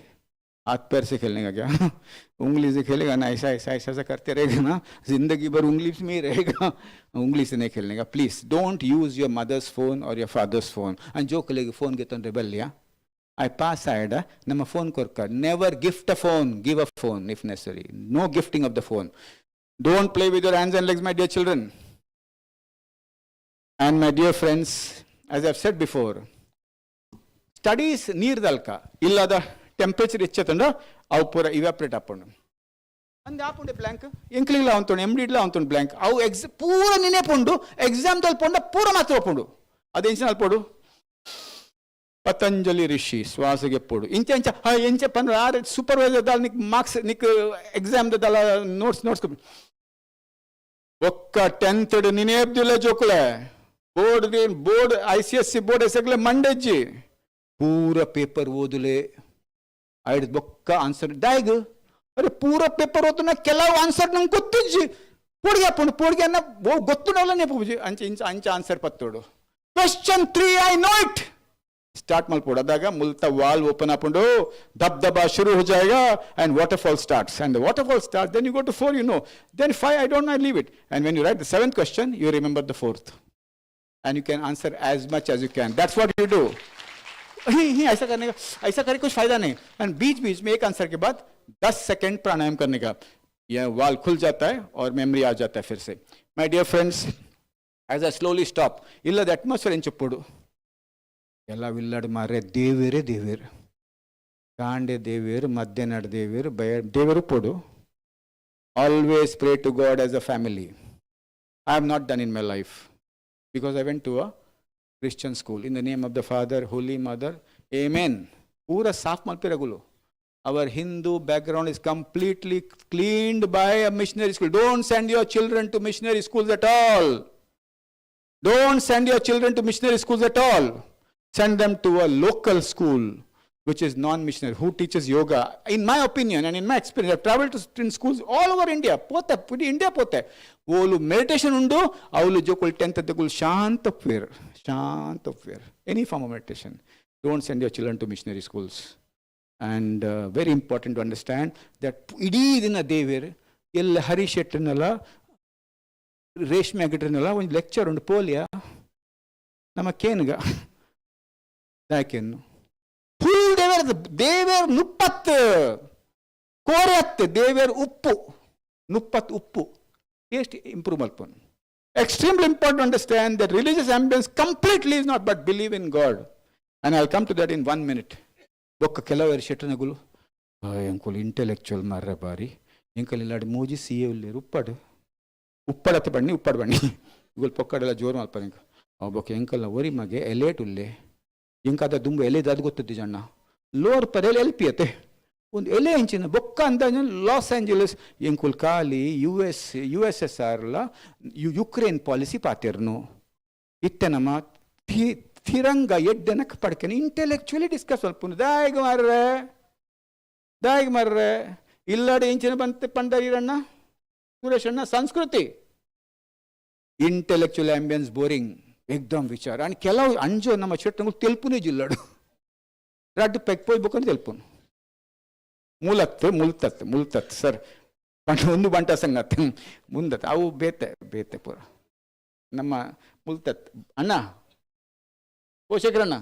हाथ पैर से खेलने का क्या? उंगली से खेलेगा ना ऐसा करते रहेगा ना. जिंदगी भर उंगली में ही रहेगा. उंगली से नहीं खेलने का. Please, don't use your mother's phone or your father's phone. And जो कलेगी phone के तो rebel लिया. I pass side. nama phone korka. Never gift a phone. Give a phone if necessary. No gifting of the phone. Don't play with your hands and legs, my dear children. And my dear friends, as I've said before, studies neerdalka illada temperature ichchetunda avu pura evaporate appundu and apunde blank inkling la untundu MD la untundu blank avu pura nine pondu exam dal ponda pura matra pondu adu enchina alpodu Patanjali rishi swasage podu incha pandu are supervisor dal nik marks nik exam dal notes okka 10th nine abdule jokule board ICSC board ऐसे Monday जी पूरा paper वो दुले आइड बक्का answer डायग अरे पूरा paper होतो ना केला answer नम गोत्तिजी पोड़िया ना वो गोत्तुनोला ने पूछे अंच आंसर पत्तोडो question 3 I know it start मल पोड़ादागा मुल्ता वाल ओपन अपुंडो दबदबा शुरू हो जाएगा and waterfall starts and the waterfall starts then you go to 4 you know then 5 I don't know I leave it and when you write the 7th question you remember the 4th and you can answer as much as you can. That's what you do. ऐसा करने कुछ फायदा नहीं. And बीच में एक answer के बाद 10 second प्राणायाम करने का यह वाल खुल जाता है और मेमोरी आ जाता है फिर से. My dear friends, as I slowly stop, illa the atmosphere in chuppudu. Ella villad mare devere. Kande devere, madhya nad devere, deveru podu. Always pray to God as a family. I have not done in my life. Because I went to a Christian school. In the name of the Father, Holy Mother, Amen. Pura saaf mal pe ragulo. Our Hindu background is completely cleaned by a missionary school. Don't send your children to missionary schools at all. Don't send your children to missionary schools at all. Send them to a local school, which is non-missionary, who teaches yoga. In my opinion and in my experience, I've traveled to schools all over India. Puri India pote. Wolu meditation undu, avulu jokul 10th tagul shantapvir. Any form of meditation. Don't send your children to missionary schools. And very important to understand that idi dina devir ಎಲ್ಲ ಹರಿಶೆಟ್ಟಿನಲ್ಲ ರೇಷ್ಮೆ ಗಿಟ್ರನೆಲ್ಲ ಒಂದು lecture ಉಂಟು polio ನಮ್ಮ ಕೇನ್ಗ ದಾಕೆನ್ನು full ದೇವೇರ್ ನುಪ್ಪತ್ತು ಕೋರತ್ತು ದೇವೇರ್ ಉಪ್ಪು ನುಪ್ಪತ್ತು ಉಪ್ಪು taste improve ಮಲ್ಪನು. Extremely important to understand that religious ambience completely is not but believe in God. And I'll come to that in 1 minute. Bokka ಕೆಲವರು ಶೆಟ್ಟನಗುಲು ಎಂಕುಲು ಇಂಟೆಲೆಕ್ಚುವಲ್ ಮಾರ್ರೆ ಬಾರಿ ಎಂಕಲ್ ಇಲ್ಲಾಡಿ ಮೂಜಿ ಸಿಎ ಉಲ್ಲೇರು ಉಪ್ಪಡತ್ತೆ ಬಣ್ಣಿ ಇಗುಲ್ ಪೊಕ್ಕಡೆಲ್ಲ ಜೋರು ಮಲ್ಪ ಎಂಕ ಬೊಕ್ಕ ಎಂಕಲ್ನ ಒರಿ ಮಗೆ ಎಲೇಟ್ ಉಲ್ಲೆ ಎಂಕಾದ ದುಂಬು ಎಲೆದು ಅದು ಗೊತ್ತದ್ದು ಜಣ್ಣ ಲೋರ್ ಪರೇಲಿ ಎಲ್ಪಿಯತ್ತೆ ಒಂದು ಎಲೆ ಹೆಂಚಿನ ಬೊಕ್ಕ ಅಂತ ಲಾಸ್ ಏಂಜಲಸ್ ಎಂಕುಲ್ ಖಾಲಿ USSRಲ ಯುಕ್ರೇನ್ ಪಾಲಿಸಿ ಪಾತಿರ್ನು ಇತ್ತೆ ನಮ್ಮ ತಿರಂಗ ಎಡ್ಡೆನಕ್ಕೆ ಪಡ್ಕೇನೆ ಇಂಟೆಲೆಕ್ಚುಲಿ ಡಿಸ್ಕಸ್ ಸ್ವಲ್ಪ ದಾಯಿಗೆ ಮಾರ್ರೆ ಇಲ್ಲಾಡಿ ಹೆಂಚಿನ ಬಂತೆ ಪಂಡ ಈರಣ್ಣ ಸುರೇಶ್ ಅಣ್ಣ ಸಂಸ್ಕೃತಿ ಇಂಟೆಲೆಕ್ಚುಯಲ್ ಆಂಬಿಯನ್ಸ್ ಬೋರಿಂಗ್ ಎಕ್ದಮ್ ವಿಚಾರ ಅಂಡ್ ಕೆಲವು ಅಂಜೋ ನಮ್ಮ ಚೆಟ್ಟಂಗಳು ತೆಲ್ಪುನೇ ಜಿಲ್ಲಾಡು ರಡ್ಡು ಪೆಕ್ ಪೋಯ್ಬೇಕಂತ ತೆಲ್ಪುನು ಮುಲ್ತತ್ ಸರ್ ಒಂದು ಬಂಟ ಸಂಗತಿ ಮುಂದತ್ ಅವು ಬೇತೆ ಪೂರ ನಮ್ಮ ಮುಲ್ತತ್ ಅಣ್ಣ ಓ ಶೇಖರಣ್ಣ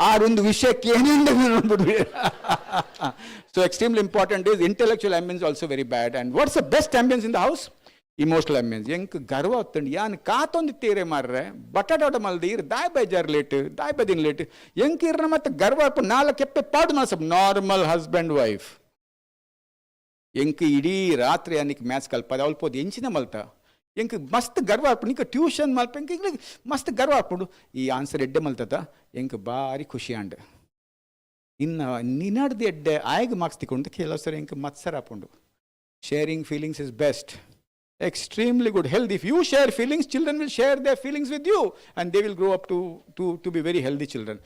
ಆರೊಂದು ವಿಷಯಕ್ಕೆ ಏನಿಂದ ನೋಡ್ಬಿಡ್ರಿ. So extremely important is intellectual ambience also very bad. And what's the best ambience in the house? Emotional ambience. ಎಂಕ್ ಗರ್ವ ಹೊತ್ತಂಡು ಯಾನ್ ಕಾತೊಂದಿತ್ತೀರೆ ಮಾರ್ರೆ ಬಟಾಟೋಟ ಮಲ್ದೀರ್ ದಾಯ್ ಬೈಜಾರ್ ಲೇಟ್ ದಾಯ್ ಬದಿನ ಲೇಟ್ ಎಂಕ್ ಇರ್ನ ಮತ್ತೆ ಗರ್ವ ನಾಲ್ಕು ಎಪ್ಪೆ ಪಾಡು ಮಾಸ ನಾರ್ಮಲ್ ಹಸ್ಬೆಂಡ್ ವೈಫ್ ಎಂಕ್ ಇಡೀ ರಾತ್ರಿ ಅನ್ನಕ್ಕೆ ಮ್ಯಾಚ್ ಕಲ್ಪದ ಅಲ್ಪೋದು ಎಂಚಿನ ಮಲ್ತ ಎಂಕ್ ಮಸ್ತ್ ಗರ್ವ ಹಾಕ್ಬಿಡು ನಿಂಕ ಟ್ಯೂಷನ್ ಮಲ್ಪ ಎಂಕ್ ಮಸ್ತ್ ಗರ್ವ ಹಾಕ್ಬಿಡು ಈ ಆನ್ಸರ್ ಎಡ್ಡೆ ಮಲ್ತದ ಎಂಕ್ ಭಾರಿ ಖುಷಿ ಅಂಡ್ ಇನ್ನು ನಿನ್ನಡ್ದು ಎಡ್ಡೆ ಆಯ್ಗೆ ಮಾರ್ಕ್ಸ್ ತಿಕೊಂಡು ಕೆಲವು ಸರಿ ಎಂಕ್ ಮತ್ಸರ ಹಾಕೊಂಡು sharing feelings is best. Extremely good health. If you share feelings, children will share their feelings with you and they will grow up to be very healthy children.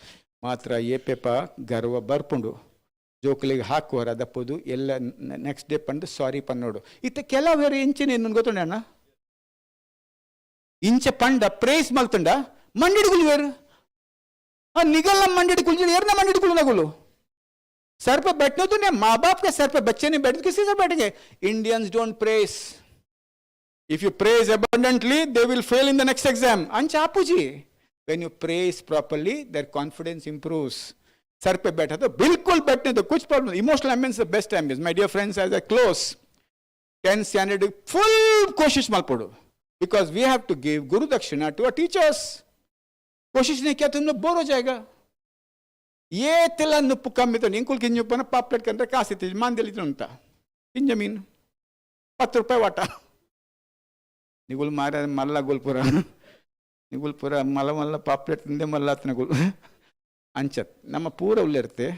Matra ಏಪೆಪ ಗರ್ವ ಬರ್ಪುಂಡು ಜೋಕಲಿಗೆ ಹಾಕುವರ ಅದಪ್ಪದು ಎಲ್ಲ ನೆಕ್ಸ್ಟ್ ಡೇ ಪಂಡು ಸಾರಿ ಪನ್ನೋಡು ಇತ್ತ ಕೆಲವೇರು ಇಂಚಿನ ಏನು ಗೊತ್ತುಂಡ ಅಣ್ಣ ಇಂಚ ಪಂಡ praise ಮಲ್ತುಂಡ ಮಂಡಿಡುಗುಲು wear ನಿಗಲ್ಲ ಮಂಡಿಡು ಕುಲ್ಜಿಡು ಏರ್ನ ಮಂಡಿಡು ಕುಲ್ನಗುಲು sir पे बैठने तो नहीं माँ बाप के सर पे बच्चे नहीं बैठते किसी सर बैठेंगे. Indians don't praise. If you praise abundantly, they will fail in the next exam. Anchapuji. When you praise properly, their confidence improves. Sir pe baitha to bilkul baithne to kuch problem. Emotional ambience is the best ambience. My dear friends, as I close, 10th standard full koshish malpodu. Because we have to give Guru Dakshina to our teachers. Koshish nahi kiya to tumne bore ho jayega. Ye tila nuppu kammi to ninkul kinjupana paplet kandre kaasiti mandeli tunta. Kinjamin 10 ರೂಪಾಯಿ ವಾಟ ನಿಗುಲ್ ಮಾರ ಮಲ್ಲ ಗುಲ್ಪುರ ಮಲ್ಲ ಪಾಪ್ಲೆಟ್ ತಿಂದೆ ಮಲ್ಲ ಹತ್ನಗುಲ್ ಅಂಚತ್ ನಮ್ಮ ಪೂರ ಉಲ್ಲಿರುತ್ತೆ.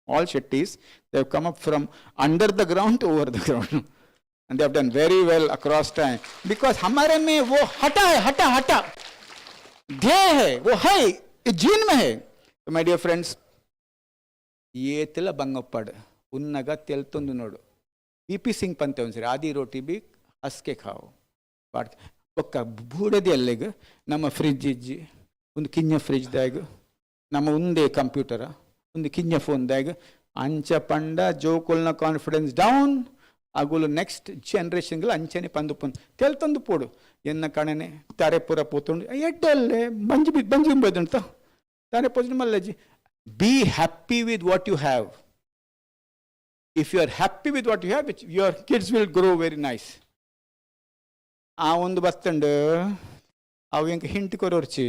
All Shettis, they have come up from under the ground to over the ground. And they have done very well across time. Because हमारे में वो हटा है, हटा ध्येय है, वो है, ये जीन में है. So my dear friends, ये तिला बंगप्पड उन्नग तेल्तुंदु नोडु. BP सिंह पंते उनसे आधी रोटी भी हंस के खाओ. ಒಕ್ಕ ಬೂಡದಿ ಅಲ್ಲಿಗೆ ನಮ್ಮ ಫ್ರಿಜ್ ಇಜ್ಜಿ ಒಂದು ಕಿಂಜ ಫ್ರಿಜ್ದಾಗ ನಮ್ಮ ಒಂದೇ ಕಂಪ್ಯೂಟರ ಒಂದು ಕಿಂಜ ಫೋನ್ದಾಗ ಅಂಚ ಪಂಡ ಜೋಕುಲ್ನ ಕಾನ್ಫಿಡೆನ್ಸ್ ಡೌನ್ ಅಗುಲು ನೆಕ್ಸ್ಟ್ ಜನರೇಷನ್ಗಳು ಅಂಚನೆ ಪಂದು ತೆಲ್ತಂದು ಪೋಡು ಎನ್ನ ಕಣನೆ ತಾರೆ ಪೂರ ಪೋತುಂಡು ಎಡ್ಡಲ್ಲೇ ಬಂಜಿ ಬೈದಂತ ತಾರೆ ಪೋಜು ಮಲ್ಲಜ್ಜಿ. Be happy with what you have. If you are happy with what you have, your kids will grow very nice. ಆ ಒಂದು ಬಸ್ತಂಡು ಅವು ಹೆಂಗೆ ಹಿಂಟ್ ಕೊರೋರ್ಚಿ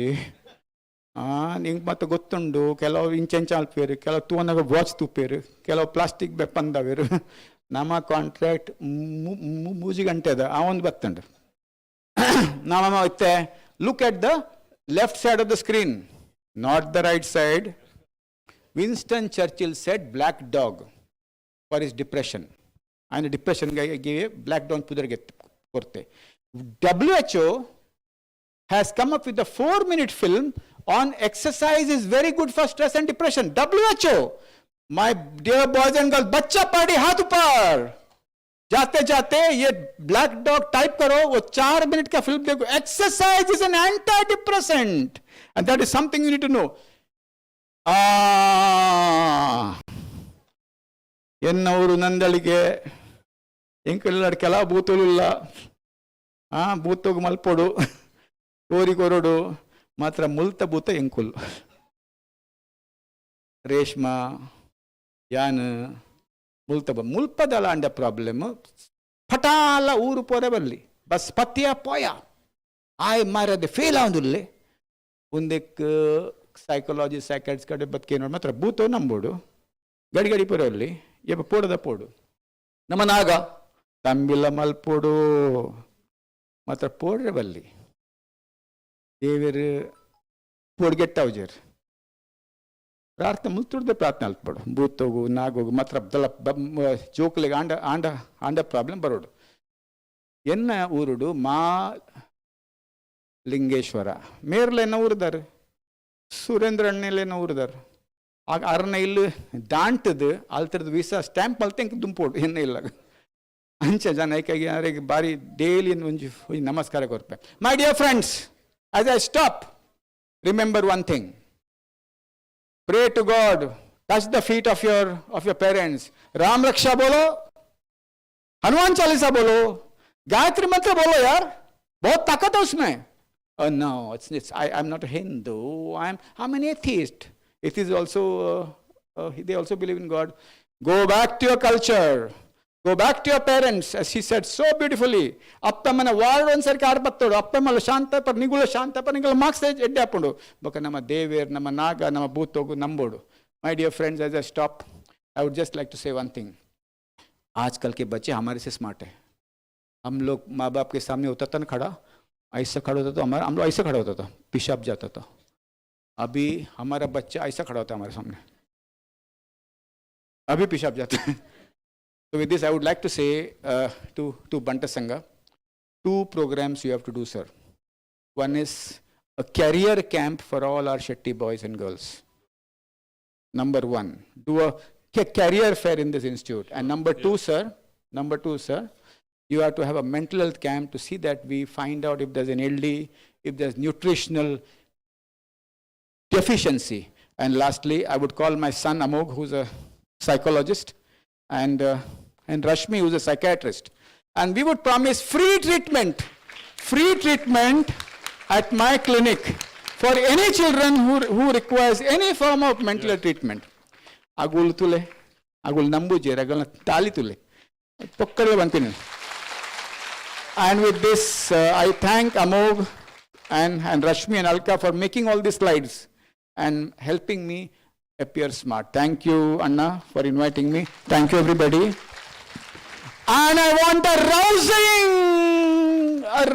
ನಿಂಗೆ ಮತ್ತೆ ಗೊತ್ತುಂಡು ಕೆಲವು ಇಂಚೆಂಚ ಅಲ್ಪೇರು, ಕೆಲವು ತೂನಾಗ ವಾಚ್ ತುಪ್ಪೇರು, ಕೆಲವು ಪ್ಲಾಸ್ಟಿಕ್ ಬೆಪ್ಪಂದವೇರು. ನಮ್ಮ ಕಾಂಟ್ರಾಕ್ಟ್ ಮೂಜಿ ಗಂಟೆ ಅದ ಆ ಒಂದು ಬತ್ತಂಡು ನಮ್ಮ ಇತ್ತೆ. Look at the left side of the screen, not the right side. Winston Churchill said black dog for his depression. ಆಯ್ನ ಡಿಪ್ರೆಷನ್ಗೆ ಬ್ಲ್ಯಾಕ್ ಡಾಗ್ ಪುದರ್ಗೆ ಕೊಡ್ತೆ. WHO has come up with a 4-minute film on exercise is very good for stress and depression. WHO, my dear boys and girls, बच्चा party हाथ ऊपर. जाते जाते ये ब्लैक डॉग टाइप करो, वो 4 मिनट का फिल्म देखो. Exercise is an antidepressant and that is something you need to know. ಎನ್ನವರು ನಂದಳಿಗೆ ಎಂಕಲ್ಲಾಡು ಕೆಲ ಬೂತುಲಿಲ್ಲ ಬೂತೋಗು ಮಲ್ಪೊಡು ಕೋರಿ ಕೊರಡು ಮಾತ್ರ ಮುಲ್ತ ಬೂತ ಎಂಕುಲ್ ರೇಷ್ಮಾ ಯಾನ್ ಮುಲ್ಪದಲ್ಲ ಅಂಡ ಪ್ರಾಬ್ಲಮ್ ಪಟಾಲ ಊರು ಪೋರೆ ಬರಲಿ ಬಸ್ ಪತ್ತಿಯ ಪೋಯ ಆಯ್ ಮಾರದೆ ಫೇಲ್ ಆಂದುಲ್ಲೆ ಒಂದಕ್ಕೆ ಸೈಕಾಲಜಿ ಸೈಕಾಟ್ಸ್ ಕಡೆ ಬದುಕಿ ನೋಡಿ ಮಾತ್ರ ಬೂತೋ ನಂಬೋಡು ಗಡಿ ಗಡಿ ಪುರಲ್ಲಿ ಎಪ್ಪ ಪೋಡದ ಪೋಡು ನಮ್ಮ ನಾಗ ತಂಬಿಲ್ಲ ಮಲ್ಪೋಡು ಮಾತ್ರ ಪೋಡ್ರೆ ಬಲ್ಲಿ ದೇವರು ಪೋಡ್ಗೆಟ್ಟವ್ಜರ್ ಪ್ರಾರ್ಥನೆ ಮುಲ್ತುಡ್ದೆ ಪ್ರಾರ್ಥನೆ ಅಲ್ಪಡು ಬೂತೋಗು ನಾಗೋಗು ಮಾತ್ರ ದಲ ಜೋಕ್ಲಿಗೆ ಆಂಡ ಪ್ರಾಬ್ಲಮ್ ಬರೋಡು ಎನ್ನ ಊರುಡು ಮಾ ಲಿಂಗೇಶ್ವರ ಮೇರ್ಲೆನ್ನ ಊರಿದಾರೆ ಸುರೇಂದ್ರ ಅಣ್ಣೆಲ್ಲೇನ ಊರಿದಾರೆ ಆಗ ಅರನ ಇಲ್ಲಿ ದಾಂಟದು ಅಲ್ತರದ್ದು ವೀಸಾ ಸ್ಟ್ಯಾಂಪ್ ಅಲ್ತೆಂಕ್ ದುಂಪೋಡು ಎನ್ನ ಇಲ್ಲ ಅಂಚೆ ಜನ ಏಕಾಗಿ ಯಾರಿಗೆ ಬಾರಿ ಡೈಲಿ ಒಂಜಿ ನಮಸ್ಕಾರ ಕೊರ್ಪೆ my dear friends as I stop remember one thing pray to God, touch the feet of your parents. Ram Raksha bolo, Hanuman Chalisa bolo, Gayatri Mantra bolo yaar, bahut takat hai usme. No, I'm not a Hindu, I'm an atheist. Atheists also, they also believe in God. Go back to your culture. Go back to your parents, as he said so beautifully. Appamana ward onser kar battodu appamala shanta par nigula marks edde appundu boka nama dever nama naga nama bootogu nambodu. My dear friends, as I stop, I would just like to say one thing. आजकल के बच्चे हमारे से smart है. हम लोग माँ बाप के सामने होता था ना खड़ा, ऐसा खड़ा होता तो हम लोग ऐसा खड़ा होता था, पेशाब जाता था. अभी हमारा बच्चा ऐसा खड़ा होता है हमारे सामने, अभी पेशाब जाता है. So with this, I would like to say to Banta Sangha, 2 programs you have to do, sir. One is a career camp for all our Shetty boys and girls. Number 1, do a career fair in this institute. And number 2, sir, you have to have a mental health camp to see that we find out if there's an LD, if there's nutritional deficiency. And lastly, I would call my son Amog, who's a psychologist, and Rashmi, who's a psychiatrist. And we would promise free treatment at my clinic for any children who requires any form of mental treatment. Agul tule, agul nambu je, agul tali tule. Pokkale bantine. And with this, I thank Amog and Rashmi and Alka for making all these slides and helping me appear smart. Thank you, Anna, for inviting me. Thank you, everybody. And I want a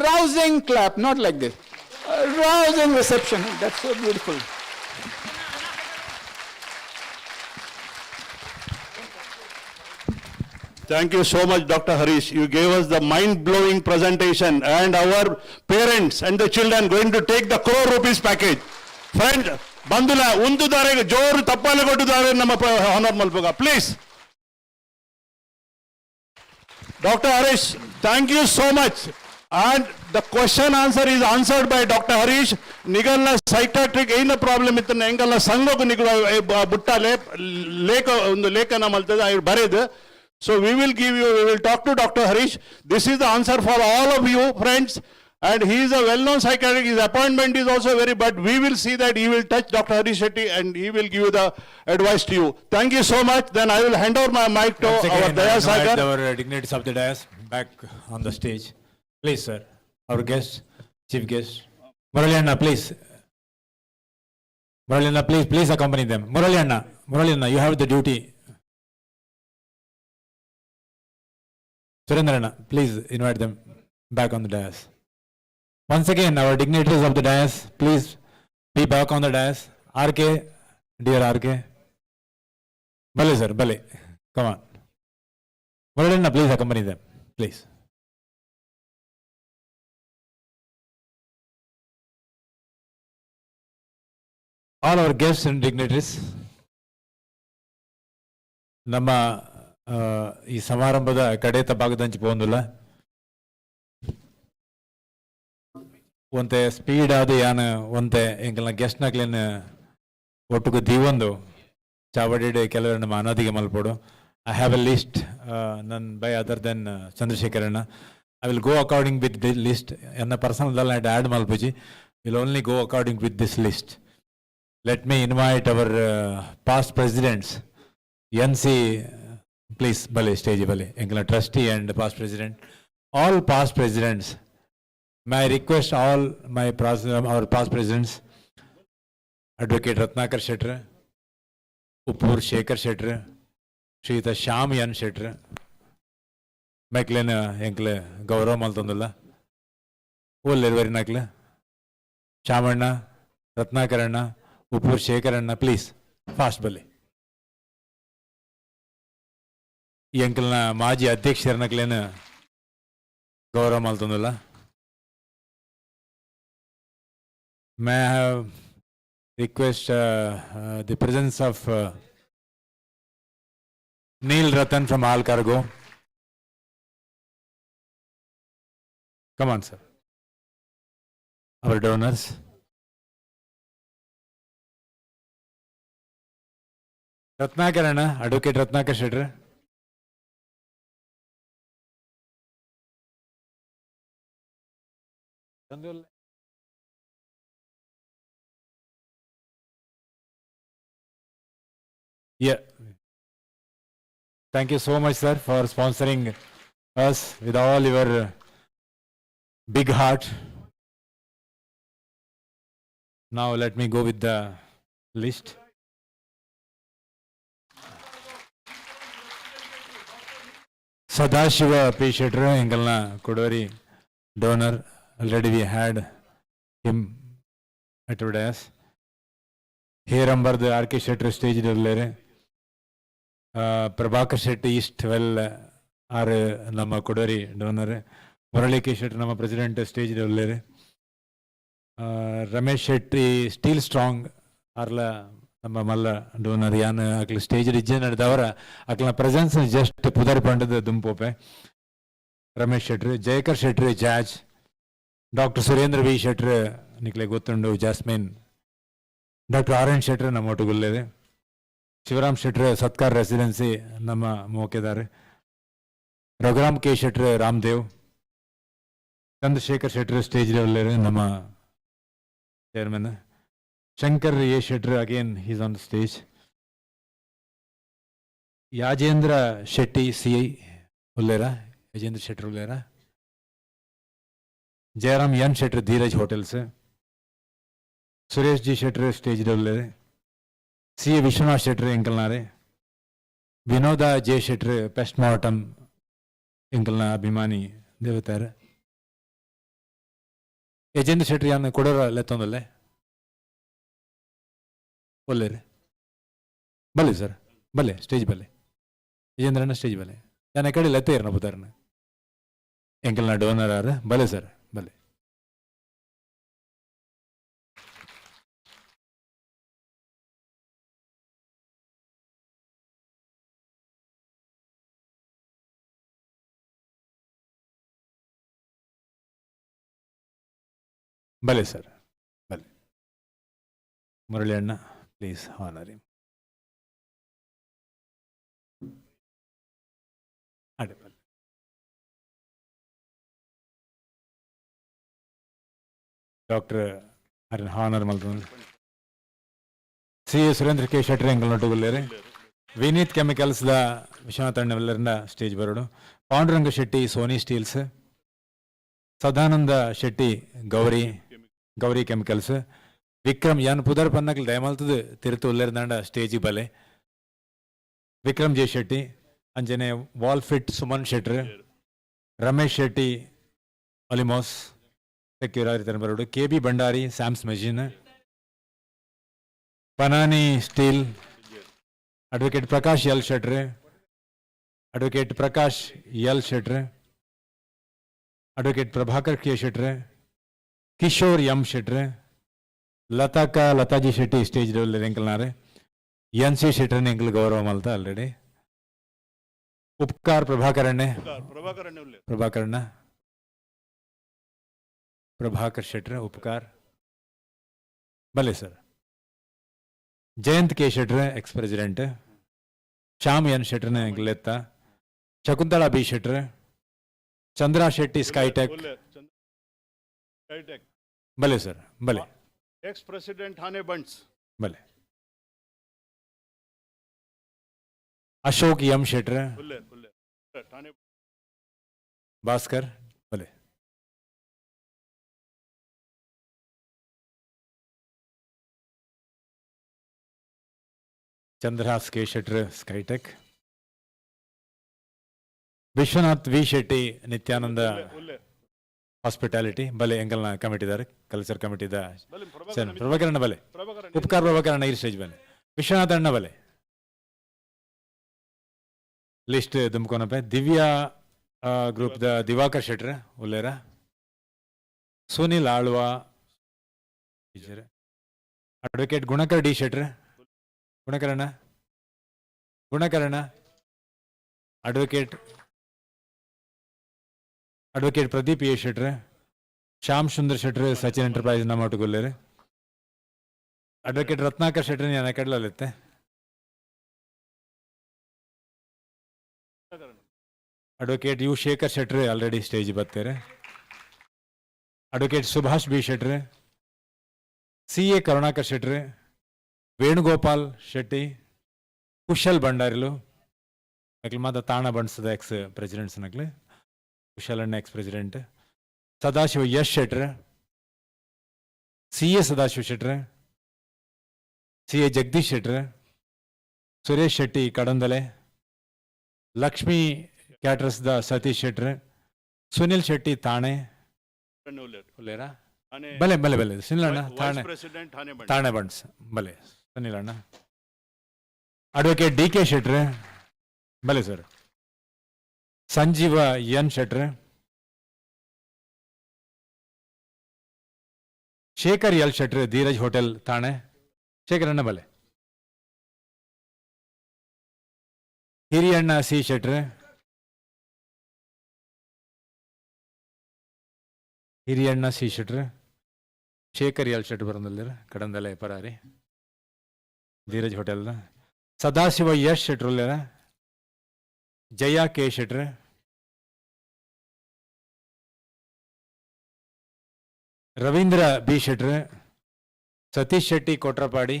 rousing clap, not like this. A rousing reception. That's so beautiful. Thank you so much, Dr. Harish. You gave us the mind-blowing presentation, and our parents and the children going to take the crore rupees package. Friend, bandula undu dare joru tappale kodu dare nama honor malpoga, please. Dr. Harish, thank you so much. And the question answer is answered by Dr. Harish. Nigalna psychiatric aina problem itna engalna sangogu nigla butta leka namaltada I barede. So we will talk to Dr. Harish. This is the answer for all of you, friends. And he is a well-known psychiatrist. His appointment is also but we will see that he will touch Dr. Harishetti and he will give the advice to you. Thank you so much. Then I will hand over my mic to our Dayas Sagar. Our dignitaries of the dais back on the stage. Please, sir. Our guest, chief guest. Muralianna, please. Muralianna, please accompany them. Muralianna, you have the duty. Surendrana, please invite them back on the dais. Once again, our dignitaries of the dais, please be back on the dais. RK, dear RK. Bale sir, Bale. Come on. Muralina, please accompany them. Please. All our guests and dignitaries. ನಮ್ಮ ಈ ಸಮಾರಂಭದ ಕಡೆತ ಭಾಗದಂಚಿ ಪೋಂದುಲ್ಲ ಒಂತೆ speed ಆದ ಯಾನ ಒಂತೆ ಎಂಕಲ್ನ guest ನಕ್ಲೇನು ಒಟ್ಟುಗು ದೀವೊಂದು ಚಾವಡಿಡೆ ಕೆಲವರನ್ನ ಅನಾದಿಗೆ ಮಲ್ಪೋಡು I have a list, none by other than Chandrasekharana. I will go according with the list. And the personal add Malpuji will only go according with this list. Let me invite our past presidents. NC, please, Bale, stage Bale, England trustee and past president. All past presidents. May I request all my our past presidents, Advocate Ratnakar Shettre, Upur Shekhar Shettre, Shrita Sham Yan Shettre, Meklena Enkle Gaurav Maltondula, Ullervari Nakle, Shamanna, Ratnakarana, Upur Shekharana, please, fast Bale. ಈ ಅಂಕಲ್ನ ಮಾಜಿ ಅಧ್ಯಕ್ಷರನ್ನಕ್ಲೇನ ಗೌರವ ಮಾಡ್ತಂದಲ್ಲ. May I have request the presence of Neil Ratan from All Cargo. Come on, sir. Our donors. Ratnakarana, Advocate Ratnakar Shettre. Yeah. Thank you so much, sir, for sponsoring us with all your big heart. Now let me go with the list. Sadashiva P. Shettre, Engalna Kodori donor. Already we had him at our dais. Here amber the R.K. Shettre stage ಇರಲಿದ್ದಾರೆ. Prabhakar Shetty East well are ನಮ್ಮ ಕೊಡೋರಿ donor. Murali K Shetty ನಮ್ಮ president stage ಇರಲಿದ್ದಾರೆ. Ramesh Shetty steel strong ಆರ್ಲ ನಮ್ಮ ಮಲ್ಲ donor ಯಾನ್ ಅಕ್ಲ ಸ್ಟೇಜ್ ಇಜ್ಜೆ ನಡೆದವರ ಅಕ್ಲ ಪ್ರೆಸೆನ್ಸ್ ಜಸ್ಟ್ ಪುದರ್ ಪಂಡದ ದುಂಪೋಪೆ. ರಮೇಶ್ ಶೆಟ್ಟಿ, ಜಯಕರ್ ಶೆಟ್ಟಿ ಜಾಜ್, ಡಾಕ್ಟರ್ ಸುರೇಂದ್ರ ವಿ ಶೆಟ್ಟಿ ನಿಕ್ಲೆ ಗೊತ್ತುಂಡು ಜಾಸ್ಮಿನ್, ಡಾಕ್ಟರ್ ಆರ್.ಎನ್. ಶೆಟ್ಟಿ ನಮ್ಮ ಒಟ್ಟುಗುಲ್ಲೇದೆ, ಶಿವರಾಮ್ ಶೆಟ್ಟಿ ಸತ್ಕಾರ್ ರೆಸಿಡೆನ್ಸಿ ನಮ್ಮ ಮೋಕೆದಾರೆ, Raghuram K Shetty Ramdev, Chandrashekhar Shetty stage level ನಮ್ಮ chairman, Shankar A Shetty again he's on the stage, Yajendra Shetty C ಉಲ್ಲೇರ, ಯಜೇಂದ್ರ ಶೆಟ್ಟಿ ಉಲ್ಲೇರ, Jayaram N Shetty Dheeraj hotels, Suresh G Shetty stage level, C Vishwanath Shetty ಎಂಕಲ್ನಾರೆ, Vinoda J Shetty pest mortem ಎಂಕಲ್ನ ಅಭಿಮಾನಿ ದೇವತಾರೆ, ಯಜೇಂದ್ರ ಶೆಟ್ಟಿ ಯಾನ್ ಕೊಡೋರ ಲೆತ್ತೊಂದಲ್ಲೇ ಒಲ್ಲೇರಿ ಬಲ್ಲೆ ಸರ್ ಬಲ್ಲೆ ಸ್ಟೇಜ್ ಬಲ್ಲೆ ಯಜೇಂದ್ರನ ಸ್ಟೇಜ್ ಬಲ್ಲೆ ಯಾನ್ ಕಡೆ ಲೆತ್ತ ಇರನ ಬುದಾರನ ಎಂಕಲ್ನ ಡೋನರ್ ಆರ ಬಲ್ಲೆ ಸರ್ ಬಲ್ಲೆ. ಭಲೆ ಸರ್ ಭಲೆ. ಮುರಳಿ ಅಣ್ಣ ಪ್ಲೀಸ್ ಹಾನರಿ ಅಡೆ ಬಲೆ. ಡಾಕ್ಟರ್ ಹಾನರ್ ಮಲ್ತಂದ್ರೆ ಸಿ ಸುರೇಂದ್ರ ಕೆ ಶೆಟ್ಟಿ ಎಂಕಲ್ ನೊಟ್ಟುಗುಲ್ಲೇರಿ, ವಿನೀತ್ ಕೆಮಿಕಲ್ಸ್ ದ ವಿಶ್ವನಾಥ್ ಅಣ್ಣವೆಲ್ಲರಿಂದ ಸ್ಟೇಜ್ ಬರೋಡು, Panduranga Shetty Sony steels, Sadananda Shetty Gauri chemicals, Vikram ಯಾನ್ ಪುದರ್ ಪನ್ನಕ್ಲು ದಯಮಲ್ತದ ತಿರುತು ಉಲ್ಲೇರ್ದಾಂಡ ಸ್ಟೇಜ್ ಬಲೆ, ವಿಕ್ರಮ್ ಜೆ ಶೆಟ್ಟಿ ಅಂಜನೆ ವಾಲ್ ಫಿಟ್ ಸುಮನ್ ಶೆಟ್ಟಿ, ರಮೇಶ್ ಶೆಟ್ಟಿ ಒಲಿಮೋಸ್ ಸೆಕ್ಯೂರ್ ಆಗಿರ್ತಾನೆ ಬರೋಡು, K B Bhandari Sam's machine, ಪನಾನಿ steel, advocate Prakash L Shetty, advocate Prakash L Shetty, advocate Prabhakar K Shetty, Kishore M Shetty, ಲತಾಜಿ ಶೆಟ್ಟಿ ಸ್ಟೇಜ್ ಲೆವೆಲ್ ಎಂಕಲ್ನಾರೆ, ಎನ್ ಸಿ ಶೆಟ್ಟಿ ಎಂಕಲ್ ಗೌರವ ಮಲ್ತ ಆಲ್ರೆಡಿ, ಉಪಕಾರ ಪ್ರಭಾಕರ್ ಶೆಟ್ಟಿ ಉಪಕಾರ ಭಲೆ sir, Jayant K Shetty ex president, Shyam N ಶೆಟ್ರನ ಎಂಕ್ಲೆತ್ತ ಶಕುಂತಳಾ ಬಿ ಶೆಟ್ರ್ ಚಂದ್ರಾ ಶೆಟ್ಟಿ ಸ್ಕೈಟೆಕ್ ಸ್ಕೈಟೆಕ್ ಭಲೆ ಸರ್ ಭಲೆ ಎಕ್ಸ್ ಪ್ರೆಸಿಡೆಂಟ್ ಹಾನೆ ಬಂಟ್ಸ್ ಭಲೆ ಅಶೋಕ್ ಎಂ ಶೆಟ್ರ್ ಠಾಣೆ ಭಾಸ್ಕರ್ ಭಲೆ Chandrahas K Shetru skytech Vishwanath V Shetty Nityananda hospitality ಭಲೆ ಎಂಕಲ್ನ ಕಮಿಟಿದಾರೆ ಕಲ್ಚರ್ ಕಮಿಟಿದ ಪ್ರಭಾಕರಣ ಭಲೆ ಉಪಕಾರ ಪ್ರಭಾಕರಣ ಈ ಸ್ಟೇಜ್ ಬಲೆ ವಿಶ್ವನಾಥ ಅಣ್ಣ ಭಲೆ ಲಿಸ್ಟ್ ದುಮ್ಕೋನಪ್ಪೆ ದಿವ್ಯಾ ಗ್ರೂಪ್ ದ ದಿವಾಕರ್ ಶೆಟ್ರ್ ಉಲ್ಲೇರ ಸುನಿಲ್ ಆಳ್ವಾ ಅಡ್ವೊಕೇಟ್ ಗುಣಕರ್ ಡಿ ಶೆಟ್ರ್ ಗುಣಕರಣ advocate Pradeep A Shettar Shyam Sundar Shettar Sachin enterprise ನಮ್ಮ ಗೊಲ್ಲೇರು ಅಡ್ವೊಕೇಟ್ ರತ್ನಾಕರ್ ಶೆಟ್ರ್ ನಾನು ಕಡಲತ್ತೆ advocate U Shekhar Shetru already stage ಬರ್ತಾರೆ advocate Subhash B Shetru C A Karunakar Shetru Venugopal Shetty Kushal ಭಂಡಾರಿಲು ನಕ್ಲು ಮಾತ ತಾಣ ಬಣ್ಸದ ಎಕ್ಸ್ ಪ್ರೆಸಿಡೆಂಟ್ಸ್ ನಕ್ಲು ಕುಶಲ್ ಅಣ್ಣ ex president Sadashiva Yash Shettar C A Sadashiva Shettar C A Jagdish Shetru Suresh Shetty Kadandale Lakshmi caterers ದ ಸತೀಶ್ ಶೆಟ್ರ್ ಸುನಿಲ್ ಶೆಟ್ಟಿ ತಾಣೆ ಉಲ್ಲೇರ ಬಲೆ ಬಲೆ ಬಲೆ ಸುನಿಲ್ ಅಣ್ಣ ತಾಣೆ ತಾಣೆ ಬಂಡ್ಸ್ ಬಲೆ ಸುನಿಲ್ ಅಣ್ಣ ಅಡ್ವೊಕೇಟ್ ಡಿ ಕೆ ಶೆಟ್ರ್ ಬಲೆ ಸರ್ ಸಂಜೀವ ಎನ್ ಶೆಟ್ರ್ ಶೇಖರ್ ಎಲ್ ಶೆಟ್ರ್ ಧೀರಜ್ ಹೋಟೆಲ್ ತಾಣೆ ಶೇಖರ್ ಅಣ್ಣ ಬಲೆ ಹಿರಿಯಣ್ಣ ಸಿ ಶೆಟ್ರ್ ಹಿರಿಯಣ್ಣ ಸಿ ಶೆಟ್ರ್ ಶೇಖರ್ ಎಲ್ ಶೆಟ್ರ್ ಬರಂದಲ್ಲಿರ ಕಡಂದಲೆ ಪರಾರಿ ಧೀರಜ್ ಹೋಟೆಲ್ ಸದಾಶಿವ ಯಶ್ ಶೆಟ್ರ್ ಜಯಾ ಕೆ ಶೆಟ್ರ್ ರವೀಂದ್ರ ಬಿ ಶೆಟ್ರ್ ಸತೀಶ್ ಶೆಟ್ಟಿ ಕೋಟ್ರಪಾಡಿ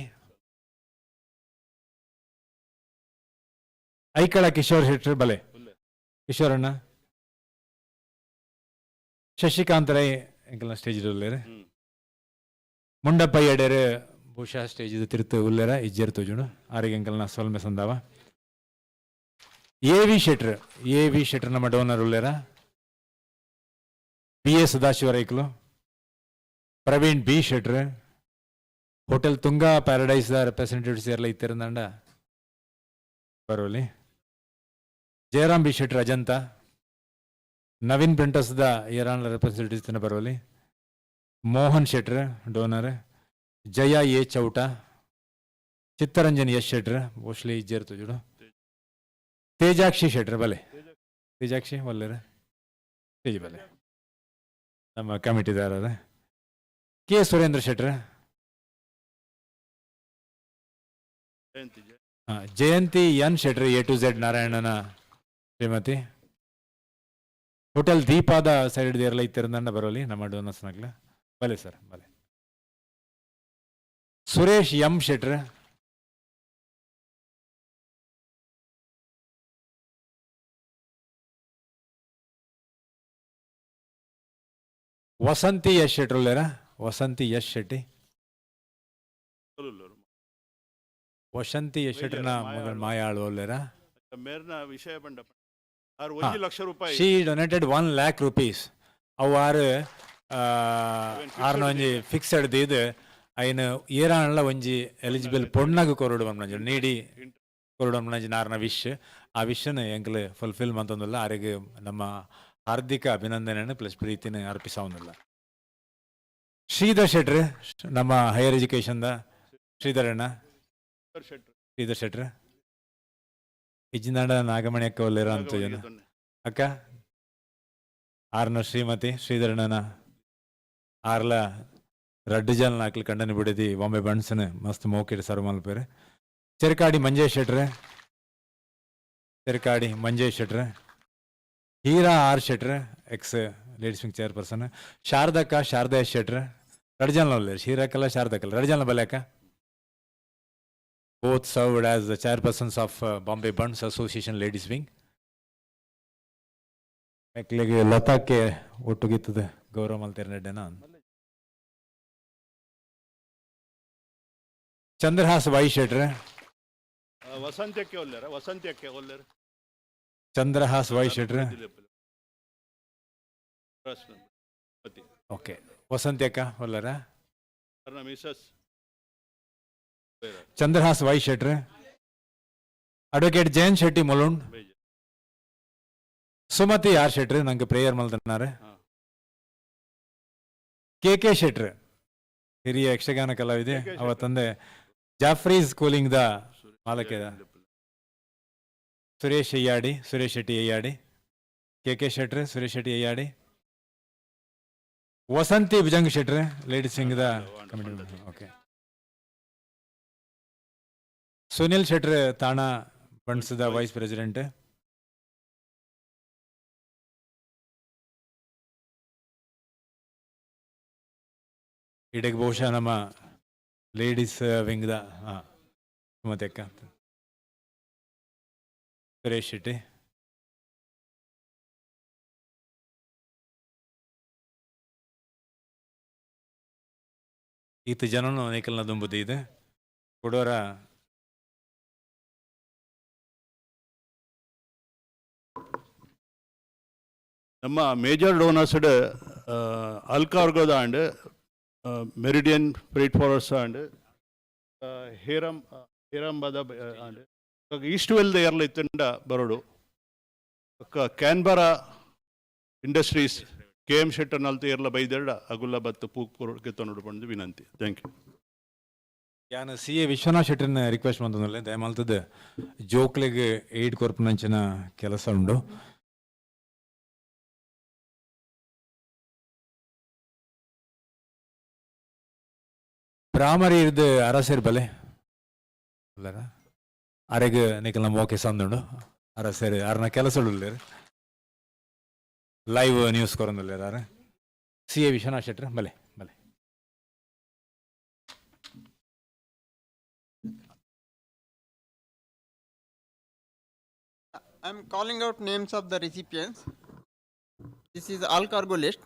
ಐಕಳ ಕಿಶೋರ್ ಶೆಟ್ರ್ ಬಲೆ ಕಿಶೋರಣ್ಣ ಶಶಿಕಾಂತ್ ರೈ ಎಂಕಲ್ನ ಸ್ಟೇಜ್ ಉಲ್ಲೇರ ಮುಂಡಪ್ಪ ಎಡೆರ್ ಬಹುಶಃ ಸ್ಟೇಜ್ ತಿರುತು ಉಲ್ಲೇರ ಇಜ್ಜರ್ ತುಜುಡು ಆರಿಗೆ ಎಂಕಲ್ನ ಸೊಲ್ಮೆ ಸಂದಾವ ಎ ವಿ ಶೆಟ್ರ್ ನಮ್ಮ ಡೋನರ್ ಉಲ್ಲೇರ ಬಿ ಎ ಸದಾಶಿವ ರೈಕಲು Praveen B Shetru hotel Tunga paradise ದ ರೆಪ್ರೆಸೆಂಟೇಟಿವ್ಸ್ ಎಲ್ಲ ಇತ್ತಿರಂದ ಬರೋಲಿ ಜಯರಾಮ್ ಬಿ ಶೆಟ್ರ್ ಅಜಂತ ನವೀನ್ ಪ್ರಿಂಟರ್ಸ್ ದ ಏರಾನ್ ರೆಪ್ರೆಸೆಂಟೇಟಿವ್ಸ್ ಬರೋಲಿ Mohan Shetru donor Jaya A Chouta Chittaranjan Yash Shetru mostly ಇಜ್ಜೇರ್ ತುಜುಡು Tejakshi ಶೆಟ್ರ್ ಬಲೆ ತೇಜಾಕ್ಷಿ ಒಲ್ಲೆರ ತೇಜ್ ಬಲೆ ನಮ್ಮ ಕಮಿಟಿದಾರ K Surendra Shetru Jayanthi N Shetru A to Z ನಾರಾಯಣನ ಶ್ರೀಮತಿ ಹೋಟೆಲ್ ದೀಪಾದ ಸೈಡ್ ಎಲ್ಲ ಇತ್ತಿರಂದ ಬರೋಲಿ ನಮ್ಮ ಡೋನರ್ಸ್ ನಗ್ಲ ಬಲೆ ಸರ್ ಬಲೆ ಸುರೇಶ್ ಎಂ ಶೆಟ್ರ್ ವಸಂತಿ ಯಶ್ ಶೆಟ್ರ್ ವಸಂತಿ ಯಶ್ ಶೆಟ್ಟಿ ವಸಂತಿ ಯಶ್ ಶೆಟ್ರನ ಮಗಳ ಮಾಯಾಳು ಒಲ್ಲೇರ ಮೇರ್ನ ವಿಷಯ ಬಂಡ 1 ಲಕ್ಷ ರೂಪಾಯಿ ಶಿ ಡೊನೇಟೆಡ್ 1 lakh rupees ಅವು ಆರ್ನ ಒಂಜಿ ಫಿಕ್ಸೆಡ್ ದೀದ್ ಐನ್ ಏರಾನ್ಲ ಒಂಜಿ ಎಲಿಜಿಬಲ್ ಪೊಣ್ಣಾಗ ಕೊರಡು ಬಮ್ಮನಂಜಿ ನೀಡಿ ಕೊರಡು ಬಮ್ಮನಂಜಿ ನಾರ್ನ ವಿಶ್ ಆ ವಿಶ್ನ ಎಂಕ್ಲು ಫುಲ್ಫಿಲ್ ಮಂತೊಂದುಲ್ಲ ಆರಿಗೆ ನಮ್ಮ ಹಾರ್ದಿಕ ಅಭಿನಂದನೆಯನ್ನು ಪ್ಲಸ್ ಪ್ರೀತಿನ ಅರ್ಪಿಸೋನಿಲ್ಲ ಶ್ರೀಧರ್ ಶೆಟ್ರ್ ನಮ್ಮ ಹೈಯರ್ ಎಜುಕೇಶನ್ ದ ಶ್ರೀಧರ್ ಶೆಟ್ರ್ ಇಜ್ಜಿನಾಡ ನಾಗಮಣಿ ಅಕ್ಕ ಒಲ್ಲೇರ ಅಂತ ಅಕ್ಕ ಆರ್ನ ಶ್ರೀಮತಿ ಶ್ರೀಧರಣ್ಣನ ಆರ್ಲ ರಡ್ಡು ಜಲ್ ನಾಕ್ಲು ಕಂಡನ ಬಿಡಿದಿ ಬಾಂಬೆ ಬಣ್ಸನ್ ಮಸ್ತ್ ಮೋಕಿಡ್ ಸರ್ವ್ ಮಲ್ಪೇರು ಚೆರ್ಕಾಡಿ ಮಂಜೇಶ್ ಶೆಟ್ರ್ Tirkadi Manjesh Shetru, Heera R Shetru, ex ladies wing chairperson, ಶಾರದಕ್ಕ ಶಾರದಾ ಎಸ್ ಶೆಟ್ರ್, ರಡ್ಜಾನ್ಲ ಹೀರಾಕಲ್ಲ ಶಾರದಕ್ಕಲ್ಲ ರಡ್ಜಾನ್ಲ ಬಲ್ಯಾಕ. Both served as the chairpersons of Bombay Bunts Association Ladies Wing. ಮಕ್ಕಳಿಗೆ ಲತಾಕ್ಕೆ ಒಟ್ಟುಗಿತ್ತದ ಗೌರವ ಮಲ್ತಿರ್ನೆಡ್ಡೆನ. ಚಂದ್ರಹಾಸ್ ವೈ ಶೆಟ್ರ್, ವಸಂತಕ್ಕೆ ಒಲ್ಲೆರ ವಸಂತಕ್ಕೆ ಒಲ್ಲೆರ ಚಂದ್ರಹಾಸ್ ವೈ ಶೆಟ್ರ್, ಓಕೆ. ವಸಂತ್ಯಕ್ಕ ಒಲ್ಲರ, Mrs Chandrahas Y Shetru, advocate Jayant Shetty Mulund, Sumathi R Shetru ನಂಗೆ ಪ್ರೇಯರ್ ಮಲ್ತನಾರೆ, ಕೆ ಶೆಟ್ರ್ ಹಿರಿಯ ಯಕ್ಷಗಾನ ಕಲಾವಿದೆ, ಅವ ತಂದೆ ಜಾಫ್ರೀಸ್ ಕೂಲಿಂಗ್ ದ ಮಾಲಕ್ಯದ, Suresh Ayyadi, Suresh Shetty Ayyadi, K Shetru, Suresh Shetty Ayyadi, Vasanthi Bhujang Shetru ladies wing the committee, okay. Sunil Shetru Thane ಬಂಟ್ಸ್ದ vice president, ಇಡಕ್ಕೆ ಬಹುಶಃ ನಮ್ಮ ಲೇಡೀಸ್ ವಿಂಗ್ದ ಸುಮತಿ ಅಕ್ಕ, ಸುರೇಶ್ ಶೆಟ್ಟಿ, ಈತ ಜನನು ನೇಕಲ್ನ ದುಂಬುದಿ ಇದೆ ಕೊಡೋರ. ನಮ್ಮ ಮೇಜರ್ ಡೋನರ್ಸ್ಡ್ ಅಲ್ಕಾರ್ಗೋದ and Meridian freight forwarders and ಹೇರಂಬದ ಅಂಡ್ ಈಸ್ಟ್ ವೆಲ್ ಏರ್ಲ ಇತ್ತಂಡ ಬರೋಡು ಕ್ಯಾನ್ಬರಾ ಇಂಡಸ್ಟ್ರೀಸ್ KM ಶೆಟ್ಟರ್ ನಲ್ತು ಏರ್ಲ ಬೈದೆರಡ ಅಗುಲ್ಲ ಬತ್ತು ಪೂಕ್ ಕೆತ್ತೊಂಡು ಬಂದು ವಿನಂತಿ. Thank you. ಯಾನು CA ವಿಶ್ವನಾಥ್ ಶೆಟ್ಟರ್ನ ರಿಕ್ವೆಸ್ಟ್ ಮಾಡ್ತಂದ್ರೆ ದಯಮಾಲ್ತದ ಜೋಕ್ಲಿಗೆ ಏಡ್ ಕೊರ್ಪುನಂಚಿನ ಕೆಲಸ ಉಂಡು. ಪ್ರಾಮರಿ ಇರ್ದು ಅರಸೇರ್ ಬಲೆ ಅಲ್ಲರ ಅರೆಗೆ ನಿಕಲ್ ನಮ್ಮ ಓಕೆ ಸಂದುಂಡು ಅರಸೇರ್ ಅರ್ನ ಕೆಲಸ ಉಳ್ಳು ಲೈವ್ ನ್ಯೂಸ್ ಕೊರಂದಿಲ್ಲ CA ವಿಶ್ವನಾಥ್ ಶೆಟ್ಟರ್ ಬಲೆ ಬಲೆ. I am calling out names of the recipients. This is all cargo list.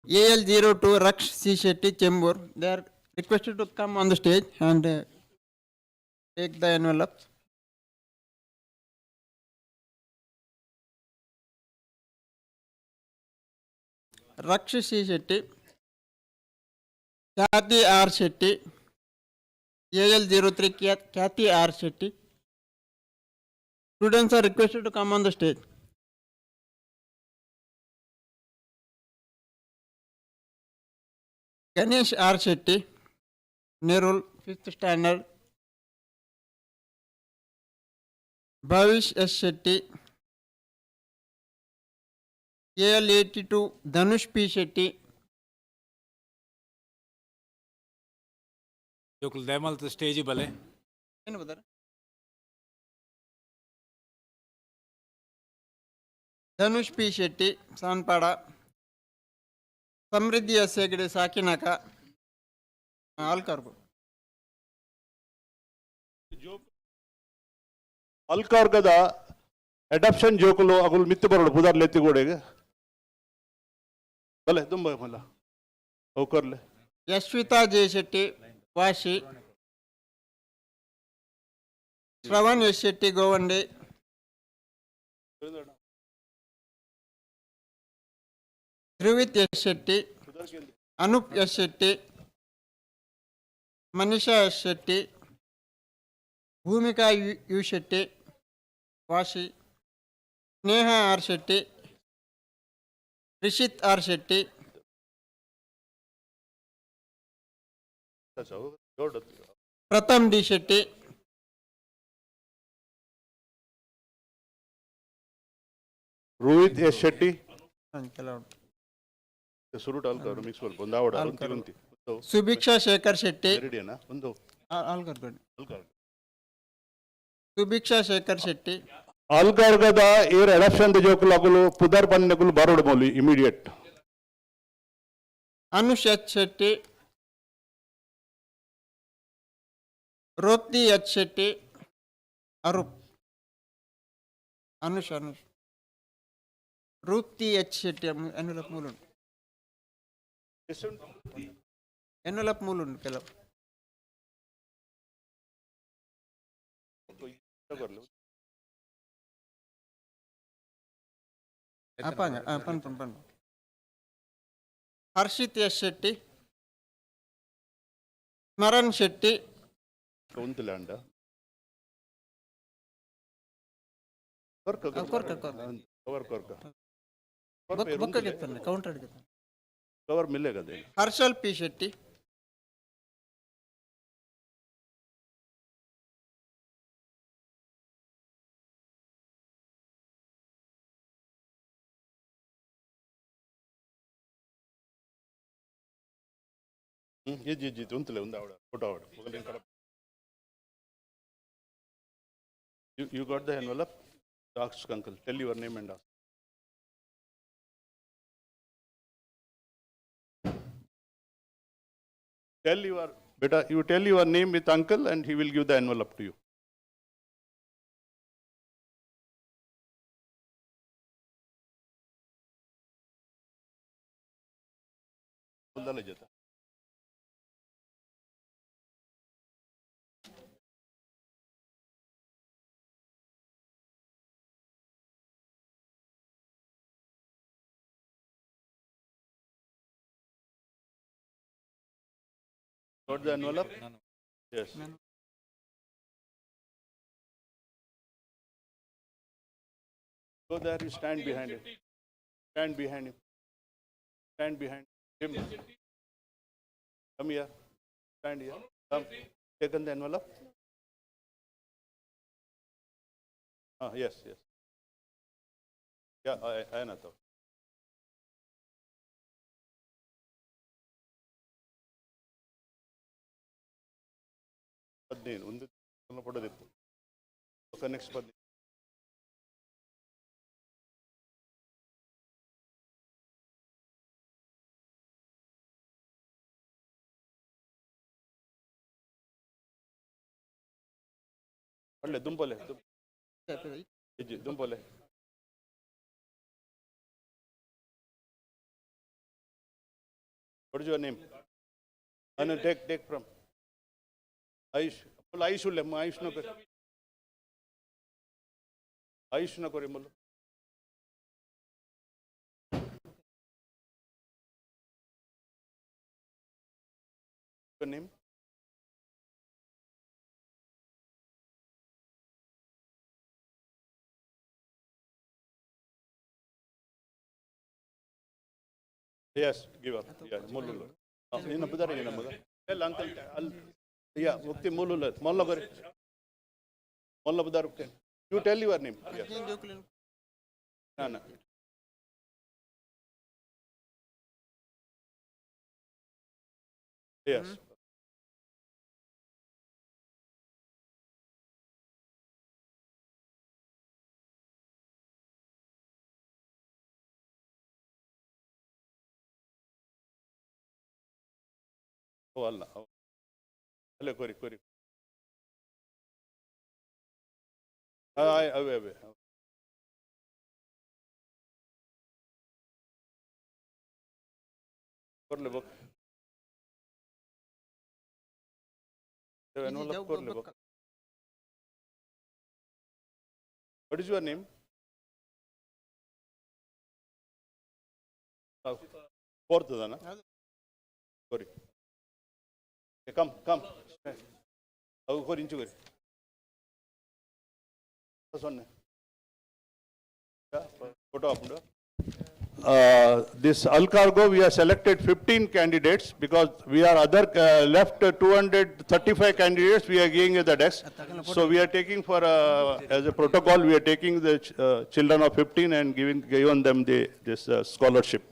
AL02 Raksh C. Shetty Chembur. They are requested to come on the stage and take the envelopes. Raksh C. Shetty, Kathy R. Shetty, AL03 Kathy R. Shetty. Students are requested to come on the stage. Ganesh R. Shetty, Nerul, 5th standard. Bhavish S. Shetty, AL82 Dhanush P. Shetty. ಜೋಕ್ಲು ದಯಮಾಲ್ತ stage ಬಲೆ. ಏನು ಬದರ Dhanush P Shetty Sanpada, Samruddhi S Hegde Sakinaka, Allcargo. ಅಲ್ಕಾರ್ಗದ adoption ಜೋಕುಲು ಅಗುಲು ಮಿತ್ತು ಬರೋಡು ಬುಧಾರ್ಲೆ ಎತ್ತಿಗೋಡೆಗೆ ಬಲೆ ತುಂಬ ಮಲ್ಲ ಅವಕರ್ಲೆ. Yashvita J Shetty Vashi, Shravan S Shetty Govandi, Dhruvit S Shetty, Anoop S Shetty, Manisha S Shetty, Bhoomika U Shetty Vashi, Sneha R Shetty, Rishit R Shetty, Pratham D Shetty, Rohit S Shetty, ಕೆಲವು ಸುರುಟ್ ಅಲ್ಕಾರು ಮಿಕ್ಸ್ ಸ್ವಲ್ಪ ಒಂದು ಆವಡ ಸುಭಿಕ್ಷಾ ಶೇಖರ್ ಶೆಟ್ಟಿ, ಒಂದು ಆಲ್ಕಾರ್ಗು. ಅಲ್ಕಾರ್ Subiksha Shekhar Shetty. अलगर्गदा एयर एडप्शन दे जो लगलो पुदर बनने को बारोड मोली immediate Anush H. Shetty. Roti H. Shetty. Arup. Anush. Ruti H. Shetty. Envelope Mulun. Envelope Mulun. Kello. Pan. Harshit S. Shetty. Smaran Shetty. उंतलैंड Counter. Cover मिलेगा दे Harshal P. Shetty. ये जी उंतले उंदा आवड़ा फोटो आवड़ा मगलिन कर you got the envelope ask uncle tell your name and ask tell your beta you tell your name with uncle and he will give the envelope to you बोलता ले जाता got the envelope yes go there you stand behind him stand behind him come here stand here come taken the envelope yes yeah I know పద్నేను ఉంది photo తెప్పు ఒక next పద్నేను ಒಳ್ಳೆ ದುಂಪಲೆ ದುಂಪಲೆ what is your name and take from Aish, full Aish ulle, Aish no kore. Aish no kore molo. Your name? Yes, give up. Yeah, molo. Ina budare ina maga. Tell uncle. Yeah, mukti molo le. Molla kore. Molla budar ukte. You tell your name. Yes. No. Yes. Oh Allah. Allah kori. Away. Korle bok. What is your name? Fourth dana. Kori. Come. Agu kori inchu kori. Sonne. Photo apndo. This Alcargo, we have selected 15 candidates because we are left 235 candidates. We are giving the desk. So we are taking for as a protocol, we are taking the children of 15 and given them this scholarship.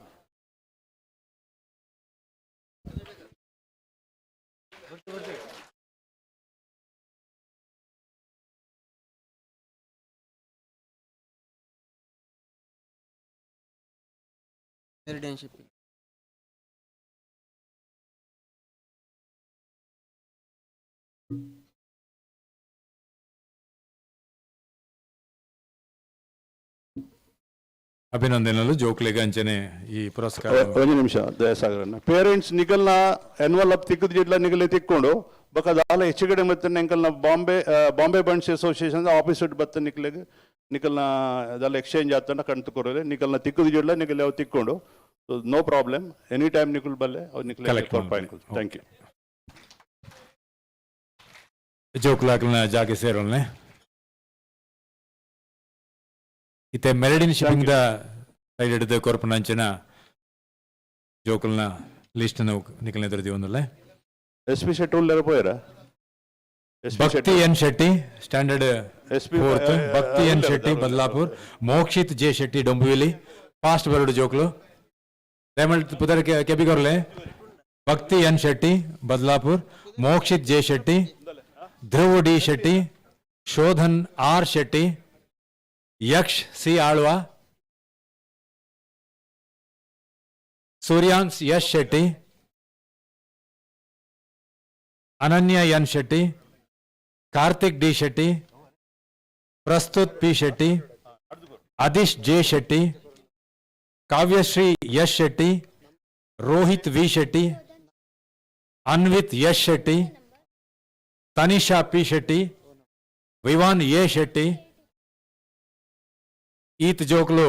Meridian shipping. ಅಭಿನಂದನೆಗಳು ಜೋಕ್ಲೆಗೆ ಅಂಚನೆ ಈ ಪುರಸ್ಕಾರ ಒಂದು ನಿಮಿಷ ದಯಸಾಗರನ್ನ parents ನಿಕಲ್ನ envelope ತಿಕ್ಕದ ಜಿಡ್ಲ ನಿಗಲೆ ತಿಕ್ಕೊಂಡು ಬಕದಾಲ ಹೆಚ್ಚುಗಡೆ ಮತ್ತೆ ನಿಕಲ್ನ Bombay Bunts association officer ಬತ್ತ ನಿಕ್ಲೆಗೆ ನಿಕಲ್ನ ಅದೆಲ್ಲ exchange ಆಗ್ತಾನೆ ಕಣ್ ತಕೋರೆ ನಿಕಲ್ನ ತಿಕ್ಕದ ಜಿಡ್ಲ ನಿಕಲ್ ಅವು ತಿಕ್ಕೊಂಡು ನೋ ಪ್ರಾಬ್ಲಮ್ ಎನಿ ಟೈಮ್ ನಿಕಲ್ ಬಲ್ಲೆ ಅವ್ರು ನಿಕಲ್ ಥ್ಯಾಂಕ್ ಯು ಜೋಕ್ಲಾಕ್ನ ಜಾಗೆ ಸೇರೋಲ್ನೆ ಇತ್ತೆ ಮೆರಿಡಿನ್ ಶಿಪ್ಪಿಂಗ್ ದ ಸೈಡ್ ಹಿಡಿದು ಕೊರ್ಪನಂಚಿನ ಜೋಕಲ್ನ ಲಿಸ್ಟ್ ನಿಕಲ್ನ ಎದುರಿದಿ ಒಂದಲ್ಲ ಎಸ್ ಪಿ ಶೆಟ್ಟಿ ಉಳ್ಳರ ಪೋಯರ Bhakti N Shetty standard fourth Bhakti N Shetty Badlapur Mokshit J Shetty Dombivli first ಬರೋಡು ಜೋಕ್ಲು ದಯಮಾಡಿ ಪುದರ್ ಕೆಬಿಗೊರ್ಲೆ Bhakti N Shetty Badlapur Mokshit J Shetty Dhruva D Shetty Shodhan R Shetty Yaksha C Alva Suryansh Yash Shetty Ananya N Shetty Karthik D Shetty Prastut P Shetty Adish J Shetty Kavyashree Yash Shetty Rohit V Shetty Anvith Yash Shetty Tanisha P Shetty Vivaan A Shetty ಈತ್ ಜೋಕ್ಲು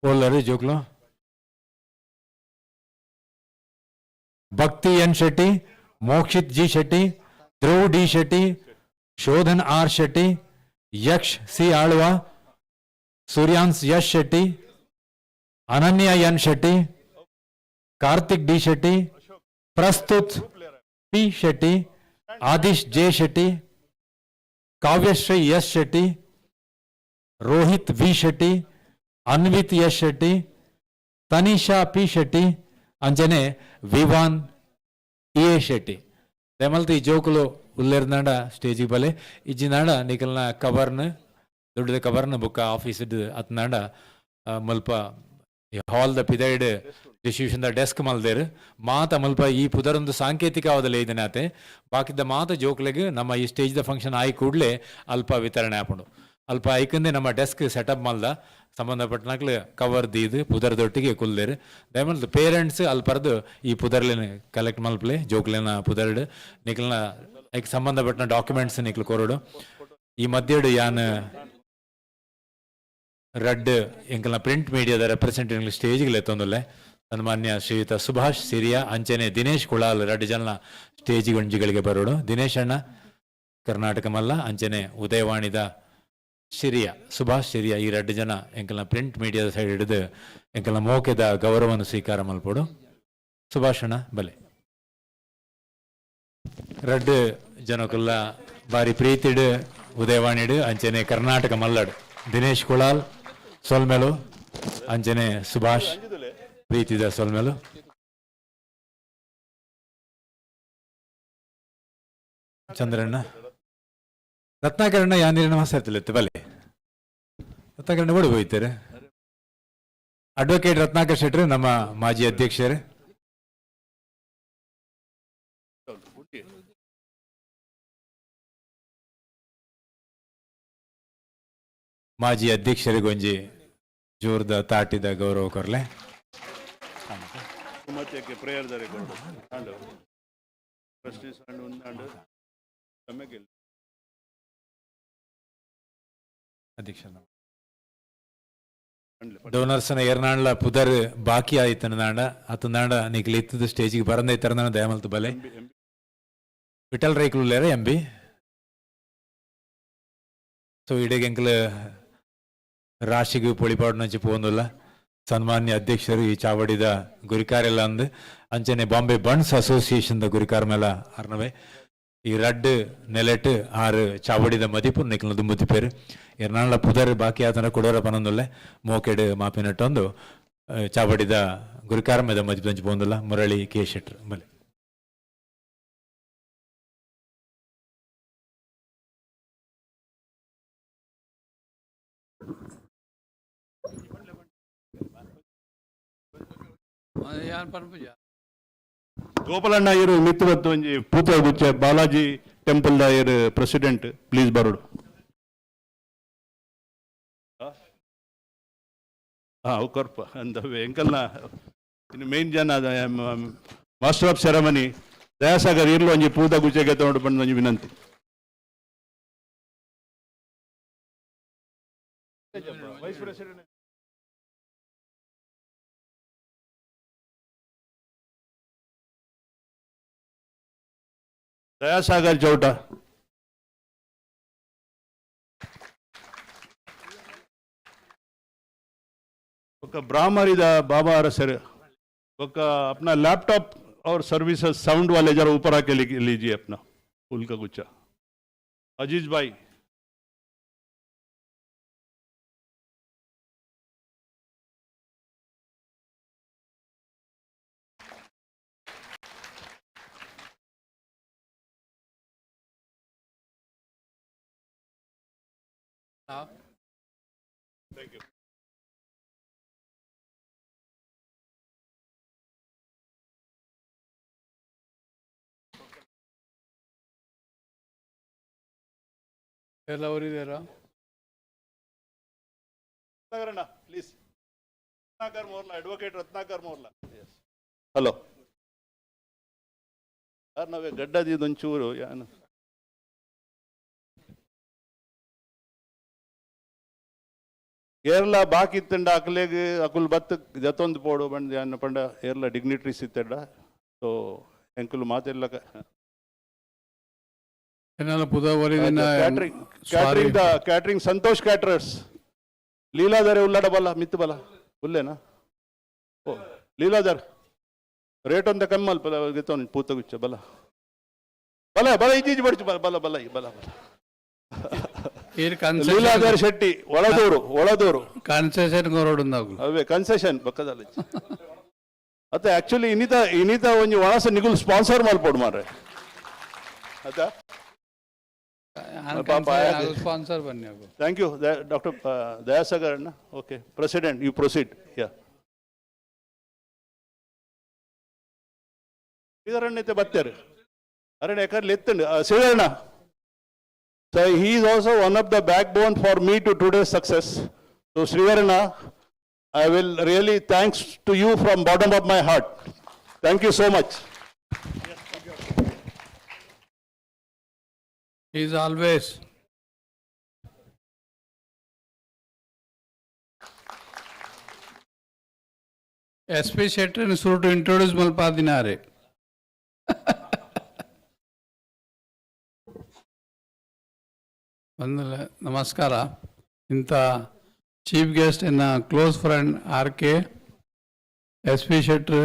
बोल जोकलो Bhakti N Shetty Mokshit J Shetty Dhruva D Shetty Shodhan R Shetty Yaksha C Alva Suryansh Yash Shetty Ananya N Shetty Karthik D Shetty Prastut P Shetty Adish J Shetty Kavyashree Yash Shetty Rohit V Shetty Anvith Yash Shetty Tanisha P Shetty ಅಂಜನೆ ವಿವಾನ್ ಎ ಶೆಟ್ಟಿ ದಯಮಲ್ತಿ ಈ ಜೋಕುಲು ಉಲ್ಲೇರ್ನಾಡ ಸ್ಟೇಜಿಗೆ ಬಲೆ ಇಜ್ಜಿನಾಡ ನಿಕಲ್ನ ಕವರ್ನ ದೊಡ್ಡದ ಕವರ್ನ ಬುಕ್ಕ ಆಫೀಸ್ ಅತ್ನಾಡ ಮಲ್ಪ ಹಾಲ್ ದ ಪಿದೈಡ್ ಡಿಸ್ಟ್ರಿಬ್ಯೂಷನ್ ದ ಡೆಸ್ಕ್ ಮಲ್ದೇರು ಮಾತ ಮಲ್ಪ ಈ ಪುದರೊಂದು ಸಾಂಕೇತಿಕವಾದಲೇ ಇದನ್ನಾತೆ ಬಾಕಿದ್ದ ಮಾತ ಜೋಕ್ಲೆಗೆ ನಮ್ಮ ಈ ಸ್ಟೇಜ್ ದ ಫಂಕ್ಷನ್ ಆಗಿ ಕೂಡಲೇ ಅಲ್ಪ ವಿತರಣೆ ಆಪುಂಡು ಅಲ್ಪ ಐಕಂದೆ ನಮ್ಮ ಡೆಸ್ಕ್ ಸೆಟಪ್ ಮಲ್ದ ಸಂಬಂಧಪಟ್ಟನಾಗ್ಲು ಕವರ್ ದೀದು ಪುದರ್ದೊಟ್ಟಿಗೆ ಕುಲ್ದೇರು ದಯಮಲ್ದು ಪೇರೆಂಟ್ಸ್ ಅಲ್ಲಿ ಪರ್ದು ಈ ಪುದರ್ಲಿನ ಕಲೆಕ್ಟ್ ಮಲ್ಪಲೆ ಜೋಕ್ಲಿನ ಪುದರ್ಡ್ ನಿಕ್ಲನ ಐಕ್ ಸಂಬಂಧಪಟ್ಟ ಡಾಕ್ಯುಮೆಂಟ್ಸ್ ನಿಕ್ಲು ಕೊರಡು ಈ ಮಧ್ಯಡು ಯಾನ್ ರಡ್ ಎಂಕಲ್ನ ಪ್ರಿಂಟ್ ಮೀಡಿಯಾದ ರೆಪ್ರೆಸೆಂಟೇಟಿವ್ ಸ್ಟೇಜ್ಗೆ ಎತ್ತೊಂದಲ್ಲೇ ಸನ್ಮಾನ್ಯ ಶ್ರೀಯುತ ಸುಭಾಷ್ ಸಿರಿಯಾ ಅಂಚನೆ ದಿನೇಶ್ ಕುಳಾಲ್ ರಡ್ ಜನ ಸ್ಟೇಜಿಗೆ ಒಂಜಿಗಳಿಗೆ ಬರೋಡು ದಿನೇಶ್ ಅಣ್ಣ ಕರ್ನಾಟಕ ಮಲ್ಲ ಅಂಚನೆ ಉದಯವಾಣಿದ ಶಿರಿಯ ಸುಭಾಷ್ ಶಿರಿಯ ಈ ಎರಡು ಜನ ಎಂಕಲ್ನ ಪ್ರಿಂಟ್ ಮೀಡಿಯಾದ ಸೈಡ್ ಹಿಡಿದು ಎಂಕಲ್ನ ಮೋಕೆದ ಗೌರವವನ್ನು ಸ್ವೀಕಾರ ಮಲ್ಪೋಡು ಸುಭಾಷಣ ಬಲೆ ರಡ್ ಜನಕ್ಕೆಲ್ಲ ಬಾರಿ ಪ್ರೀತಿಡು ಉದಯವಾಣಿಡು ಅಂಚನೆ ಕರ್ನಾಟಕ ಮಲ್ಲಡ್ ದಿನೇಶ್ ಕುಳಾಲ್ ಸೊಲ್ಮೆಲು ಅಂಚನೆ ಸುಭಾಷ್ ಪ್ರೀತಿದ ಸೊಲ್ಮೆಲು ಚಂದ್ರಣ್ಣ ರತ್ನಾಕರಣ್ಣ ಯಾನಿರನ ಮಾತಾಡ್ತಿಲ್ಲತ್ತೆ ಬಲೆ ರತ್ನಾಕರಣ್ಣ ಬಡಿ ಹೋಯ್ತಾರೆ ಅಡ್ವೊಕೇಟ್ ರತ್ನಾಕರ್ ಶೆಟ್ರು ನಮ್ಮ ಮಾಜಿ ಅಧ್ಯಕ್ಷರು ಮಾಜಿ ಅಧ್ಯಕ್ಷರಿಗೆ ಒಂಜಿ ಜೋರ್ದ ತಾಟಿದ ಗೌರವ ಕೊರ್ಲೆ ಪ್ರೇಯರ್ ಅಧ್ಯಕ್ಷ ಡೋನರ್ಸ್ನ ಏರ್ನಾಡ್ಲ ಪುದರ್ ಬಾಕಿ ಆಯ್ತು ನಾಡ ಅತ್ತು ನಾಡ ನಿಕ್ಲಿ ಇತ್ತದ ಸ್ಟೇಜಿಗೆ ಬರಂದೈತರ ನಾನು ದಯಮಲ್ತು ಬಲೆ ವಿಠಲ್ ರೈಕ್ಲುಲ್ಲೇರ ಎಂಬಿ ಸೊ ಇಡೀಗೆ ಎಂಕಲ್ ರಾಶಿಗೆ ಪೊಳಿಪಾಡು ನಂಚಿ ಪೋಂದಿಲ್ಲ ಸನ್ಮಾನ್ಯ ಅಧ್ಯಕ್ಷರು ಈ ಚಾವಡಿದ ಗುರಿಕಾರೆಲ್ಲ ಅಂದು ಅಂಚನೆ ಬಾಂಬೆ ಬಂಟ್ಸ್ ಅಸೋಸಿಯೇಷನ್ ದ ಗುರಿಕಾರ ಮೇಲ ಅರ್ನವೆ ಈ ರಡ್ ನೆಲೆಟ್ ಆರು ಚಾವಡಿದ ಮದಿಪು ನಿಕ್ಲ ದುಂಬುತಿ ಪೇರು ಎರ್ನಾಳ ಪುದರ್ ಬಾಕಿ ಆತನ ಕೊಡೋರ ಪನೊಂದುಲ್ಲೆ ಮೋಕೆಡ್ ಮಾಪಿನಟ್ಟೊಂದು ಚಾವಡಿದ ಗುರಿಕಾರ ಮೇದ ಮದಿಪಂಚ್ ಪೋಂದಿಲ್ಲ ಮುರಳಿ ಕೆ ಶೆಟ್ರು ಬಲೆ ಯಾರು ಪರಪೂಜ ಗೋಪಾಲಣ್ಣ ಇರು ಮಿತ್ತು ಬತ್ತು ಒಂಜಿ ಪೂತ ಗುಚ್ಚ ಬಾಲಾಜಿ ಟೆಂಪಲ್ ದ ಇರು ಪ್ರೆಸಿಡೆಂಟ್ ಪ್ಲೀಸ್ ಬರೋಡು. ಅವು ಕೊರ್ಪ ಅಂದ ಎಂಕಲ್ನ ಇನ್ನು ಮೇನ್ ಜನ ಮಾಸ್ಟರ್ ಆಫ್ ಸೆರೆಮನಿ ದಯಾಸಾಗರ್ ಇರ್ಲು ಒಂಜಿ ಪೂತ ಗುಚ್ಚೆಗೆ ತಗೊಂಡು ಬಂದು ಒಂಜಿ ವಿನಂತಿ. Vice president Dayasagar Chowta. ఒక ब्राह्मण बाबा सर ఒక अपना लैपटॉप और सर्विसेज साउंड वाले जरा ऊपर आके लीजिए अपना फूल का गुच्छा. अजीज भाई थैंक यू. ಎಲ್ಲ ಅವರಿದ್ದಾರಾ? ರತ್ನಾಕರಣ್ಣ please. Ratnakar Morla, advocate Ratnakar Morla. Hello ಯಾರು ನಾವೇ ಗಡ್ಡದಿದೊಂಚೂರು ಯಾನು ಏರ್ಲ ಬಾಕಿ ಇತ್ತಂಡ ಅಕ್ಲೆಗ್ ಅಕುಲ್ ಬತ್ ಜತೊಂದು ಪೋಡು ಬಂದು ಯಾನ ಪಂಡ ಏರ್ಲ ಡಿಗ್ನಿಟ್ರೀಸ್ ಇತ್ತಂಡ ಸೊ ಎಂಕುಲು ಮಾತೆಲ್ಲ ಕ್ಯಾಟ್ರಿಂಗ್ ಸಂತೋಷ್ ಕ್ಯಾಟ್ರರ್ಸ್ ಲೀಲಾಧರ್ ಉಳ್ಳಾಡ ಬಲ್ಲ ಮಿತ್ತು ಬಲ ಉಲ್ಲೇನಾ ಓ ಲೀಲಾಧರ್ ರೇಟ್ ಅಂತ ಕಮ್ಮಿ ಅಲ್ಪ ಗೆತ್ತವನು ಪೂತಗುಚ್ಚ ಬಲ ಬಲ ಬಲ ಈಜೀಜಿ ಬಡ್ಚು ಬಲ ಬಲ ಬಲ ಬಲ ಲೀಲಾಧರ್ ಶೆಟ್ಟಿ ಒಳದೂರು ಕನ್ಸೆಷನ್ ಅವೇ ಕನ್ಸೆಷನ್ ಪಕ್ಕದಲ್ಲಿ ಅತ್ತ ಆಕ್ಚುಲಿ ಇನ್ನಿತ ಒಂಜಿ ಒಣಸ ನಿಗುಲ್ ಸ್ಪಾನ್ಸರ್ ಮಾಡ್ಕೊಡು ಮಾರ್ರೆ ಅದ ಸ್ಪಾನ್ಸರ್ ಬನ್ನಿ. ಥ್ಯಾಂಕ್ ಯು ಡಾಕ್ಟರ್ ದಯಾಸಾಗರ್ ಅಣ್ಣ. Okay president you proceed. Yeah ಇದರಣ್ಣತೆ ಬತ್ತೇರು ಅರಣ್ಯ ಯಾಕಂದ್ರೆ ಎತ್ತಂಡು ಶ್ರೀಧರಣ್ಣ. So he is also one of the backbone for me to today's success. So ಶ್ರೀಧರಣ್ಣ, I will really thanks to you from bottom of my heart. Thank you so much. He is always SP Shetran should to introduce Malpadinare. Namaskara. Inta chief guest and a close friend RK, SP Shetty,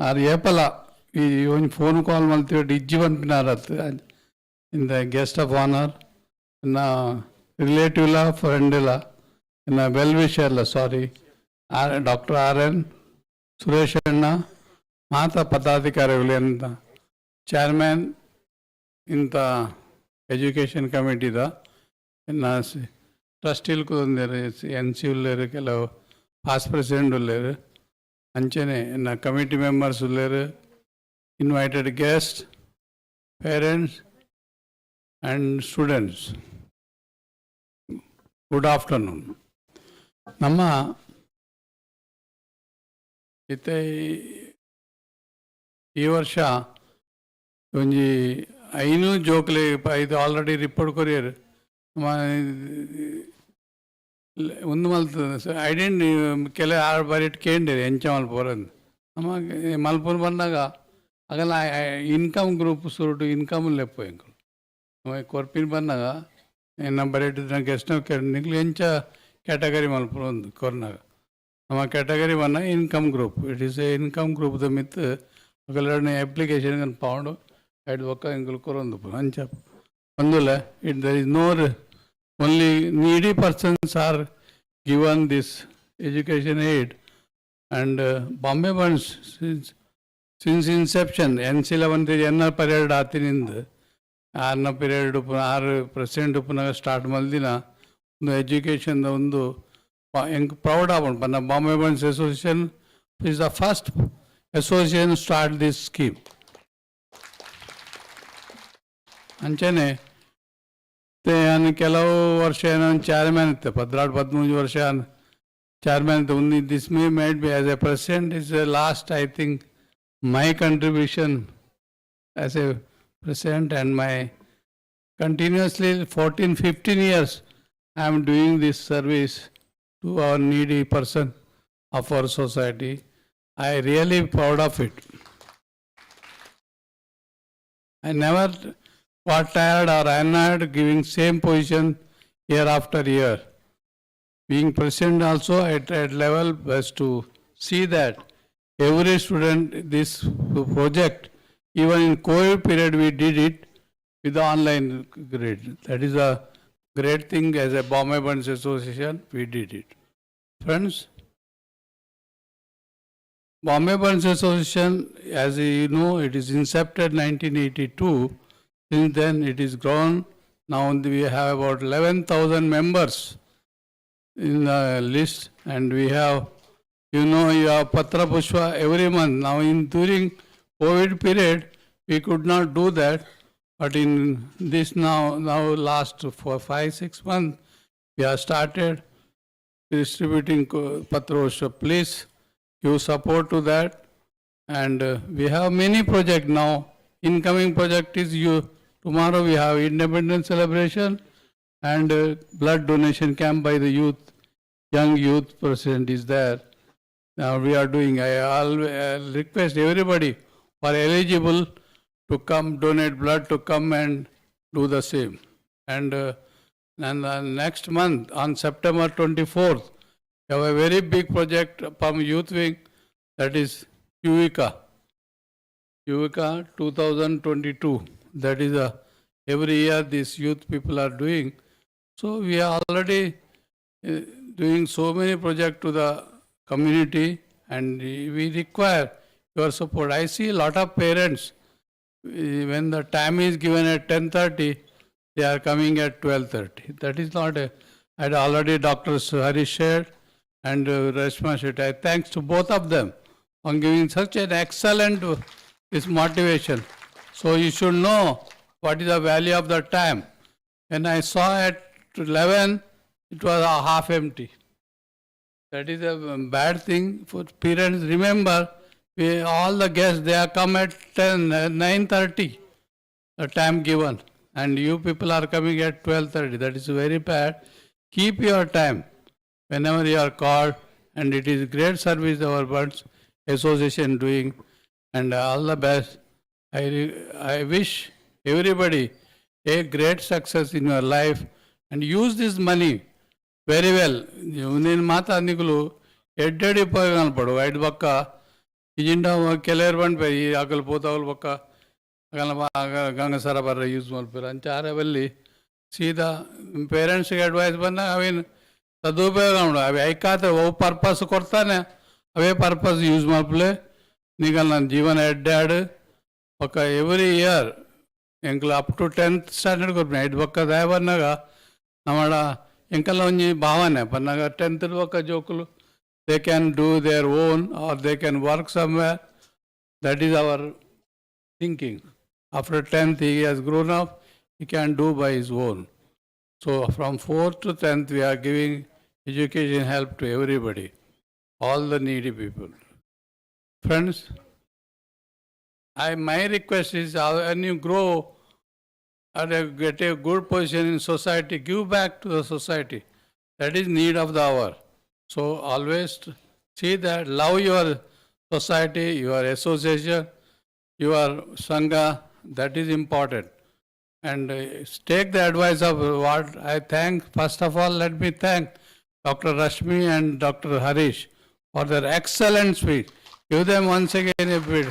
or Yapala, we phone call Malthi Dijivan Pinarat in the guest of honor, in a relative la, friend la, in a well wisher la, sorry, Dr. RN, Suresh Anna, Mata Patadhikari, chairman in the education committee, in a ಟ್ರಸ್ಟಿಲ್ ಕೂದಂದೇರು ಎನ್ ಸಿ ಉಳ್ಳೇರು ಕೆಲವು past president ಉಳ್ಳೇರು ಅಂಚೆನೆ ಇನ್ನು committee members ಉಳ್ಳೇರು invited guest parents and students good afternoon. ನಮ್ಮ ಇತ್ತೆ ಈ ವರ್ಷ ಒಂಜಿ 500 ಜೋಕ್ಲೆ ಇದು ಆಲ್ರೆಡಿ ರಿಪೋರ್ಟ್ ಕೊರಿಯರು ಒಂದು ಮಲ್ತದೆ ಐಡೆಂಟ್ ಕೆಲ ಆರು ಬಾರಿ ಕೇಂದ್ರಿ ಎಂಚ ಮಲ್ಪೋರಂದು ನಮಗೆ ಮಲ್ಪೂರ್ ಬಂದಾಗ ಆಗಲ್ಲ ಇನ್ಕಮ್ ಗ್ರೂಪ್ ಸುರುಟು ಇನ್ಕಮ್ ಲೆಪ್ಪು ಎಂಕಲು ನಮಗೆ ಕೊರ್ಪಿನ ಬಂದಾಗ ನಮ್ಮ ಬರೀಟಿದ್ರೆ ಗೆಸ್ಟ್ ನಿಗ್ಲು ಎಂಚ ಕ್ಯಾಟಗರಿ ಮಲ್ಪುರ ಒಂದು ಕೊರ್ನಾಗ ನಮ್ಮ ಕ್ಯಾಟಗರಿ ಬನ್ನ income group it is a income group ದ ಮಿತ್ ಅಗಲೆರಡನೇ ಅಪ್ಲಿಕೇಶನ್ ಪೌಂಡು 5 ಒಕ್ಕ ಎಂಕಲು ಕೊರೊಂದು ಅಂಚ ಒಂದುಲ್ಲ it there is no only needy persons are given this education aid and Bombay Bunts since inception NC11 NR period ಆತಿನಿಂದ 6ನ ಪೀರಿಯಡ್ 6% ಪುನಃ ಸ್ಟಾರ್ಟ್ ಮಲ್ದಿನ ಒಂದು ಎಜುಕೇಷನ್ದ ಒಂದು ಪ್ರೌಡ್ ಆಗೋಣ ಬನ್ನ Bombay Bunts association is the first association start this scheme. ಅಂಚನೆ ನಾನು ಕೆಲವು ವರ್ಷ ನಾನು chairman ಇದ್ದೆ 13 ವರ್ಷ chairman ಇದ್ದೆ. This may made me as a president is the last, I think, my contribution as a president, and my continuously 14-15 years I am doing this service to our needy person of our society. I really proud of it. I never got tired or annoyed giving same position year after year. Being president also at level was to see that every student, this project, even in COVID period we did it with the online grade. That is a great thing. As a Bombay Bunts Association, we did it. Friends, Bombay Bunts Association, as you know, it is incepted 1982. Since then it is grown. Now we have about 11,000 members in the list, and we have, you have Patra Pushpa every month. Now during COVID period, we could not do that, but in this now last for 5-6 months, we have started distributing Patra Pushpa. Please give support to that, and we have many projects now. Incoming project is tomorrow we have independence celebration and blood donation camp by the youth. Young youth president is there. Now we are doing. I request everybody who are eligible to come donate blood to come and do the same. And next month on September 24th, we have a very big project from Youth Wing, that is Yuika 2022. That is every year these youth people are doing. So we are already doing so many projects to the community, and we require your support. I see a lot of parents, when the time is given at 10:30, they are coming at 12:30. That is not I had already Dr. Harishetti and Reshma Shetty. I thanks to both of them on giving such an excellent this motivation. So you should know what is the value of the time. When I saw at 11, it was half empty. That is a bad thing for parents. Remember, all the guests, they are come at 9:30, the time given, and you people are coming at 12:30. That is very bad. Keep your time whenever you are called, and it is great service our Bunts Association doing, and all the best. I wish everybody a great success in your life, and use this money very well. నేను మాత నికులు ఎడ్డడి ఉపయోగాలు పడు ఐదు పక్క ఇజిండా కెలేరు బండి ఈ ఆకలి పోతావులు పక్క Ganga సరబర use మల్పారు అని చారా వెళ్ళి సీదా పేరెంట్స్కి అడ్వైస్ పడినా అవి సదుపయోగం ఉండవు. అవి ఐకాత ఓ పర్పస్ కొడతానే అవే పర్పస్ యూజ్ మల్పలే నీకు ನನ್ನ ಜೀವನ ಎಡ್ಡಾಡು ఒక ಎವ್ರಿ ಇಯರ್ ಎಂಕಲ್ ಅಪ್ ಟು 10th ಸ್ಟ್ಯಾಂಡರ್ಡ್ ಕೊಡ್ತೀನಿ ಐದು ಪಕ್ಕ ದಯ ಬಂದಾಗ ನಮ್ಮಡ ಎಂಕಲ್ಲ ಒಂಜಿ ಭಾವನೆ ಬಂದಾಗ 10th ಪಕ್ಕ ಜೋಕುಲು they can do their own or they can work somewhere. That is our thinking. After 10th he has grown up, he can do by his own. So from 4th to 10th we are giving education help to everybody, all the needy people. Friends, my request is when you grow and get a good position in society, give back to the society. That is need of the hour. So always see that, love your society, your association, your Sangha, that is important. And take the advice of what I thank. First of all, let me thank Dr. Rashmi and Dr. Harish for their excellent speech. Give them once again a bit.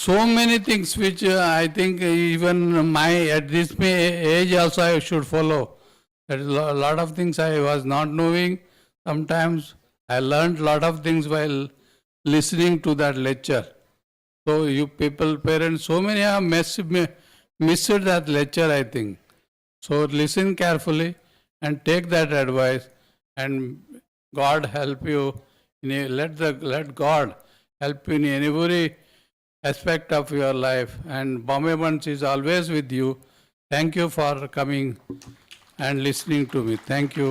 So many things which I think even at this age also I should follow. There is a lot of things I was not knowing. Sometimes I learned a lot of things while listening to that lecture. So you people, parents, so many have missed that lecture, I think. So listen carefully and take that advice, and God help you. Let God help in every aspect of your life. And Bombay Bunts is always with you. Thank you for coming and listening to me. Thank you.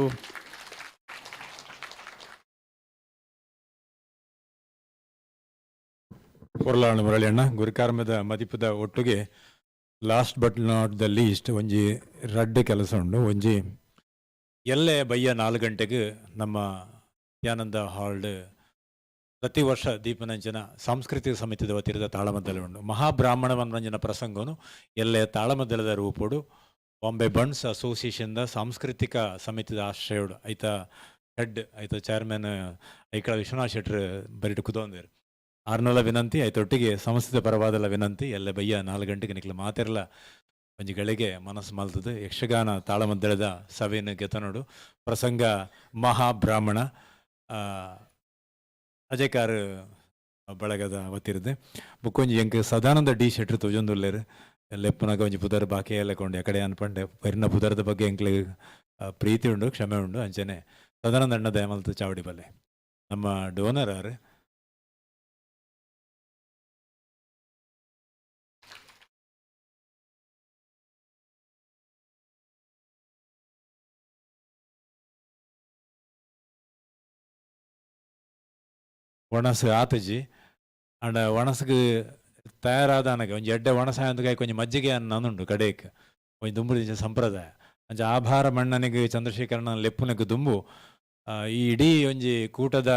பொருளாளர் முரளிಯಣ್ಣ ಗುರುಕಾರ್ಮದ ಮದಿಪದ ಒಟ್ಟಿಗೆ last but not the least ಒಂಜಿ ರಡ್ಡ್ ಕೆಲಸ ಉಂಡು. ಒಂಜಿ ಎಲ್ಲೆ ಬಯ್ಯ 4 ಗಂಟೆಗೆ ನಮ್ಮ ಧ್ಯಾನಂದ ಹಾಲ್ಡ್ ಪ್ರತಿ ವರ್ಷ ದೀಪನಂಜನ ಸಾಂಸ್ಕೃತಿಕ ಸಮಿತಿದ ವತಿರದ ತಾಳಮದ್ದಲೆ ಉಂಡು. ಮಹಾಬ್ರಾಹ್ಮಣ ಮನರಂಜನ ಪ್ರಸಂಗನು ಎಲ್ಲೆ ತಾಳಮದ್ದಲದ ರೂಪೋಡು ಬಾಂಬೆ ಬಂಡ್ಸ್ ಅಸೋಸಿಯೇಷನ್ದ ಸಾಂಸ್ಕೃತಿಕ ಸಮಿತಿದ ಆಶ್ರಯೋಡು ಐತ ಹೆಡ್ ಐತ ಚೇರ್ಮನ್ ಐಕಳ ವಿಶ್ವನಾಥ್ ಶೆಟ್ಟರ್ ಬರಿಟ್ಟು ಕುದೊಂದೇರು. ಆರ್ನೂಲ ವಿನಂತಿ ಐತೊಟ್ಟಿಗೆ ಸಂಸ್ಥಿತ ಪರವಾದಲ್ಲ ವಿನಂತಿ ಎಲ್ಲ ಬಯ್ಯ 4 ಗಂಟೆಗೆ ನಿಕ್ಲ ಮಾತೆರಲ ಒಂಜಿ ಗಳಿಗೆ ಮನಸ್ಸು ಮಲ್ತದು. ಯಕ್ಷಗಾನ ತಾಳಮದ್ದಳದ ಸಭೆಯನ್ನು ಗೆತನೋಡು ಪ್ರಸಂಗ ಮಹಾಬ್ರಾಹ್ಮಣ ಅಜಯಕಾರ್ ಬಳಗದ ಅವತ್ತಿರದೆ ಬುಕ್ಕೊಂಜಿ ಎಂಕ್ ಸದಾನಂದ ಡಿ ಶೆಟ್ರ್ ತೋಜೊಂದುಲ್ಲೇರು ಲೆಪ್ಪನಾಗ ಒಂಜಿ ಪುದರ್ ಬಾಕಿ ಎಲ್ಲ ಕೊಂಡು ಎಕಡೆ ಅನ್ಪಂಡೆ ಪರಿನ ಪುದರದ ಬಗ್ಗೆ ಎಂಕ್ಲೆ ಪ್ರೀತಿ ಉಂಡು ಕ್ಷಮೆ ಉಂಡು ಅಂಚನೆ ಸದಾನಂದ ಅಣ್ಣ ದಯಮಲ್ತು ಚಾವಡಿ ಬಲ್ಲೆ ನಮ್ಮ ಡೋನರ್ ಆರು ಒಣಸು ಆತಜಿ ಅಂಡ ಒಣಸಕ್ಕೆ ತಯಾರಾದ ನನಗೆ ಒಂಜಿ ಎಡ್ಡೆ ಒಣಸಾಯ ಅಂತ ಕೊಂಚ ಮಜ್ಜಿಗೆ ಅನ್ನುಂಡು ಕಡೆಕ್ ಒಂಜಿ ದುಂಬುದ ಸಂಪ್ರದಾಯ ಅಂಚ ಆಭಾರ ಮಣ್ಣನಿಗೆ ಚಂದ್ರಶೇಖರನ ಲೆಪ್ಪುನಕ್ಕೆ ದುಂಬು ಈ ಇಡೀ ಒಂಜಿ ಕೂಟದ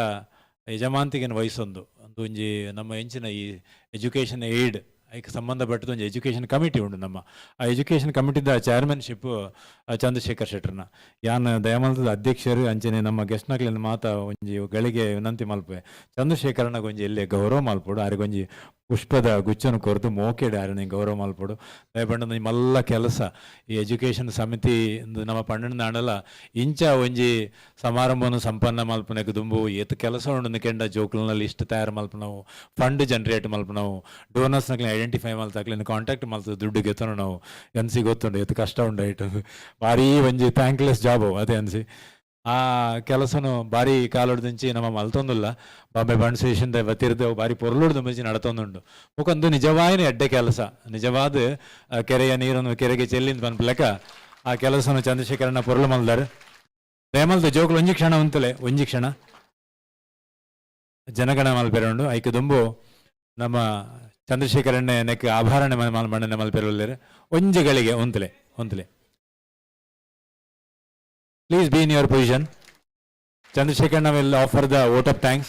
ಯಜಮಾಂತಿಗೆನ ವಹಿಸೊಂದು ಒಂದು ಒಂಜಿ ನಮ್ಮ ಎಂಚಿನ ಈ ಎಜುಕೇಷನ್ ಏಡ್ ಐಕ್ ಸಂಬಂಧಪಟ್ಟದ ಒಂದು ಎಜುಕೇಷನ್ ಕಮಿಟಿ ಉಂಡು. ನಮ್ಮ ಆ ಎಜುಕೇಷನ್ ಕಮಿಟಿದ ಚೇರ್ಮನ್ಶಿಪ್ ಚಂದ್ರಶೇಖರ್ ಶೆಟ್ಟರ್ನ ಯಾನ್ ದಯಾಮಲ್ತದ ಅಧ್ಯಕ್ಷರು ಅಂಚನೆ ನಮ್ಮ ಗೆಸ್ಟ್ನಕ್ಲಿನ ಮಾತ ಒಂಜಿ ಗಳಿಗೆ ವಿನಂತಿ ಮಲ್ಪೆ ಚಂದ್ರಶೇಖರನಾಗ ಒಂಜಿ ಎಲ್ಲೇ ಗೌರವ ಮಲ್ಪೋಡು ಆರಿಗೊಂಜಿ ಪುಷ್ಪದ ಗುಚ್ಚನ ಕೊರತು ಮೋಕೆಡೆ ಆರನೆ ಗೌರವ ಮಲ್ಪೋಡು ದಯಪಂಡ ಮಲ್ಲ ಕೆಲಸ ಈ ಎಜುಕೇಷನ್ ಸಮಿತಿ ನಮ್ಮ ಪಂಡನ ಆಂಡಲ ಇಂಚ ಒಂಜಿ ಸಮಾರಂಭವನ್ನು ಸಂಪನ್ನ ಮಲ್ಪನಕ್ಕೆ ದುಂಬು ಏತ್ ಕೆಲಸ ಉಂಡು ಕೆಂಡ ಜೋಕ್ಲನಲ್ಲಿ ಇಷ್ಟು ತಯಾರು ಮಲ್ಪ ನಾವು ಫಂಡ್ ಜನರೇಟ್ ಮಲ್ಪ ನಾವು ಡೋನರ್ಸ್ನಕ್ಲಿ ಐಡೆಂಟಿಫೈ ಮಲ್ತಾಕ್ಲಿನ ಕಾಂಟ್ಯಾಕ್ಟ್ ಮಲ್ತದ ದುಡ್ಡು ಗೆತ್ತನು ನಾವು ಎನ್ಸಿ ಗೊತ್ತುಂಡು ಏತ್ ಕಷ್ಟ ಉಂಡು ಐಟು ಭಾರಿ ಒಂಜಿ ಥ್ಯಾಂಕ್ಲೆಸ್ ಜಾಬು ಅದೇ ಅನ್ಸಿ ಆ ಕೆಲಸನು ಭಾರಿ ಕಾಲೊಡ್ದಿಂಚಿ ನಮ್ಮ ಮಲ್ತೊಂದುಲ್ಲ ಬಾಂಬೆ ಬಂಡ್ ಸ್ಟೇಷನ್ ವತಿರ್ದೇವು ಭಾರಿ ಪೊರ್ಲುಡ್ದು ಮುಂಚೆ ನಡತೊಂದುಂಡು ಮುಖಂದು ನಿಜವಾಯಿನ ಎಡ್ಡೆ ಕೆಲಸ ನಿಜವಾದ ಕೆರೆಯ ನೀರನ್ನು ಕೆರೆಗೆ ಚೆಲ್ಲಿಂದ ಬಂದ್ಲೆಕ್ಕ ಆ ಕೆಲಸನು ಚಂದ್ರಶೇಖರನ ಪೊರ್ಲು ಮಲ್ದಾರು ದಯಮಲ್ದ ಜೋಕ್ಲು ಒಂಜಿ ಕ್ಷಣ ಉಂತಲೆ ಒಂಜಿ ಕ್ಷಣ ಜನಗಣ ಮಲ್ಪೆರೊಂಡು ಐಕೆ ದುಂಬು ನಮ್ಮ ಚಂದ್ರಶೇಖರಣ್ಣ ನೆಕ್ ಆಭರಣ ಮಣ್ಣನೆ ಮಲ್ಪೆರೊಲ್ಲೇರು ಒಂಜಿಗಳಿಗೆ ಉಂತಲೆ ಉಂತಲೆ. Please be in your position. Chandrasekharna will offer the vote of thanks.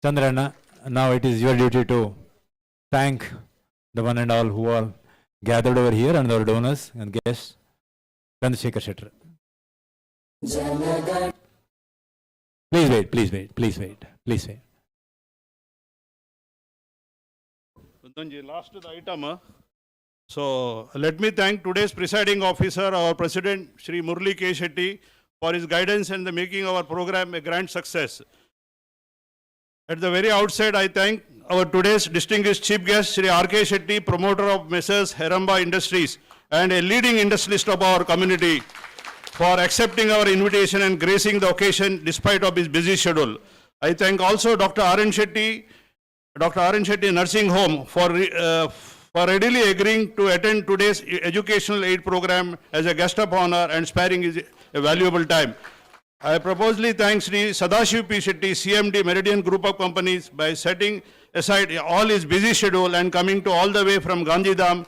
Chandrana, now it is your duty to thank the one and all who are gathered over here and our donors and guests. Chandrasekhar Shettar. Please wait, please wait, please wait, please wait. Last item. So let me thank today's presiding officer, our president, Shri Murli K. Shetty, for his guidance and the making our program a grand success. At the very outset, I thank our today's distinguished chief guest, Shri R.K. Shetty, promoter of Messrs. Heramba Industries and a leading industrialist of our community, for accepting our invitation and gracing the occasion despite of his busy schedule. I thank also Dr. R.N. Shetty Nursing Home for readily agreeing to attend today's educational aid program as a guest of honor and sparing his valuable time. I proposely thank Sri Sadashiv P. Shetty, CMD, Meridian Group of Companies, by setting aside all his busy schedule and coming to all the way from Gandhidham,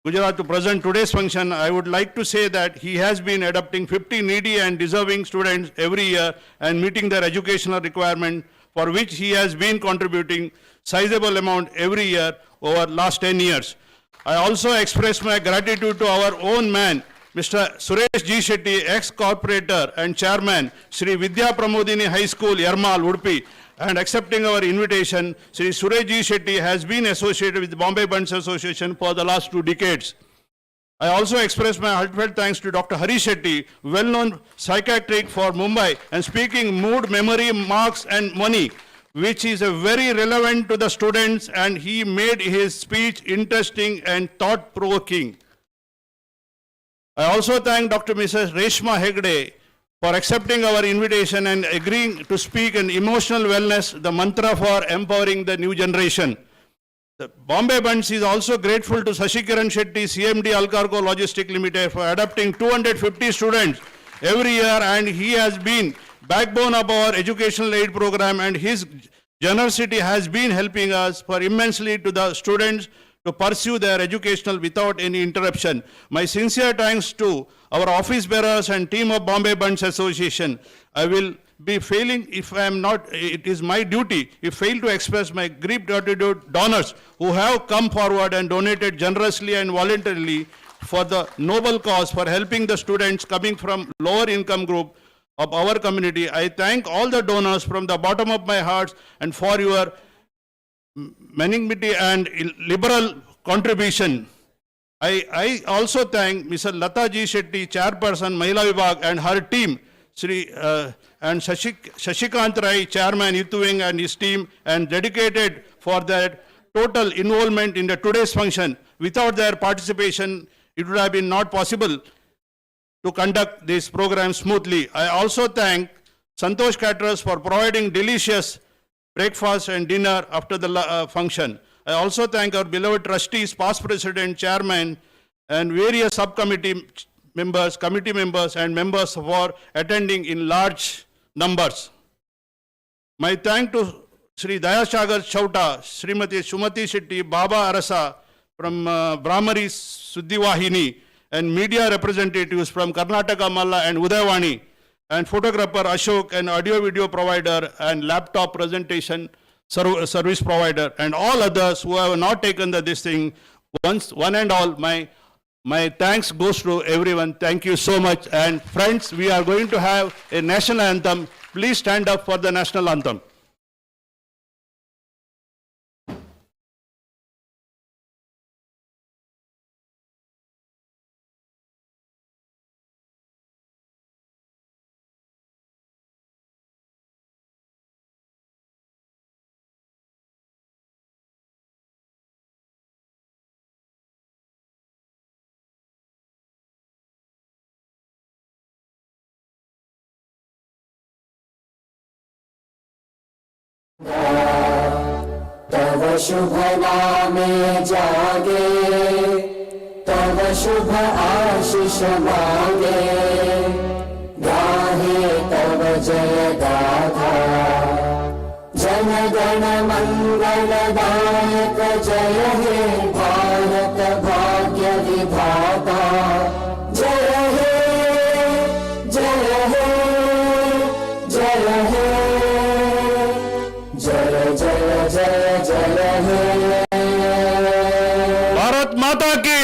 Gujarat to present today's function. I would like to say that he has been adopting 50 needy and deserving students every year and meeting their educational requirement, for which he has been contributing sizable amount every year over last 10 years. I also express my gratitude to our own man, Mr. Suresh G. Shetty, ex-corporator and chairman, Sri Vidya Pramodini High School, Yarmal, Udupi, and accepting our invitation. Sri Suresh G. Shetty has been associated with the Bombay Bunts Association for the last 2 decades. I also express my heartfelt thanks to Dr. Harishetti, well-known psychiatric for Mumbai, and speaking mood, memory, marks, and money, which is very relevant to the students, and he made his speech interesting and thought-provoking. I also thank Dr. Mrs. Reshma Hegde, for accepting our invitation and agreeing to speak on emotional wellness, the mantra for empowering the new generation. The Bombay Bunts is also grateful to Sashikaran Shetty, CMD Alcargo Logistic Limited, for adopting 250 students every year, and he has been backbone of our educational aid program, and his generosity has been helping us for immensely to the students to pursue their educational without any interruption. My sincere thanks to our office bearers and team of Bombay Bunts Association. I will be failing if I am not, it is my duty, if fail to express my deep gratitude donors who have come forward and donated generously and voluntarily for the noble cause for helping the students coming from lower income group of our community. I thank all the donors from the bottom of my heart and for your magnanimity and liberal contribution. I also thank Mr. Lata Ji Shetty, Chairperson, Mahila Vibhag, and her team, and Shashikant Rai, Chairman, Youth Wing, and his team, and dedicated for their total involvement in the today's function. Without their participation, it would have been not possible to conduct this program smoothly. I also thank Santosh Caterers for providing delicious breakfast and dinner after the function. I also thank our beloved trustees, past president, chairman, and various subcommittee members, committee members, and members for attending in large numbers. My thank to Sri Dayasagar Chauta, Srimati Sumati Shetty, Baba Arasa from Brahmari Suddhivahini, and media representatives from Karnataka Malla and Udayavani, and photographer Ashok, and audio video provider and laptop presentation service provider, and all others who have not taken this thing. One and all, my thanks goes to everyone. Thank you so much. And friends, we are going to have a national anthem. Please stand up for the national anthem. तव शुभ नामे जागे, तव शुभ आशीष मांगे, गाहे तव जय गाथा, जन गण मंगलदायक जय हे भारत भाग्य विधाता, जय हे जय हे जय हे जय जय जय जय हे। भारत माता की